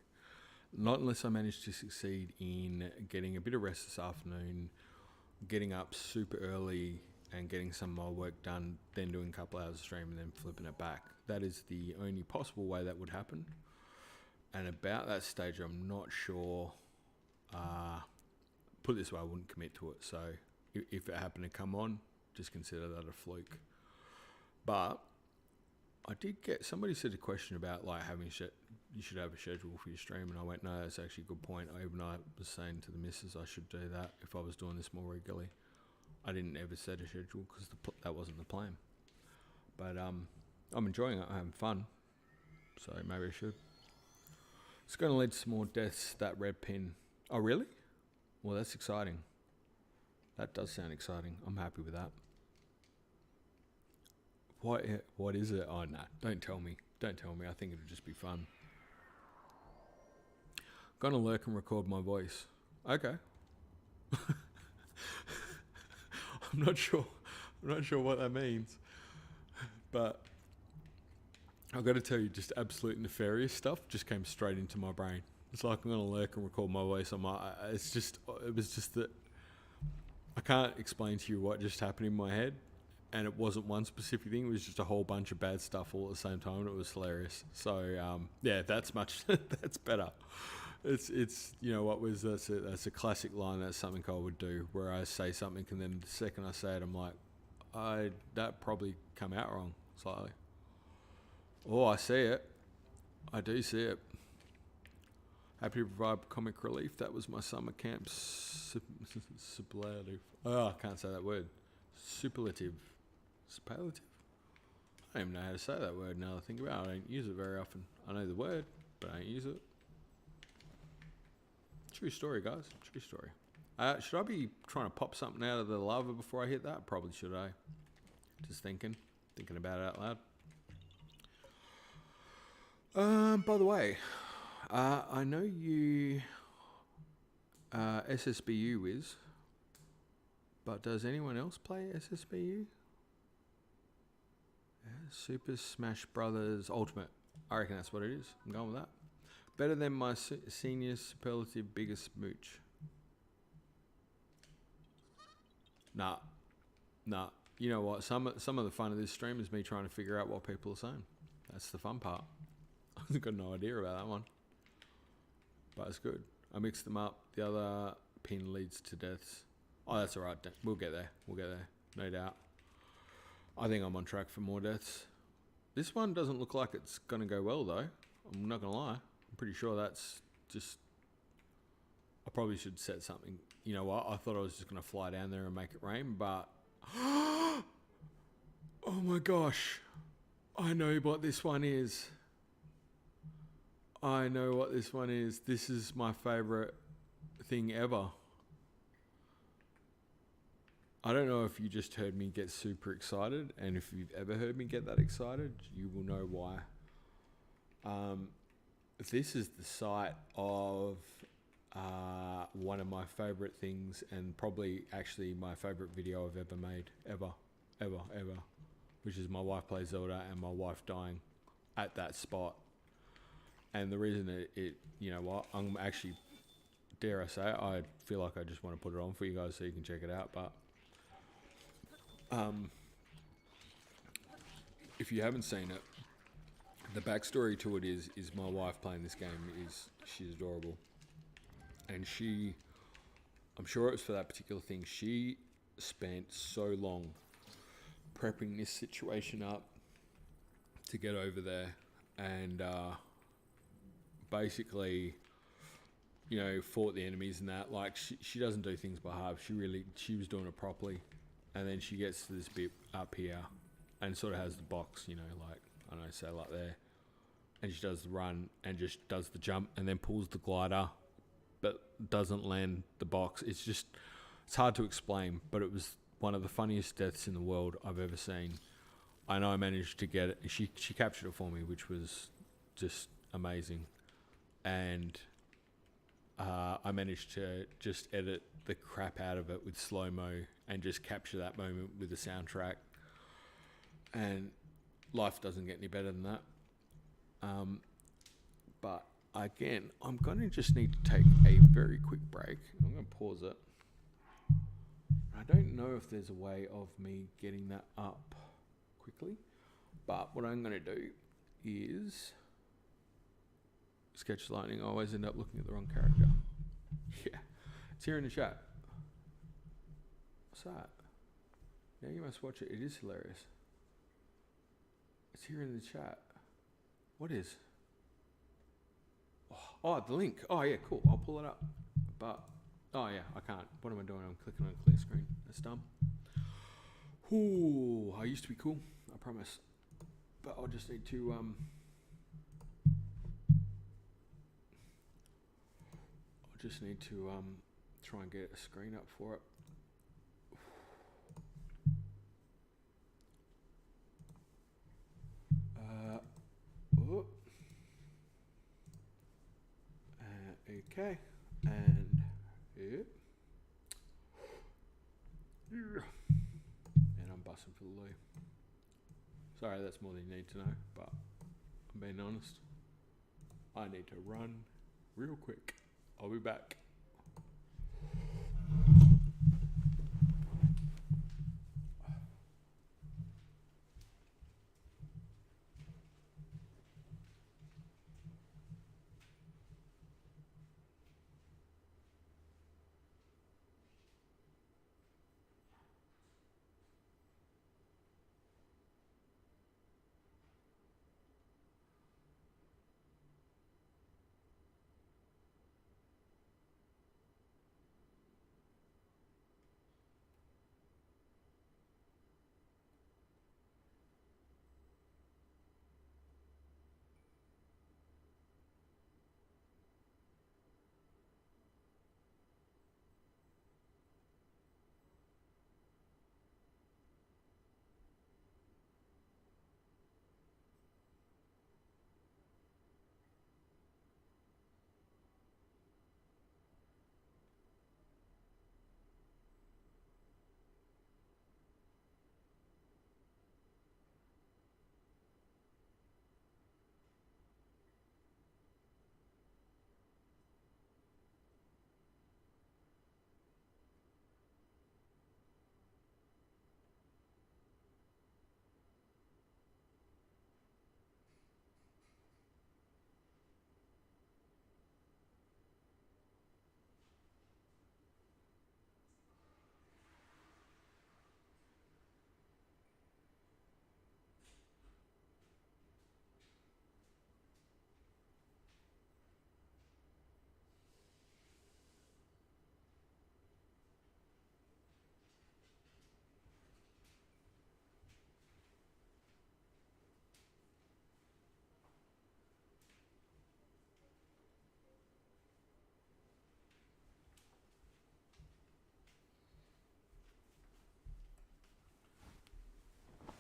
Not unless I manage to succeed in getting a bit of rest this afternoon, getting up super early and getting some of my work done, then doing a couple hours of stream and then flipping it back. That is the only possible way that would happen. And about that stage, I'm not sure. Put it this way, I wouldn't commit to it. So if it happened to come on, just consider that a fluke. But I did get, somebody said a question about like having you should have a schedule for your stream, and I went, no, that's actually a good point. Even I was saying to the missus I should do that if I was doing this more regularly. I didn't ever set a schedule because that wasn't the plan. But I'm enjoying it. I'm having fun. So maybe I should. It's going to lead to some more deaths, that red pin. Oh, really? Well, that's exciting. That does sound exciting. I'm happy with that. What is it? Oh, no. Don't tell me. Don't tell me. I think it'll just be fun. Gonna lurk and record my voice. Okay. I'm not sure what that means. But I've got to tell you, just absolute nefarious stuff just came straight into my brain. It's like I'm gonna lurk and record my voice. It was just that I can't explain to you what just happened in my head, and it wasn't one specific thing. It was just a whole bunch of bad stuff all at the same time, and it was hilarious. So yeah, that's better. It's you know what was that's a classic line. That's something I would do, where I say something and then the second I say it, I'm like, that probably come out wrong slightly. Oh, I see it. I do see it. Happy to provide comic relief. That was my summer camp superlative. Oh, I can't say that word. Superlative. Superlative? I don't even know how to say that word now that I think about it. I don't use it very often. I know the word, but I don't use it. True story, guys. True story. Should I be trying to pop something out of the lava before I hit that? Probably should, I. Just thinking about it out loud. By the way, I know you SSBU is, but does anyone else play SSBU? Yeah, Super Smash Brothers Ultimate. I reckon that's what it is. I'm going with that. Better than my senior superlative biggest mooch. Nah. You know what? Some of the fun of this stream is me trying to figure out what people are saying. That's the fun part. I've got no idea about that one. But it's good. I mixed them up. The other pin leads to deaths. Oh, that's alright. We'll get there. No doubt. I think I'm on track for more deaths. This one doesn't look like it's going to go well, though. I'm not going to lie. I'm pretty sure that's just... I probably should set something. You know what? I thought I was just going to fly down there and make it rain, but... Oh my gosh. I know what this one is. This is my favourite thing ever. I don't know if you just heard me get super excited, and if you've ever heard me get that excited, you will know why. This is the site of one of my favourite things, and probably actually my favourite video I've ever made, ever, which is my wife plays Zelda and my wife dying at that spot. And the reason it you know what, I'm actually, dare I say, I feel like I just want to put it on for you guys so you can check it out, but if you haven't seen it, the backstory to it is my wife playing this game she's adorable, and I'm sure it was for that particular thing, she spent so long prepping this situation up to get over there, and basically, you know, fought the enemies and that. Like, she doesn't do things by half. She was doing it properly. And then she gets to this bit up here and sort of has the box, you know, like, I don't know, say like there. And she does the run and just does the jump and then pulls the glider, but doesn't land the box. It's hard to explain, but it was one of the funniest deaths in the world I've ever seen. I know I managed to get it. She captured it for me, which was just amazing. And I managed to just edit the crap out of it with slow-mo and just capture that moment with the soundtrack. And life doesn't get any better than that. But again, I'm going to just need to take a very quick break. I'm going to pause it. I don't know if there's a way of me getting that up quickly, but what I'm going to do is... Sketch lightning. I always end up looking at the wrong character. Yeah. It's here in the chat. What's that? Yeah, you must watch it. It is hilarious. It's here in the chat. What is? Oh, the link. Oh, yeah, cool. I'll pull it up. But, oh, yeah, I can't. What am I doing? I'm clicking on clear screen. That's dumb. Ooh, I used to be cool. I promise. But I'll just need to, try and get a screen up for it. Okay, and yep. And I'm bussing for the loo. Sorry, that's more than you need to know, but I'm being honest. I need to run real quick. I'll be back.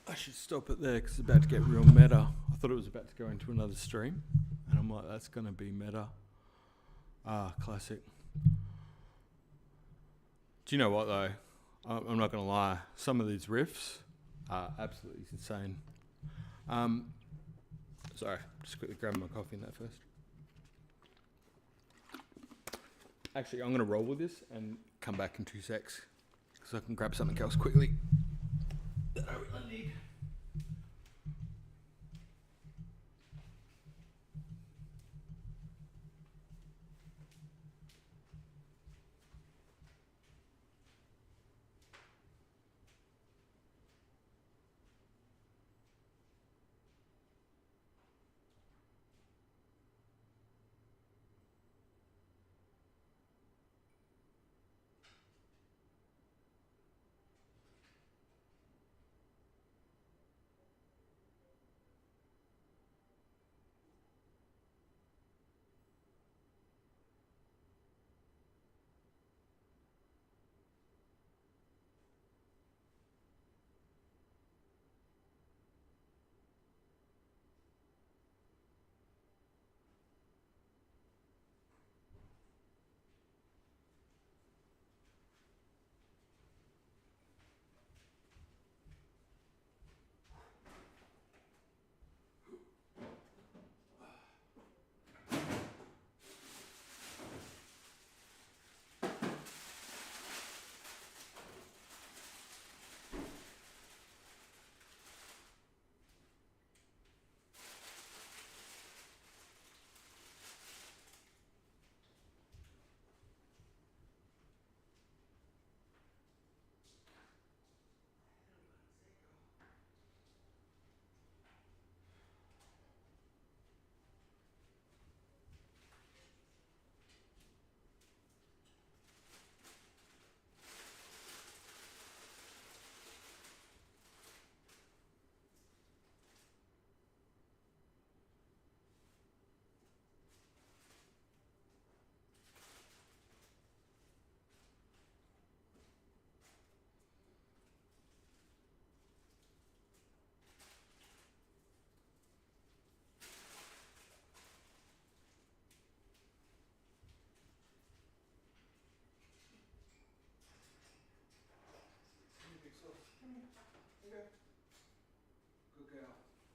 I should stop it there because it's about to get real meta. I thought it was about to go into another stream, and I'm like, that's going to be meta. Ah, classic. Do you know what, though? I'm not going to lie. Some of these riffs are absolutely insane. Sorry, just quickly grabbing my coffee in that first. Actually, I'm going to roll with this and come back in 2 secs because I can grab something else quickly that I really need.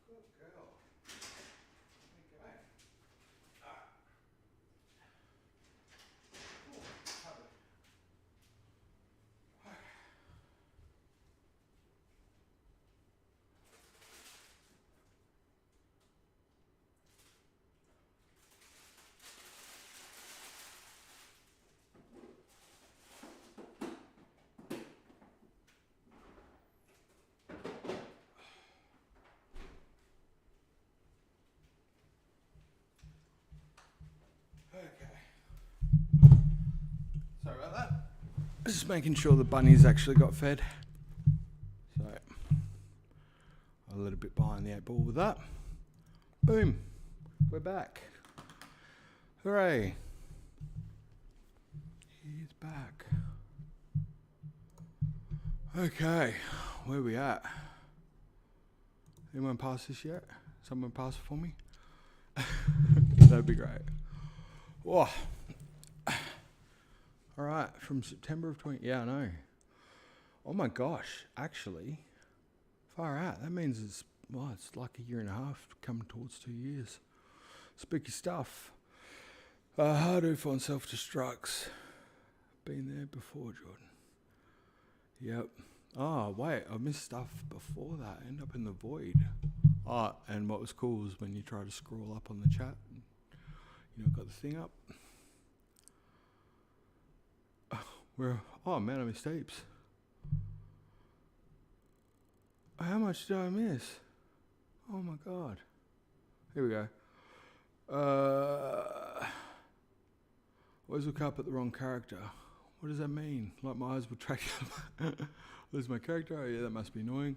Good girl. Okay. Okay. Sorry about that. Just making sure the bunnies actually got fed. So, a little bit behind the 8 ball with that. Boom. We're back. Hooray. He's back. Okay. Where we at? Anyone pass this yet? Someone pass it for me? That'd be great. Whoa. All right, from September of 20... Yeah, I know. Oh my gosh, actually, far out. That means it's like a year and a half, coming towards 2 years. Spooky stuff. Hardoof on self-destructs. Been there before, Jordan. Yep. Oh, wait, I missed stuff before that. End up in the void. Oh, and what was cool was when you try to scroll up on the chat, got the thing up. Oh man, I missed heaps. How much did I miss? Oh my god. Here we go. Always look up at the wrong character. What does that mean? Like my eyes will track up. Lose my character? Oh yeah, that must be annoying.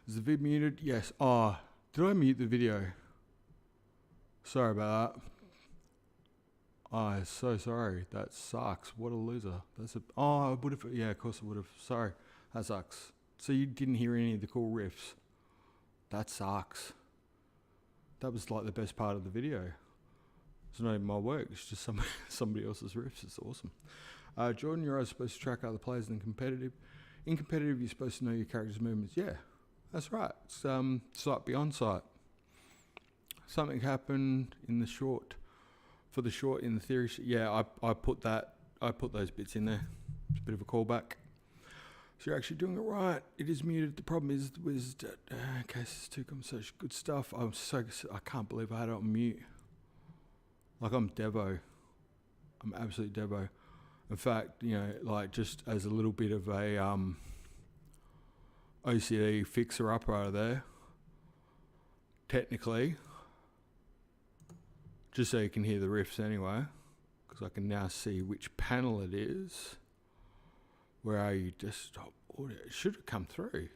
Is the vid muted? Yes. Oh, did I mute the video? Sorry about that. I'm so sorry. That sucks. What a loser. I would have. Yeah, of course I would have. Sorry. That sucks. So you didn't hear any of the cool riffs. That sucks. That was like the best part of the video. It's not even my work. It's just somebody else's riffs. It's awesome. Jordan, you're always supposed to track other players in competitive. In competitive, you're supposed to know your character's movements. Yeah, that's right. It's sight beyond sight. Something happened in the short. For the short in the theory, yeah, I put those bits in there. It's a bit of a callback. So you're actually doing it right. It is muted. The problem is the wizard. Cases 2 conversation. Good stuff. I can't believe I had it on mute. Like I'm Devo. I'm absolute Devo. In fact, like just as a little bit of a OCD fixer up right there. Technically. Just so you can hear the riffs anyway, because I can now see which panel it is. Where are you? Desktop audio. It should have come through.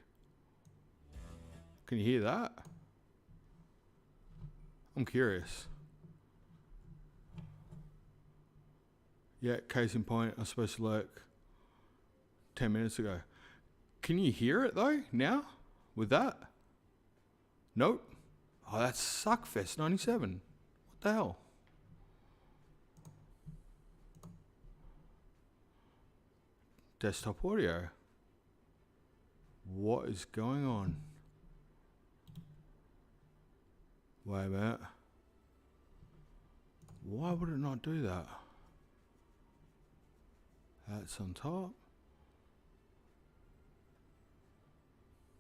Can you hear that? I'm curious. Yeah, case in point, I was supposed to lurk 10 minutes ago. Can you hear it though, now? With that? Nope. Oh, that's Suckfest 97. What the hell? Desktop audio. What is going on? Wait a minute. Why would it not do that? That's on top.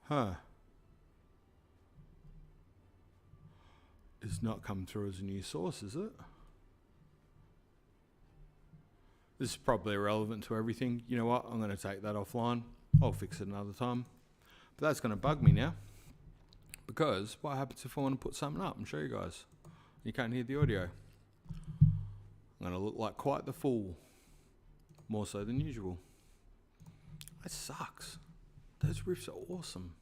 Huh. It's not come through as a new source, is it? This is probably irrelevant to everything. You know what? I'm going to take that offline. I'll fix it another time. But that's going to bug me now. Because what happens if I want to put something up and show you guys? You can't hear the audio. I'm going to look like quite the fool. More so than usual. That sucks. Those riffs are awesome.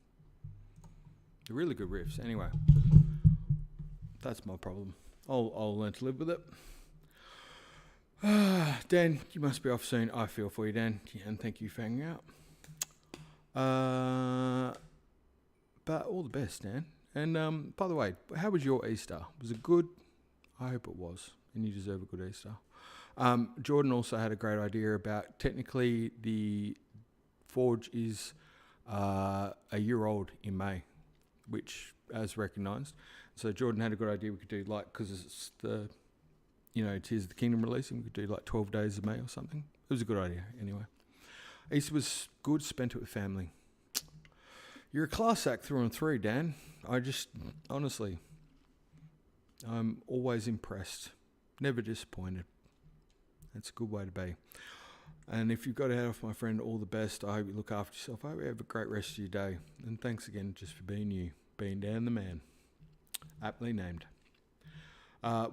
They're really good riffs. Anyway. That's my problem. I'll learn to live with it. Dan, you must be off soon. I feel for you, Dan. Yeah, and thank you for hanging out. But all the best, Dan. And by the way, how was your Easter? Was it good? I hope it was. And you deserve a good Easter. Jordan also had a great idea about technically the Forge is a year old in May, which as recognised. So Jordan had a good idea. We could do like, because it's the, Tears of the Kingdom releasing, we could do like 12 days of May or something. It was a good idea anyway. Easter was good, spent it with family. You're a class act through and through, Dan. I just, honestly, I'm always impressed. Never disappointed. That's a good way to be. And if you've got to head off, my friend, all the best. I hope you look after yourself. I hope you have a great rest of your day. And thanks again just for being you. Being Dan the man. Aptly named.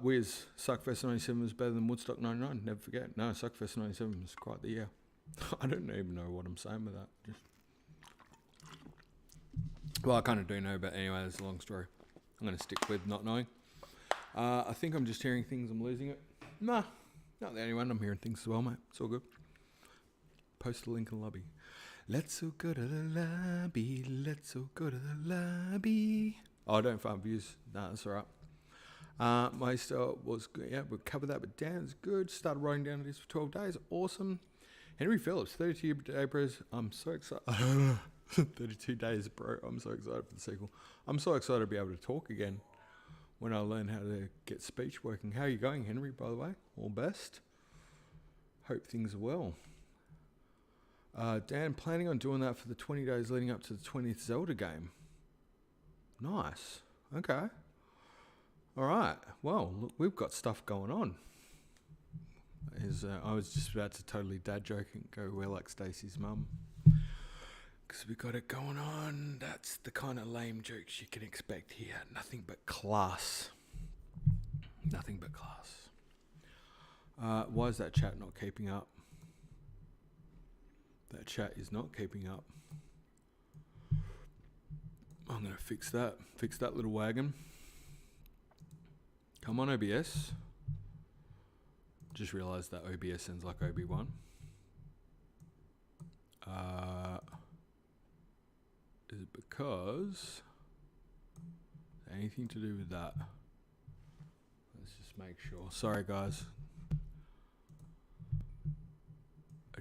Wiz, Suckfest 97 was better than Woodstock 99. Never forget. No, Suckfest 97 was quite the year. I don't even know what I'm saying with that. Well, I kind of do know, but anyway, that's a long story. I'm going to stick with not knowing. I think I'm just hearing things. I'm losing it. Nah, not the only one. I'm hearing things as well, mate. It's all good. Post the link in the lobby. Let's all go to the lobby. Let's all go to the lobby. Oh, I don't find views. No, that's all right. My style was good. Yeah, we'll cover that, but Dan's good. Started writing down this for 12 days. Awesome. Henry Phillips, 32 day bros. I'm so excited. 32 days, bro. I'm so excited for the sequel. I'm so excited to be able to talk again when I learn how to get speech working. How are you going, Henry, by the way? All best. Hope things are well. Dan, planning on doing that for the 20 days leading up to the 20th Zelda game. Nice. Okay. All right. Well, look, we've got stuff going on. I was just about to totally dad joke and go, we're like Stacey's mum. Because we got it going on. That's the kind of lame jokes you can expect here. Nothing but class. Nothing but class. Why is that chat not keeping up? That chat is not keeping up. I'm going to fix that. Fix that little wagon. Come on, OBS. Just realised that OBS sounds like Obi-Wan. Is it because anything to do with that? Let's just make sure. Sorry, guys.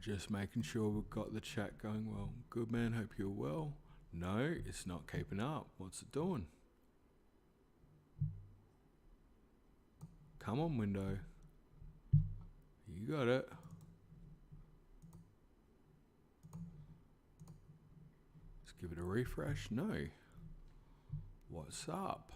Just making sure we've got the chat going well. Good man, hope you're well. No, it's not keeping up. What's it doing? Come on, window. You got it. Let's give it a refresh. No. What's up?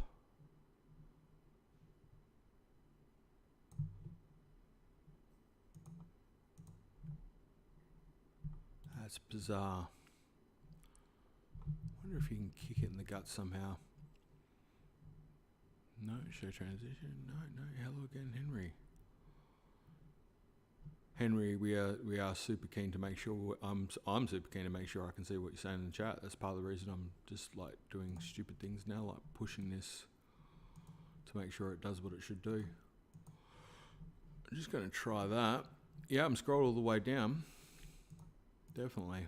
That's bizarre. Wonder if you can kick it in the gut somehow. No, show transition. No. Hello again, Henry. Henry, we are super keen to make sure. I'm super keen to make sure I can see what you're saying in the chat. That's part of the reason I'm just like doing stupid things now, like pushing this to make sure it does what it should do. I'm just going to try that. Yeah, I'm scrolled all the way down. Definitely.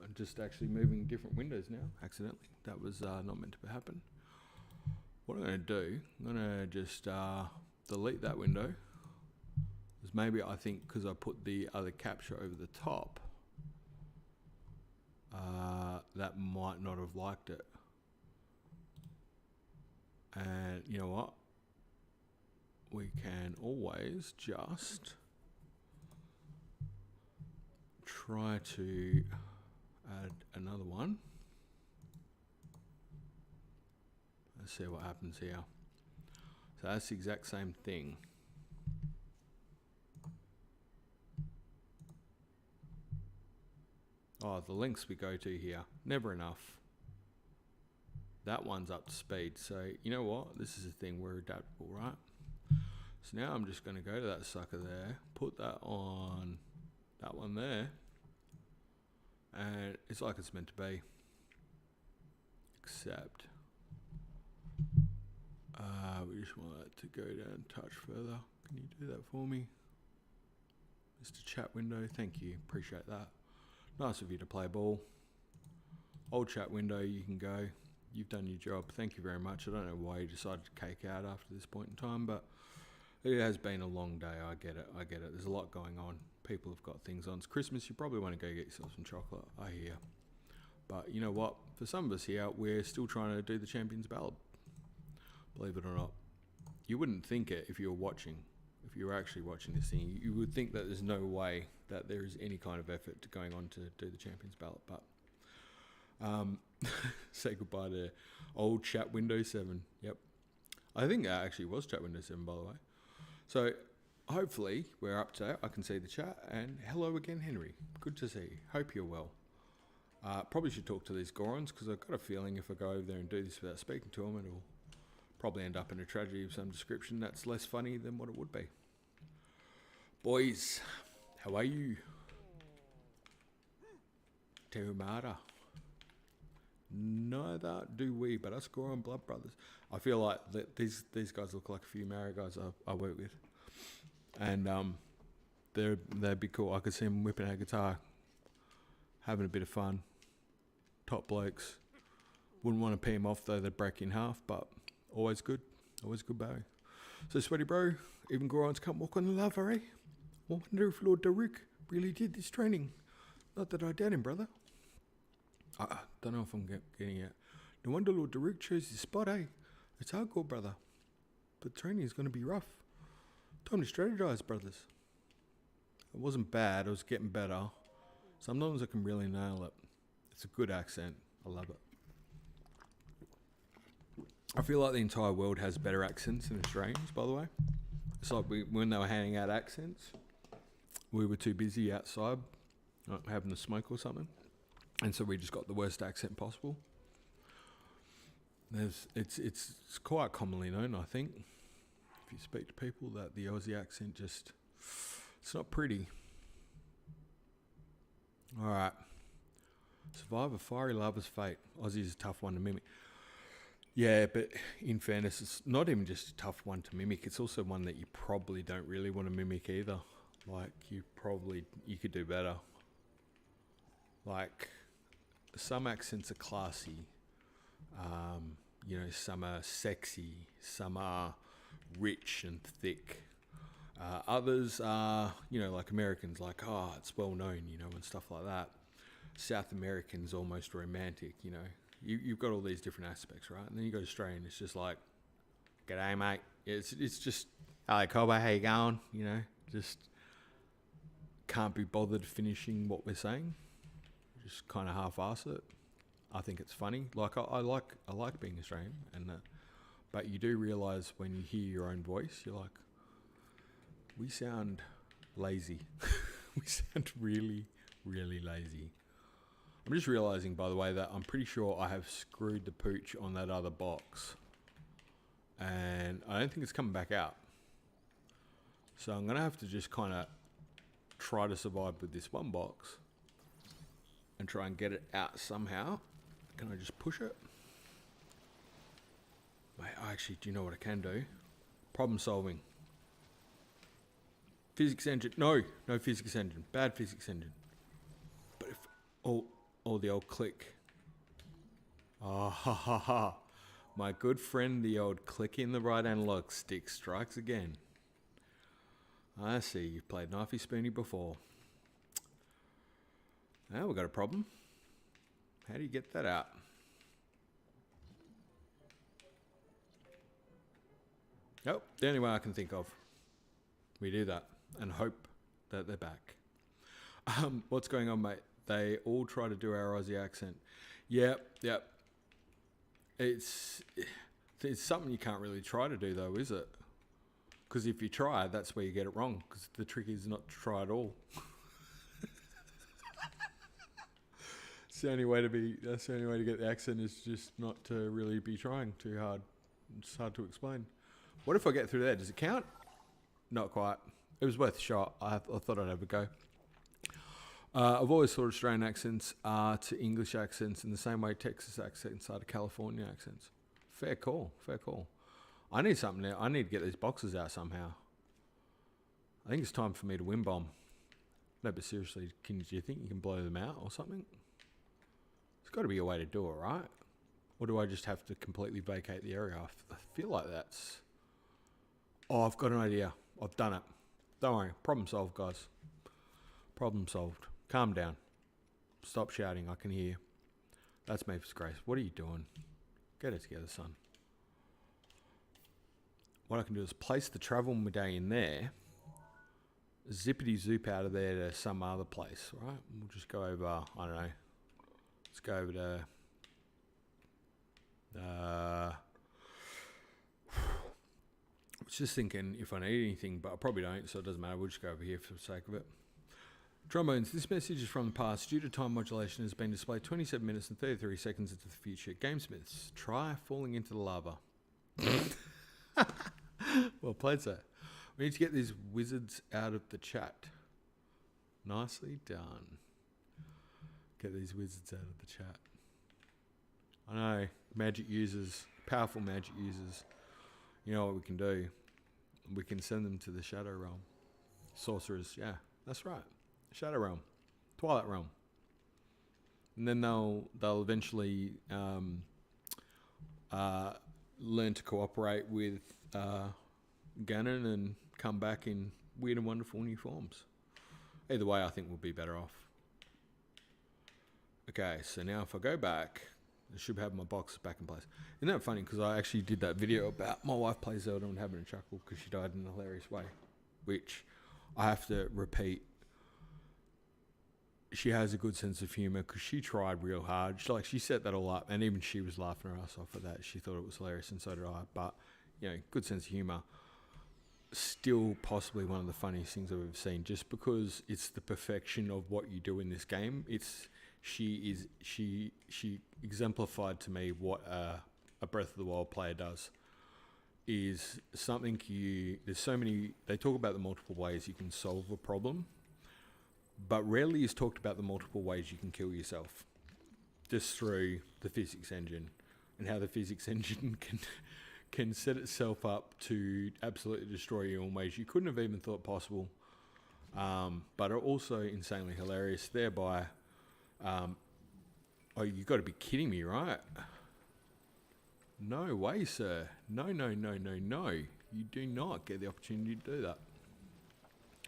I'm just actually moving different windows now, accidentally. That was not meant to happen. What I'm going to do, I'm going to just delete that window. Because maybe I think because I put the other capture over the top, that might not have liked it. And you know what? We can always just try to add another one. Let's see what happens here. So that's the exact same thing. Oh, the links we go to here, never enough. That one's up to speed. So you know what? This is a thing, we're adaptable, right? So now I'm just going to go to that sucker there, put that on that one there, and it's like it's meant to be. Except we just want it to go down a touch further. Can you do that for me? Mr. Chat window, thank you, appreciate that. Nice of you to play ball. Old chat window, you can go. You've done your job. Thank you very much. I don't know why you decided to cake out after this point in time, but it has been a long day. I get it. There's a lot going on. People have got things on. It's Christmas. You probably want to go get yourself some chocolate. I hear. But you know what? For some of us here, we're still trying to do the Champions Ballad. Believe it or not. You wouldn't think it if you were watching. If you were actually watching this thing, you would think that there's no way that there is any kind of effort to going on to do the Champions Ballad. But say goodbye to old chat Windows 7. Yep. I think that actually was chat Windows 7, by the way. So hopefully we're up to date. I can see the chat. And hello again, Henry. Good to see you. Hope you're well. Probably should talk to these Gorons, because I've got a feeling if I go over there and do this without speaking to them, it'll probably end up in a tragedy of some description that's less funny than what it would be. Boys, how are you? Terumara. Neither do we, but us Goron blood brothers. I feel like that these guys look like a few Mara guys I work with, and they'd be cool. I could see them whipping out a guitar, having a bit of fun. Top blokes. Wouldn't want to pee them off though; they'd break in half. But always good Barry. So Sweaty Bro, even Gorons can't walk on the lava, eh? Wonder if Lord Daruk really did this training. Not that I doubt him, brother. I don't know if I'm getting it. No wonder Lord Daruk chose his spot, eh? It's hardcore, brother. But training is going to be rough. Time to strategize, brothers. It wasn't bad. It was getting better. Sometimes I can really nail it. It's a good accent. I love it. I feel like the entire world has better accents than Australians, by the way. It's like when they were handing out accents, we were too busy outside, like having a smoke or something. And so we just got the worst accent possible. It's quite commonly known, I think, if you speak to people, that the Aussie accent it's not pretty. All right. Survive a fiery lava's fate. Aussie's a tough one to mimic. Yeah, but in fairness, it's not even just a tough one to mimic. It's also one that you probably don't really want to mimic either. Like, you could do better. Like, some accents are classy. Some are sexy. Some are rich and thick. Others are, like Americans, like, it's well known, and stuff like that. South Americans almost romantic, You've got all these different aspects, right? And then you go to Australian, it's just like, g'day, mate. It's just, hello, Cobbo, how you going? Just can't be bothered finishing what we're saying. Just kind of half-ass it. I think it's funny. Like, I like being Australian, but you do realise when you hear your own voice, you're like, we sound lazy. We sound really, really lazy. I'm just realising, by the way, that I'm pretty sure I have screwed the pooch on that other box. And I don't think it's coming back out. So I'm going to have to just kind of try to survive with this one box. And try and get it out somehow. Can I just push it? Mate, actually, do you know what I can do? Problem solving. Physics engine. No physics engine. Bad physics engine. But if... Oh, the old click. Ah, ha, ha, ha. My good friend, the old click in the right analog stick strikes again. I see, you've played Knifey Spoony before. Now we've got a problem. How do you get that out? Oh, the only way I can think of. We do that and hope that they're back. What's going on, mate? They all try to do our Aussie accent. Yep. It's something you can't really try to do, though, is it? Because if you try, that's where you get it wrong. Because the trick is not to try at all. That's the only way to get the accent, is just not to really be trying too hard. It's hard to explain. What if I get through there? Does it count? Not quite. It was worth a shot. I thought I'd have a go. I've always thought Australian accents are to English accents in the same way Texas accents are to California accents. Fair call. I need something now. I need to get these boxes out somehow. I think it's time for me to win bomb. No, but seriously, do you think you can blow them out or something? There's got to be a way to do it, right? Or do I just have to completely vacate the area? I feel like that's... Oh, I've got an idea. I've done it. Don't worry. Problem solved, guys. Problem solved. Calm down. Stop shouting. I can hear. That's Mavis Grace. What are you doing? Get it together, son. What I can do is place the travel medallion there, zippity zoop out of there to some other place, right? We'll just go over, I don't know. Let's go over to I was just thinking if I need anything, but I probably don't, so it doesn't matter. We'll just go over here for the sake of it. Trombones, this message is from the past. Due to time modulation, has been displayed 27 minutes and 33 seconds into the future. GameSmiths, try falling into the lava. Well played, sir. We need to get these wizards out of the chat. Nicely done. Get these wizards out of the chat. I know, magic users, powerful magic users. You know what we can do? We can send them to the Shadow Realm. Sorcerers, yeah, that's right. Shadow Realm, Twilight Realm. And then they'll eventually learn to cooperate with Ganon and come back in weird and wonderful new forms. Either way, I think we'll be better off. Okay, so now if I go back, I should have my box back in place. Isn't that funny? Because I actually did that video about my wife plays Zelda and having a chuckle because she died in a hilarious way, which I have to repeat. She has a good sense of humor because she tried real hard. She set that all up, and even she was laughing her ass off at that. She thought it was hilarious, and so did I. But you know, good sense of humor. Still, possibly one of the funniest things I've ever seen, just because it's the perfection of what you do in this game. She exemplified to me what a Breath of the Wild player does. Is something there's so many. They talk about the multiple ways you can solve a problem, but rarely is talked about the multiple ways you can kill yourself, just through the physics engine, and how the physics engine can set itself up to absolutely destroy you in ways you couldn't have even thought possible, but are also insanely hilarious. Thereby, oh, you got to be kidding me, right? No way, sir. No. You do not get the opportunity to do that.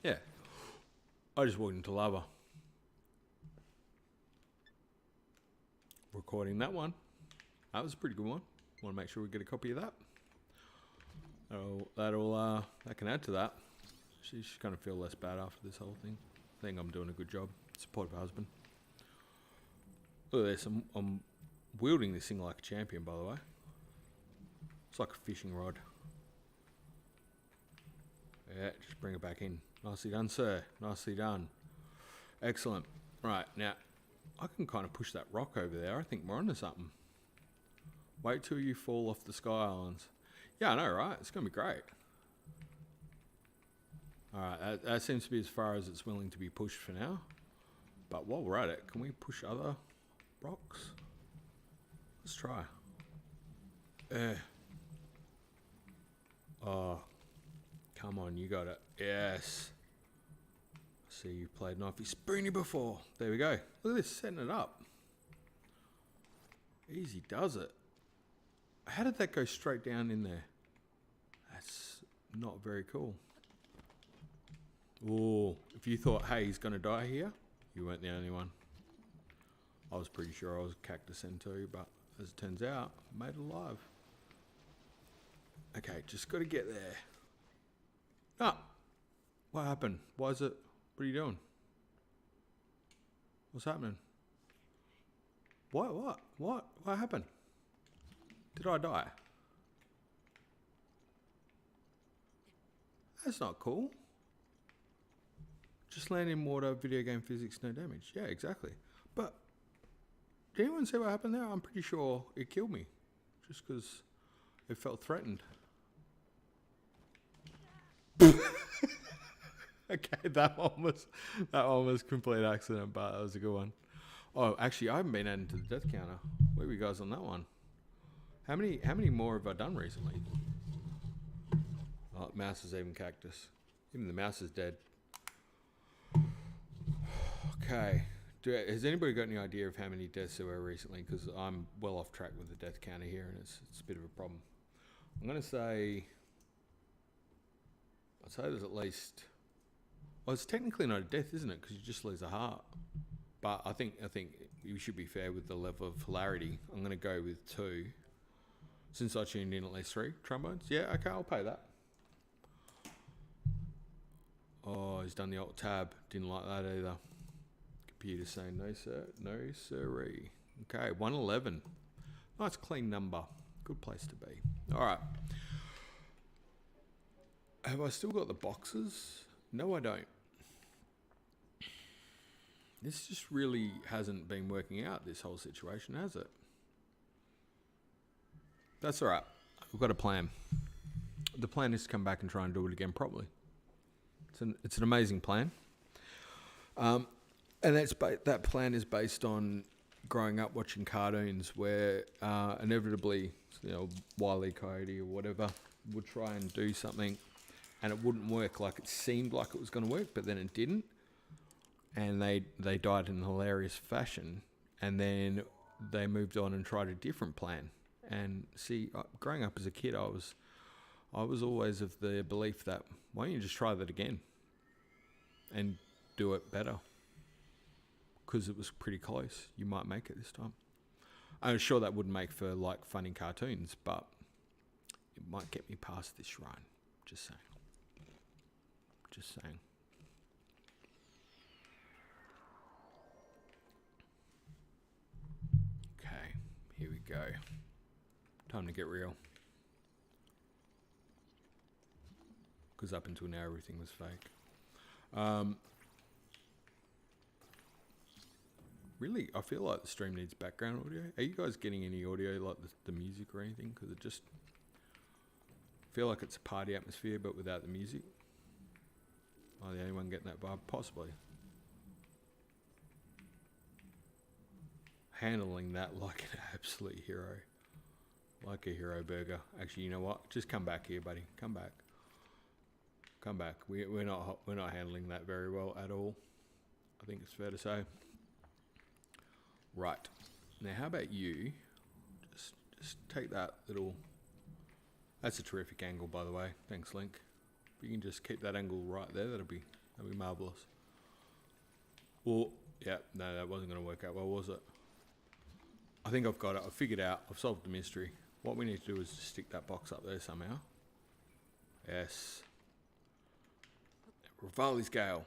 Yeah. I just walked into lava. Recording that one. That was a pretty good one. Want to make sure we get a copy of that. That can add to that. She's going to feel less bad after this whole thing. I think I'm doing a good job. Supportive husband. Look at this. I'm wielding this thing like a champion, by the way. It's like a fishing rod. Yeah, just bring it back in. Nicely done, sir. Nicely done. Excellent. Right, now, I can kind of push that rock over there. I think we're onto something. Wait till you fall off the Sky Islands. Yeah, I know, right? It's going to be great. Alright, that seems to be as far as it's willing to be pushed for now. But while we're at it, can we push other rocks? Let's try. Oh, come on, you got it. Yes. I see you played Knifey Spoony before. There we go. Look at this, setting it up. Easy does it. How did that go straight down in there? That's not very cool. Oh, if you thought, hey, he's going to die here, you weren't the only one. I was pretty sure I was Cactus N2, but as it turns out, made it alive. Okay, just got to get there. Ah, what happened? Why is it? What are you doing? What's happening? What happened? Did I die? That's not cool. Just land in water, video game physics, no damage. Yeah, exactly. But did anyone see what happened there? I'm pretty sure it killed me. Just because it felt threatened. Okay, that one was complete accident, but that was a good one. Oh, actually, I haven't been adding to the death counter. Where were you guys on that one? How many more have I done recently? Oh, mouse is even cactus. Even the mouse is dead. Okay. Has anybody got any idea of how many deaths there were recently? Because I'm well off track with the death counter here, and it's a bit of a problem. I'm going to say... I'd say there's at least... Well, it's technically not a death, isn't it? Because you just lose a heart. But I think you should be fair with the level of hilarity. I'm going to go with 2. Since I tuned in at least 3 trombones. Yeah, okay, I'll pay that. Oh, he's done the alt tab. Didn't like that either. Computer saying no sir, no sirree. Okay, 111. Nice clean number. Good place to be. All right. Have I still got the boxes? No, I don't. This just really hasn't been working out, this whole situation, has it? That's all right. We've got a plan. The plan is to come back and try and do it again properly. It's an amazing plan. And that plan is based on growing up watching cartoons where inevitably, Wile E. Coyote or whatever would try and do something and it wouldn't work like it seemed like it was going to work, but then it didn't. And they died in a hilarious fashion. And then they moved on and tried a different plan. And see, growing up as a kid, I was always of the belief that, why don't you just try that again and do it better? Because it was pretty close. You might make it this time. I'm sure that wouldn't make for like funny cartoons, but it might get me past this run. Just saying. Just saying. Okay, here we go. Time to get real. Because up until now, everything was fake. Really, I feel like the stream needs background audio. Are you guys getting any audio, like the music or anything? Because it just feel like it's a party atmosphere, but without the music. Am I the only one getting that vibe? Possibly. Handling that like an absolute hero. Like a hero burger. Actually, you know what? Just come back here, buddy. Come back. Come back. We're not handling that very well at all. I think it's fair to say. Right. Now, how about you? Just take that little. That's a terrific angle, by the way. Thanks, Link. If you can just keep that angle right there, that'll be marvelous. Well, yeah, no, that wasn't going to work out well, was it? I think I've got it. I've figured out. I've solved the mystery. What we need to do is just stick that box up there somehow. Yes. Rivali scale.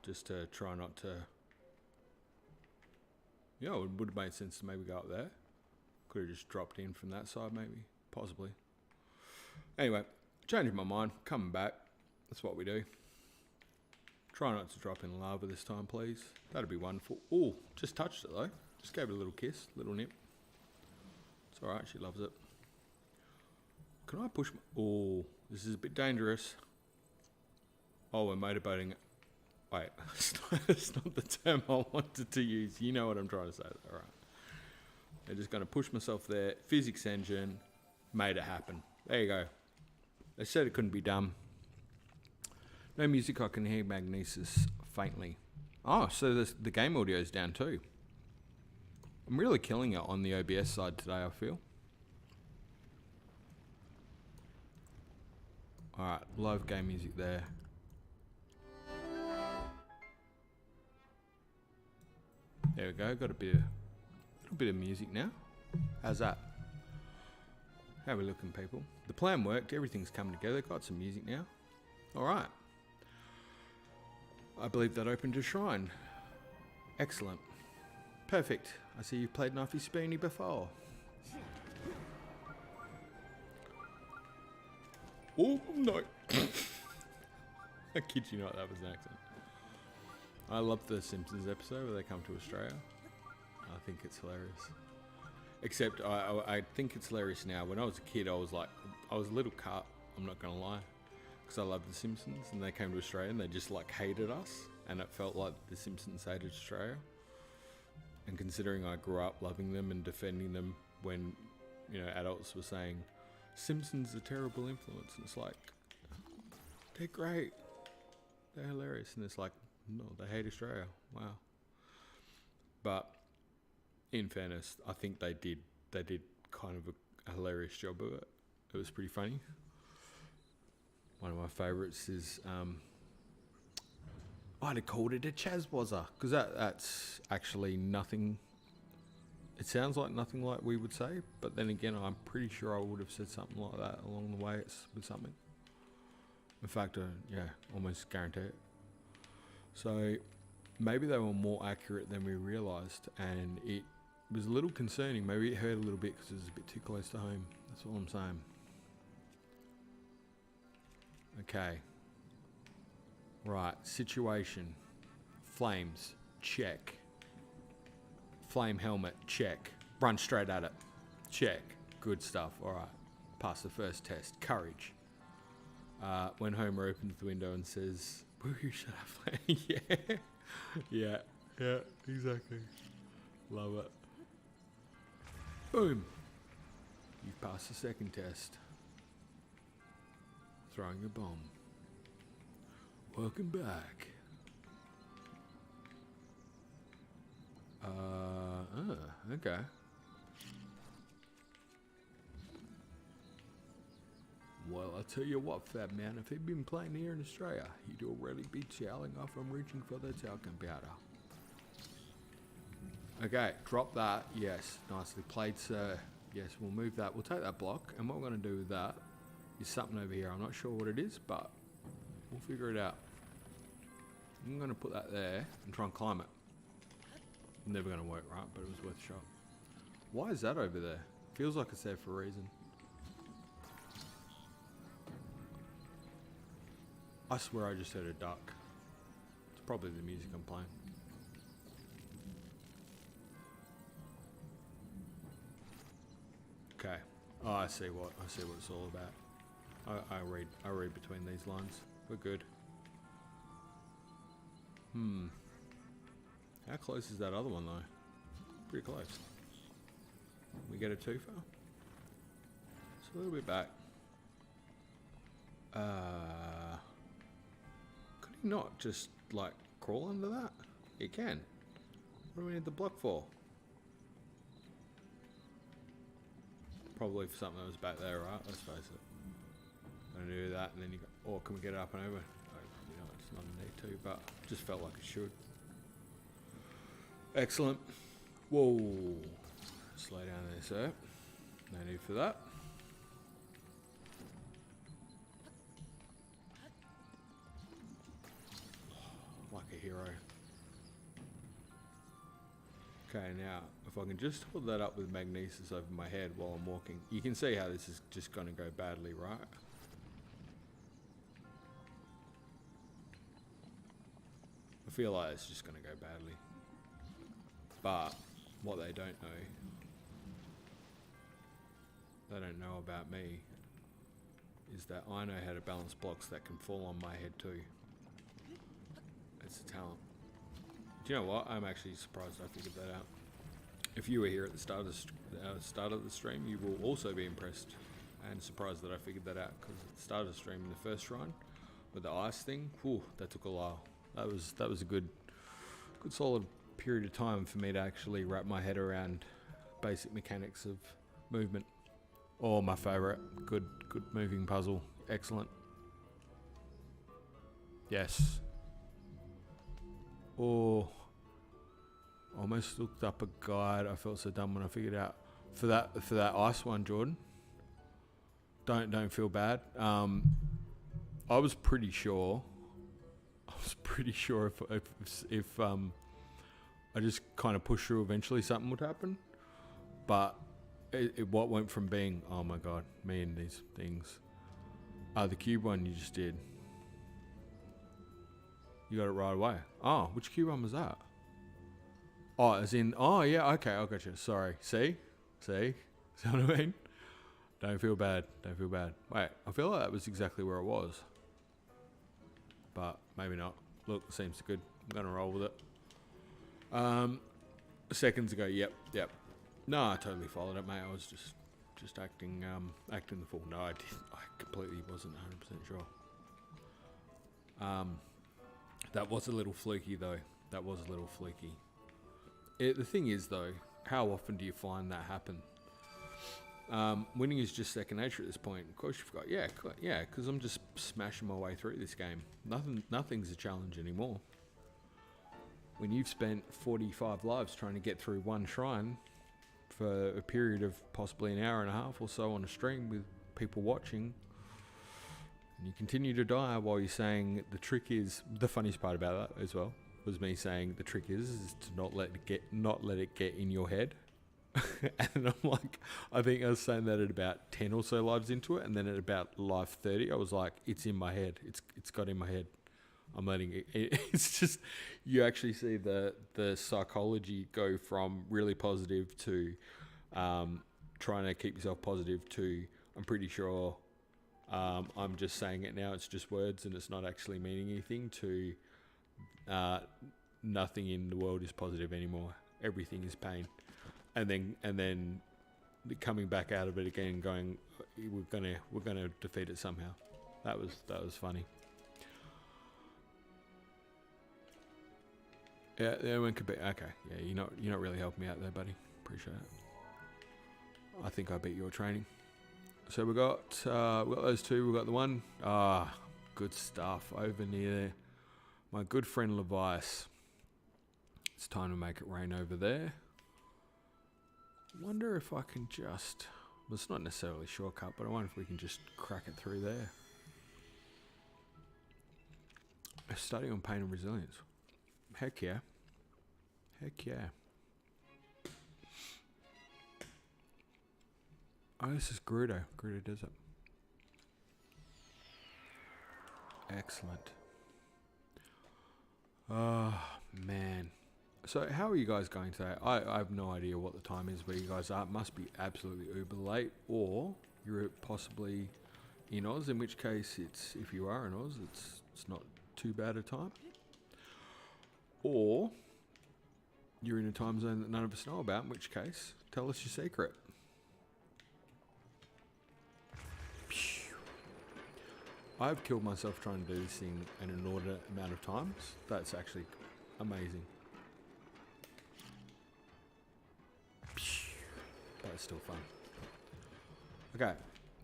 Just to try not to... Yeah, it would have made sense to maybe go up there. Could have just dropped in from that side, maybe. Possibly. Anyway, changing my mind. Coming back. That's what we do. Try not to drop in lava this time, please. That'd be wonderful. Oh, just touched it, though. Just gave it a little kiss. Little nip. It's alright. She loves it. Can I push my... Oh, this is a bit dangerous. Oh, we're motorboating. Wait, it's not the term I wanted to use. You know what I'm trying to say. All right. I'm just going to push myself there. Physics engine made it happen. There you go. They said it couldn't be done. No music. I can hear Magnesis faintly. Oh, so the game audio is down too. I'm really killing it on the OBS side today, I feel. All right, live game music there. There we go. Got a little bit of music now. How's that? How are we looking, people? The plan worked. Everything's coming together. Got some music now. All right. I believe that opened a shrine. Excellent. Perfect. I see you've played Knifey Spoony before. Oh, no. I kid you not, that was an accent. I love the Simpsons episode where they come to Australia. I think it's hilarious. Except I think it's hilarious now. When I was a kid, I was a little cut, I'm not going to lie. Because I loved the Simpsons and they came to Australia and they just like hated us. And it felt like the Simpsons hated Australia. And considering I grew up loving them and defending them when, adults were saying, Simpsons are terrible influence. And it's like, they're great. They're hilarious. And it's like, no, they hate Australia. Wow. But in fairness, I think they did kind of a hilarious job of it. It was pretty funny. One of my favourites is I'd have called it a Chazwazza, because that's actually nothing. It sounds like nothing like we would say, but then again, I'm pretty sure I would have said something like that along the way with something. In fact, yeah, almost guarantee it. So maybe they were more accurate than we realised, and it was a little concerning. Maybe it hurt a little bit because it was a bit too close to home. That's all I'm saying. Okay. Right, situation. Flames, check. Flame helmet, check. Run straight at it, check. Good stuff, alright. Pass the first test. Courage. When Homer opens the window and says, "Woohoo, shut up." Yeah, exactly. Love it. Boom. You've passed the second test. Throwing a bomb. Welcome back. Okay. Well, I'll tell you what, fat man, if he'd been playing here in Australia, he'd already be shouting off and reaching for the talcum powder. Okay, drop that. Yes, nicely played, sir. Yes, we'll move that. We'll take that block, and what we're going to do with that is something over here. I'm not sure what it is, but we'll figure it out. I'm going to put that there and try and climb it. Never going to work, right? But it was worth a shot. Why is that over there? Feels like it's there for a reason. I swear I just heard a duck. It's probably the music I'm playing. Okay. Oh, I see what it's all about. I read between these lines. We're good. How close is that other one though? Pretty close. We get it too far? It's a little bit back. Could he not just like crawl under that? He can. What do we need the block for? Probably for something that was back there, right? Let's face it. Gonna do that and then you go, or can we get it up and over? Oh, probably not, it's not a need to, but just felt like it should. Excellent. Whoa. Slow down there, sir. No need for that. Like a hero. Okay, now, if I can just hold that up with magnesis over my head while I'm walking, you can see how this is just going to go badly, right? I feel like it's just going to go badly. But what they don't know about me, is that I know how to balance blocks that can fall on my head too. It's a talent. Do you know what? I'm actually surprised I figured that out. If you were here at the start of the stream, you will also be impressed and surprised that I figured that out, because at the start of the stream in the first shrine with the ice thing, whew, that took a while. That was a good solid period of time for me to actually wrap my head around basic mechanics of movement. Oh, my favourite. Good moving puzzle. Excellent. Yes. Oh, almost looked up a guide. I felt so dumb when I figured out for that ice one, Jordan. Don't feel bad. I was pretty sure if I just kind of pushed through, eventually something would happen. But what went from being, oh my god, me and these things. The cube one you just did. You got it right away. Oh, which cube one was that? Oh, as in, oh yeah, okay, I got you. Sorry. See? See what I mean? Don't feel bad. Wait, I feel like that was exactly where it was. But maybe not. Look, it seems good. I'm gonna roll with it. Seconds ago, yep. No, I totally followed it, mate. I was just acting the fool. No, I didn't. I completely wasn't 100% sure. That was a little fluky, though. The thing is, though, how often do you find that happen? Winning is just second nature at this point. Of course, you've got because I'm just smashing my way through this game. Nothing's a challenge anymore. when you've spent 45 lives trying to get through one shrine for a period of possibly an hour and a half or so on a stream with people watching, and you continue to die while you're saying the trick is, the funniest part about that as well was me saying the trick is to not let it get in your head. And I'm like, I think I was saying that at about 10 or so lives into it, and then at about live 30 I was like, it's in my head, it's got in my head, I'm letting it it's just, you actually see the psychology go from really positive to trying to keep yourself positive to, I'm pretty sure I'm just saying it now, it's just words and it's not actually meaning anything, to nothing in the world is positive anymore, everything is pain. And then coming back out of it again, going, we're gonna defeat it somehow. That was funny. Yeah, everyone could be okay. Yeah, you're not really helping me out there, buddy. Appreciate it. I think I beat your training. So we got those two. We got the one. Good stuff over near my good friend Levice. It's time to make it rain over there. Wonder if I can just, well, it's not necessarily a shortcut, but I wonder if we can just crack it through there. A study on pain and resilience. Heck yeah. Heck yeah. Oh, this is Gerudo Desert. Excellent. Oh, man. So how are you guys going today? I have no idea what the time is where you guys are. It must be absolutely uber late, or you're possibly in Oz, in which case it's, if you are in Oz, it's not too bad a time. Or you're in a time zone that none of us know about, in which case, tell us your secret. I've killed myself trying to do this thing an inordinate amount of times. That's actually amazing. But it's still fun. Okay,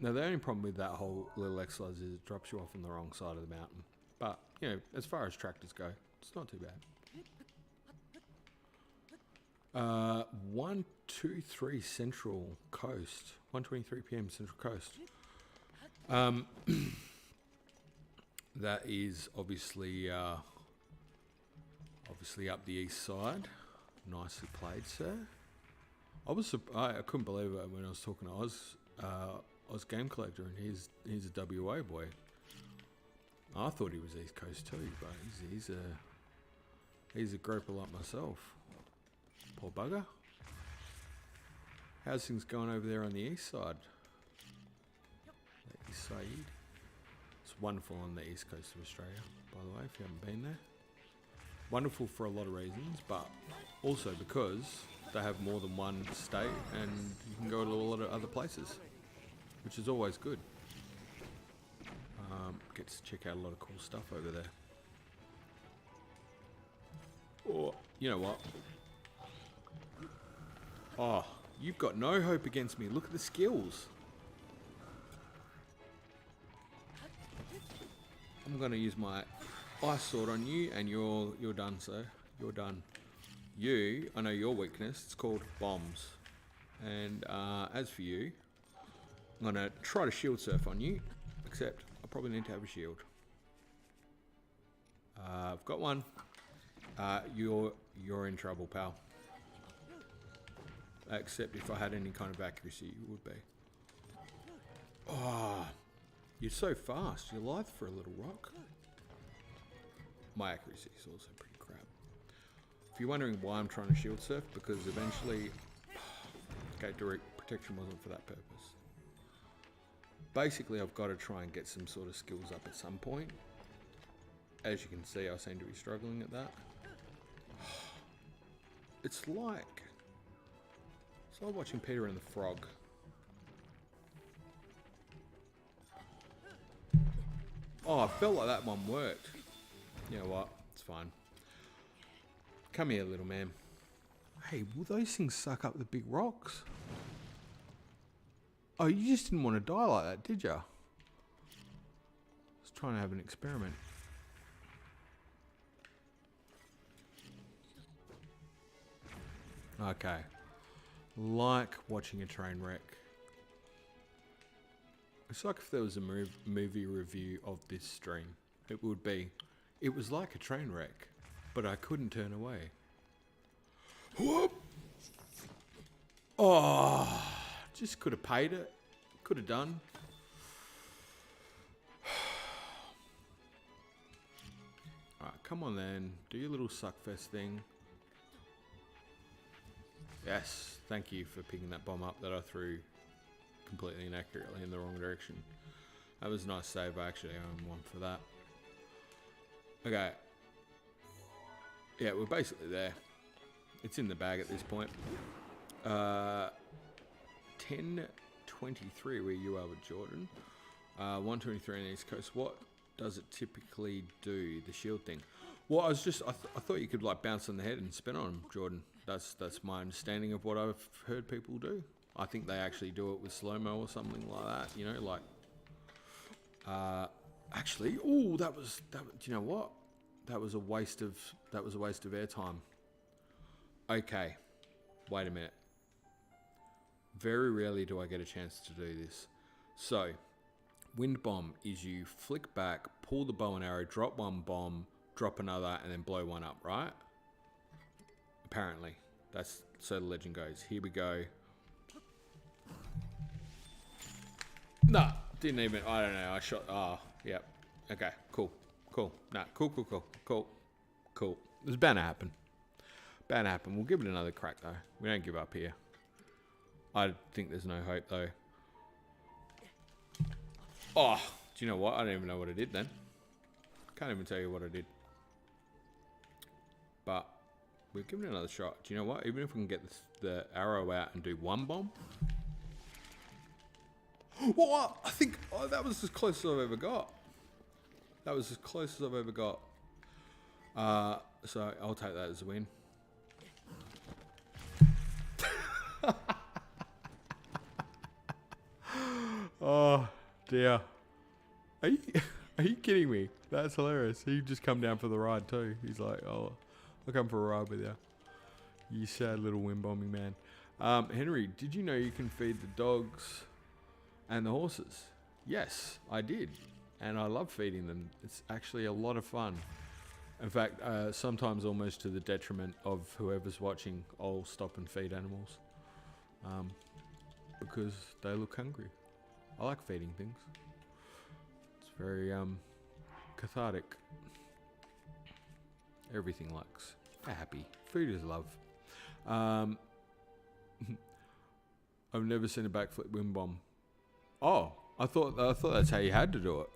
now the only problem with that whole little exercise is it drops you off on the wrong side of the mountain. But, you know, as far as tractors go, it's not too bad. 123 Central Coast. 1:23 PM Central Coast. That is obviously up the east side. Nicely played, sir. I couldn't believe it when I was talking to Oz Game Collector, and he's a WA boy. I thought he was East Coast too, but he's a groper like myself. Poor bugger. How's things going over there on the east side? The east side. It's wonderful on the east coast of Australia, by the way, if you haven't been there. Wonderful for a lot of reasons, but also because they have more than one state and you can go to a lot of other places, which is always good. Get to check out a lot of cool stuff over there. Or, you know what? Oh, you've got no hope against me. Look at the skills. I'm going to use my ice sword on you, and you're done, sir. You're done. You, I know your weakness. It's called bombs. And as for you, I'm going to try to shield surf on you, except I probably need to have a shield. I've got one. You're in trouble, pal. Except if I had any kind of accuracy, you would be. Oh, you're so fast. You're lithe for a little rock. My accuracy is also pretty crap. If you're wondering why I'm trying to shield surf, because eventually Gate Direct Protection wasn't for that purpose. Basically, I've got to try and get some sort of skills up at some point. As you can see, I seem to be struggling at that. It's like watching Peter and the Frog. Oh, I felt like that one worked. You know what? It's fine. Come here, little man. Hey, will those things suck up the big rocks? Oh, you just didn't want to die like that, did ya? I was trying to have an experiment. Okay. Like watching a train wreck. It's like if there was a movie review of this stream. It would be, it was like a train wreck, but I couldn't turn away. Whoop! Oh, just could have paid it. Could have done. Alright, come on then. Do your little suckfest thing. Yes, thank you for picking that bomb up that I threw completely inaccurately in the wrong direction. That was a nice save. I actually own one for that. Okay. Yeah, we're basically there. It's in the bag at this point. 10:23 where you are with Jordan. 1:23 on the East Coast. What does it typically do? The shield thing. Well, I thought you could like bounce on the head and spin on him, Jordan. That's my understanding of what I've heard people do. I think they actually do it with slow-mo or something like that. You know, like. Actually, oh, that was. Do you know what? That was a waste of airtime. Okay, wait a minute. Very rarely do I get a chance to do this. So, wind bomb is you flick back, pull the bow and arrow, drop one bomb, drop another, and then blow one up, right? Apparently, that's so the legend goes. Here we go. Nah, didn't even. I don't know. I shot. Oh, yep. Okay, cool. Nah, cool. It was bound to happen. We'll give it another crack though. We don't give up here. I think there's no hope though. Oh, do you know what? I don't even know what I did then. Can't even tell you what I did. But we'll give it another shot. Do you know what? Even if we can get the arrow out and do one bomb. What? I think that was as close as I've ever got. So I'll take that as a win. Oh dear. Are you kidding me? That's hilarious. He just come down for the ride too. He's like, oh, I'll come for a ride with you. You sad little wind bombing man. Henry, did you know you can feed the dogs and the horses? Yes, I did. And I love feeding them. It's actually a lot of fun. In fact, sometimes almost to the detriment of whoever's watching, I'll stop and feed animals. Because they look hungry. I like feeding things. It's very cathartic. Everything likes. Happy. Food is love. I've never seen a backflip wind bomb. Oh, I thought that's how you had to do it.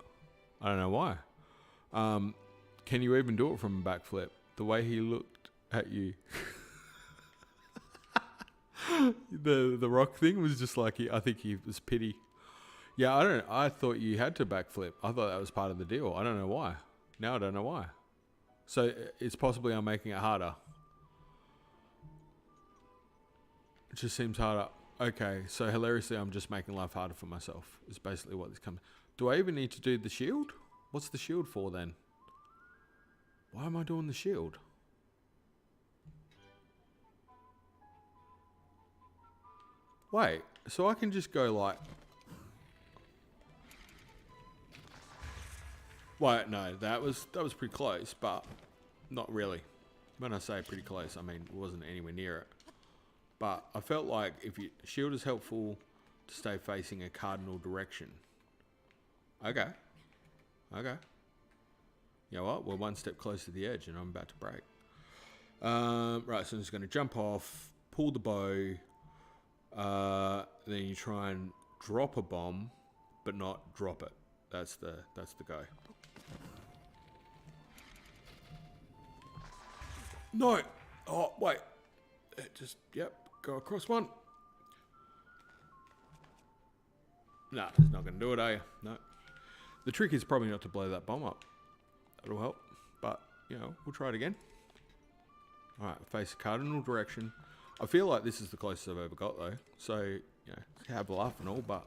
I don't know why. Can you even do it from a backflip? The way he looked at you. the rock thing was just like I think he was pity. Yeah, I thought you had to backflip. I thought that was part of the deal. I don't know why. Now I don't know why. So it's possibly I'm making it harder. It just seems harder. Okay, so hilariously I'm just making life harder for myself. Is basically what this comes. Do I even need to do the shield? What's the shield for then? Why am I doing the shield? Wait, so I can just go like... Wait, no, that was pretty close, but not really. When I say pretty close, I mean it wasn't anywhere near it. But I felt like shield is helpful to stay facing a cardinal direction. Okay. You know what? We're one step closer to the edge and I'm about to break. Right, so I'm just going to jump off, pull the bow, then you try and drop a bomb, but not drop it. That's the go. No! Oh, wait. Yep, go across one. Nah, it's not going to do it, are you? No. The trick is probably not to blow that bomb up. That'll help. But, you know, we'll try it again. Alright, face cardinal direction. I feel like this is the closest I've ever got, though. So, you know, have a laugh and all, but...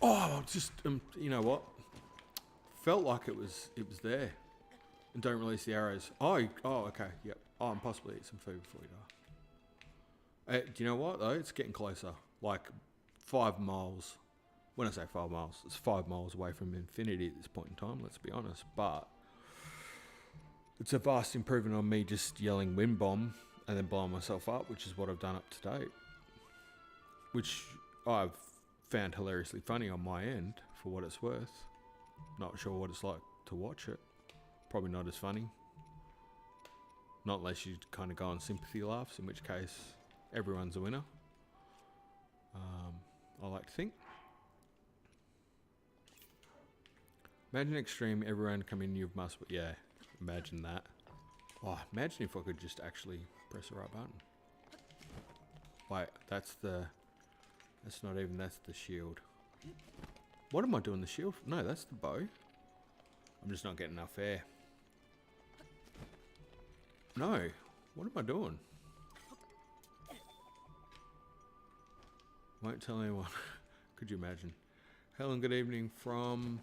Oh, just, you know what? Felt like it was there. And don't release the arrows. Oh, okay. Yep. Oh, and possibly eat some food before you die. Do you know what, though? It's getting closer. Like 5 miles. When I say 5 miles, it's 5 miles away from infinity at this point in time, let's be honest. But it's a vast improvement on me just yelling wind bomb and then blowing myself up, which is what I've done up to date. Which I've found hilariously funny on my end, for what it's worth. Not sure what it's like to watch it. Probably not as funny. Not unless you kind of go on sympathy laughs, in which case everyone's a winner. I like to think. Imagine extreme, everyone come in, you must... Yeah, imagine that. Oh, imagine if I could just actually press the right button. Wait, that's the... That's not even... That's the shield. What am I doing the shield for? No, that's the bow. I'm just not getting enough air. No. What am I doing? Won't tell anyone. Could you imagine? Hello and good evening from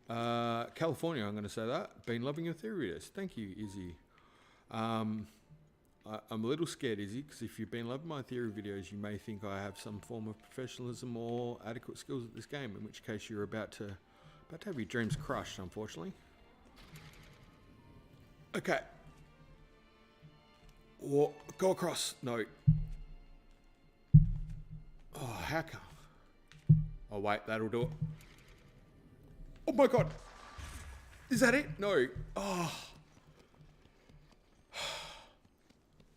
California, I'm going to say that. Been loving your theory videos. Thank you, Izzy. I'm a little scared, Izzy, because if you've been loving my theory videos, you may think I have some form of professionalism or adequate skills at this game, in which case you're about to have your dreams crushed, unfortunately. Okay. Or go across. No. Oh, how come? Oh, wait, that'll do it. Oh my god. Is that it? No. Oh.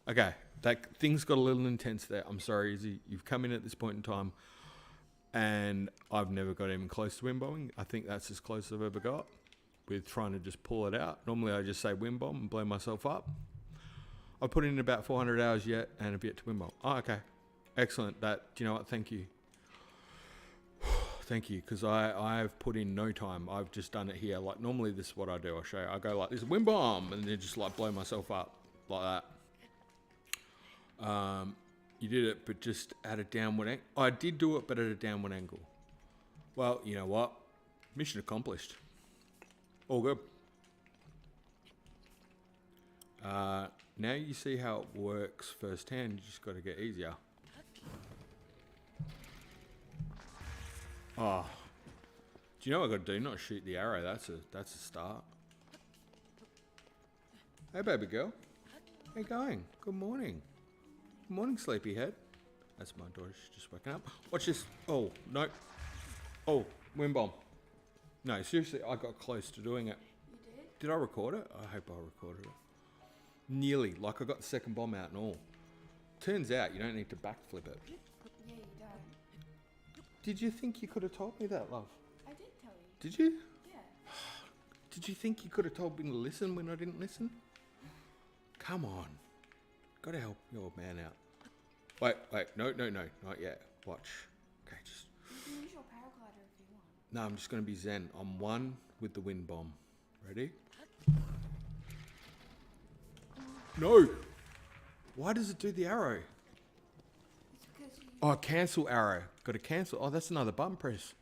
Okay, that things got a little intense there. I'm sorry, Izzy. You've come in at this point in time, and I've never got even close to wind bombing. I think that's as close as I've ever got with trying to just pull it out. Normally, I just say wind bomb and blow myself up. I've put in about 400 hours yet, and have yet to wind bomb. Oh, okay. Excellent. Do you know what? Thank you. Thank you, because I've put in no time. I've just done it here. Like, normally this is what I do. I'll show you. I go like this, wind bomb, and then just like blow myself up like that. You did it, but just at a downward angle. I did do it, but at a downward angle. Well, you know what? Mission accomplished. All good. Now you see how it works firsthand. You just got to get easier. Oh, do you know what I got to do? Not shoot the arrow. That's a start. Hey, baby girl. How you going? Good morning. Good morning, sleepyhead. That's my daughter. She's just waking up. Watch this. Oh no. Oh, wind bomb. No, seriously, I got close to doing it. You did? Did I record it? I hope I recorded it. Nearly. Like I got the second bomb out and all. Turns out you don't need to backflip it. Yeah, you don't. Did you think you could have told me that, love? I did tell you. Did you? Yeah. Did you think you could have told me to listen when I didn't listen? Come on. Gotta help your old man out. Wait, no, not yet. Watch. Okay, just... You can use your paraglider if you want. No, I'm just gonna be zen. I'm one with the wind bomb. Ready? No! Why does it do the arrow? It's because you... Oh, cancel arrow. Gotta cancel. Oh, that's another button press.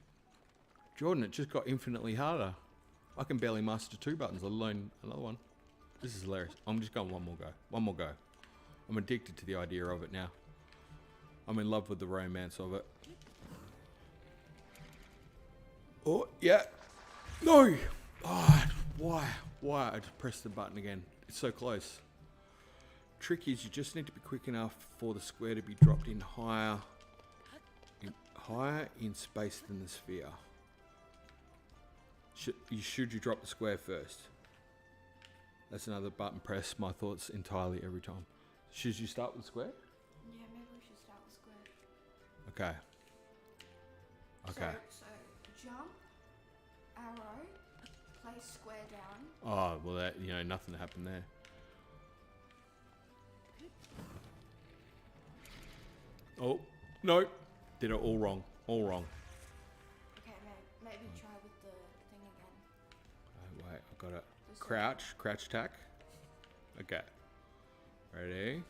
Jordan, it just got infinitely harder. I can barely master 2 buttons, let alone another one. This is hilarious. I'm just going one more go. One more go. I'm addicted to the idea of it now. I'm in love with the romance of it. Oh, yeah. No! Oh, why? I just pressed the button again. It's so close. Trick is you just need to be quick enough for the square to be dropped in higher in space than the sphere. Should you drop the square first? That's another button press. My thoughts entirely every time. Should you start with square? Yeah, maybe we should start with square. Okay. So jump, arrow, place square down. Oh, well, that, nothing happened there. Oh, no. Did it all wrong. All wrong. Okay, maybe try with the thing again. Oh, wait, I got it. Crouch attack. Okay. Ready?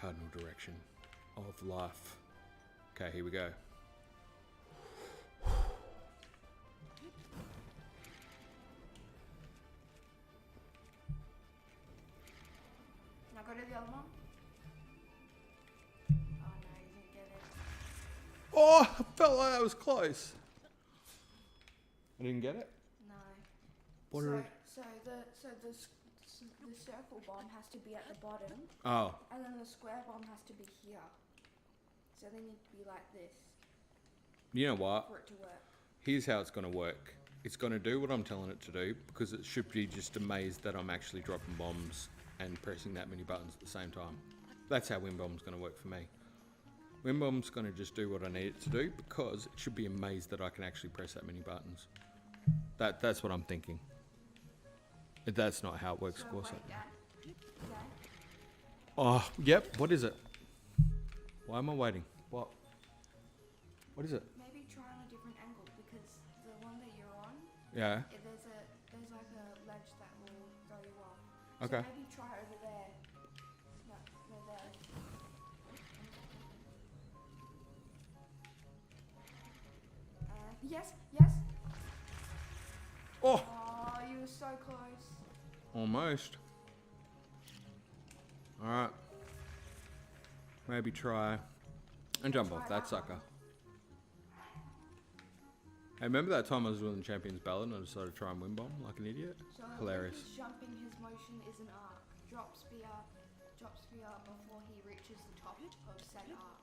Cardinal direction of life. Okay, here we go. Go to the other one. Oh no, you didn't get it. Oh, I felt like that was close. I didn't get it? No. What so, are it? the circle bomb has to be at the bottom. Oh. And then the square bomb has to be here. So they need to be like this You know what? for it to work. Here's how it's going to work. It's going to do what I'm telling it to do because it should be just amazed that I'm actually dropping bombs and pressing that many buttons at the same time. That's how Wind Bomb's going to work for me. Wind Bomb's going to just do what I need it to do because it should be amazed that I can actually press that many buttons. That's what I'm thinking. That's not how it works, of course. Wait, Dad. Oh, yep. What is it? Why am I waiting? What? What is it? Maybe try on a different angle because the one that you're on, Yeah. there's like a ledge that will throw you off. Okay. So maybe try over there. No, there. Yes. Oh, Oh, you were so close. almost. All right. Maybe try and jump off that sucker. Hey, remember that time I was doing the Champions Ballad and I decided to try and Wind Bomb like an idiot? So Hilarious. He's jumping, his motion is an arc. Drop spear before he reaches the top of said arc.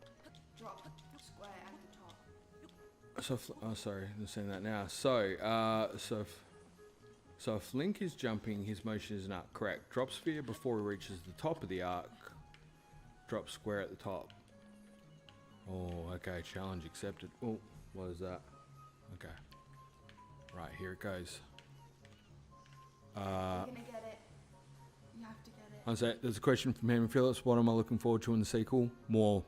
Drop square at the top. So, oh, sorry, I'm saying that now. So if Link is jumping, his motion is an arc. Correct. Drop sphere before he reaches the top of the arc. Drop square at the top. Oh, okay. Challenge accepted. Oh, what is that? Okay. Right, here it goes. You're gonna get it. You have to get it. I say, there's a question from Henry Phillips. What am I looking forward to in the sequel? More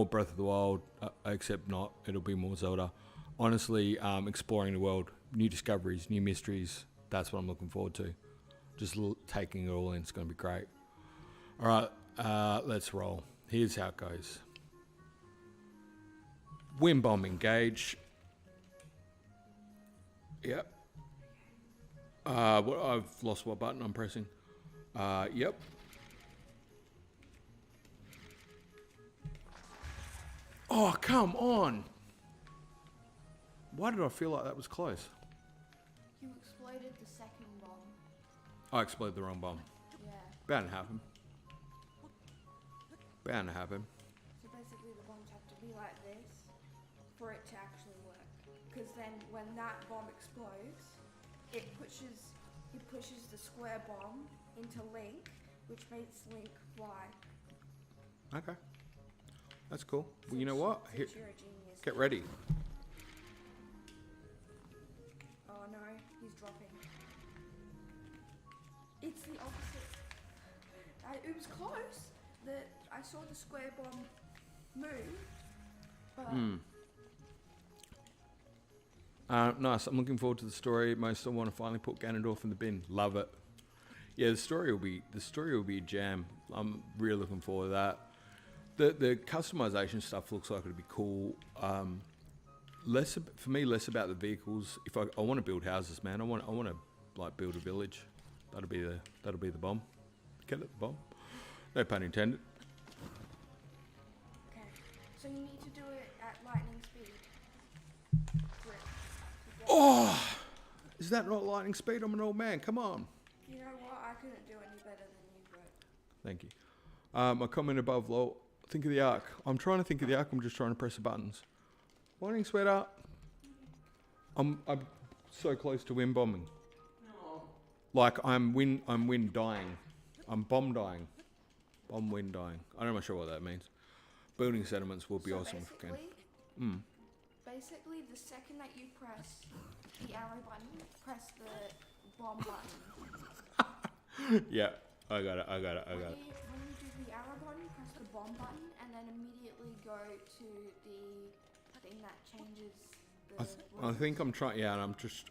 Breath of the Wild, except not. It'll be more Zelda. Honestly, exploring the world, new discoveries, new mysteries. That's what I'm looking forward to. Just taking it all in. It's going to be great. All right, let's roll. Here's how it goes. Wind Bomb engage. Yep. I've lost what button I'm pressing. Yep. Oh, come on. Why did I feel like that was close? You exploded the second bomb. I exploded the wrong bomb. Yeah. Bound to happen. Bound to happen. So basically the bombs have to be like this for it to actually work. Because then when that bomb explodes, it pushes the square bomb into Link, which makes Link fly. Okay. That's cool. Well, you know what? Here, You're a genius. get ready. Oh no, he's dropping. It's the opposite. It was close. I saw the square bomb move, but Nice. I'm looking forward to the story. Most I want to finally put Ganondorf in the bin. Love it. Yeah, the story will be a jam. I'm really looking forward to that. The customization stuff looks like it'll be cool. Less about the vehicles. If I want to build houses, man. I want to like build a village. That'll be the bomb. Get it, the bomb. No pun intended. okay. So you need to do it at lightning speed. For it to get- Oh, is that not lightning speed? I'm an old man. Come on. You know what? I couldn't do any better than you, but Thank you. A comment above, lol. Think of the arc. I'm trying to think of the arc. I'm just trying to press the buttons. Lightning sweater. I'm so close to wind bombing. Like I'm wind dying. I'm bomb dying. Bomb wind dying. I'm not sure what that means. Building settlements will be so awesome if we can. basically, the second that you press the arrow button, press the bomb button. Yeah, I got it. When you do the arrow button, press the bomb button, and then immediately go to the thing that changes the. I think I'm trying. Yeah, and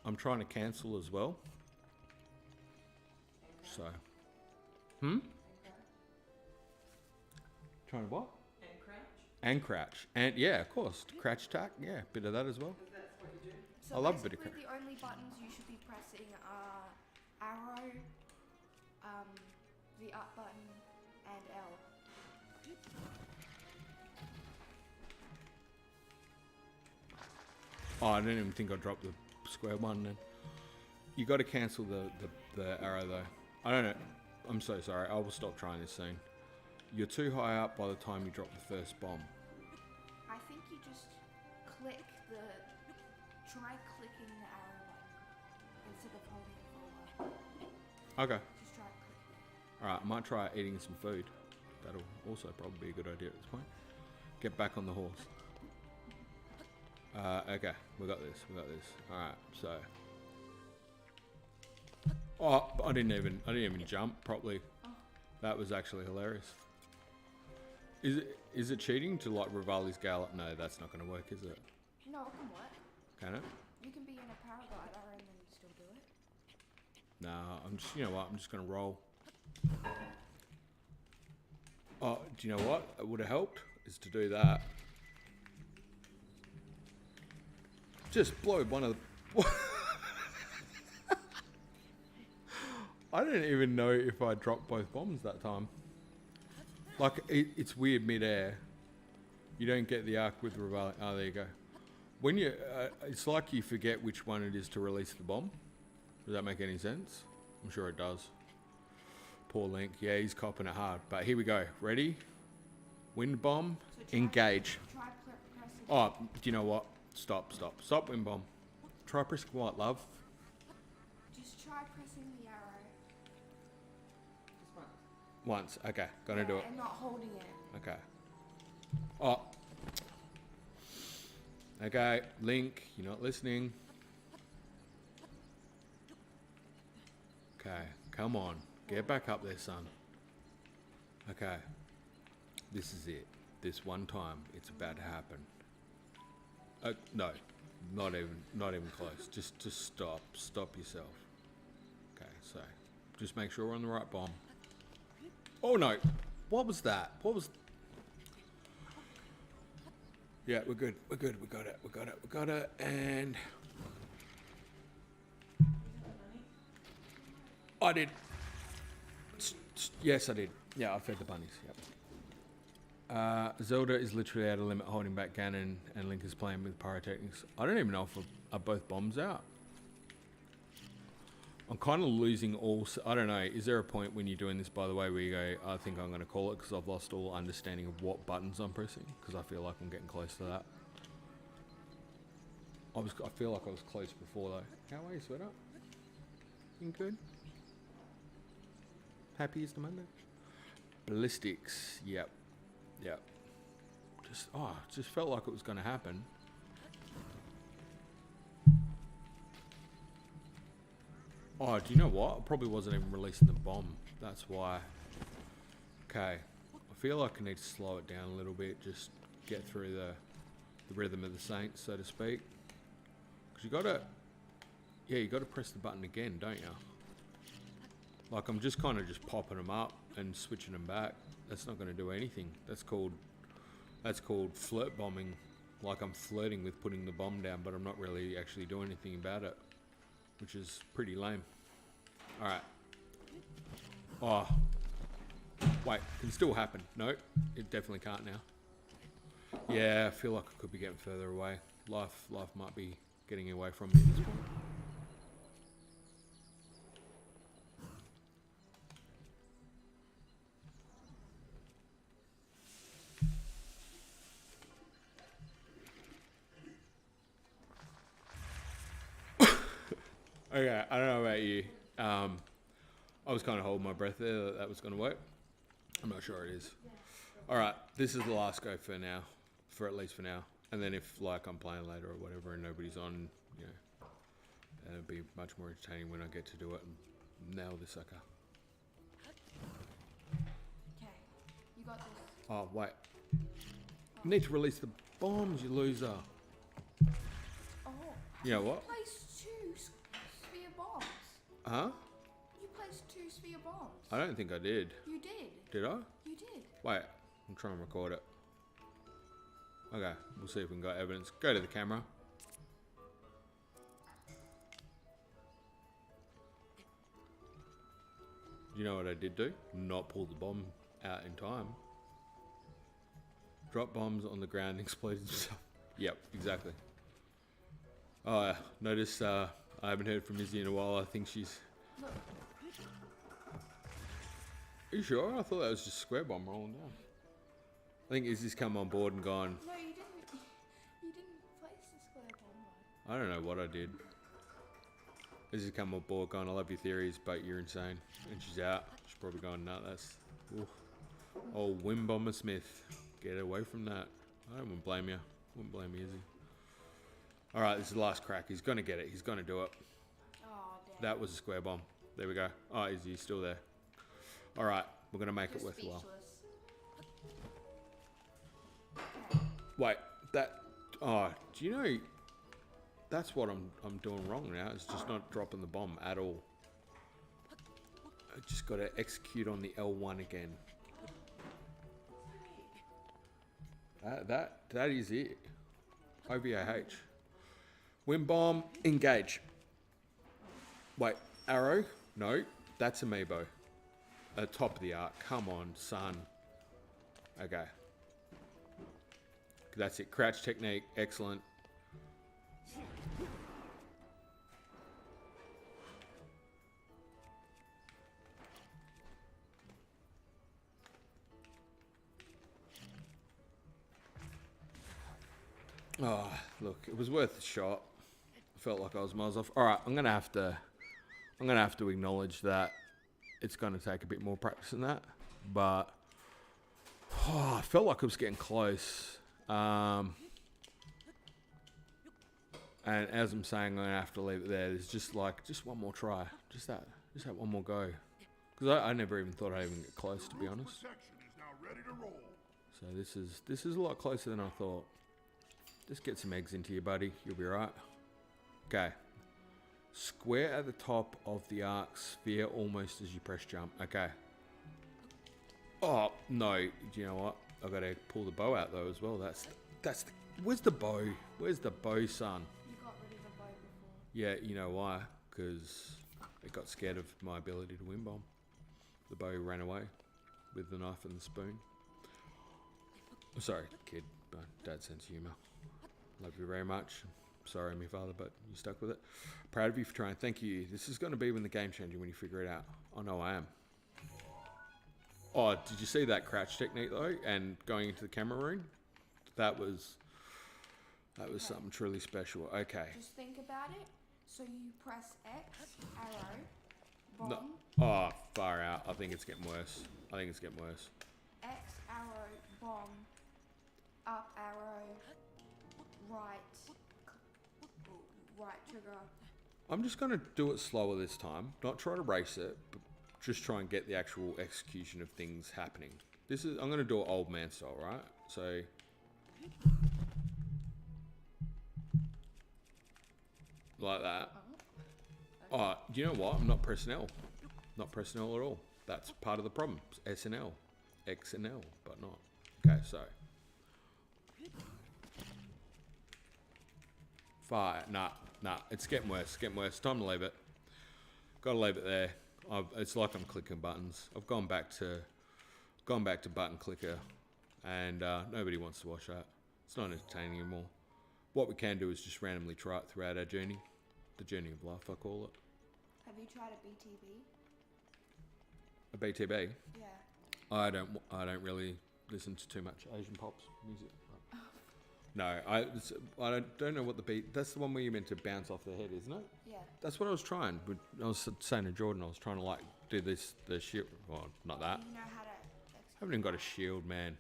I'm trying to cancel as well. So, Trying to what? And crouch. And yeah, of course, crouch attack. Yeah, bit of that as well. So I love a bit of basically the only buttons you should be pressing are arrow, the up button, and L. Oh, I didn't even think I dropped the square one then. You got to cancel the arrow though. I don't know. I'm so sorry. I will stop trying this soon. You're too high up by the time you drop the first bomb. I think you just try clicking the arrow button instead of holding it for a while. Okay. Just try clicking. Alright, I might try eating some food. That'll also probably be a good idea at this point. Get back on the horse. Okay, we got this. Alright, so. Oh, I didn't even jump properly. Oh. That was actually hilarious. Is it cheating to like Rivali's Gala? No, that's not going to work, is it? No, it can work. Can it? You can be in a paraglider and then still do it. Nah, I'm just, you know what? I'm just going to roll. Oh, do you know what? It would have helped is to do that. Just blow one of the... I didn't even know if I dropped both bombs that time. Like, it's weird mid-air. You don't get the arc with Rivali. Oh, there you go. When you... it's like you forget which one it is to release the bomb. Does that make any sense? I'm sure it does. Poor Link. Yeah, he's copping it hard. But here we go. Ready? Wind bomb. So Engage. Try pressing. Oh, do you know what? Stop. Stop, wind bomb. Try pressing what, love? Just try pressing the arrow. Once. Okay, gonna do it. And not holding it. Okay. Oh. Okay, Link, you're not listening. Okay, come on. Get back up there, son. Okay. This is it. This one time, it's about to happen. No, not even close. Just stop. Stop yourself. Okay, so just make sure we're on the right bomb. Oh no! What was that? What was? Yeah, we're good. We got it. And I did. Yes, I did. Yeah, I fed the bunnies. Yep. Zelda is literally at a limit holding back Ganon, and Link is playing with pyrotechnics. I don't even know if are both bombs out. I'm kind of losing all... I don't know. Is there a point when you're doing this, by the way, where you go, I think I'm going to call it because I've lost all understanding of what buttons I'm pressing? Because I feel like I'm getting close to that. I feel like I was close before, though. How are you, sweater? You good? Happy Easter Monday? Ballistics. Yep. Just felt like it was going to happen. Oh, do you know what? I probably wasn't even releasing the bomb. That's why. Okay. I feel like I need to slow it down a little bit. Just get through the rhythm of the Saints, so to speak. Because you got to... Yeah, you got to press the button again, don't you? Like, I'm just kind of just popping them up and switching them back. That's not going to do anything. That's called flirt bombing. Like, I'm flirting with putting the bomb down, but I'm not really actually doing anything about it, which is pretty lame. All right. Oh, wait, can still happen. No, it definitely can't now. Yeah, I feel like I could be getting further away. Life might be getting away from me at this point. Okay, I don't know about you. I was kind of holding my breath there that was going to work. I'm not sure it is. All right, this is the last go for now, at least for now. And then if like I'm playing later or whatever and nobody's on, you know, it'll be much more entertaining when I get to do it and nail this sucker. Okay, you got this. Oh wait, you need to release the bombs, you loser. Oh, You know what? You placed 2 sphere bombs. Huh? You placed 2 sphere bombs. I don't think I did. You did. Did I? You did. Wait, I'm trying to record it. Okay, we'll see if we can got evidence. Go to the camera. You know what I did do? Not pull the bomb out in time. Drop bombs on the ground and explode himself. Yep, exactly. Oh, notice I haven't heard from Izzy in a while. I think she's... Look. Are you sure? I thought that was just square bomb rolling down. I think Izzy's come on board and gone... No, you didn't. You didn't place the square bomb right. I don't know what I did. Izzy's come on board going, I love your theories, but you're insane. And she's out. She's probably gone, no, that's... Oof. Oh, Wim Bomber Smith. Get away from that. I wouldn't blame you. Wouldn't blame you, Izzy. Alright, this is the last crack. He's going to get it. He's going to do it. Oh, damn. That was a square bomb. There we go. Oh, Izzy, you're still there. Alright, we're going to make Just it worthwhile. speechless. Wait, that... Oh, do you know... That's what I'm doing wrong now. It's just not dropping the bomb at all. I just got to execute on the L1 again. That is it. OVAH. Wind bomb, engage. Wait, arrow? No, that's amiibo. At the top of the arc. Come on, son. Okay. That's it. Crouch technique. Excellent. Oh, look, it was worth a shot. I felt like I was miles off. All right, I'm gonna have to acknowledge that it's gonna take a bit more practice than that. But I felt like I was getting close. And as I'm saying, I'm gonna have to leave it there. There's just one more try, just that one more go. Because I never even thought I'd even get close, to be honest. So this is a lot closer than I thought. Just get some eggs into you, buddy. You'll be right. Okay. Square at the top of the arc sphere almost as you press jump. Okay. Oh, no. Do you know what? I've got to pull the bow out, though, as well. Where's the bow? Where's the bow, son? You got rid of the bow before. Yeah, you know why? Because it got scared of my ability to win bomb. The bow ran away with the knife and the spoon. Sorry, kid. Dad's sense of humour. Love you very much. Sorry, my father, but you stuck with it. Proud of you for trying. Thank you. This is going to be when the game changes, when you figure it out. I know I am. Oh, did you see that crouch technique though? And going into the camera room, that was something truly special. Okay. Just think about it. So you press X, arrow, bomb. No. Oh, far out. I think it's getting worse. X, arrow, bomb, up arrow, right trigger. I'm just going to do it slower this time. Not try to race it, but just try and get the actual execution of things happening. I'm going to do it old man style, right? So... like that. Oh, do you know what? I'm not pressing L. Not pressing L at all. That's part of the problem. It's S and L. X and L, but not. Okay, so... Fire. Nah. It's getting worse. Time to leave it. Gotta leave it there. It's like I'm clicking buttons. I've gone back to button clicker, and nobody wants to watch that. It's not entertaining anymore. What we can do is just randomly try it throughout our journey. The journey of life, I call it. Have you tried a BTB? A BTB? Yeah. I don't really listen to too much Asian pops music. No, I don't know what the beat. That's the one where you meant to bounce off the head, isn't it? Yeah. That's what I was trying. I was saying to Jordan, I was trying to like do the shield. Well, not that. You know how to execute? I haven't even got a shield, man.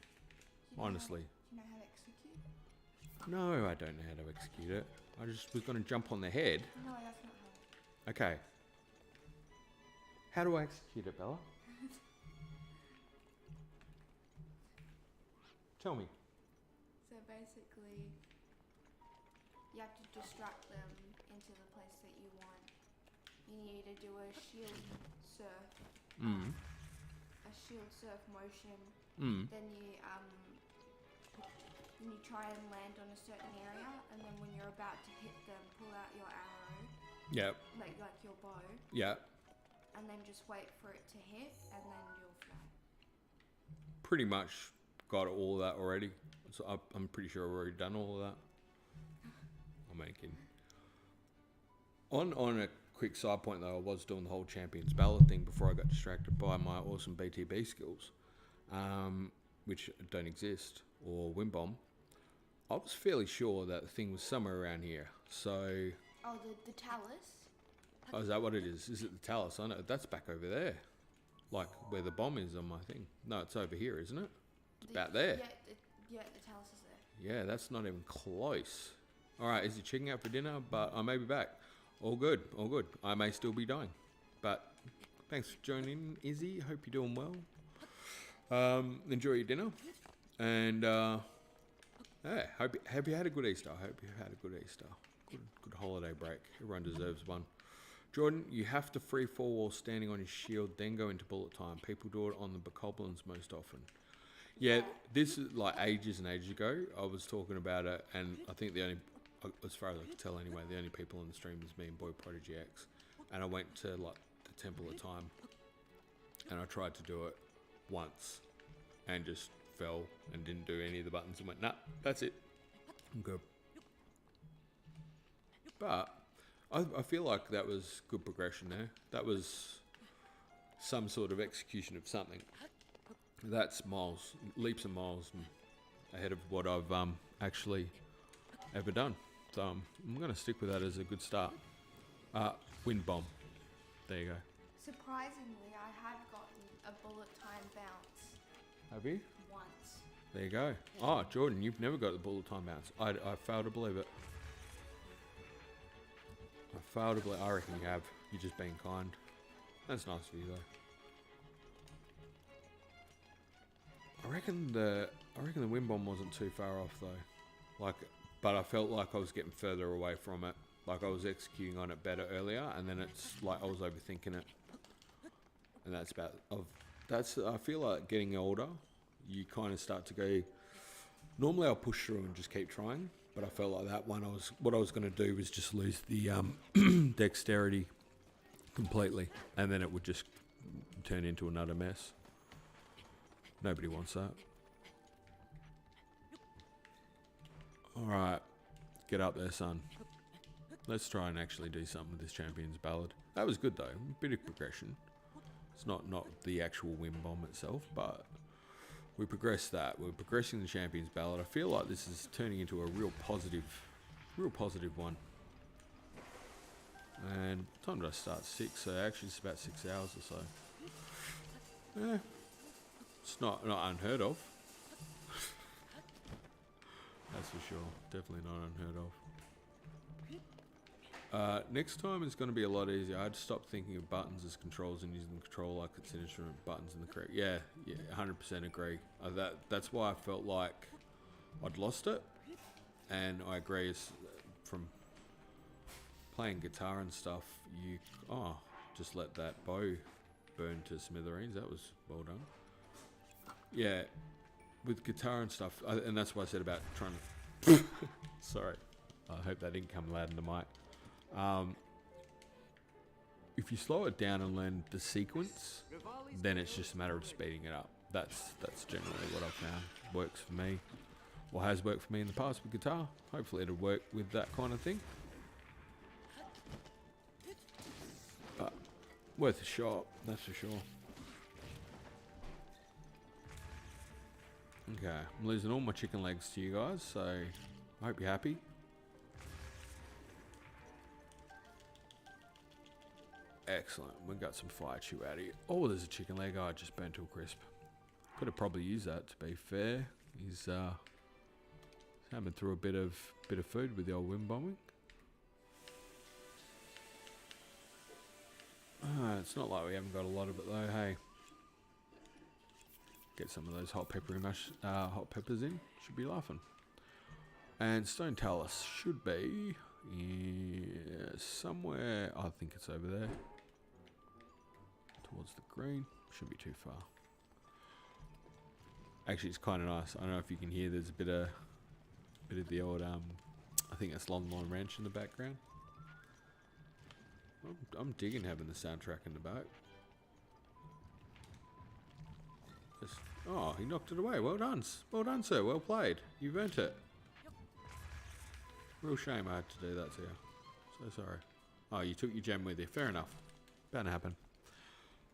Honestly. Do you know how to execute? No, I don't know how to execute it. I just was going to jump on the head. No, that's not how. Okay. How do I execute it, Bella? Tell me. So basically, you have to distract them into the place that you want. You need to do a shield surf. A shield surf motion. Then you try and land on a certain area, and then when you're about to hit them, pull out your arrow. Yep. Like your bow. Yep. And then just wait for it to hit, and then you'll fly. pretty much got all of that already. So I'm pretty sure I've already done all of that. I'm making. On a quick side point though, I was doing the whole Champions Ballad thing before I got distracted by my awesome BTB skills, which don't exist, or Wimbomb. I was fairly sure that the thing was somewhere around here. So. Oh, the talus. Oh, is that what it is? Is it the talus? I know that's back over there, like where the bomb is on my thing. No, it's over here, isn't it? It's about there. Yeah, the talus is there. Yeah, that's not even close. All right, is he checking out for dinner? But I may be back. All good, all good. I may still be dying, but thanks for joining, Izzy. Hope you're doing well. Enjoy your dinner, and yeah, hope you had a good Easter. I hope you had a good Easter. Good holiday break. Everyone deserves one. Jordan, you have to free fall while standing on your shield, then go into bullet time. People do it on the bokoblins most often. Yeah, this is like ages and ages ago. I was talking about it, and I think the only, as far as I can tell anyway, the only people on the stream was me and Boy Prodigy X. And I went to like the Temple of Time, and I tried to do it once, and just fell and didn't do any of the buttons and went, nah, that's it. I'm good. But I feel like that was good progression there. That was some sort of execution of something. That's leaps and miles ahead of what I've actually ever done. So I'm going to stick with that as a good start. Wind bomb. There you go. Surprisingly, I have gotten a bullet time bounce. Have you? Once. There you go. Oh, Jordan, you've never got the bullet time bounce. I fail to believe it. I reckon you have. You're just being kind. That's nice of you though. I reckon the wind bomb wasn't too far off though. But I felt like I was getting further away from it. Like I was executing on it better earlier, and then it's like I was overthinking it. And that's about. I feel like getting older, you kind of start to go. Normally I'll push through and just keep trying. But I felt like that one, what I was going to do was just lose the dexterity completely, and then it would just turn into another mess. Nobody wants that. All right, get up there, son. Let's try and actually do something with this Champions Ballad. That was good though, a bit of progression. It's not the actual wind bomb itself, but we progressed that. We're progressing the Champions Ballad. I feel like this is turning into a real positive one. And time did I start? 6, so actually it's about 6 hours or so. Yeah, it's not unheard of. That's for sure. Definitely not unheard of. Next time is going to be a lot easier. I had to stop thinking of buttons as controls and using the control like it's an instrument. Buttons in the correct. Yeah, 100% agree. That's why I felt like I'd lost it, and I agree. From playing guitar and stuff, you just let that bow burn to smithereens. That was well done. Yeah, with guitar and stuff, and that's what I said about trying to. Sorry, I hope that didn't come loud in the mic. If you slow it down and learn the sequence, then it's just a matter of speeding it up. That's generally what I've found works for me, or has worked for me in the past with guitar. Hopefully it'll work with that kind of thing. But worth a shot, that's for sure. Okay, I'm losing all my chicken legs to you guys, so I hope you're happy. Excellent. We've got some fire chew out of here. Oh, there's a chicken leg. I just burnt to a crisp. Could have probably used that, to be fair. He's having through a bit of food with the old wind bombing. It's not like we haven't got a lot of it though. Hey, get some of those hot peppers in. Should be laughing. And stone talus should be somewhere. I think it's over there. Towards the green. Shouldn't be too far. Actually, it's kind of nice. I don't know if you can hear. There's a bit of the old. I think that's Long Lawn Ranch in the background. I'm digging having the soundtrack in the back. Oh, he knocked it away. Well done. Well done, sir. Well played. You've earned it. Real shame I had to do that to you. So sorry. Oh, you took your gem with you. Fair enough. Bound to happen.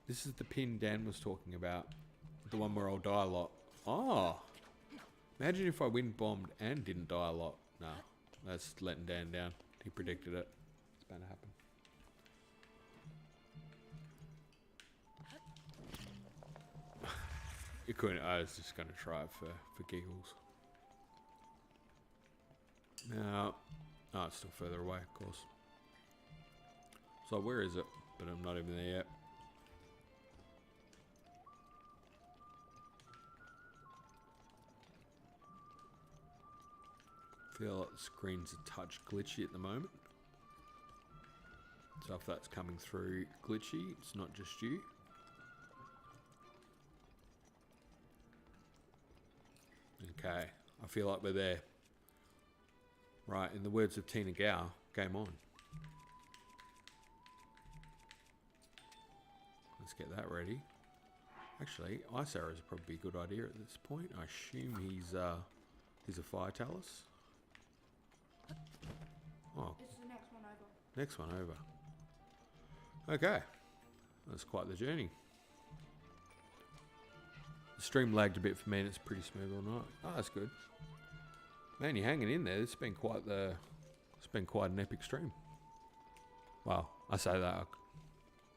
This is the pin Dan was talking about. The one where I'll die a lot. Oh. Imagine if I wind bombed and didn't die a lot. No. That's letting Dan down. He predicted it. It's bound to happen. You couldn't. I was just going to try it for giggles. Now, oh, it's still further away, of course. So where is it? But I'm not even there yet. Feel like the screen's a touch glitchy at the moment. So if that's coming through glitchy, it's not just you. Okay, I feel like we're there. Right, in the words of Tina Gow, game on. Let's get that ready. Actually, Ice Arrows would probably be a good idea at this point. I assume he's a Fire Talus. Oh, It's the next one over. next one over. Okay, that's quite the journey. The stream lagged a bit for me and it's pretty smooth all night. Oh, that's good. Man, you're hanging in there. It's been quite an epic stream. Well, I say that,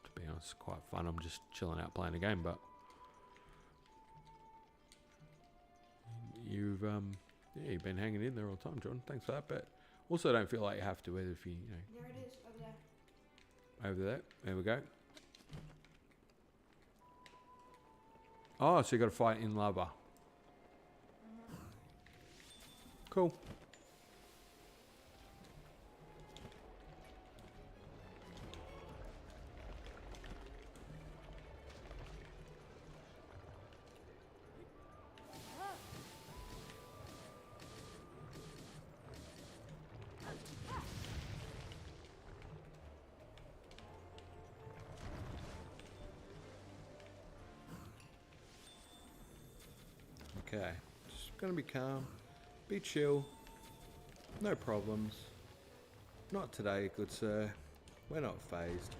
to be honest, it's quite fun. I'm just chilling out playing a game, but you've been hanging in there all the time, John. Thanks for that, but also don't feel like you have to either if you know. There it is, over there. Over there. There we go. Oh, so you got to fight in lava. Cool. Okay, just gonna be calm, be chill, no problems. Not today, good sir. We're not phased.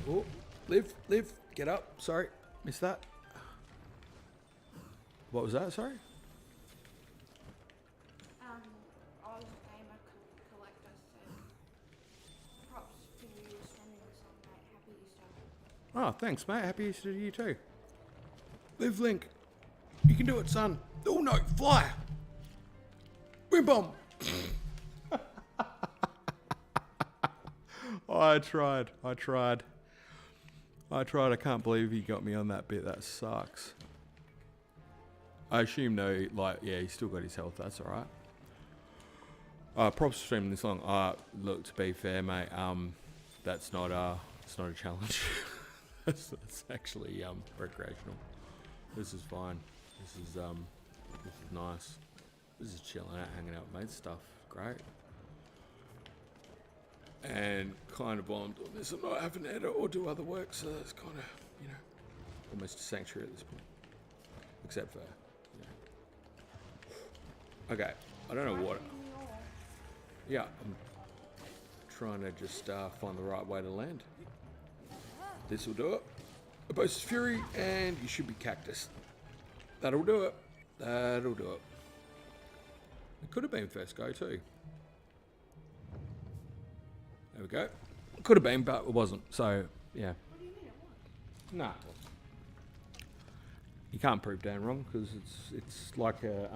Oh, live, get up. Sorry, missed that. What was that? Sorry. I was a gamer collector, so props for you streaming this on, mate. Happy Easter. Oh, thanks, mate. Happy Easter to you too. Live, Link. You can do it, son. Oh no, fly. Wind bomb. Oh, I tried. I can't believe he got me on that bit. That sucks. I assume though, like, yeah, he's still got his health. That's all right. Props for streaming this long. Look, to be fair, mate, that's not it's not a challenge. that's actually recreational. This is fine. This is nice. This is chilling out, hanging out with mates stuff. Great. And kind of while I'm doing this, I'm not having to edit or do other work, so that's kind of, you know, almost a sanctuary at this point. Except for, okay, I don't know what. Yeah, I'm trying to just find the right way to land. This will do it. A Boast's Fury, and you should be Cactus. That'll do it. That'll do it. It could have been first go too. There we go. Could have been, but it wasn't. So, yeah. What do you mean it was? Nah. You can't prove Dan wrong because it's like a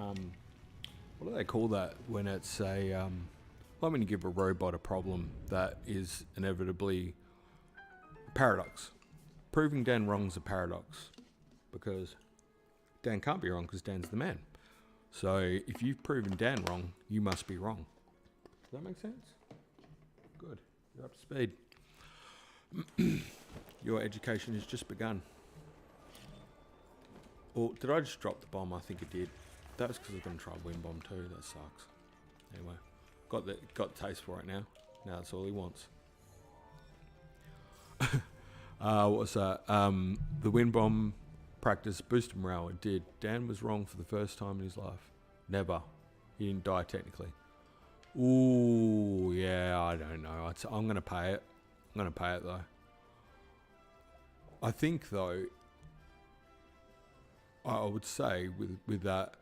what do they call that when it's a like when you give a robot a problem that is inevitably a paradox. Proving Dan wrong's a paradox because Dan can't be wrong because Dan's the man. So if you've proven Dan wrong, you must be wrong. Does that make sense? Good. You're up to speed. Your education has just begun. Or did I just drop the bomb? I think it did. that was because I was going to try Wind Bomb too. That sucks. Anyway, got taste for it now. Now that's all he wants. What's that? The Wind Bomb practice boosted morale. It did. Dan was wrong for the first time in his life. Never. He didn't die technically. Ooh, yeah, I don't know. I'm going to pay it. I'm going to pay it though. I think though, I would say with that,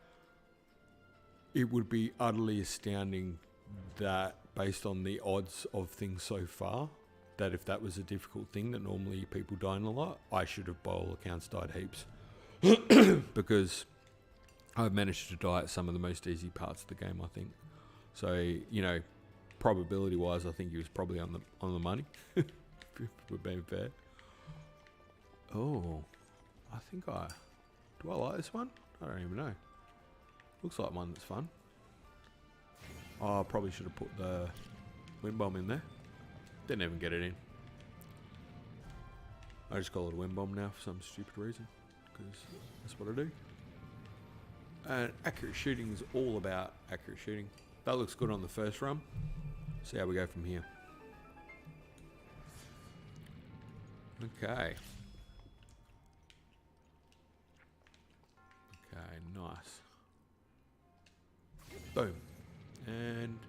it would be utterly astounding that based on the odds of things so far, that if that was a difficult thing that normally people die in a lot, I should have by all accounts died heaps. Because I've managed to die at some of the most easy parts of the game, I think. So, you know, probability wise, I think he was probably on the money. If we're being fair. Oh, do I like this one? I don't even know. Looks like one that's fun. Oh, I probably should have put the Wind Bomb in there. Didn't even get it in. I just call it a Wind Bomb now for some stupid reason, because that's what I do. And accurate shooting is all about accurate shooting. That looks good on the first run. See how we go from here. Okay. Okay, nice. Boom. And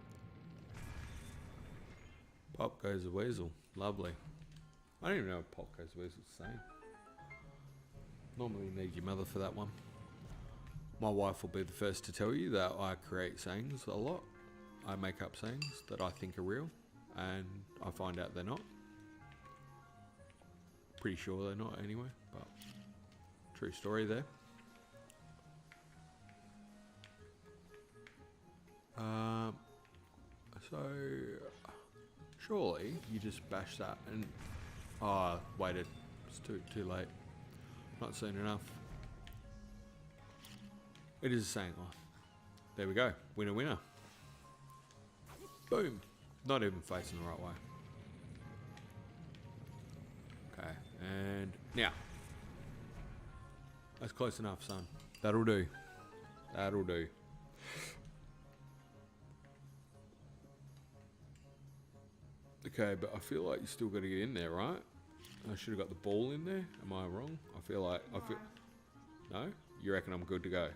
pop goes the weasel. Lovely. I don't even know if pop goes the weasel's the same. Normally you need your mother for that one. My wife will be the first to tell you that I create sayings a lot. I make up sayings that I think are real, and I find out they're not. Pretty sure they're not anyway, but true story there. So surely you just bash that and waited. It's too late. Not soon enough. It is saying, oh, there we go. Winner, winner. Boom. Not even facing the right way. Okay, and now. That's close enough, son. That'll do. That'll do. Okay, but I feel like you still got to get in there, right? I should have got the ball in there. Am I wrong? I feel like No? You reckon I'm good to go?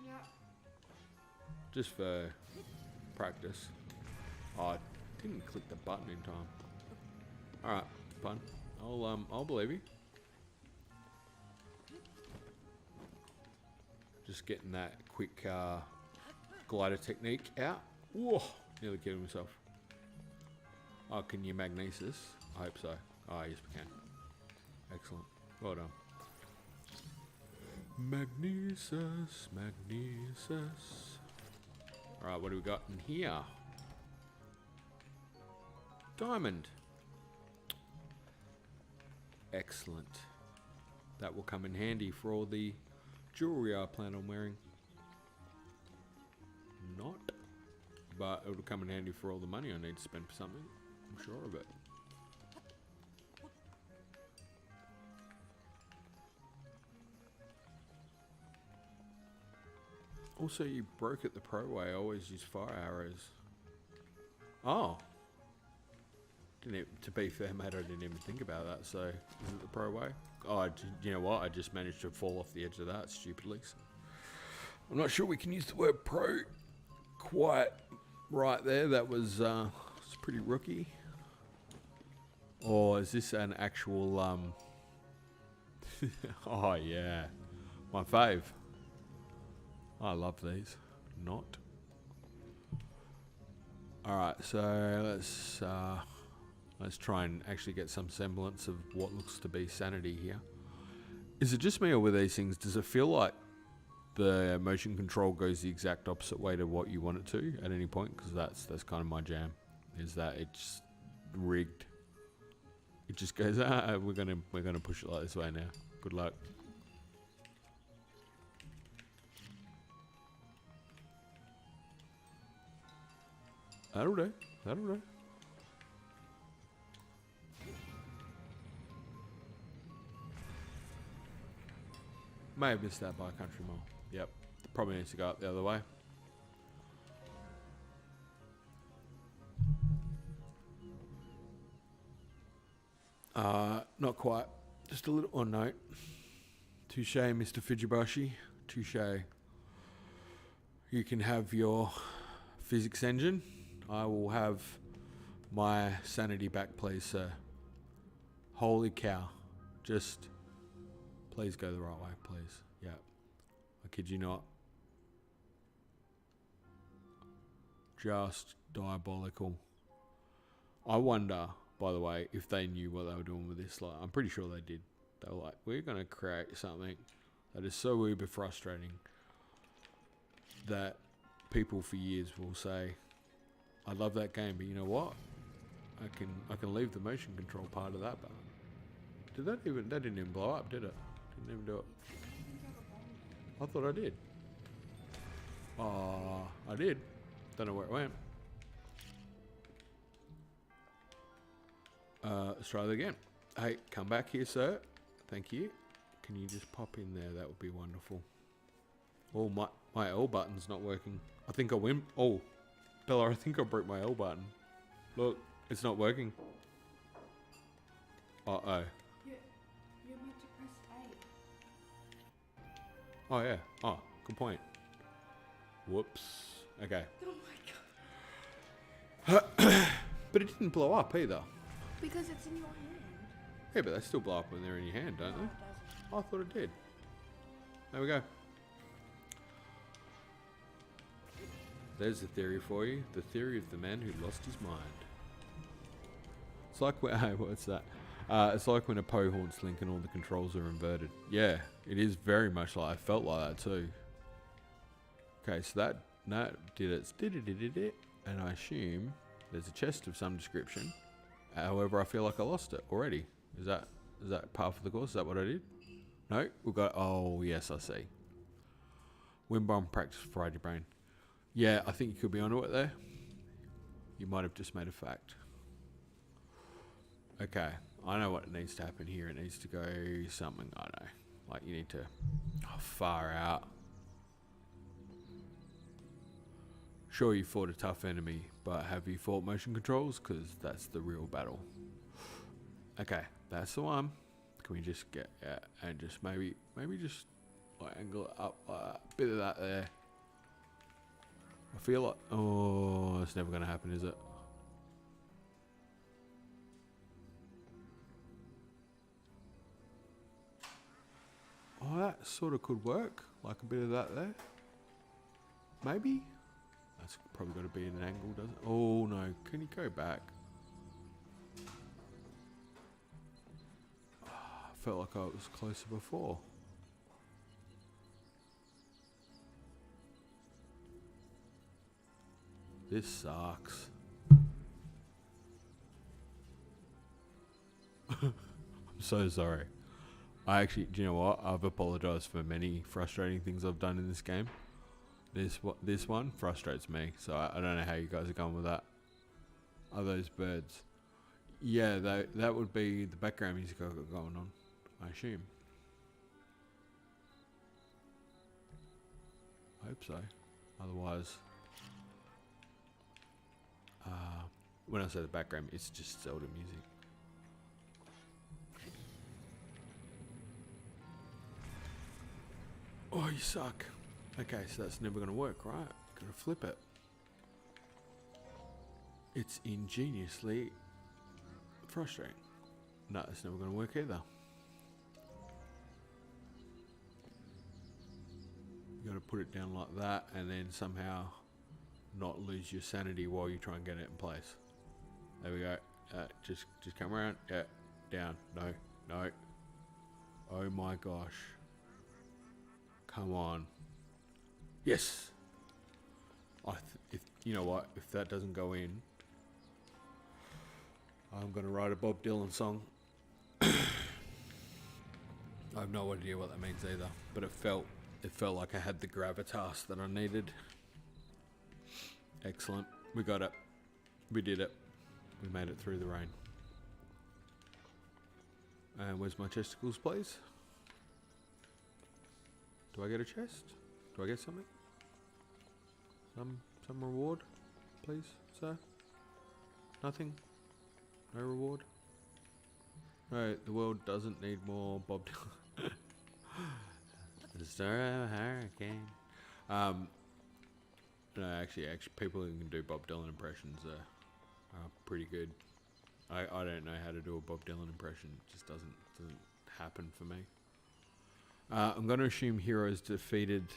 Yeah. Just for practice. Oh, I didn't click the button in time. Alright, fun. I'll believe you. Just getting that quick glider technique out. Whoa, nearly killed myself. Oh, can you magnesis? I hope so. Oh, yes we can. Excellent. Well done. Magnesis, magnesis. Alright, what do we got in here? Diamond. Excellent. That will come in handy for all the jewelry I plan on wearing. Not. But it will come in handy for all the money I need to spend for something. I'm sure of it. Also, you broke it the pro way. I always use fire arrows. Oh. To be fair, mate, I didn't even think about that. So, is it the pro way? Oh, you know what? I just managed to fall off the edge of that stupidly. So. I'm not sure we can use the word pro quite right there. That was it's pretty rookie. Or is this an actual... oh, yeah. My fave. I love these. Not. Alright, so let's try and actually get some semblance of what looks to be sanity here. Is it just me, or with these things, does it feel like the motion control goes the exact opposite way to what you want it to at any point? Because that's kind of my jam, is that it's rigged. It just goes, we're gonna push it like this way now. Good luck. That'll do. That'll do. May have missed that by a country mile. Yep. probably needs to go up the other way. Not quite. Just a little on note. Touche, Mr. Fujibashi. Touche. You can have your physics engine. I will have my sanity back, please, sir. Holy cow. Just please go the right way, please. Yeah. I kid you not. Just diabolical. I wonder, by the way, if they knew what they were doing with this. Like, I'm pretty sure they did. They were like, we're going to create something that is so uber frustrating that people for years will say, I love that game, but you know what? I can leave the motion control part of that button. That didn't even blow up, did it? Didn't even do it. I thought I did. I did. Don't know where it went. Let's try that again. Hey, come back here, sir. Thank you. Can you just pop in there? That would be wonderful. Oh, my L button's not working. I think I win. Oh, Bella, I think I broke my L button. Look, it's not working. Uh-oh. You're meant to press A. Oh, yeah. Oh, good point. Whoops. Okay. Oh my god. But it didn't blow up either. Because it's in your hand. Yeah, but they still blow up when they're in your hand, don't No, they? it doesn't. Oh, I thought it did. There we go. There's the theory for you. The theory of the man who lost his mind. It's like when, hey, what's that? It's like when a Poe haunts Link and all the controls are inverted. Yeah, it is very much like I felt like that too. Okay, so that did it. And I assume there's a chest of some description. However, I feel like I lost it already. Is that part of the course? Is that what I did? No, we've got. Oh yes, I see. Wind bomb practice fried your brain. Yeah, I think you could be onto it there. You might have just made a fact. Okay, I know what needs to happen here. It needs to go something. I know. Like you need to. Oh, far out. Sure, you fought a tough enemy, but have you fought motion controls? Because that's the real battle. Okay, that's the one. Can we just get and just maybe just like angle it up like that. Bit of that there. I feel like it's never gonna happen, is it? Oh, that sort of could work. Like a bit of that there. Maybe. That's probably got to be in an angle, doesn't it? Oh no, can you go back? I felt like I was closer before. This sucks. I'm so sorry. I actually, do you know what? I've apologized for many frustrating things I've done in this game. This one frustrates me, so I don't know how you guys are going with that. Are those birds? Yeah, that would be the background music I've got going on, I assume. I hope so. Otherwise, when I say the background, it's just Zelda music. Oh, you suck. Okay, so that's never going to work, right? Gotta flip it. It's ingeniously frustrating. No, it's never going to work either. You gotta put it down like that and then somehow not lose your sanity while you try and get it in place. There we go. Just come around. Yeah, down. No. Oh my gosh. Come on. Yes. If you know what, if that doesn't go in, I'm gonna write a Bob Dylan song. I have no idea what that means either, but it felt like I had the gravitas that I needed. Excellent. We got it. We did it. We made it through the rain. And where's my chesticles, please? Do I get a chest? Do I get something? Some reward, please, sir? Nothing? No reward? No, the world doesn't need more Bob Dylan. The story of a hurricane. No, actually, people who can do Bob Dylan impressions are pretty good. I don't know how to do a Bob Dylan impression. It just doesn't happen for me. I'm going to assume Heroes defeated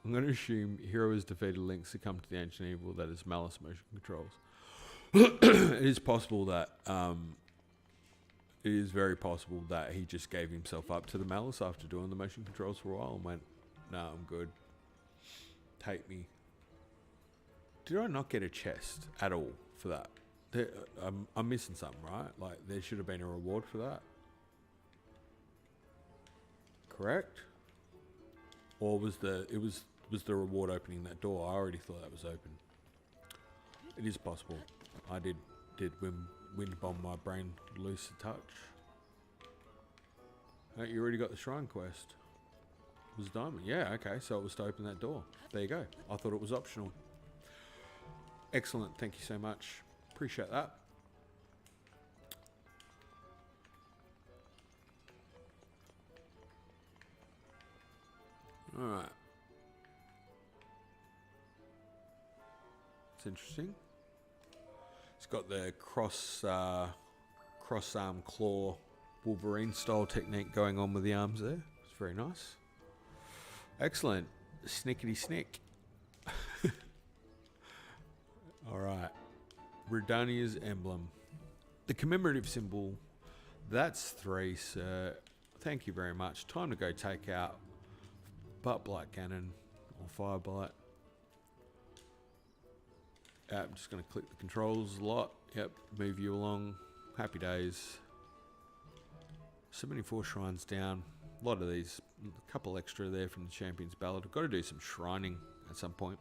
Link succumbed to the ancient evil that is Malice motion controls. It is possible that it is very possible that he just gave himself up to the Malice after doing the motion controls for a while and went, "Nah, I'm good. Take me." Did I not get a chest at all for that? I'm missing something, right? Like, there should have been a reward for that. Correct? Or was the reward opening that door? I already thought that was open. It is possible. I did wind bomb my brain loose a touch. Oh, you already got the shrine quest. It was a diamond. Yeah, okay, so it was to open that door. There you go. I thought it was optional. Excellent, thank you so much. Appreciate that. Alright. It's interesting. It's got the cross arm claw Wolverine style technique going on with the arms there. It's very nice. Excellent. Snickety snick. Alright. Redania's emblem. The commemorative symbol. That's 3, sir. Thank you very much. Time to go take out Butt Blight Cannon or Fire Blight. I'm just going to click the controls a lot. Yep, move you along. Happy days. 74 shrines down. A lot of these. A couple extra there from the Champions Ballad. I've got to do some shrining at some point.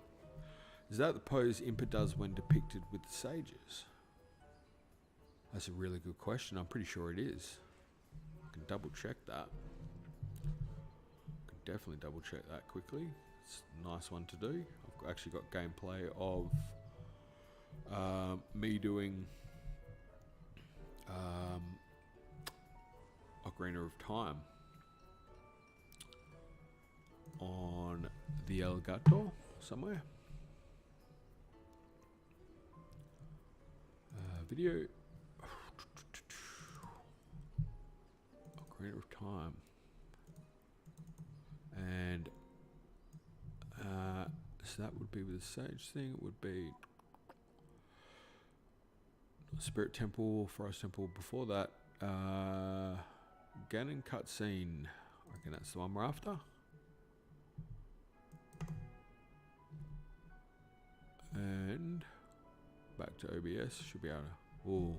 Is that the pose Impa does when depicted with the sages? That's a really good question. I'm pretty sure it is. I can double check that. Definitely double check that quickly. It's a nice one to do. I've actually got gameplay of me doing Ocarina of Time on the Elgato somewhere. Video Ocarina of Time. And so that would be with the sage thing. It would be Spirit Temple, Forest Temple. Before that, Ganon cutscene. I reckon that's the one we're after. And back to OBS. Should be able to. Ooh,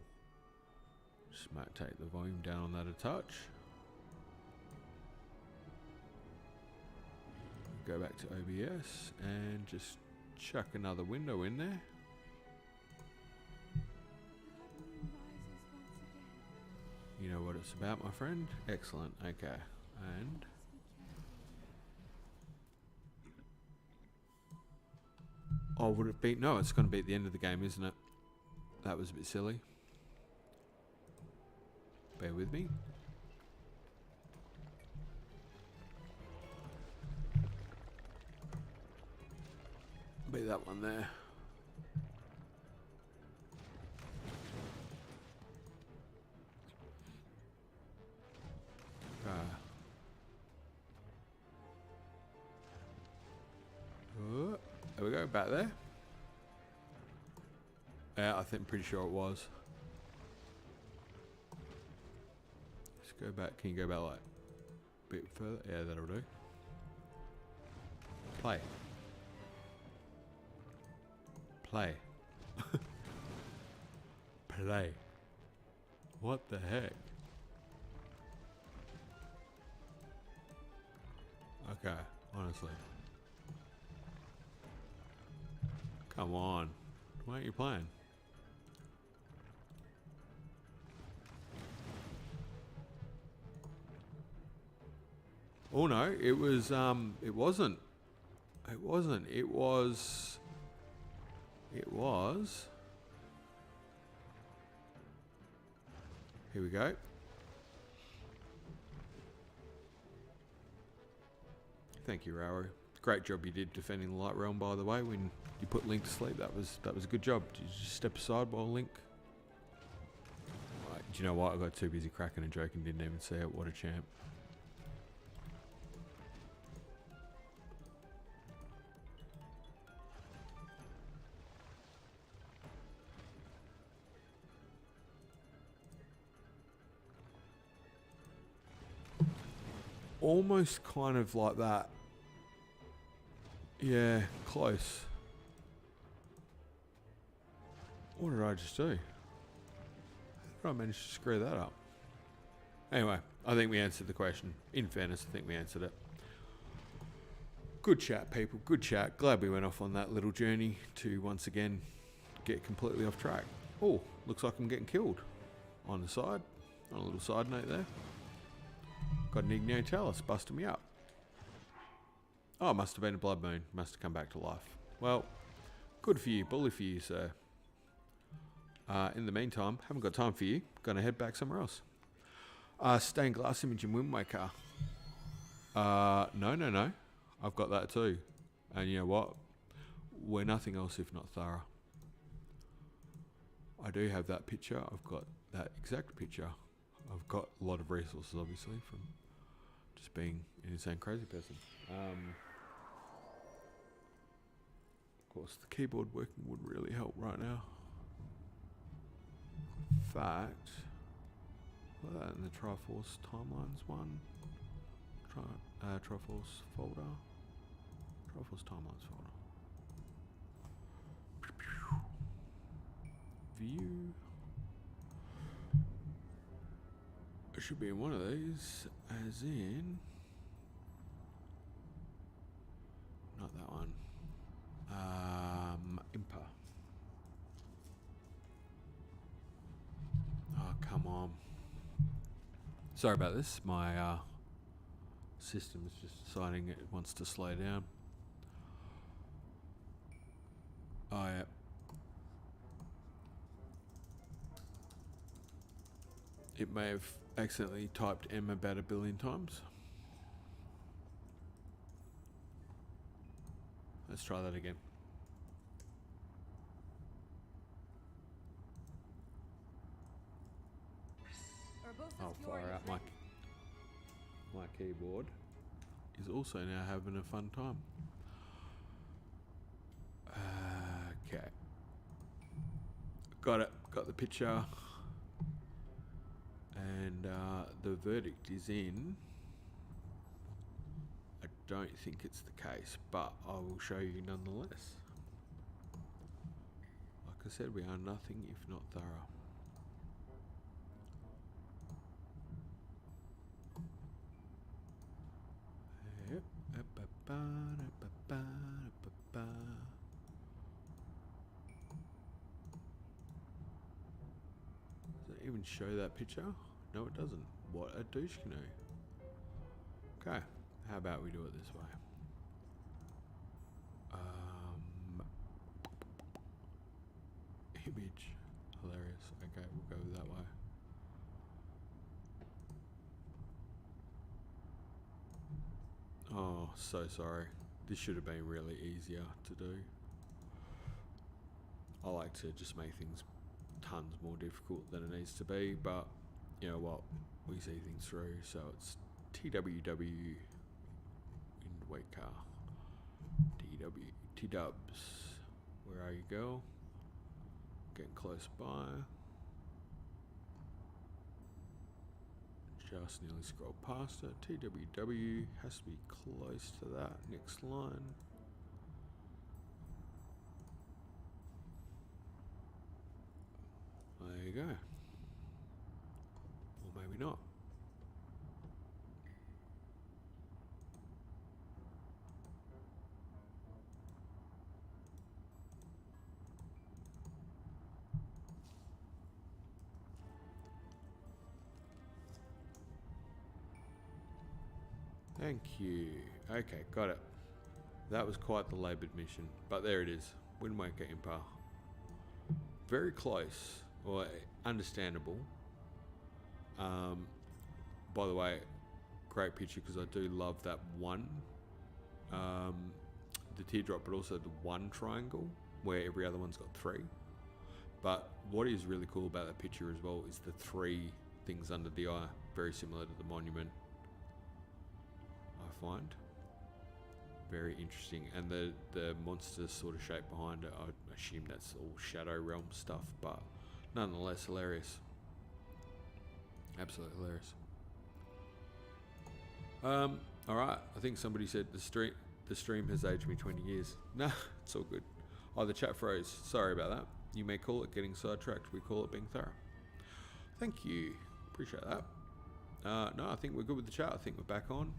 just might take the volume down on that a touch. Go back to OBS and just chuck another window in there. You know what it's about, my friend? Excellent. Okay. And oh, would it be? No, it's going to be at the end of the game, isn't it? That was a bit silly. Bear with me. Be that one there. There we go, back there. Yeah, I think pretty sure it was. Let's go back. Can you go back like a bit further? Yeah, that'll do. Play. Play. Play. What the heck? Okay, honestly. Come on. Why aren't you playing? Oh no, it was it wasn't. It wasn't. It was... It was... Here we go. Thank you, Raoru. Great job you did defending the Light Realm, by the way, when you put Link to sleep. That was a good job. Did you just step aside while Link... Right, do you know what? I got too busy cracking and joking, didn't even see it. What a champ. Almost kind of like that. Yeah, close. What did I just do? How did I manage to screw that up? Anyway, I think we answered the question. In fairness, I think we answered it. Good chat, people. Good chat. Glad we went off on that little journey to once again get completely off track. Oh, looks like I'm getting killed. On the side. On a little side note there. Got an Ignatialis busting me up. Oh, it must have been a blood moon. Must have come back to life. Well, good for you. Bully for you, sir. In the meantime, haven't got time for you. Gonna head back somewhere else. Stained glass image in Wind Waker. No. I've got that too. And you know what? We're nothing else if not thorough. I do have that picture. I've got that exact picture. I've got a lot of resources, obviously, from just being an insane crazy person. Of course, the keyboard working would really help right now. In fact, put that in the Triforce Timelines one. Triforce folder. Triforce Timelines folder. View. It should be in one of these, as in... Not that one. Impa. Oh, come on. Sorry about this. My system is just deciding it wants to slow down. Oh, yeah. It may have accidentally typed M about 1 billion times. Let's try that again. Oh, fire out. My keyboard is also now having a fun time. Okay. Got it. Got the picture. And the verdict is in. I don't think it's the case, but I will show you nonetheless. Like I said, we are nothing if not thorough. Does it even show that picture? No, it doesn't. What a douche canoe. Okay, how about we do it this way? Image. Hilarious. Okay, we'll go that way. Oh, so sorry. This should have been really easier to do. I like to just make things tons more difficult than it needs to be, but you know what? We see things through, so it's TWW Wind Waker. T-dubs. Where are you, girl? Getting close by. Just nearly scrolled past it. TWW has to be close to that next line. There you go. Or maybe not. Thank you. Okay, got it. That was quite the laboured mission. But there it is. Wind Waker Empire. Very close. Or understandable. By the way, great picture because I do love that one. The teardrop, but also the one triangle where every other one's got three. But what is really cool about that picture as well is the three things under the eye. Very similar to the monument, I find. Very interesting. And the monster sort of shape behind it, I assume that's all Shadow Realm stuff, but nonetheless hilarious. Absolutely hilarious. Alright, I think somebody said the stream has aged me 20 years. Nah, it's all good. Oh, the chat froze. Sorry about that. You may call it getting sidetracked. We call it being thorough. Thank you. Appreciate that. No, I think we're good with the chat. I think we're back on.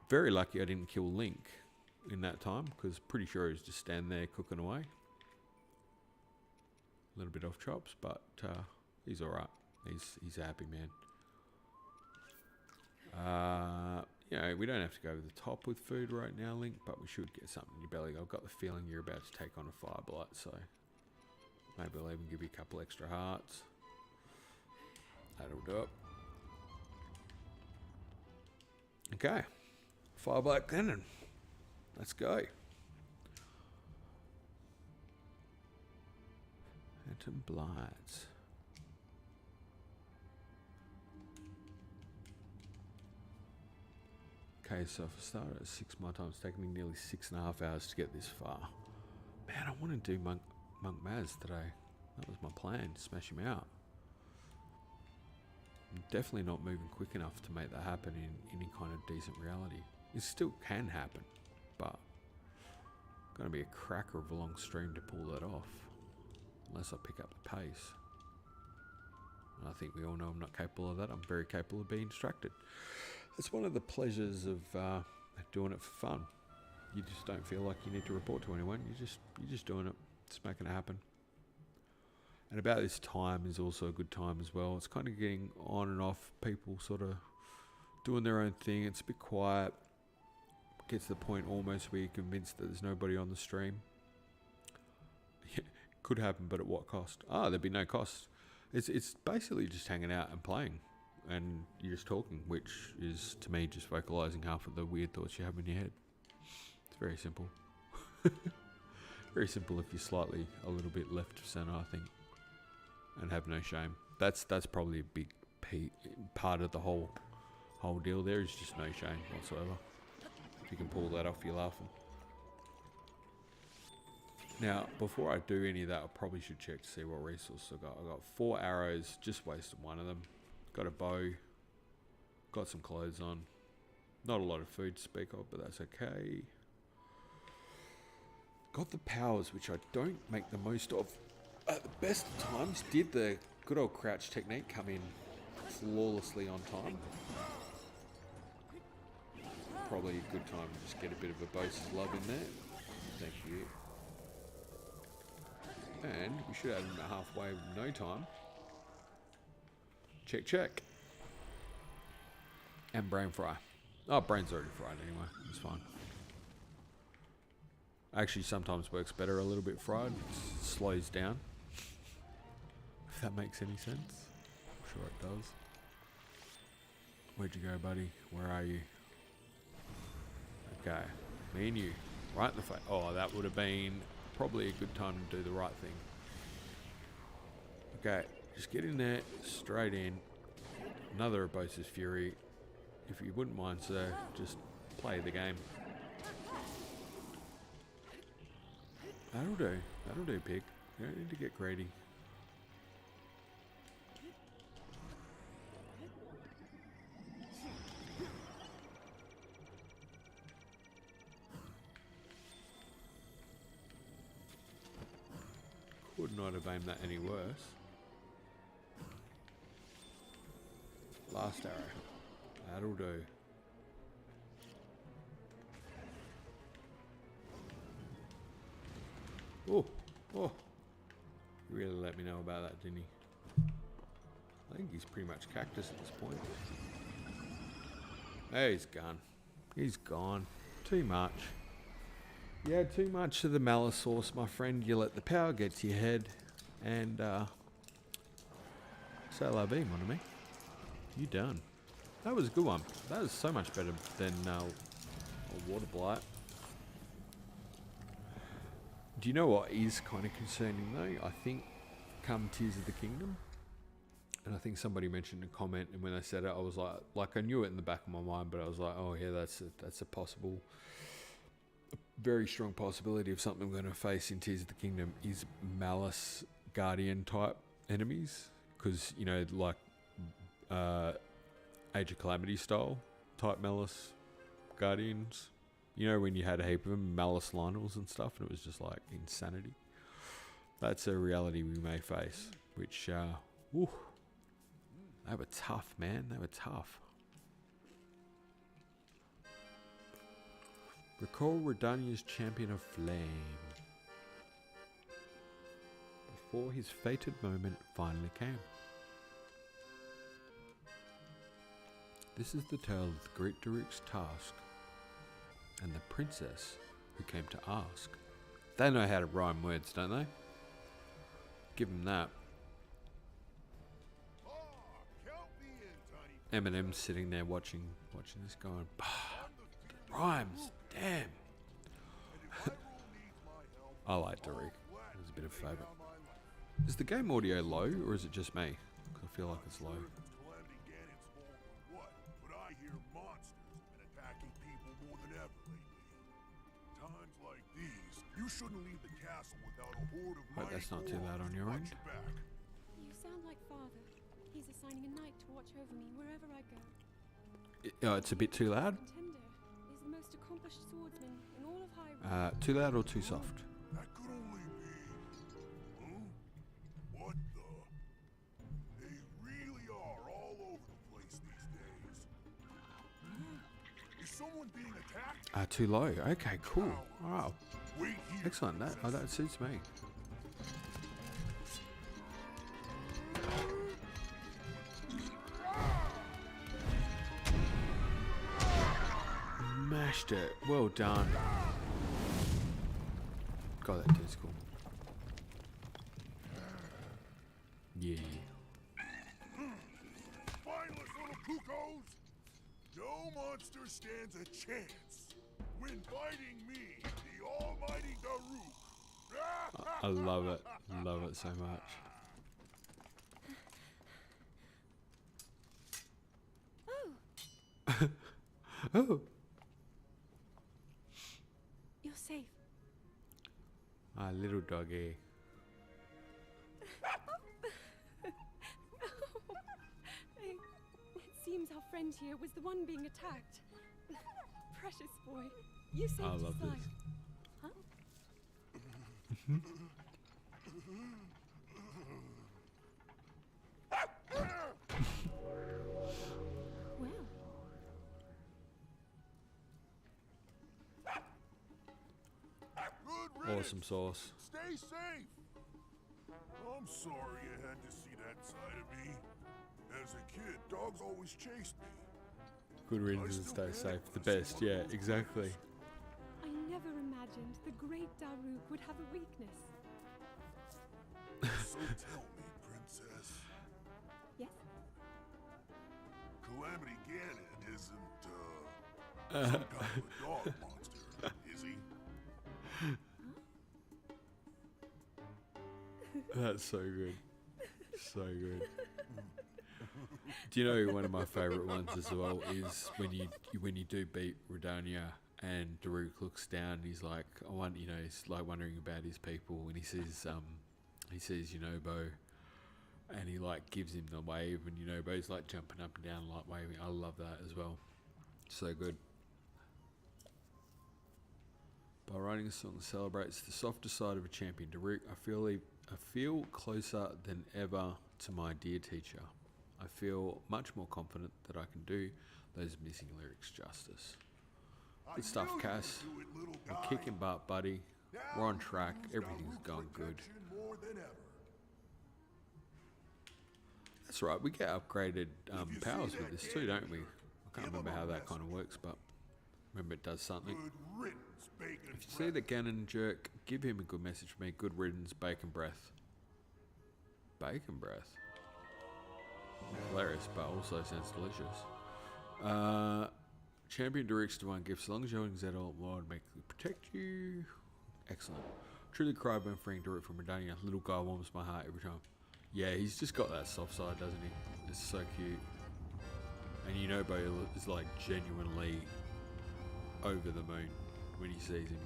Very lucky I didn't kill Link in that time, because pretty sure he was just standing there cooking away. A little bit off chops, but he's alright. He's a happy man. You know, we don't have to go over the top with food right now, Link, but we should get something in your belly. I've got the feeling you're about to take on a fire blight, so maybe I'll even give you a couple extra hearts. That'll do it. Okay. Fire blight cannon. Let's go. Phantom Blights. Okay, so if I start at 6 my time, it's taken me nearly 6.5 hours to get this far. Man, I want to do Monk Maz today. That was my plan, to smash him out. I'm definitely not moving quick enough to make that happen in any kind of decent reality. It still can happen, but it's going to be a cracker of a long stream to pull that off. Unless I pick up the pace. And I think we all know I'm not capable of that. I'm very capable of being distracted. It's one of the pleasures of doing it for fun. You just don't feel like you need to report to anyone. You're just doing it. Just making it happen. And about this time is also a good time as well. It's kind of getting on and off. People sort of doing their own thing. It's a bit quiet. Gets to the point almost where you're convinced that there's nobody on the stream. Could happen, but at what cost? There'd be no cost. It's basically just hanging out and playing. And you're just talking, which is, to me, just vocalising half of the weird thoughts you have in your head. It's very simple. Very simple if you're slightly a little bit left of centre, I think. And have no shame. That's probably a big part of the whole deal there, is just no shame whatsoever. If you can pull that off, you're laughing. Now, before I do any of that, I probably should check to see what resources I got. I got 4 arrows, just wasted one of them. Got a bow, got some clothes on. Not a lot of food to speak of, but that's okay. Got the powers, which I don't make the most of at the best of times. Did the good old crouch technique come in flawlessly on time? Probably a good time to just get a bit of a boss's love in there. Thank you. And we should have him halfway with no time. Check, check. And brain fry. Oh, brain's already fried anyway. It's fine. Actually, sometimes works better a little bit fried. It slows down. If that makes any sense. I'm sure it does. Where'd you go, buddy? Where are you? Okay. Me and you. Right in the face. Oh, that would have been probably a good time to do the right thing. Okay. Just get in there, straight in. Another Abosa's Fury. If you wouldn't mind, sir, just play the game. That'll do. That'll do, pig. You don't need to get greedy. Could not have aimed that any worse. Last arrow. That'll do. Oh, oh. He really let me know about that, didn't he? I think he's pretty much cactus at this point. Hey, he's gone. He's gone. Too much. Yeah, too much of the malice sauce, my friend. You let the power get to your head, and c'est la vie, mon ami. You done. That was a good one. That was so much better than a water blight. Do you know what is kind of concerning though? I think come Tears of the Kingdom, and I think somebody mentioned a comment, and when they said it, I was like I knew it in the back of my mind, but I was like, oh yeah, that's a possible, a very strong possibility of something we're going to face in Tears of the Kingdom is Malice Guardian type enemies, because you know, like Age of Calamity style type Malice Guardians. You know, when you had a heap of them, Malice Lionels and stuff, and it was just like insanity. That's a reality we may face, which, whew, they were tough, man. They were tough. Recall Redania's Champion of Flame. Before his fated moment finally came. This is the tale of the Great Daruk's task and the princess who came to ask. They know how to rhyme words, don't they? Give them that. Eminem's sitting there watching this going, rhymes, damn. I like Daruk. It's a bit of a favourite. Is the game audio low, or is it just me? 'Cause I feel like it's low. You shouldn't leave the castle without a horde of Hope that's not too loud on your end. You sound like father. He's assigning a knight to watch over me wherever I go. It's a bit too loud. Contender is the most accomplished swordsman in all of Hyrule. Too loud or too soft? That could only be... Huh? What the? They really are all over the place these days. Is someone being attacked? Too low. Okay, cool. Wow. Wait here. Excellent. That suits me. Mashed it. Well done. God, that dude's cool. Yeah. Spineless little cuckoos! No monster stands a chance when fighting me, the almighty Daruk. I love it. Love it so much. Oh. You're safe. Ah, little doggy. It seems our friend here was the one being attacked. Precious boy. You saved I his love life. this. Huh? Well, Good riddance. Awesome sauce. Stay safe. I'm sorry you had to see that side of me. As a kid, dogs always chased me. Good riddance and stay safe. The best. Yeah, exactly. I never imagined the great Daruk would have a weakness. So tell me, princess, Yes? Calamity Ganon isn't, some kind of a dog monster, is he? That's so good. So good. Do you know one of my favourite ones as well is when you do beat Redania and Daruk looks down and he's like, I want, you know, he's like wondering about his people, and he sees Yunobo, and he like gives him the wave, and Yunobo's like jumping up and down like waving. I love that as well. So good. By writing a song that celebrates the softer side of a champion, Daruk, I feel closer than ever to my dear teacher. I feel much more confident that I can do those missing lyrics justice. Good stuff, Cass. We're kicking butt, buddy. We're on track. Everything's going good. That's right. We get upgraded powers with this too, don't we? I can't remember how that kind of works, but remember it does something. Good riddance. bacon If you see the Ganon jerk, give him a good message from me. Good riddance, bacon breath. Bacon breath. Hilarious, but also sounds delicious. Champion directs to one gift. So long as you're holding Z alt will automatically protect you. Excellent. Truly Cryburn freeing direct from Redania. Little guy warms my heart every time. Yeah, he's just got that soft side, doesn't he? It's so cute. And you know Bo is like genuinely over the moon when he sees him.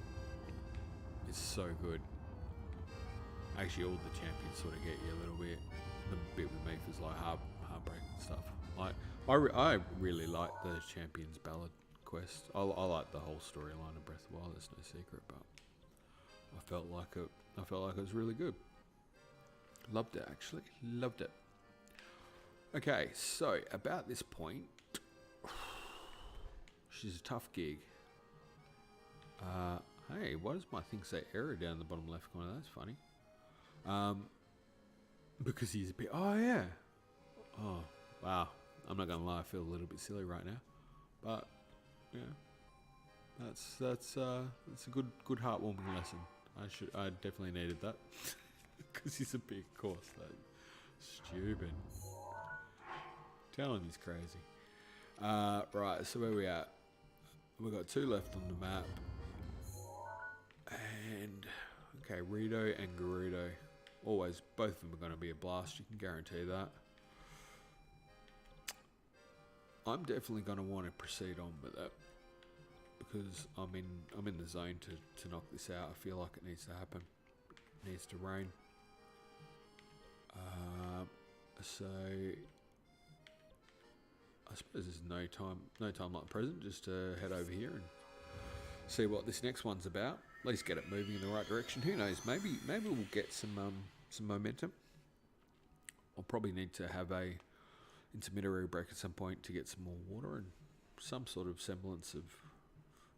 It's so good. Actually, all the champions sort of get you a little bit. The bit with me is like heartbreak and stuff. Like I really like the Champions Ballad quest. I like the whole storyline of Breath of the Wild. That's no secret, but I felt like it was really good. Loved it, actually. Loved it. Okay, so about this point, she's a tough gig. Hey, why does my thing say error down the bottom left corner? That's funny. Because he's a bit. Oh yeah. Oh wow. I'm not gonna lie. I feel a little bit silly right now, but yeah, that's a good heartwarming lesson. I definitely needed that because he's a big course. That's stupid. Tell him he's crazy. Right. So where we at? We've got 2 left on the map, and okay, Rito and Gerudo. Always, both of them are going to be a blast. You can guarantee that. I'm definitely going to want to proceed on with it because I'm in the zone to knock this out. I feel like it needs to happen. It needs to rain. So I suppose there's no time like the present. Just to head over here and see what this next one's about. At least get it moving in the right direction. Who knows? Maybe we'll get some momentum. I'll probably need to have a intermediary break at some point to get some more water and some sort of semblance of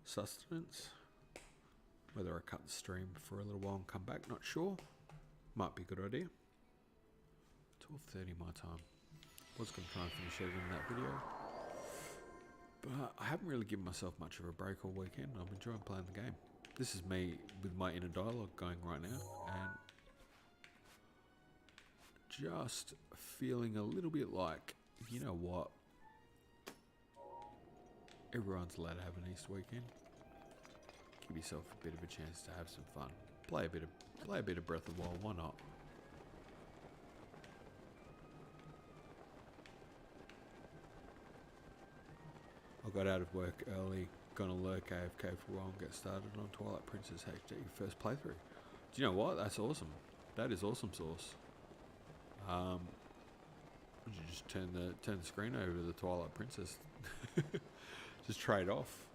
sustenance. Whether I cut the stream for a little while and come back, not sure. Might be a good idea. 12:30 my time. Was going to try and finish editing that video, but I haven't really given myself much of a break all weekend. I'm enjoying playing the game. This is me with my inner dialogue going right now, and just feeling a little bit like, you know what? Everyone's allowed to have an Easter weekend. Give yourself a bit of a chance to have some fun. Play a bit of Breath of the Wild. Why not? I got out of work early, gonna lurk AFK for a while and get started on Twilight Princess HD first playthrough. Do you know what? That's awesome. That is awesome sauce. You just turn the screen over to the Twilight Princess. Just trade off.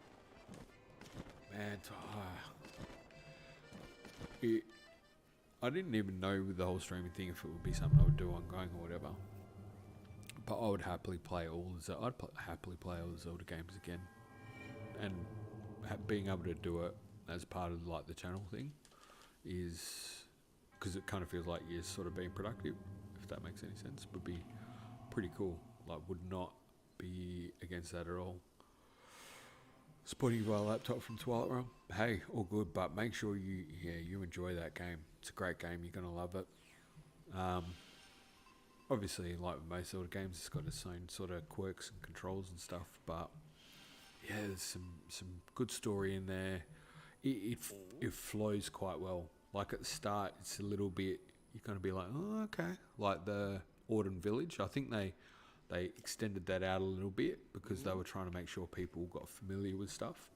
Man, I didn't even know with the whole streaming thing if it would be something I would do ongoing or whatever. But I would happily play happily play all the Zelda games again, and being able to do it as part of like the channel thing is because it kind of feels like you're sort of being productive, if that makes any sense. Would be pretty cool. Like, would not be against that at all. Supporting via laptop from Twilight Realm, hey, all good, but make sure you enjoy that game. It's a great game. You're gonna love it. Obviously, like with most sort of games, it's got its own sort of quirks and controls and stuff. But yeah, there's some good story in there. It flows quite well. Like at the start, it's a little bit, you're gonna be like, oh, okay. Like the Autumn Village, I think they extended that out a little bit because they were trying to make sure people got familiar with stuff.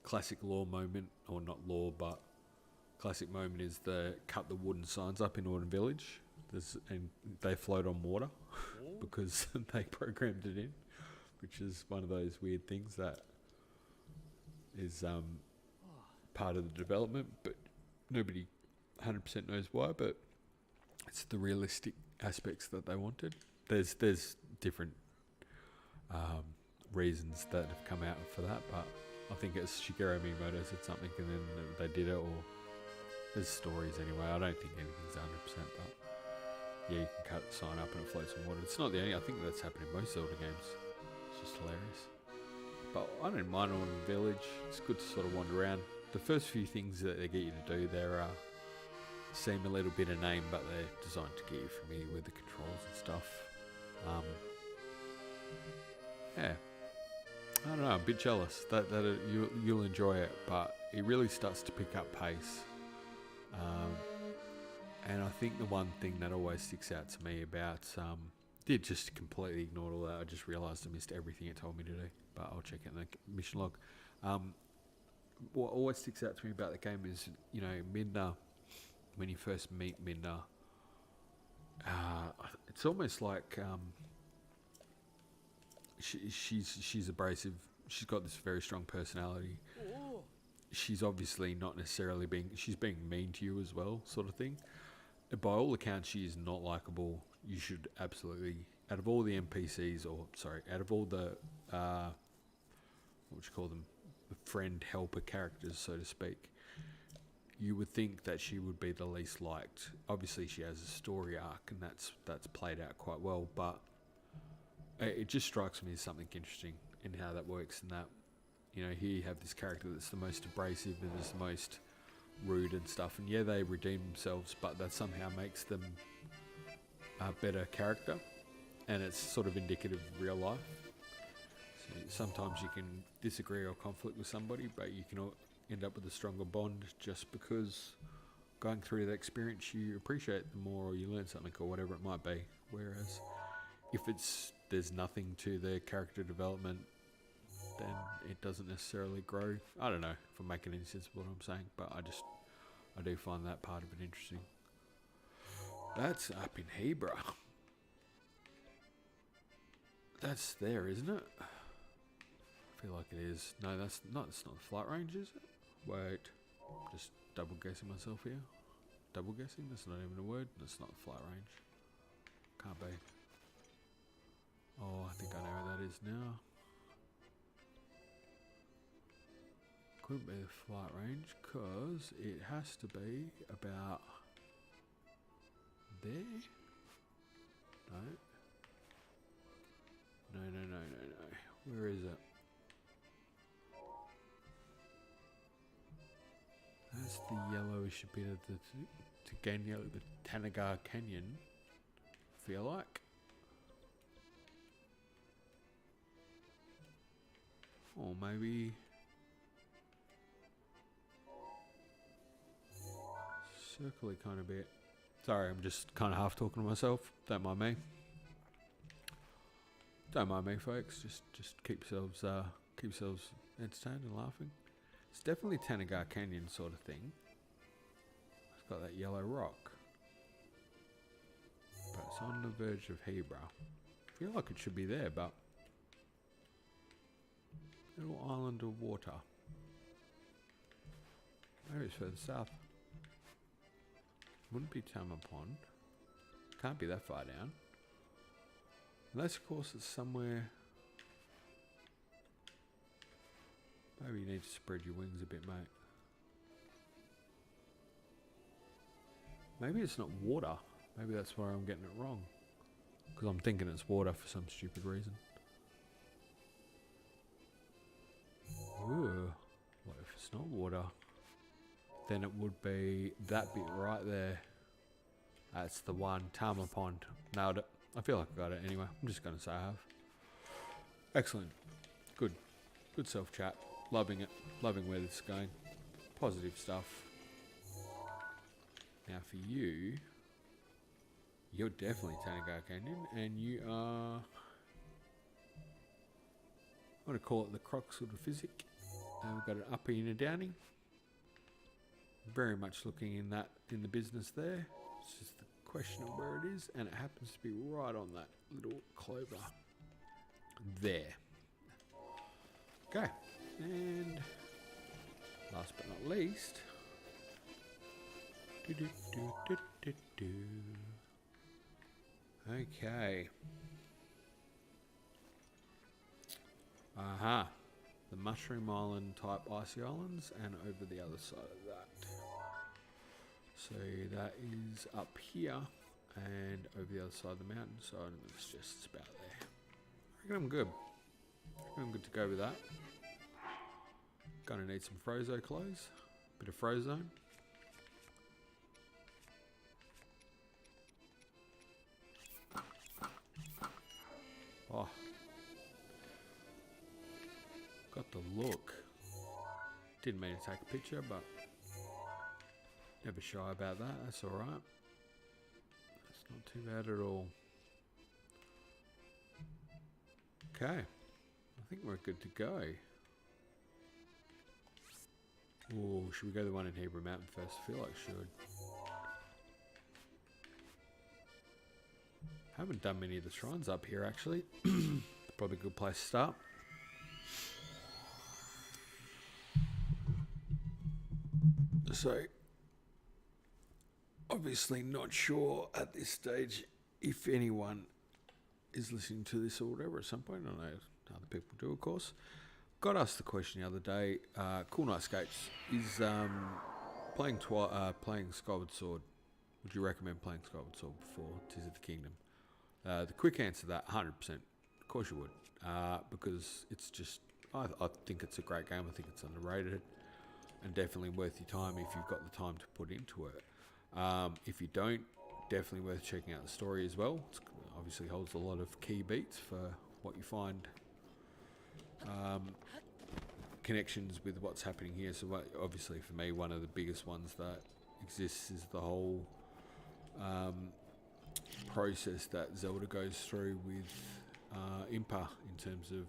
Classic lore moment, or not lore, but classic moment is the cut the wooden signs up in Autumn Village, and they float on water because they programmed it in, which is one of those weird things that is part of the development, but nobody 100% knows why. But it's the realistic aspects that they wanted. There's different reasons that have come out for that, but I think it's Shigeru Miyamoto said something and then they did it, or there's stories anyway. I don't think anything's 100%, but yeah, you can sign up and it floats in water. It's not the only, I think that's happened in most Zelda games. It's just hilarious. but I don't mind on the village. It's good to sort of wander around. The first few things that they get you to do there seem a little bit inane, but they're designed to get you familiar with the controls and stuff. Yeah, I don't know, I'm a bit jealous that you'll enjoy it, but it really starts to pick up pace. And I think the one thing that always sticks out to me about did just completely ignore all that. I just realised I missed everything it told me to do, but I'll check it in the mission log. What always sticks out to me about the game is, you know, Midna. When you first meet Midna, it's almost like she's abrasive. She's got this very strong personality. Ooh. She's obviously not necessarily she's being mean to you as well, sort of thing. By all accounts, she is not likable. You should absolutely, out of all the NPCs, out of all the, what would you call them, the friend helper characters, so to speak, you would think that she would be the least liked. Obviously, she has a story arc, and that's played out quite well, but it just strikes me as something interesting in how that works, and that, you know, here you have this character that's the most abrasive and is the most rude and stuff, and yeah, they redeem themselves, but that somehow makes them a better character, and it's sort of indicative of real life. So sometimes you can disagree or conflict with somebody, but you can end up with a stronger bond just because going through that experience you appreciate them more, or you learn something, or whatever it might be. Whereas if there's nothing to their character development, then it doesn't necessarily grow. I don't know if I'm making any sense of what I'm saying, but I do find that part of it interesting. That's up in Hebra. That's there, isn't it? I feel like it is. No, it's not the flight range, is it? Wait, just double guessing myself here. Double guessing? That's not even a word. That's not the flight range. Can't be. Oh, I think I know where that is now. Couldn't be the flight range, because it has to be about there. No. Where is it? That's the yellowish bit of the Tanagar Canyon. Feel like. Or maybe circle-y kind of bit. Sorry, I'm just kind of half talking to myself. Don't mind me. Don't mind me, folks. Just keep yourselves entertained and laughing. It's definitely Tanagar Canyon sort of thing. It's got that yellow rock, but it's on the verge of Hebra. I feel like it should be there, but little island of water. Maybe it's further south. Wouldn't be Tama Pond. Can't be that far down. Unless, of course, it's somewhere. Maybe you need to spread your wings a bit, mate. Maybe it's not water. Maybe that's where I'm getting it wrong. Because I'm thinking it's water for some stupid reason. Ooh. What if it's not water? Then it would be that bit right there. That's the one. Tama Pond. Nailed it. I feel like I got it anyway. I'm just going to say I have. Excellent. Good. Good self-chat. Loving it. Loving where this is going. Positive stuff. Now for you, you're definitely Tanagar Canyon, and you are, I'm going to call it the Croxwood of Physic. We've got an uppy and a downy. Very much looking in the business there. It's just the question of where it is, and it happens to be right on that little clover there. Okay, and last but not least, okay. Aha. The Mushroom Island type icy islands, and over the other side of that. So that is up here and over the other side of the mountainside, and it's just about there. I reckon I'm good. I'm good to go with that. Gonna need some Frozo clothes. Bit of Frozone. Oh. Got the look. Didn't mean to take a picture, but never shy about that. That's alright. That's not too bad at all. Okay. I think we're good to go. Oh, should we go the one in Hebrew Mountain first? I feel like I should. Haven't done many of the shrines up here actually. Probably a good place to start. So, obviously not sure at this stage if anyone is listening to this or whatever at some point. I know other people do, of course. Got asked the question the other day. Cool Nightscapes is playing Skyward Sword. Would you recommend playing Skyward Sword before Tears of the Kingdom? The quick answer to that, 100%. Of course you would, because it's just. I think it's a great game. I think it's underrated, and definitely worth your time if you've got the time to put into it. If you don't, definitely worth checking out the story as well. It obviously holds a lot of key beats for what you find. Connections with what's happening here. So obviously for me, one of the biggest ones that exists is the whole process that Zelda goes through with Impa in terms of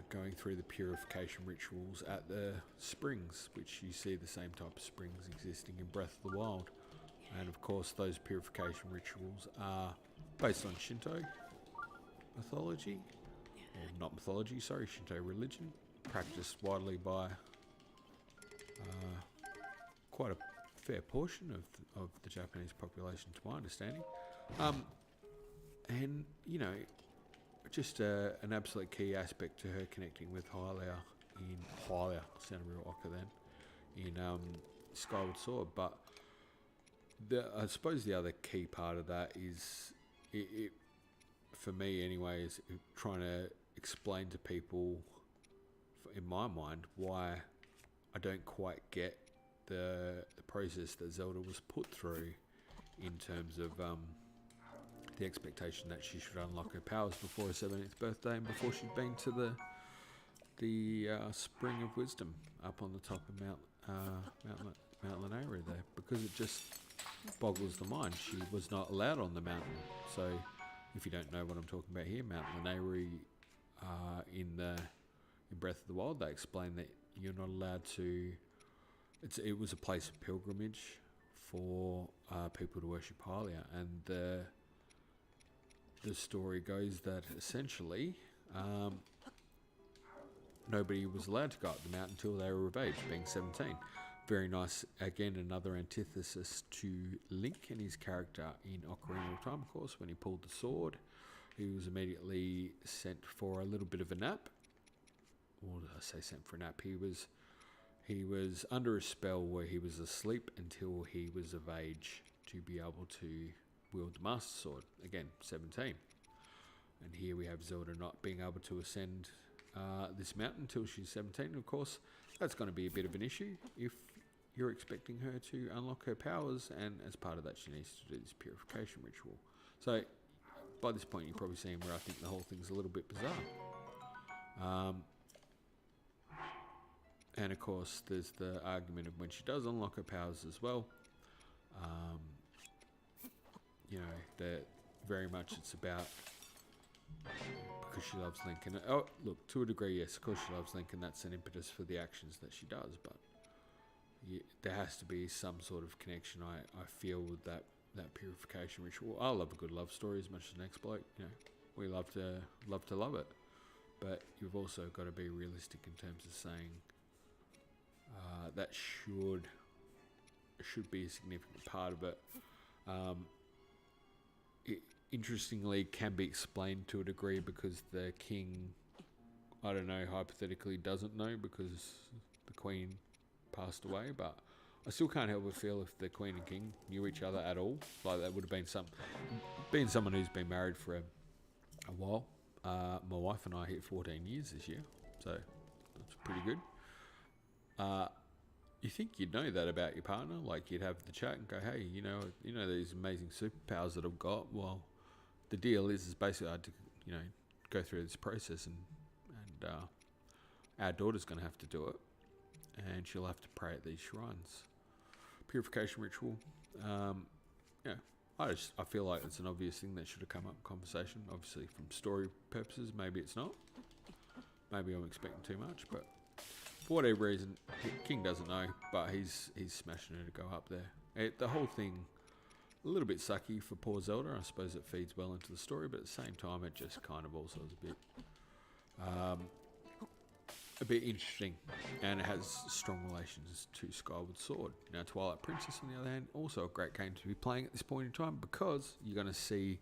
going through the purification rituals at the springs, which you see the same type of springs existing in Breath of the Wild. And of course those purification rituals are based on Shinto mythology. Or not mythology, sorry, Shinto religion, practiced widely by quite a fair portion of the Japanese population, to my understanding. And, you know, just an absolute key aspect to her connecting with Hylia, sounded real awkward then, in Skyward Sword. But I suppose the other key part of that is, it for me anyway, is trying to explain to people, in my mind, why I don't quite get the process that Zelda was put through in terms of the expectation that she should unlock her powers before her 17th birthday and before she'd been to the Spring of Wisdom up on the top of Mount Lanayru there, because it just boggles the mind. She was not allowed on the mountain. So if you don't know what I'm talking about here, Mount Lanayru in Breath of the Wild, they explain that you're not allowed to. It was a place of pilgrimage for people to worship Hylia, and the story goes that essentially nobody was allowed to go up the mountain until they were of age, being 17. Very nice, again, another antithesis to Link and his character in Ocarina of Time, of course. When he pulled the sword, he was immediately sent for a little bit of a nap. Or did I say sent for a nap? He was under a spell where he was asleep until he was of age to be able to wield the Master Sword. Again, 17. And here we have Zelda not being able to ascend this mountain until she's 17. Of course, that's going to be a bit of an issue if you're expecting her to unlock her powers, and as part of that she needs to do this purification ritual. So by this point you're probably seeing where I think the whole thing's a little bit bizarre. And of course there's the argument of when she does unlock her powers as well. You know, that very much it's about because she loves Link. And look, to a degree, yes, of course she loves Link, and that's an impetus for the actions that she does, but there has to be some sort of connection, I feel, with that purification ritual. I love a good love story as much as the next bloke. You know, we love to love it, but you've also got to be realistic in terms of saying that should be a significant part of it. It interestingly can be explained to a degree because the king, I don't know, hypothetically doesn't know because the queen passed away, but I still can't help but feel if the queen and king knew each other at all, like that would have been being someone who's been married for a while. My wife and I hit 14 years this year, so That's pretty good. You think you'd know that about your partner? Like you'd have the chat and go, hey, you know these amazing superpowers that I've got. Well, the deal is basically I had to, go through this process, and our daughter's going to have to do it, and she'll have to pray at these shrines. Purification ritual. I feel like it's an obvious thing that should have come up in conversation. Obviously, from story purposes, maybe it's not. Maybe I'm expecting too much, but for whatever reason, King doesn't know, but he's smashing her to go up there. The whole thing, a little bit sucky for poor Zelda. I suppose it feeds well into the story, but at the same time, it just kind of also is a bit interesting, and it has strong relations to Skyward Sword. Now, Twilight Princess, on the other hand, also a great game to be playing at this point in time, because you're going to see,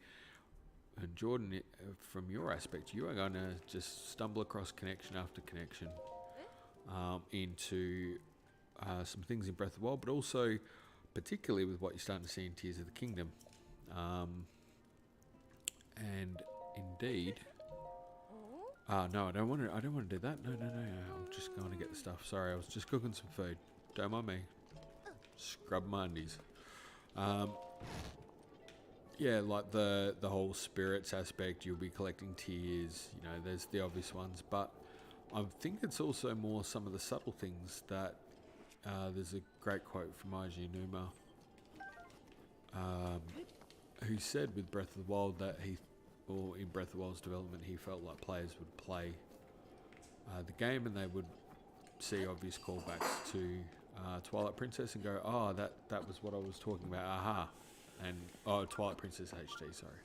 and Jordan, from your aspect, you are going to just stumble across connection after connection into some things in Breath of the Wild, but also particularly with what you're starting to see in Tears of the Kingdom. And indeed, no, I don't want to do that. No. I'm just going to get the stuff. Sorry, I was just cooking some food. Don't mind me. Scrub my undies. Yeah, like the whole spirits aspect. You'll be collecting tears. There's the obvious ones, but I think it's also more some of the subtle things that. There's a great quote from Aji Numa, who said with Breath of the Wild that in Breath of the Wild's development, he felt like players would play the game and they would see obvious callbacks to Twilight Princess and go, oh, that was what I was talking about, aha. And, Twilight Princess HD, sorry.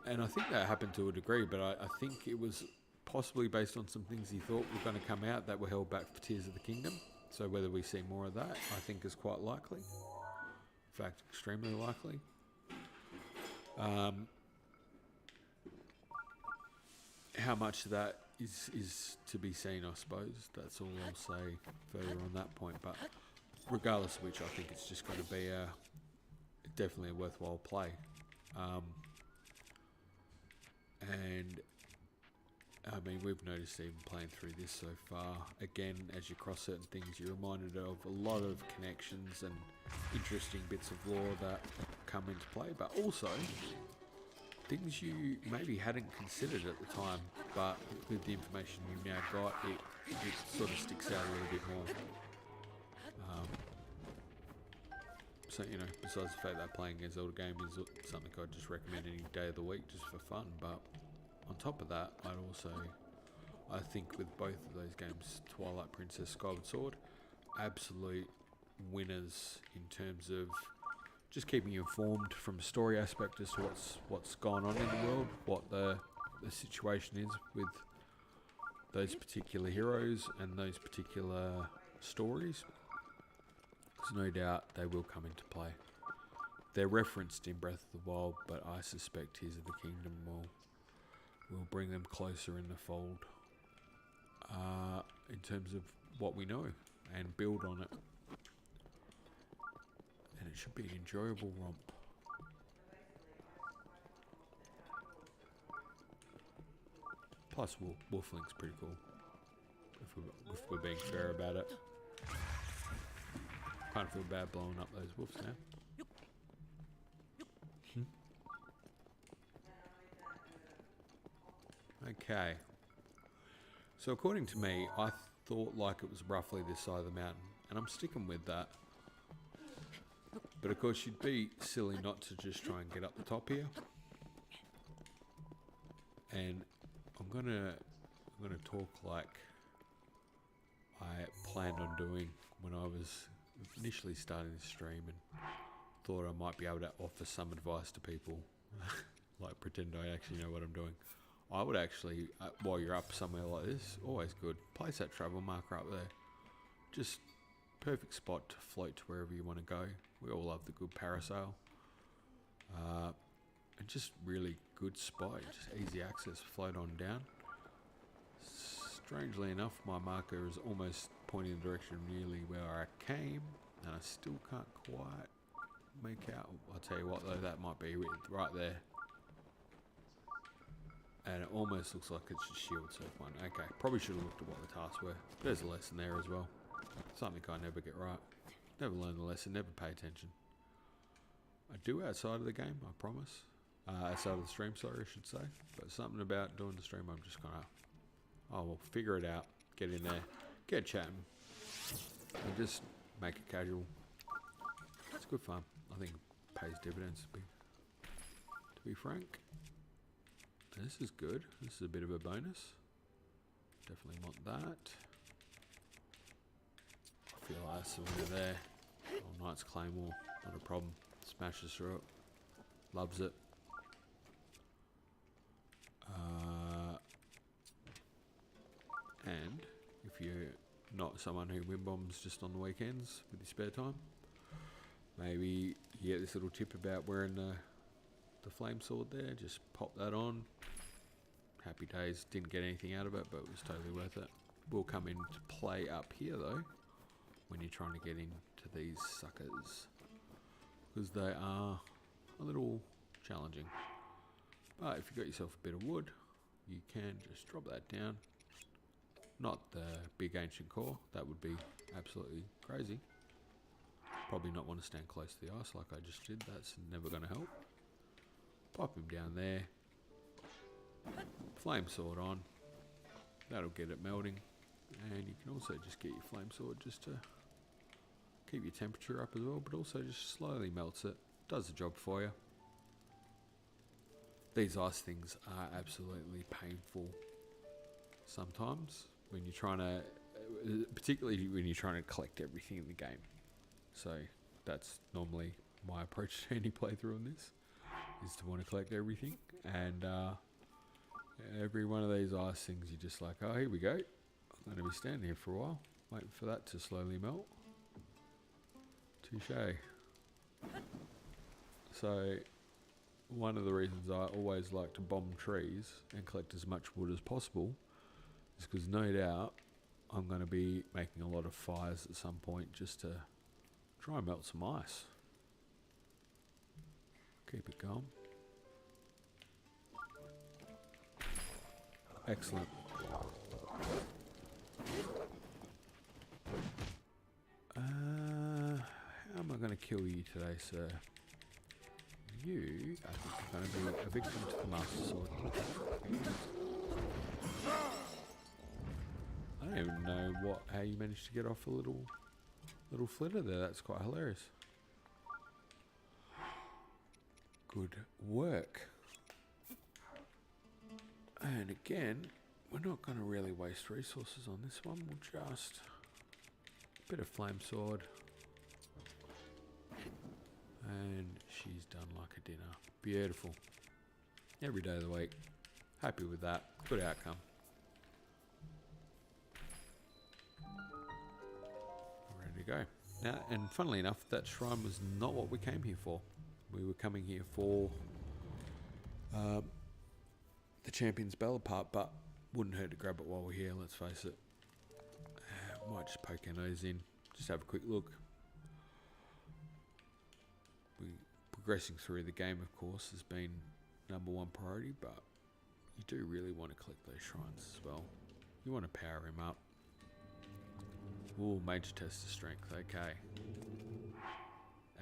And I think that happened to a degree, but I think it was possibly based on some things he thought were going to come out that were held back for Tears of the Kingdom. So whether we see more of that, I think is quite likely. In fact, extremely likely. How much of that is to be seen, I suppose. That's all I'll say further on that point. But regardless of which, I think it's just going to be definitely a worthwhile play. And I mean, we've noticed even playing through this so far, again, as you cross certain things, you're reminded of a lot of connections and interesting bits of lore that come into play, but also things you maybe hadn't considered at the time, but with the information you've now got, it sort of sticks out a little bit more. So, besides the fact that playing a Zelda game is something I'd just recommend any day of the week just for fun, but on top of that, I think with both of those games, Twilight Princess, Skyward Sword, absolute winners in terms of just keeping you informed from a story aspect as to what's gone on in the world, what the situation is with those particular heroes and those particular stories. Because no doubt they will come into play. They're referenced in Breath of the Wild, but I suspect Tears of the Kingdom will bring them closer in the fold in terms of what we know and build on it. And it should be an enjoyable romp. Plus, Wolflink's pretty cool, if we're being fair about it. Kind of feel bad blowing up those wolves now. Okay. So according to me, I thought like it was roughly this side of the mountain, and I'm sticking with that. But of course, you'd be silly not to just try and get up the top here. And I'm gonna talk like I planned on doing when I was initially starting this stream, and thought I might be able to offer some advice to people, like pretend I actually know what I'm doing. I would actually, while you're up somewhere like this, always good, place that travel marker up there. Just perfect spot to float to wherever you want to go. We all love the good parasail. And just really good spot, just easy access, float on down. Strangely enough, my marker is almost pointing in the direction of nearly where I came, and I still can't quite make out. I'll tell you what though, that might be right there. And it almost looks like it's just shield surf one. Okay, probably should have looked at what the tasks were. There's a lesson there as well. Something I never get right. Never learn the lesson, never pay attention. I do outside of the game, I promise. Outside of the stream, sorry, I should say. But something about doing the stream, I'm just gonna... Oh, we'll figure it out. Get in there. Get chatting. And just make it casual. It's good fun. I think it pays dividends, to be frank. This is good. This is a bit of a bonus. Definitely want that. I feel like that's the winner there. Oh, Knight's Claymore. Not a problem. Smashes through it. Loves it. And if you're not someone who win bombs just on the weekends with your spare time, maybe you get this little tip about wearing the flame sword there. Just pop that on. Happy days. Didn't get anything out of it, but it was totally worth it. Will come into play up here though when you're trying to get into these suckers, because they are a little challenging. But if you've got yourself a bit of wood, you can just drop that down. Not the big ancient core, that would be absolutely crazy. Probably not want to stand close to the ice like I just did, that's never going to help. Pop him down there. Flame sword on. That'll get it melting. And you can also just get your flame sword just to keep your temperature up as well, but also just slowly melts it. Does the job for you. These ice things are absolutely painful sometimes when you're trying to, particularly when you're trying to collect everything in the game. So that's normally my approach to any playthrough on this, is to want to collect everything. And every one of these ice things, you're just like, oh, here we go. I'm going to be standing here for a while, waiting for that to slowly melt. Touche. So one of the reasons I always like to bomb trees and collect as much wood as possible is because no doubt I'm going to be making a lot of fires at some point just to try and melt some ice. Keep it going. Excellent. How am I going to kill you today, sir? You, I think, are going to be a victim to the Master Sword. I don't even know how you managed to get off a little flitter there. That's quite hilarious. Good work. And again, we're not going to really waste resources on this one. We'll just a bit of flame sword. And she's done like a dinner. Beautiful. Every day of the week. Happy with that. Good outcome. Ready to go. Now, and funnily enough, that shrine was not what we came here for. We were coming here for the Champions Ballad part, but wouldn't hurt to grab it while we're here, let's face it. Might just poke our nose in, just have a quick look. Progressing through the game, of course, has been #1 priority, but you do really want to collect those shrines as well. You want to power him up. Ooh, major test of strength, okay.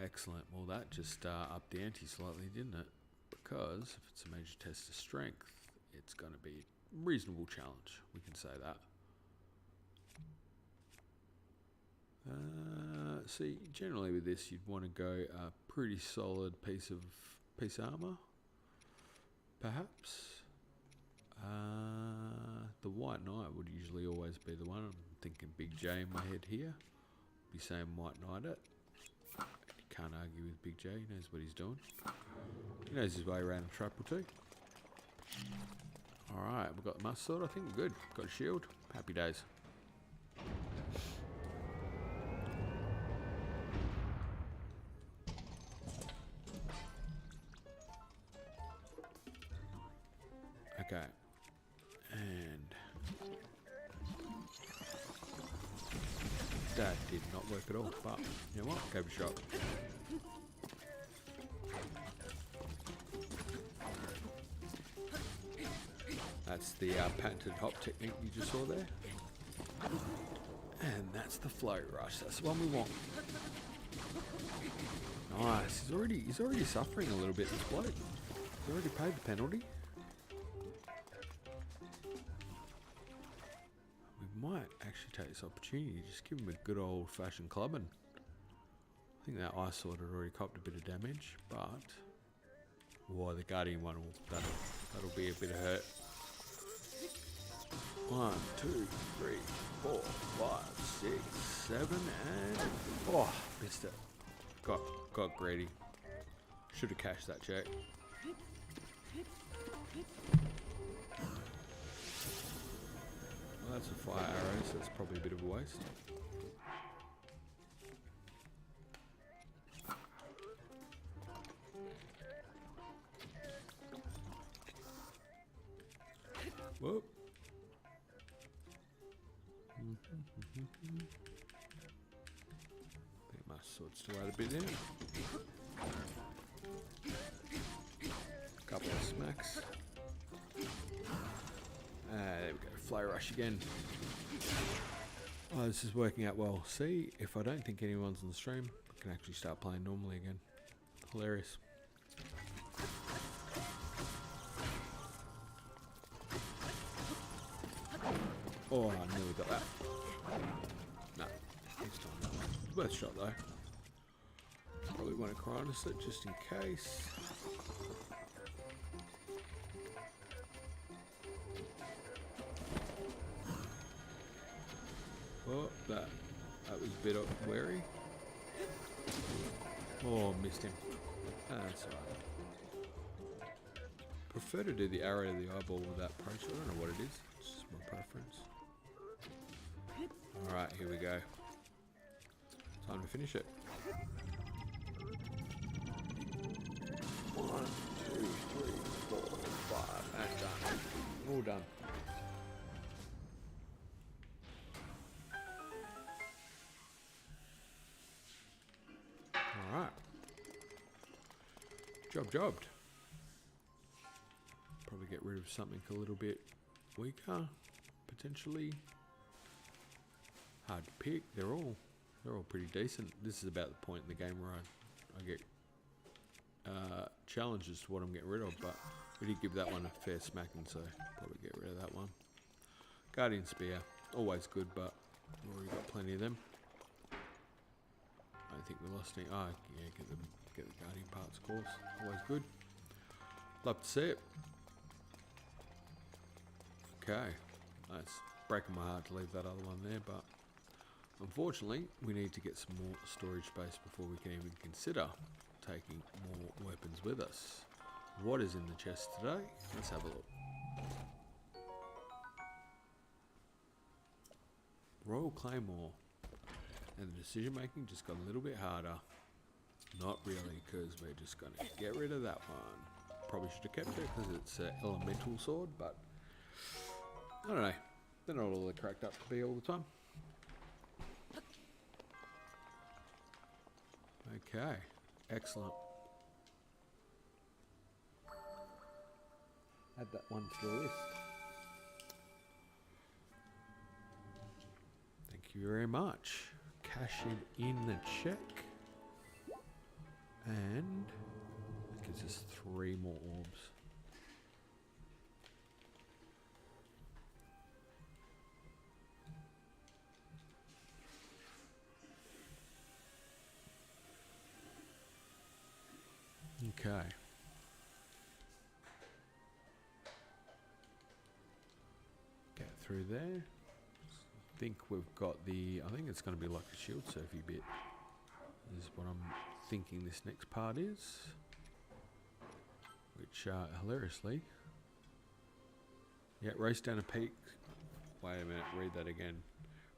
Excellent. Well, that just upped the ante slightly, didn't it? Because if it's a major test of strength, it's going to be a reasonable challenge. We can say that. See, generally with this, you'd want to go a pretty solid piece of armor, perhaps. The White Knight would usually always be the one. I'm thinking Big J in my head here. Be saying White Knight it. You can't argue with Big J. He knows what he's doing. He knows his way around a trap or two. Alright, we've got the Master Sword. I think we're good. Got a shield. Happy days. Okay. And that did not work at all, but you know what? Gave it a shot. that's the patented hop technique you just saw there. And that's the flow rush. That's the one we want. Nice. He's already suffering a little bit, this bloke. He's already paid the penalty. We might actually take this opportunity, just give him a good old fashioned clubbing. I think that ice sword had already copped a bit of damage, but whoa, the guardian one that'll be a bit of hurt. 1, 2, 3, 4, 5, 6, 7, and oh, missed it. Got greedy. Should have cashed that check. Well, that's a fire arrow, so that's probably a bit of a waste. Whoop. I think my sword's still out a bit there. Couple of smacks. There we go. Fly rush again. Oh, this is working out well. See, if I don't think anyone's on the stream, I can actually start playing normally again. Hilarious. Oh, I nearly got that. No, this time not. Worth shot though. Probably want to Cronus it just in case. Oh, that was a bit wary. Oh, missed him. That's alright. Prefer to do the arrow to the eyeball with that approach. I don't know what it is. It's just my preference. Alright, here we go. Time to finish it. 1, 2, 3, 4, 5. That's done. All done. Alright. Jobbed. Probably get rid of something a little bit weaker, potentially. Hard to pick. They're all pretty decent. This is about the point in the game where I get challenged as to what I'm getting rid of, but we did give that one a fair smacking, so probably get rid of that one. Guardian Spear, always good, but we've already got plenty of them. I don't think we lost any. Oh, yeah, get the Guardian parts, of course. Always good. Love to see it. Okay, that's breaking my heart to leave that other one there, but unfortunately, we need to get some more storage space before we can even consider taking more weapons with us. What is in the chest today? Let's have a look. Royal Claymore. And the decision making just got a little bit harder. Not really, because we're just going to get rid of that one. Probably should have kept it because it's an elemental sword, but I don't know. They're not all they're cracked up to be all the time. Okay, excellent. Add that one to the list. Thank you very much. Cash it in the check. And that gives us 3 more orbs. Okay. Get through there. I think we've got I think it's going to be like a shield surfy bit. Is what I'm thinking this next part is. Which, hilariously. Yeah, race down a peak. Wait a minute, read that again.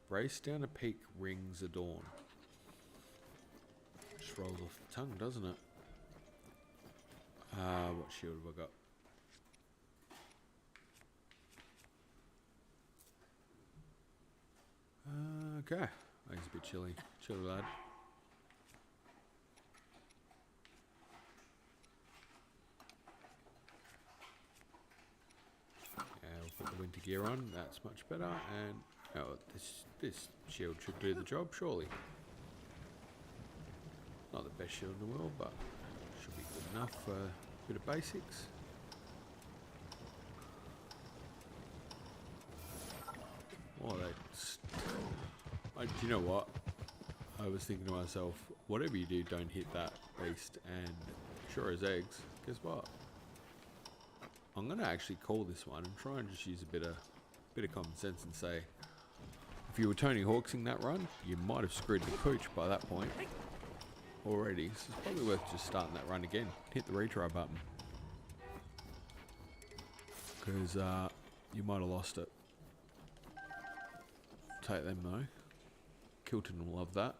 Race down a peak, rings adorn. Just rolls off the tongue, doesn't it? What shield have I got? Okay. Oh, he's a bit chilly. Chilly lad. Yeah, we'll gear on. That's much better. And oh, this shield should do the job, surely. Not the best shield in the world, but should be good enough for a bit of basics. Oh, do you know what? I was thinking to myself, whatever you do, don't hit that beast. And sure as eggs, guess what? I'm gonna actually call this one and try and just use a bit of common sense and say, if you were Tony Hawksing that run, you might have screwed the pooch by that point already. So it's probably worth just starting that run again. Hit the retry button, because you might have lost it. Take them though. Kilton will love that.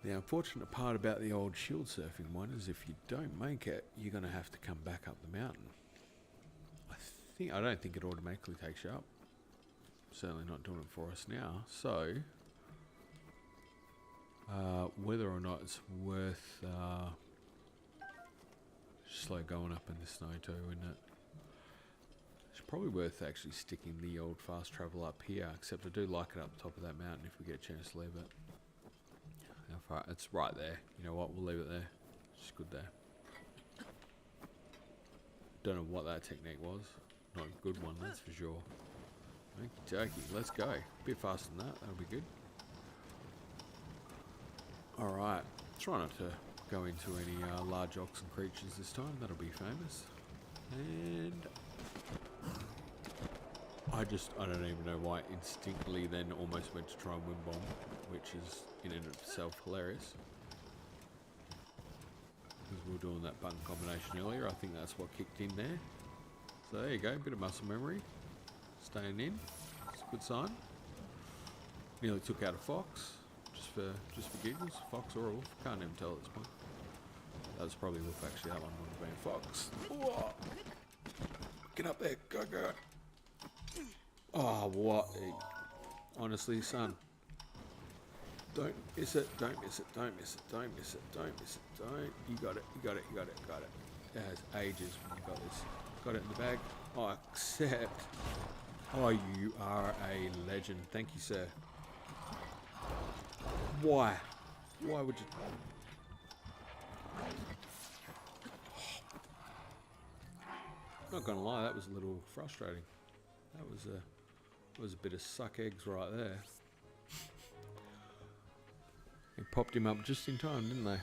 The unfortunate part about the old shield surfing one is if you don't make it, you're going to have to come back up the mountain. I don't think it automatically takes you up. Certainly not doing it for us now. So, whether or not it's worth slow going up in the snow too, isn't it? It's probably worth actually sticking the old fast travel up here, except I do like it up the top of that mountain if we get a chance to leave it. How far? It's right there. You know what? We'll leave it there. It's good there. Don't know what that technique was. Not a good one, that's for sure. Okie dokie, let's go. A bit faster than that, that'll be good. Alright, try not to go into any large oxen creatures this time, that'll be famous. And I don't even know why I instinctively then almost went to try and win bomb, which is in and of itself hilarious. Because we were doing that button combination earlier, I think that's what kicked in there. So there you go, a bit of muscle memory. Staying in, it's a good sign. Nearly took out a fox, just for giggles. Fox or a wolf, can't even tell at this point. That was probably a wolf actually, that one would have been fox. Whoa. Get up there, go, go. Oh, what? Honestly, son. Don't miss it, don't miss it, don't miss it, don't miss it, don't miss it, don't. You got it, you got it, you got it, got it. It has ages when you got this. Got it in the bag. Oh, accept. Oh, you are a legend. Thank you, sir. Why? Why would you? Not gonna lie, that was a little frustrating. That was a bit of suck eggs right there. They popped him up just in time, didn't they?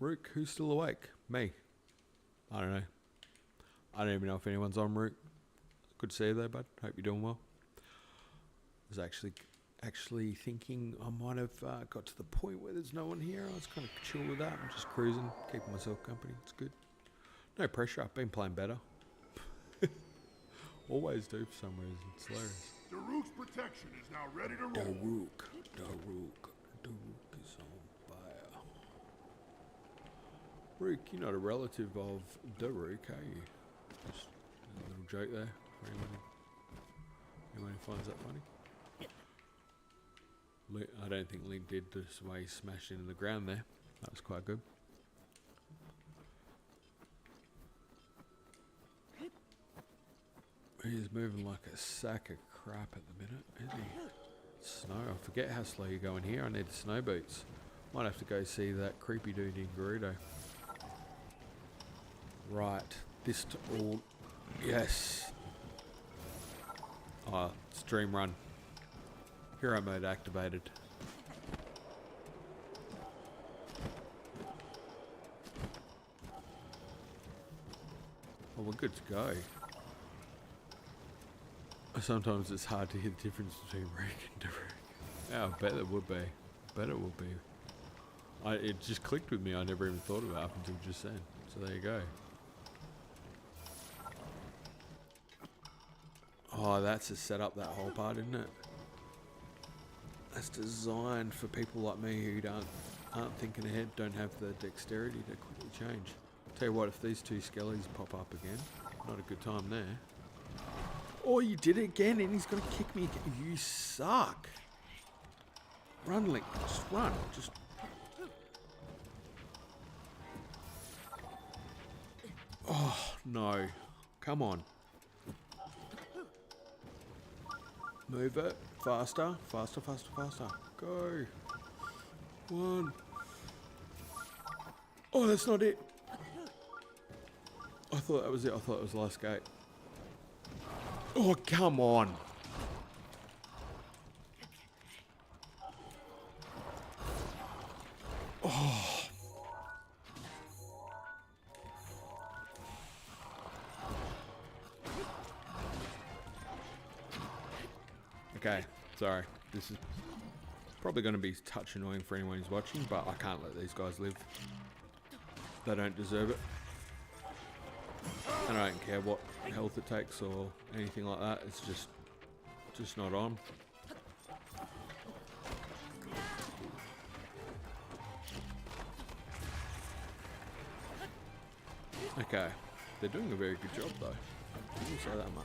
Rook, who's still awake? Me. I don't know. I don't even know if anyone's en route. Good to see you there, bud. Hope you're doing well. I was actually thinking I might have got to the point where there's no one here. I was kind of chill with that. I'm just cruising, keeping myself company. It's good. No pressure. I've been playing better. Always do for some reason. It's hilarious. Daruk's protection is now ready to roll. Daruk is on fire. Rook, you're not a relative of Daruk, are you? Just a little joke there for anyone who finds that funny. I don't think Link did this way he smashed into the ground there. That was quite good. He's moving like a sack of crap at the minute, isn't he? Snow. I forget how slow you're going here. I need the snow boots. Might have to go see that creepy dude in Gerudo. Right. This all. Yes. Oh, it's Dream Run. Hero mode activated. Well, we're good to go. Sometimes it's hard to hear the difference between Rook and Daruk. Yeah, I bet it would be. Bet it would be. It just clicked with me. I never even thought about it up until just then. So there you go. Oh, that's a setup, that whole part, isn't it? That's designed for people like me who aren't thinking ahead, don't have the dexterity to quickly change. Tell you what, if these two skellies pop up again, not a good time there. Oh, you did it again, and he's going to kick me again. You suck. Run, Link. Just run. Just. Oh, no. Come on. Move it. Faster. Faster, faster, faster. Go. 1. Oh, that's not it. I thought that was it. I thought it was the last gate. Oh, come on. Oh. Okay, sorry. This is probably going to be touch annoying for anyone who's watching, but I can't let these guys live. They don't deserve it. And I don't care what health it takes or anything like that. It's just not on. Okay, they're doing a very good job though. I will say that much.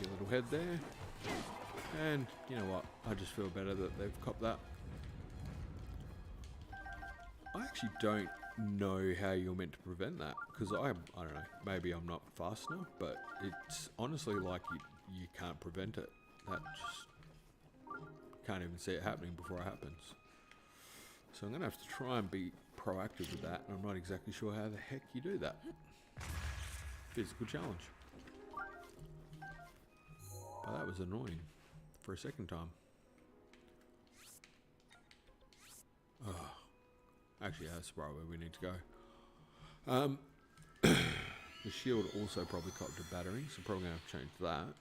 Your little head there, and you know what, I just feel better that they've copped that. I actually don't know how you're meant to prevent that, because I don't know, maybe I'm not fast enough, but it's honestly like you can't prevent it. That just can't even see it happening before it happens. So I'm gonna have to try and be proactive with that, and I'm not exactly sure how the heck you do that. Physical challenge. But that was annoying for a second time. Oh. Actually, that's probably where we need to go. The shield also probably copped a battering, so probably going to have to change that.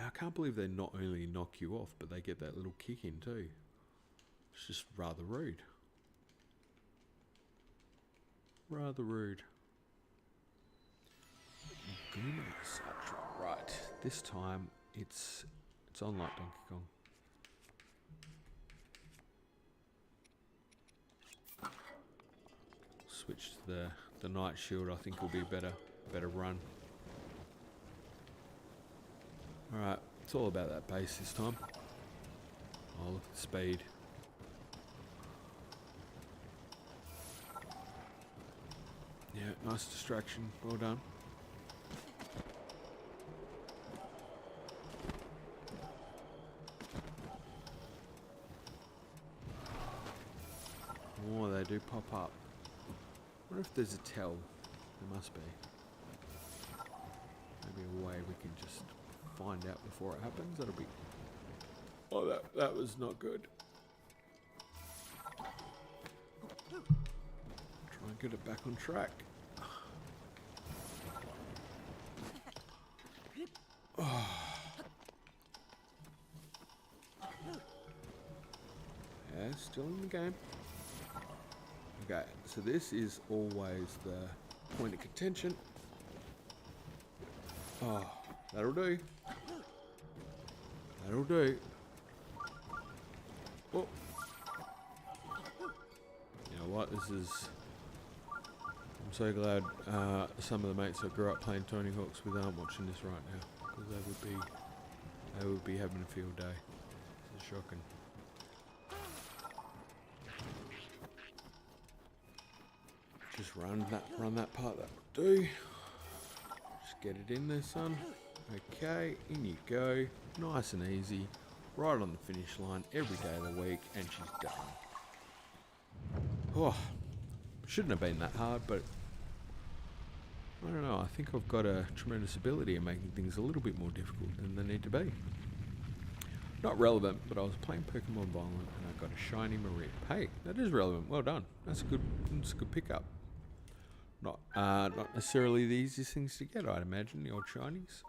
I can't believe they not only knock you off, but they get that little kick in too. It's just rather rude. Rather rude. Right, this time it's on like Donkey Kong. Switch to the Night Shield. I think will be a better run. Alright, it's all about that pace this time. Oh, look at the speed. Yeah, nice distraction. Well done. Oh, they do pop up. I wonder if there's a tell. There must be. Maybe a way we can just find out before it happens. That'll be... Oh, that was not good. Try and get it back on track. Oh. Yeah, still in the game. Okay, so this is always the point of contention. Oh, that'll do. That'll do. Oh. You know what, this is... I'm so glad some of the mates that grew up playing Tony Hawk's with aren't watching this right now. Because they would be having a field day. This is shocking. Just run that part, that will do. Just get it in there, son. Okay, in you go. Nice and easy. Right on the finish line every day of the week, and she's done. Oh, shouldn't have been that hard, but I don't know. I think I've got a tremendous ability in making things a little bit more difficult than they need to be. Not relevant, but I was playing Pokemon Violent and I got a shiny Maria. Hey, that is relevant. Well done. That's a good pickup. Not necessarily the easiest things to get, I'd imagine, the old shinies.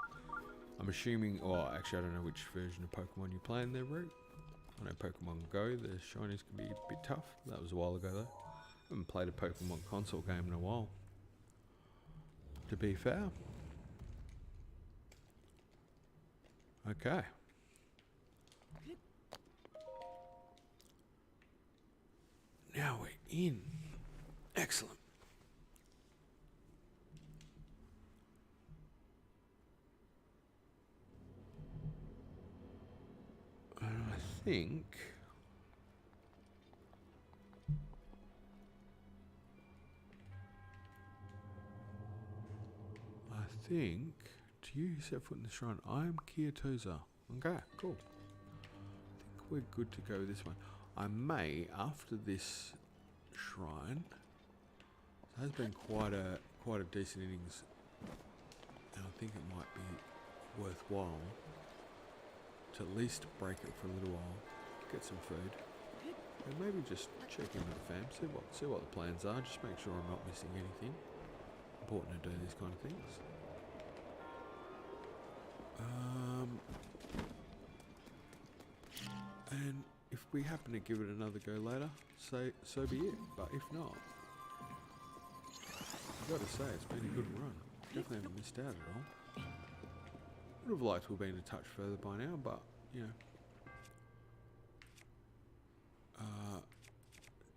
I'm assuming, or actually I don't know which version of Pokemon you're playing there, Root. I know Pokemon Go, the shinies can be a bit tough. That was a while ago though. I haven't played a Pokemon console game in a while, to be fair. Okay. Now we're in. Excellent. think... to you who set foot in the shrine, I am Kiyotoza. Okay, cool. I think we're good to go with this one. I may, after this shrine, it has been quite a decent innings, and I think it might be worthwhile to at least break it for a little while, get some food, and maybe just check in with the fam, see what the plans are, just make sure I'm not missing anything. Important to do these kind of things. And if we happen to give it another go later, so be it. But if not, I've got to say it's been a good run. Definitely haven't missed out at all. Would have liked to have been a touch further by now, but you know,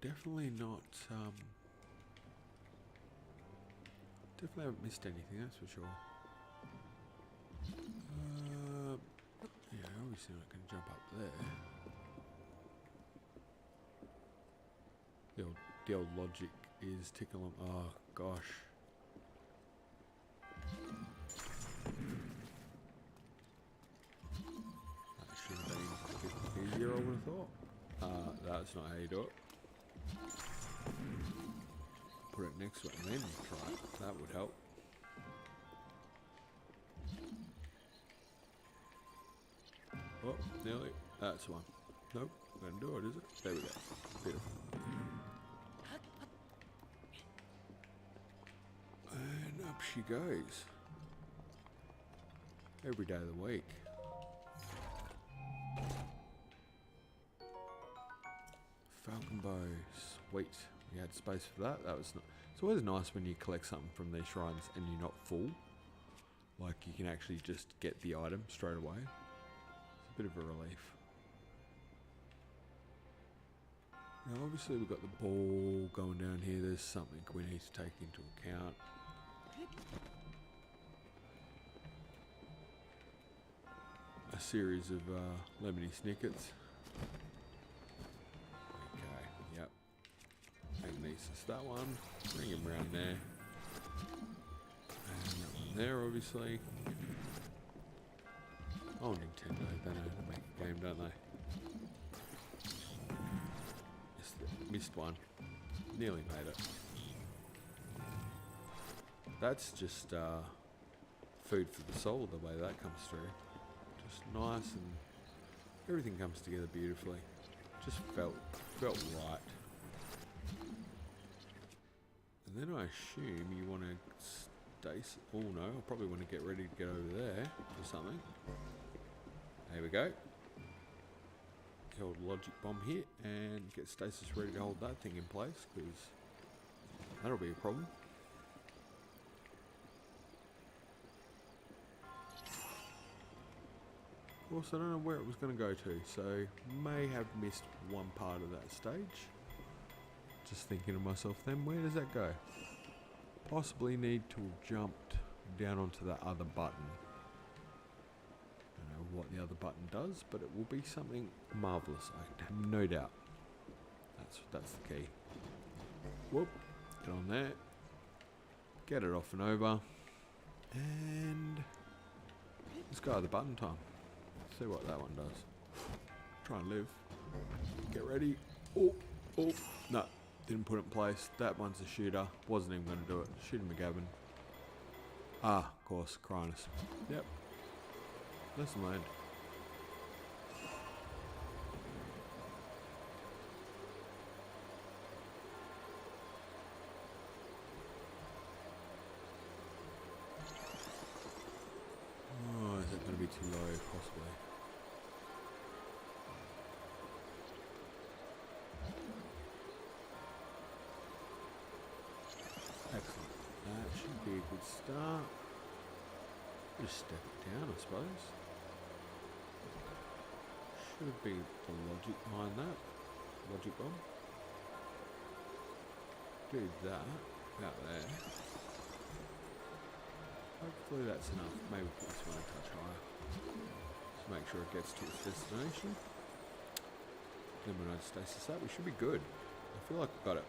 definitely not. Definitely haven't missed anything, that's for sure. Yeah, obviously not going to jump up there. The old logic is tickle them. Oh gosh. That should have been a bit easier, I would have thought. That's not how you do it. Put it next to it and then try it. That would help. Oh, nearly. That's one. Nope, gonna do it, is it? There we go. Beautiful. And up she goes. Every day of the week. Falcon bow, sweet. We had space for that. That was. It's always nice when you collect something from these shrines and you're not full. Like you can actually just get the item straight away. It's a bit of a relief. Now obviously we've got the ball going down here. There's something we need to take into account. A series of lemony snickets. Okay, yep. Magnesis, that one. Bring him around there. And that one there, obviously. Oh, Nintendo, they know how to make a game, don't they? Missed one. Nearly made it. That's just food for the soul, the way that comes through. Just nice, and everything comes together beautifully. Just felt right. And then I assume you want to stay... Oh no, I probably want to get ready to get over there for something. There we go. The old logic bomb hit and get stasis ready to hold that thing in place, because that'll be a problem. Of course, I don't know where it was going to go to, so may have missed one part of that stage. Just thinking to myself then, where does that go? Possibly need to have jumped down onto that other button. I don't know what the other button does, but it will be something marvellous, I have no doubt. That's the key. Whoop, get on there. Get it off and over. And let's go to the button time. See what that one does. Try and live. Get ready. Oh, no. Didn't put it in place. That one's a shooter. Wasn't even going to do it. Shooting McGavin. Ah, of course. Cronus. Yep. Lesson learned. Oh, is that going to be too low? Possibly. Excellent. That should be a good start. Just step it down, I suppose. Should be the logic behind that. Logic bomb. Do that. About there. Hopefully that's enough. Maybe put this one a touch higher. Just make sure it gets to its destination. Then when I stasis that, we should be good. I feel like we've got it.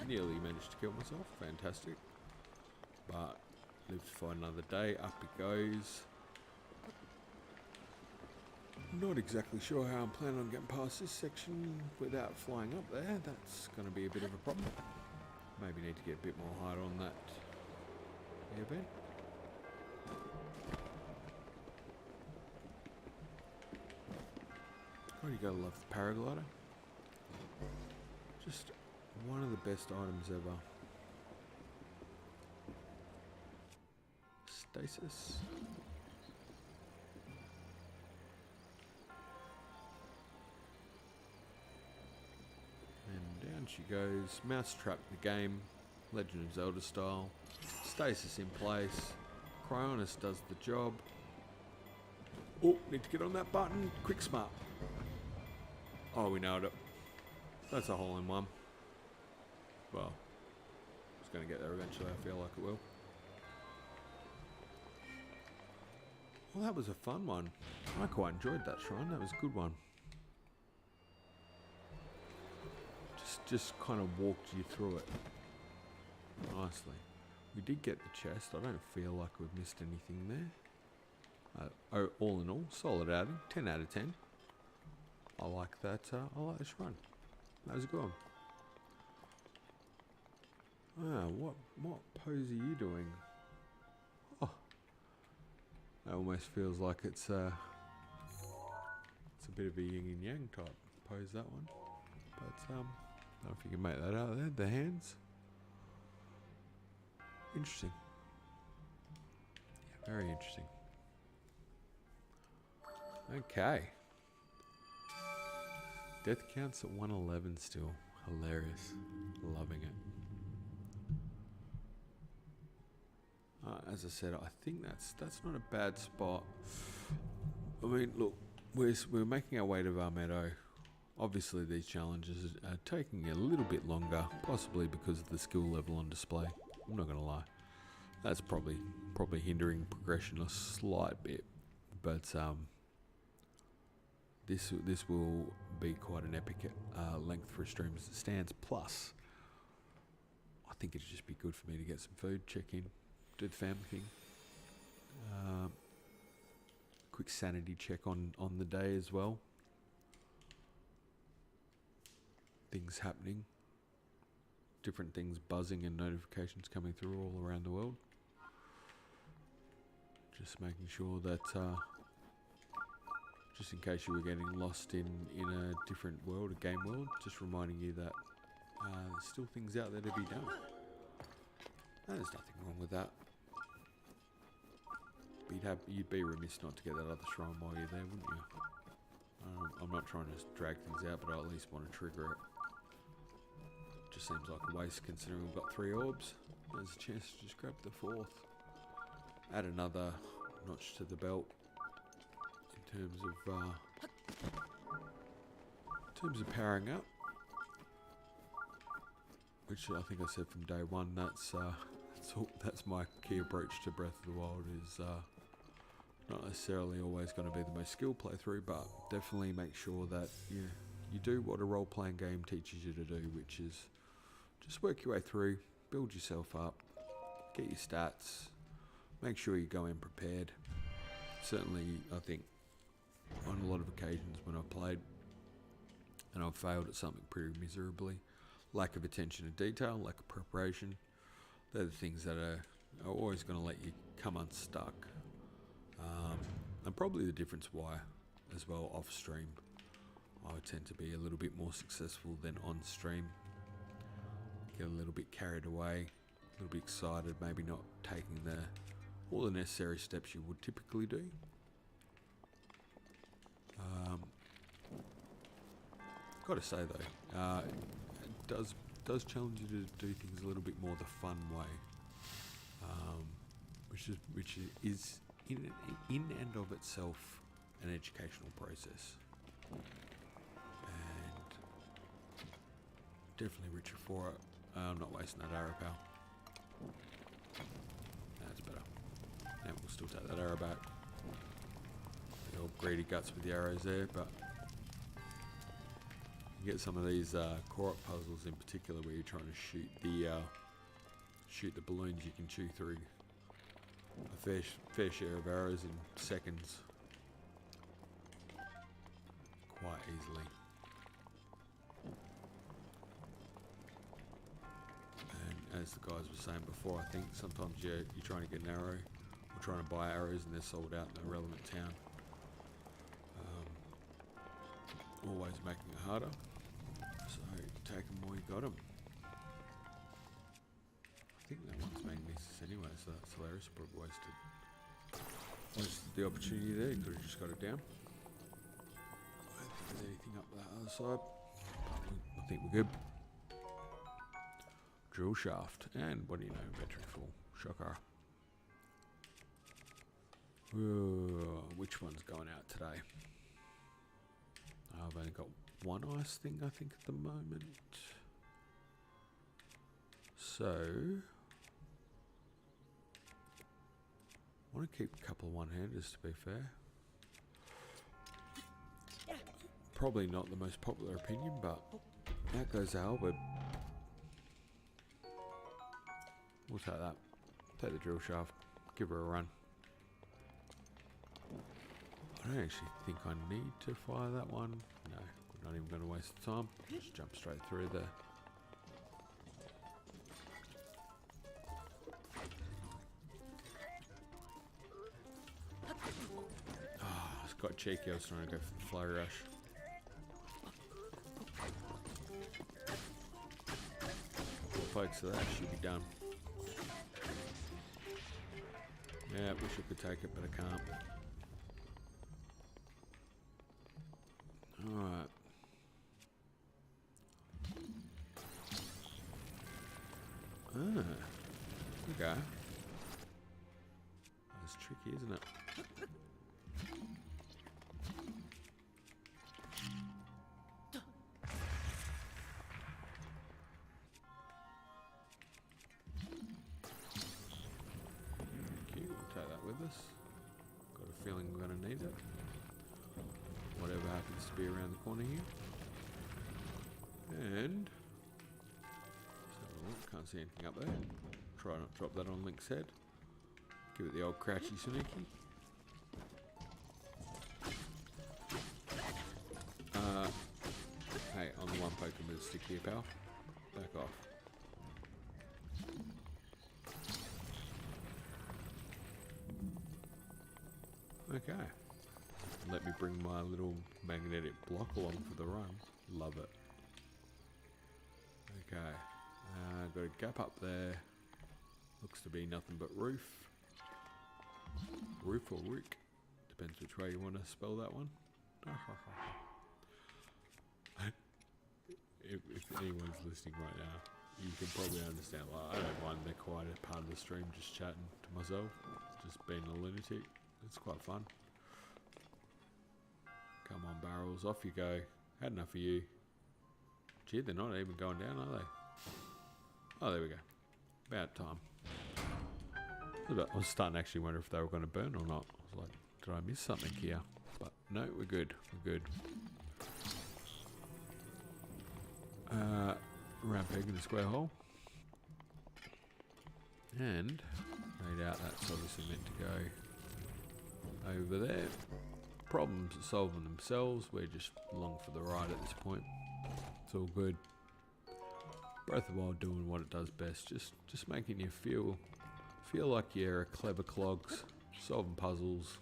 Nearly managed to kill myself. Fantastic. But live to fight another day. Up it goes. Not exactly sure how I'm planning on getting past this section without flying up there. That's going to be a bit of a problem. Maybe need to get a bit more hard on that airbend. God, you gotta love the paraglider. Just one of the best items ever. Stasis. And down she goes. Mousetrap the game. Legend of Zelda style. Stasis in place. Cryonis does the job. Oh, need to get on that button. Quick smart. Oh, we nailed it. That's a hole in one. Well, it's going to get there eventually, I feel like it will. Well, that was a fun one. I quite enjoyed that shrine. That was a good one. Just kind of walked you through it nicely. We did get the chest. I don't feel like we've missed anything there. All in all, solid outing. 10 out of 10. I like that. I like this run. That was a good one. Ah, what pose are you doing? Oh, that almost feels like it's a bit of a yin and yang type pose, that one. But I don't know if you can make that out there. The hands. Interesting. Yeah, very interesting. Okay. Death counts at 111 still. Hilarious. Loving it. As I said, I think that's not a bad spot. I mean, look, we're making our way to Varmeadow. Obviously, these challenges are taking a little bit longer, possibly because of the skill level on display. I'm not gonna lie. That's probably hindering progression a slight bit, but this will be quite an epic length for a stream as it stands. Plus, I think it'd just be good for me to get some food, check in, do the family thing. Quick sanity check on the day as well. Things happening. Different things buzzing and notifications coming through all around the world. Just making sure that, just in case you were getting lost in a different world, a game world, just reminding you that there's still things out there to be done. And there's nothing wrong with that. You'd be remiss not to get that other shrine while you're there, wouldn't you? I'm not trying to drag things out, but I at least want to trigger it. Just seems like a waste considering we've got 3 orbs. There's a chance to just grab the 4th. Add another notch to the belt in terms of powering up. Which I think I said from day one, that's my key approach to Breath of the Wild is not necessarily always going to be the most skill playthrough, but definitely make sure that you do what a role-playing game teaches you to do, which is just work your way through, build yourself up, get your stats, make sure you go in prepared. Certainly, I think, on a lot of occasions when I've played and I've failed at something pretty miserably, lack of attention to detail, lack of preparation, they're the things that are always going to let you come unstuck. And probably the difference why, as well, off stream, I would tend to be a little bit more successful than on stream. Get a little bit carried away, a little bit excited, maybe not taking all the necessary steps you would typically do. Got to say though, it does challenge you to do things a little bit more the fun way, which is in and of itself an educational process, and definitely richer for it. I'm not wasting that arrow, pal. That's better. And we'll still take that arrow back. The old greedy guts with the arrows there, but you get some of these core puzzles in particular where you're trying to shoot the balloons. You can chew through a fair share of arrows in seconds quite easily. And as the guys were saying before, I think sometimes you're trying to get an arrow or trying to buy arrows and they're sold out in a relevant town. Always making it harder. So take them while you got them. I think that one's magnesis anyway, so that's hilarious. Probably wasted the opportunity there. Could have just got it down. I don't think there's anything up that other side. I think we're good. Drill shaft. And what do you know? Inventory full. Shocker. Whoa, which one's going out today? I've only got one ice thing, I think, at the moment. So I want to keep a couple of one-handers, to be fair. Probably not the most popular opinion, but that goes Albert. We'll take that. Take the drill shaft. Give her a run. I don't actually think I need to fire that one. No, we're not even going to waste the time. Just jump straight through there. Ah, it's got cheeky. I was trying to go for the flow rush. 4 pokes of that should be done. Yeah, wish I could take it, but I can't. Alright. Okay. That's tricky, isn't it? Thank you, we'll take that with us. Got a feeling we're going to need it. Whatever happens to be around the corner here. And so can't see anything up there. Try not to drop that on Link's head. Give it the old crouchy sneaky. Hey, I'm the one poking with a stick here, pal. Back off. Okay. Let me bring my little magnetic block along for the run. Love it. Okay. Got a gap up there. Looks to be nothing but roof. Roof or rook. Depends which way you want to spell that one. if anyone's listening right now, you can probably understand. Like, I don't mind the quiet part of the stream, just chatting to myself, just being a lunatic. It's quite fun. Come on, barrels, off you go. Had enough of you. Gee, they're not even going down, are they? Oh, there we go. About time. I was starting to actually wonder if they were going to burn or not. I was like, did I miss something here? But no, we're good. We're good. Round peg in the square hole. And no doubt that's obviously meant to go over there. Problems are solving themselves. We're just along for the ride at this point. It's all good. Breath of the Wild doing what it does best. Just making you feel like you're a clever clogs, solving puzzles.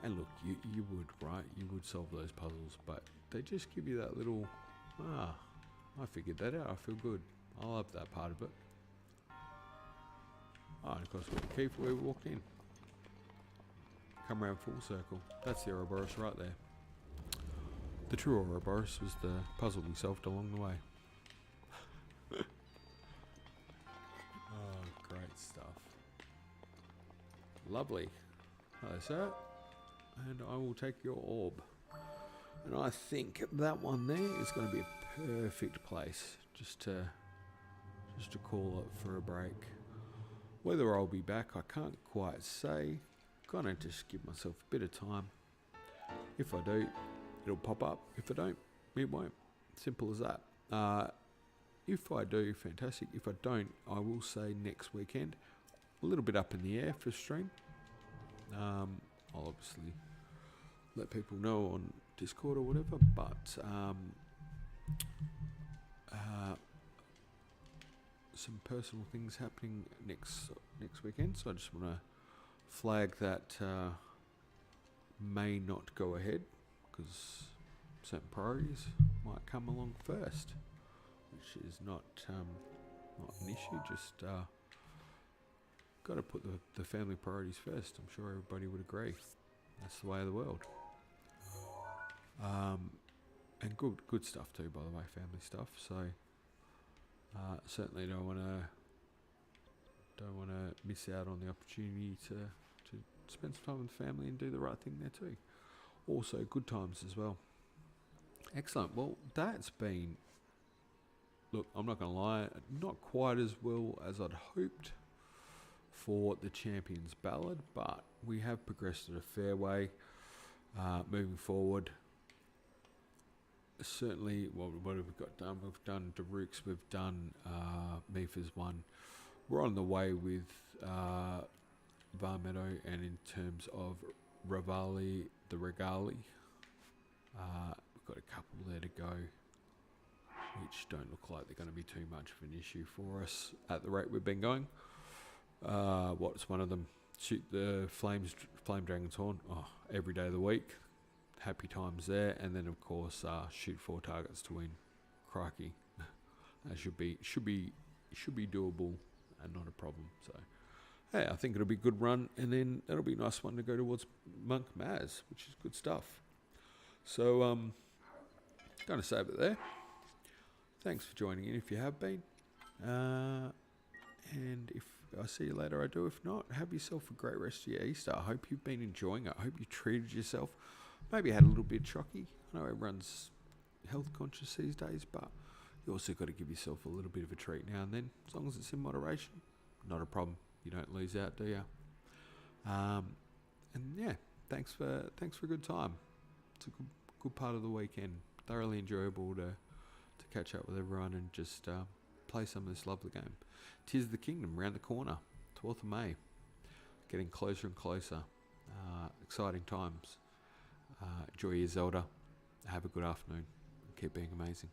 And look, you would, right? You would solve those puzzles, but they just give you that little, I figured that out. I feel good. I love that part of it. Oh, and of course, we've got the key for where we walked in. Come around full circle. That's the Ouroboros right there. The true Ouroboros was the puzzle we solved along the way. Oh, great stuff. Lovely. Hello, sir. And I will take your orb. And I think that one there is going to be a perfect place just to call it for a break. Whether I'll be back, I can't quite say. Gonna just give myself a bit of time. If I do, it'll pop up. If I don't, it won't. Simple as that. If I do, fantastic. If I don't, I will say next weekend. A little bit up in the air for stream. I'll obviously let people know on Discord or whatever, but some personal things happening next weekend, so I just want to flag that may not go ahead because certain priorities might come along first, which is not an issue. Just got to put the family priorities first. I'm sure everybody would agree. That's the way of the world. And good stuff too, by the way, family stuff. So certainly don't want to miss out on the opportunity to spend some time with the family and do the right thing there too. Also, good times as well. Excellent. Well, that's been, look, I'm not going to lie, not quite as well as I'd hoped for the Champions Ballad, but we have progressed in a fair way moving forward. Certainly, what have we got done? We've done Daruk's, we've done Mifa's one. We're on the way with Varmeadow, and in terms of Rivali, the Regali, we've got a couple there to go, which don't look like they're going to be too much of an issue for us at the rate we've been going. What's one of them? Shoot the flame dragon's horn. Oh, every day of the week. Happy times there. And then of course shoot 4 targets to win. Crikey. That should be doable and not a problem. So hey, I think it'll be a good run, and then that'll be a nice one to go towards Monk Maz, which is good stuff. So gonna save it there. Thanks for joining in if you have been. And if I see you later, I do. If not, have yourself a great rest of your Easter. I hope you've been enjoying it. I hope you treated yourself. Maybe had a little bit chocky. I know everyone's health conscious these days, but you also got to give yourself a little bit of a treat now and then. As long as it's in moderation, not a problem. You don't lose out, do you? And yeah, thanks for a good time. It's a good part of the weekend. Thoroughly enjoyable to catch up with everyone and just play some of this lovely game. Tears of the Kingdom round the corner, 12th of May. Getting closer and closer. Exciting times. Enjoy your Zelda. Have a good afternoon. Keep being amazing.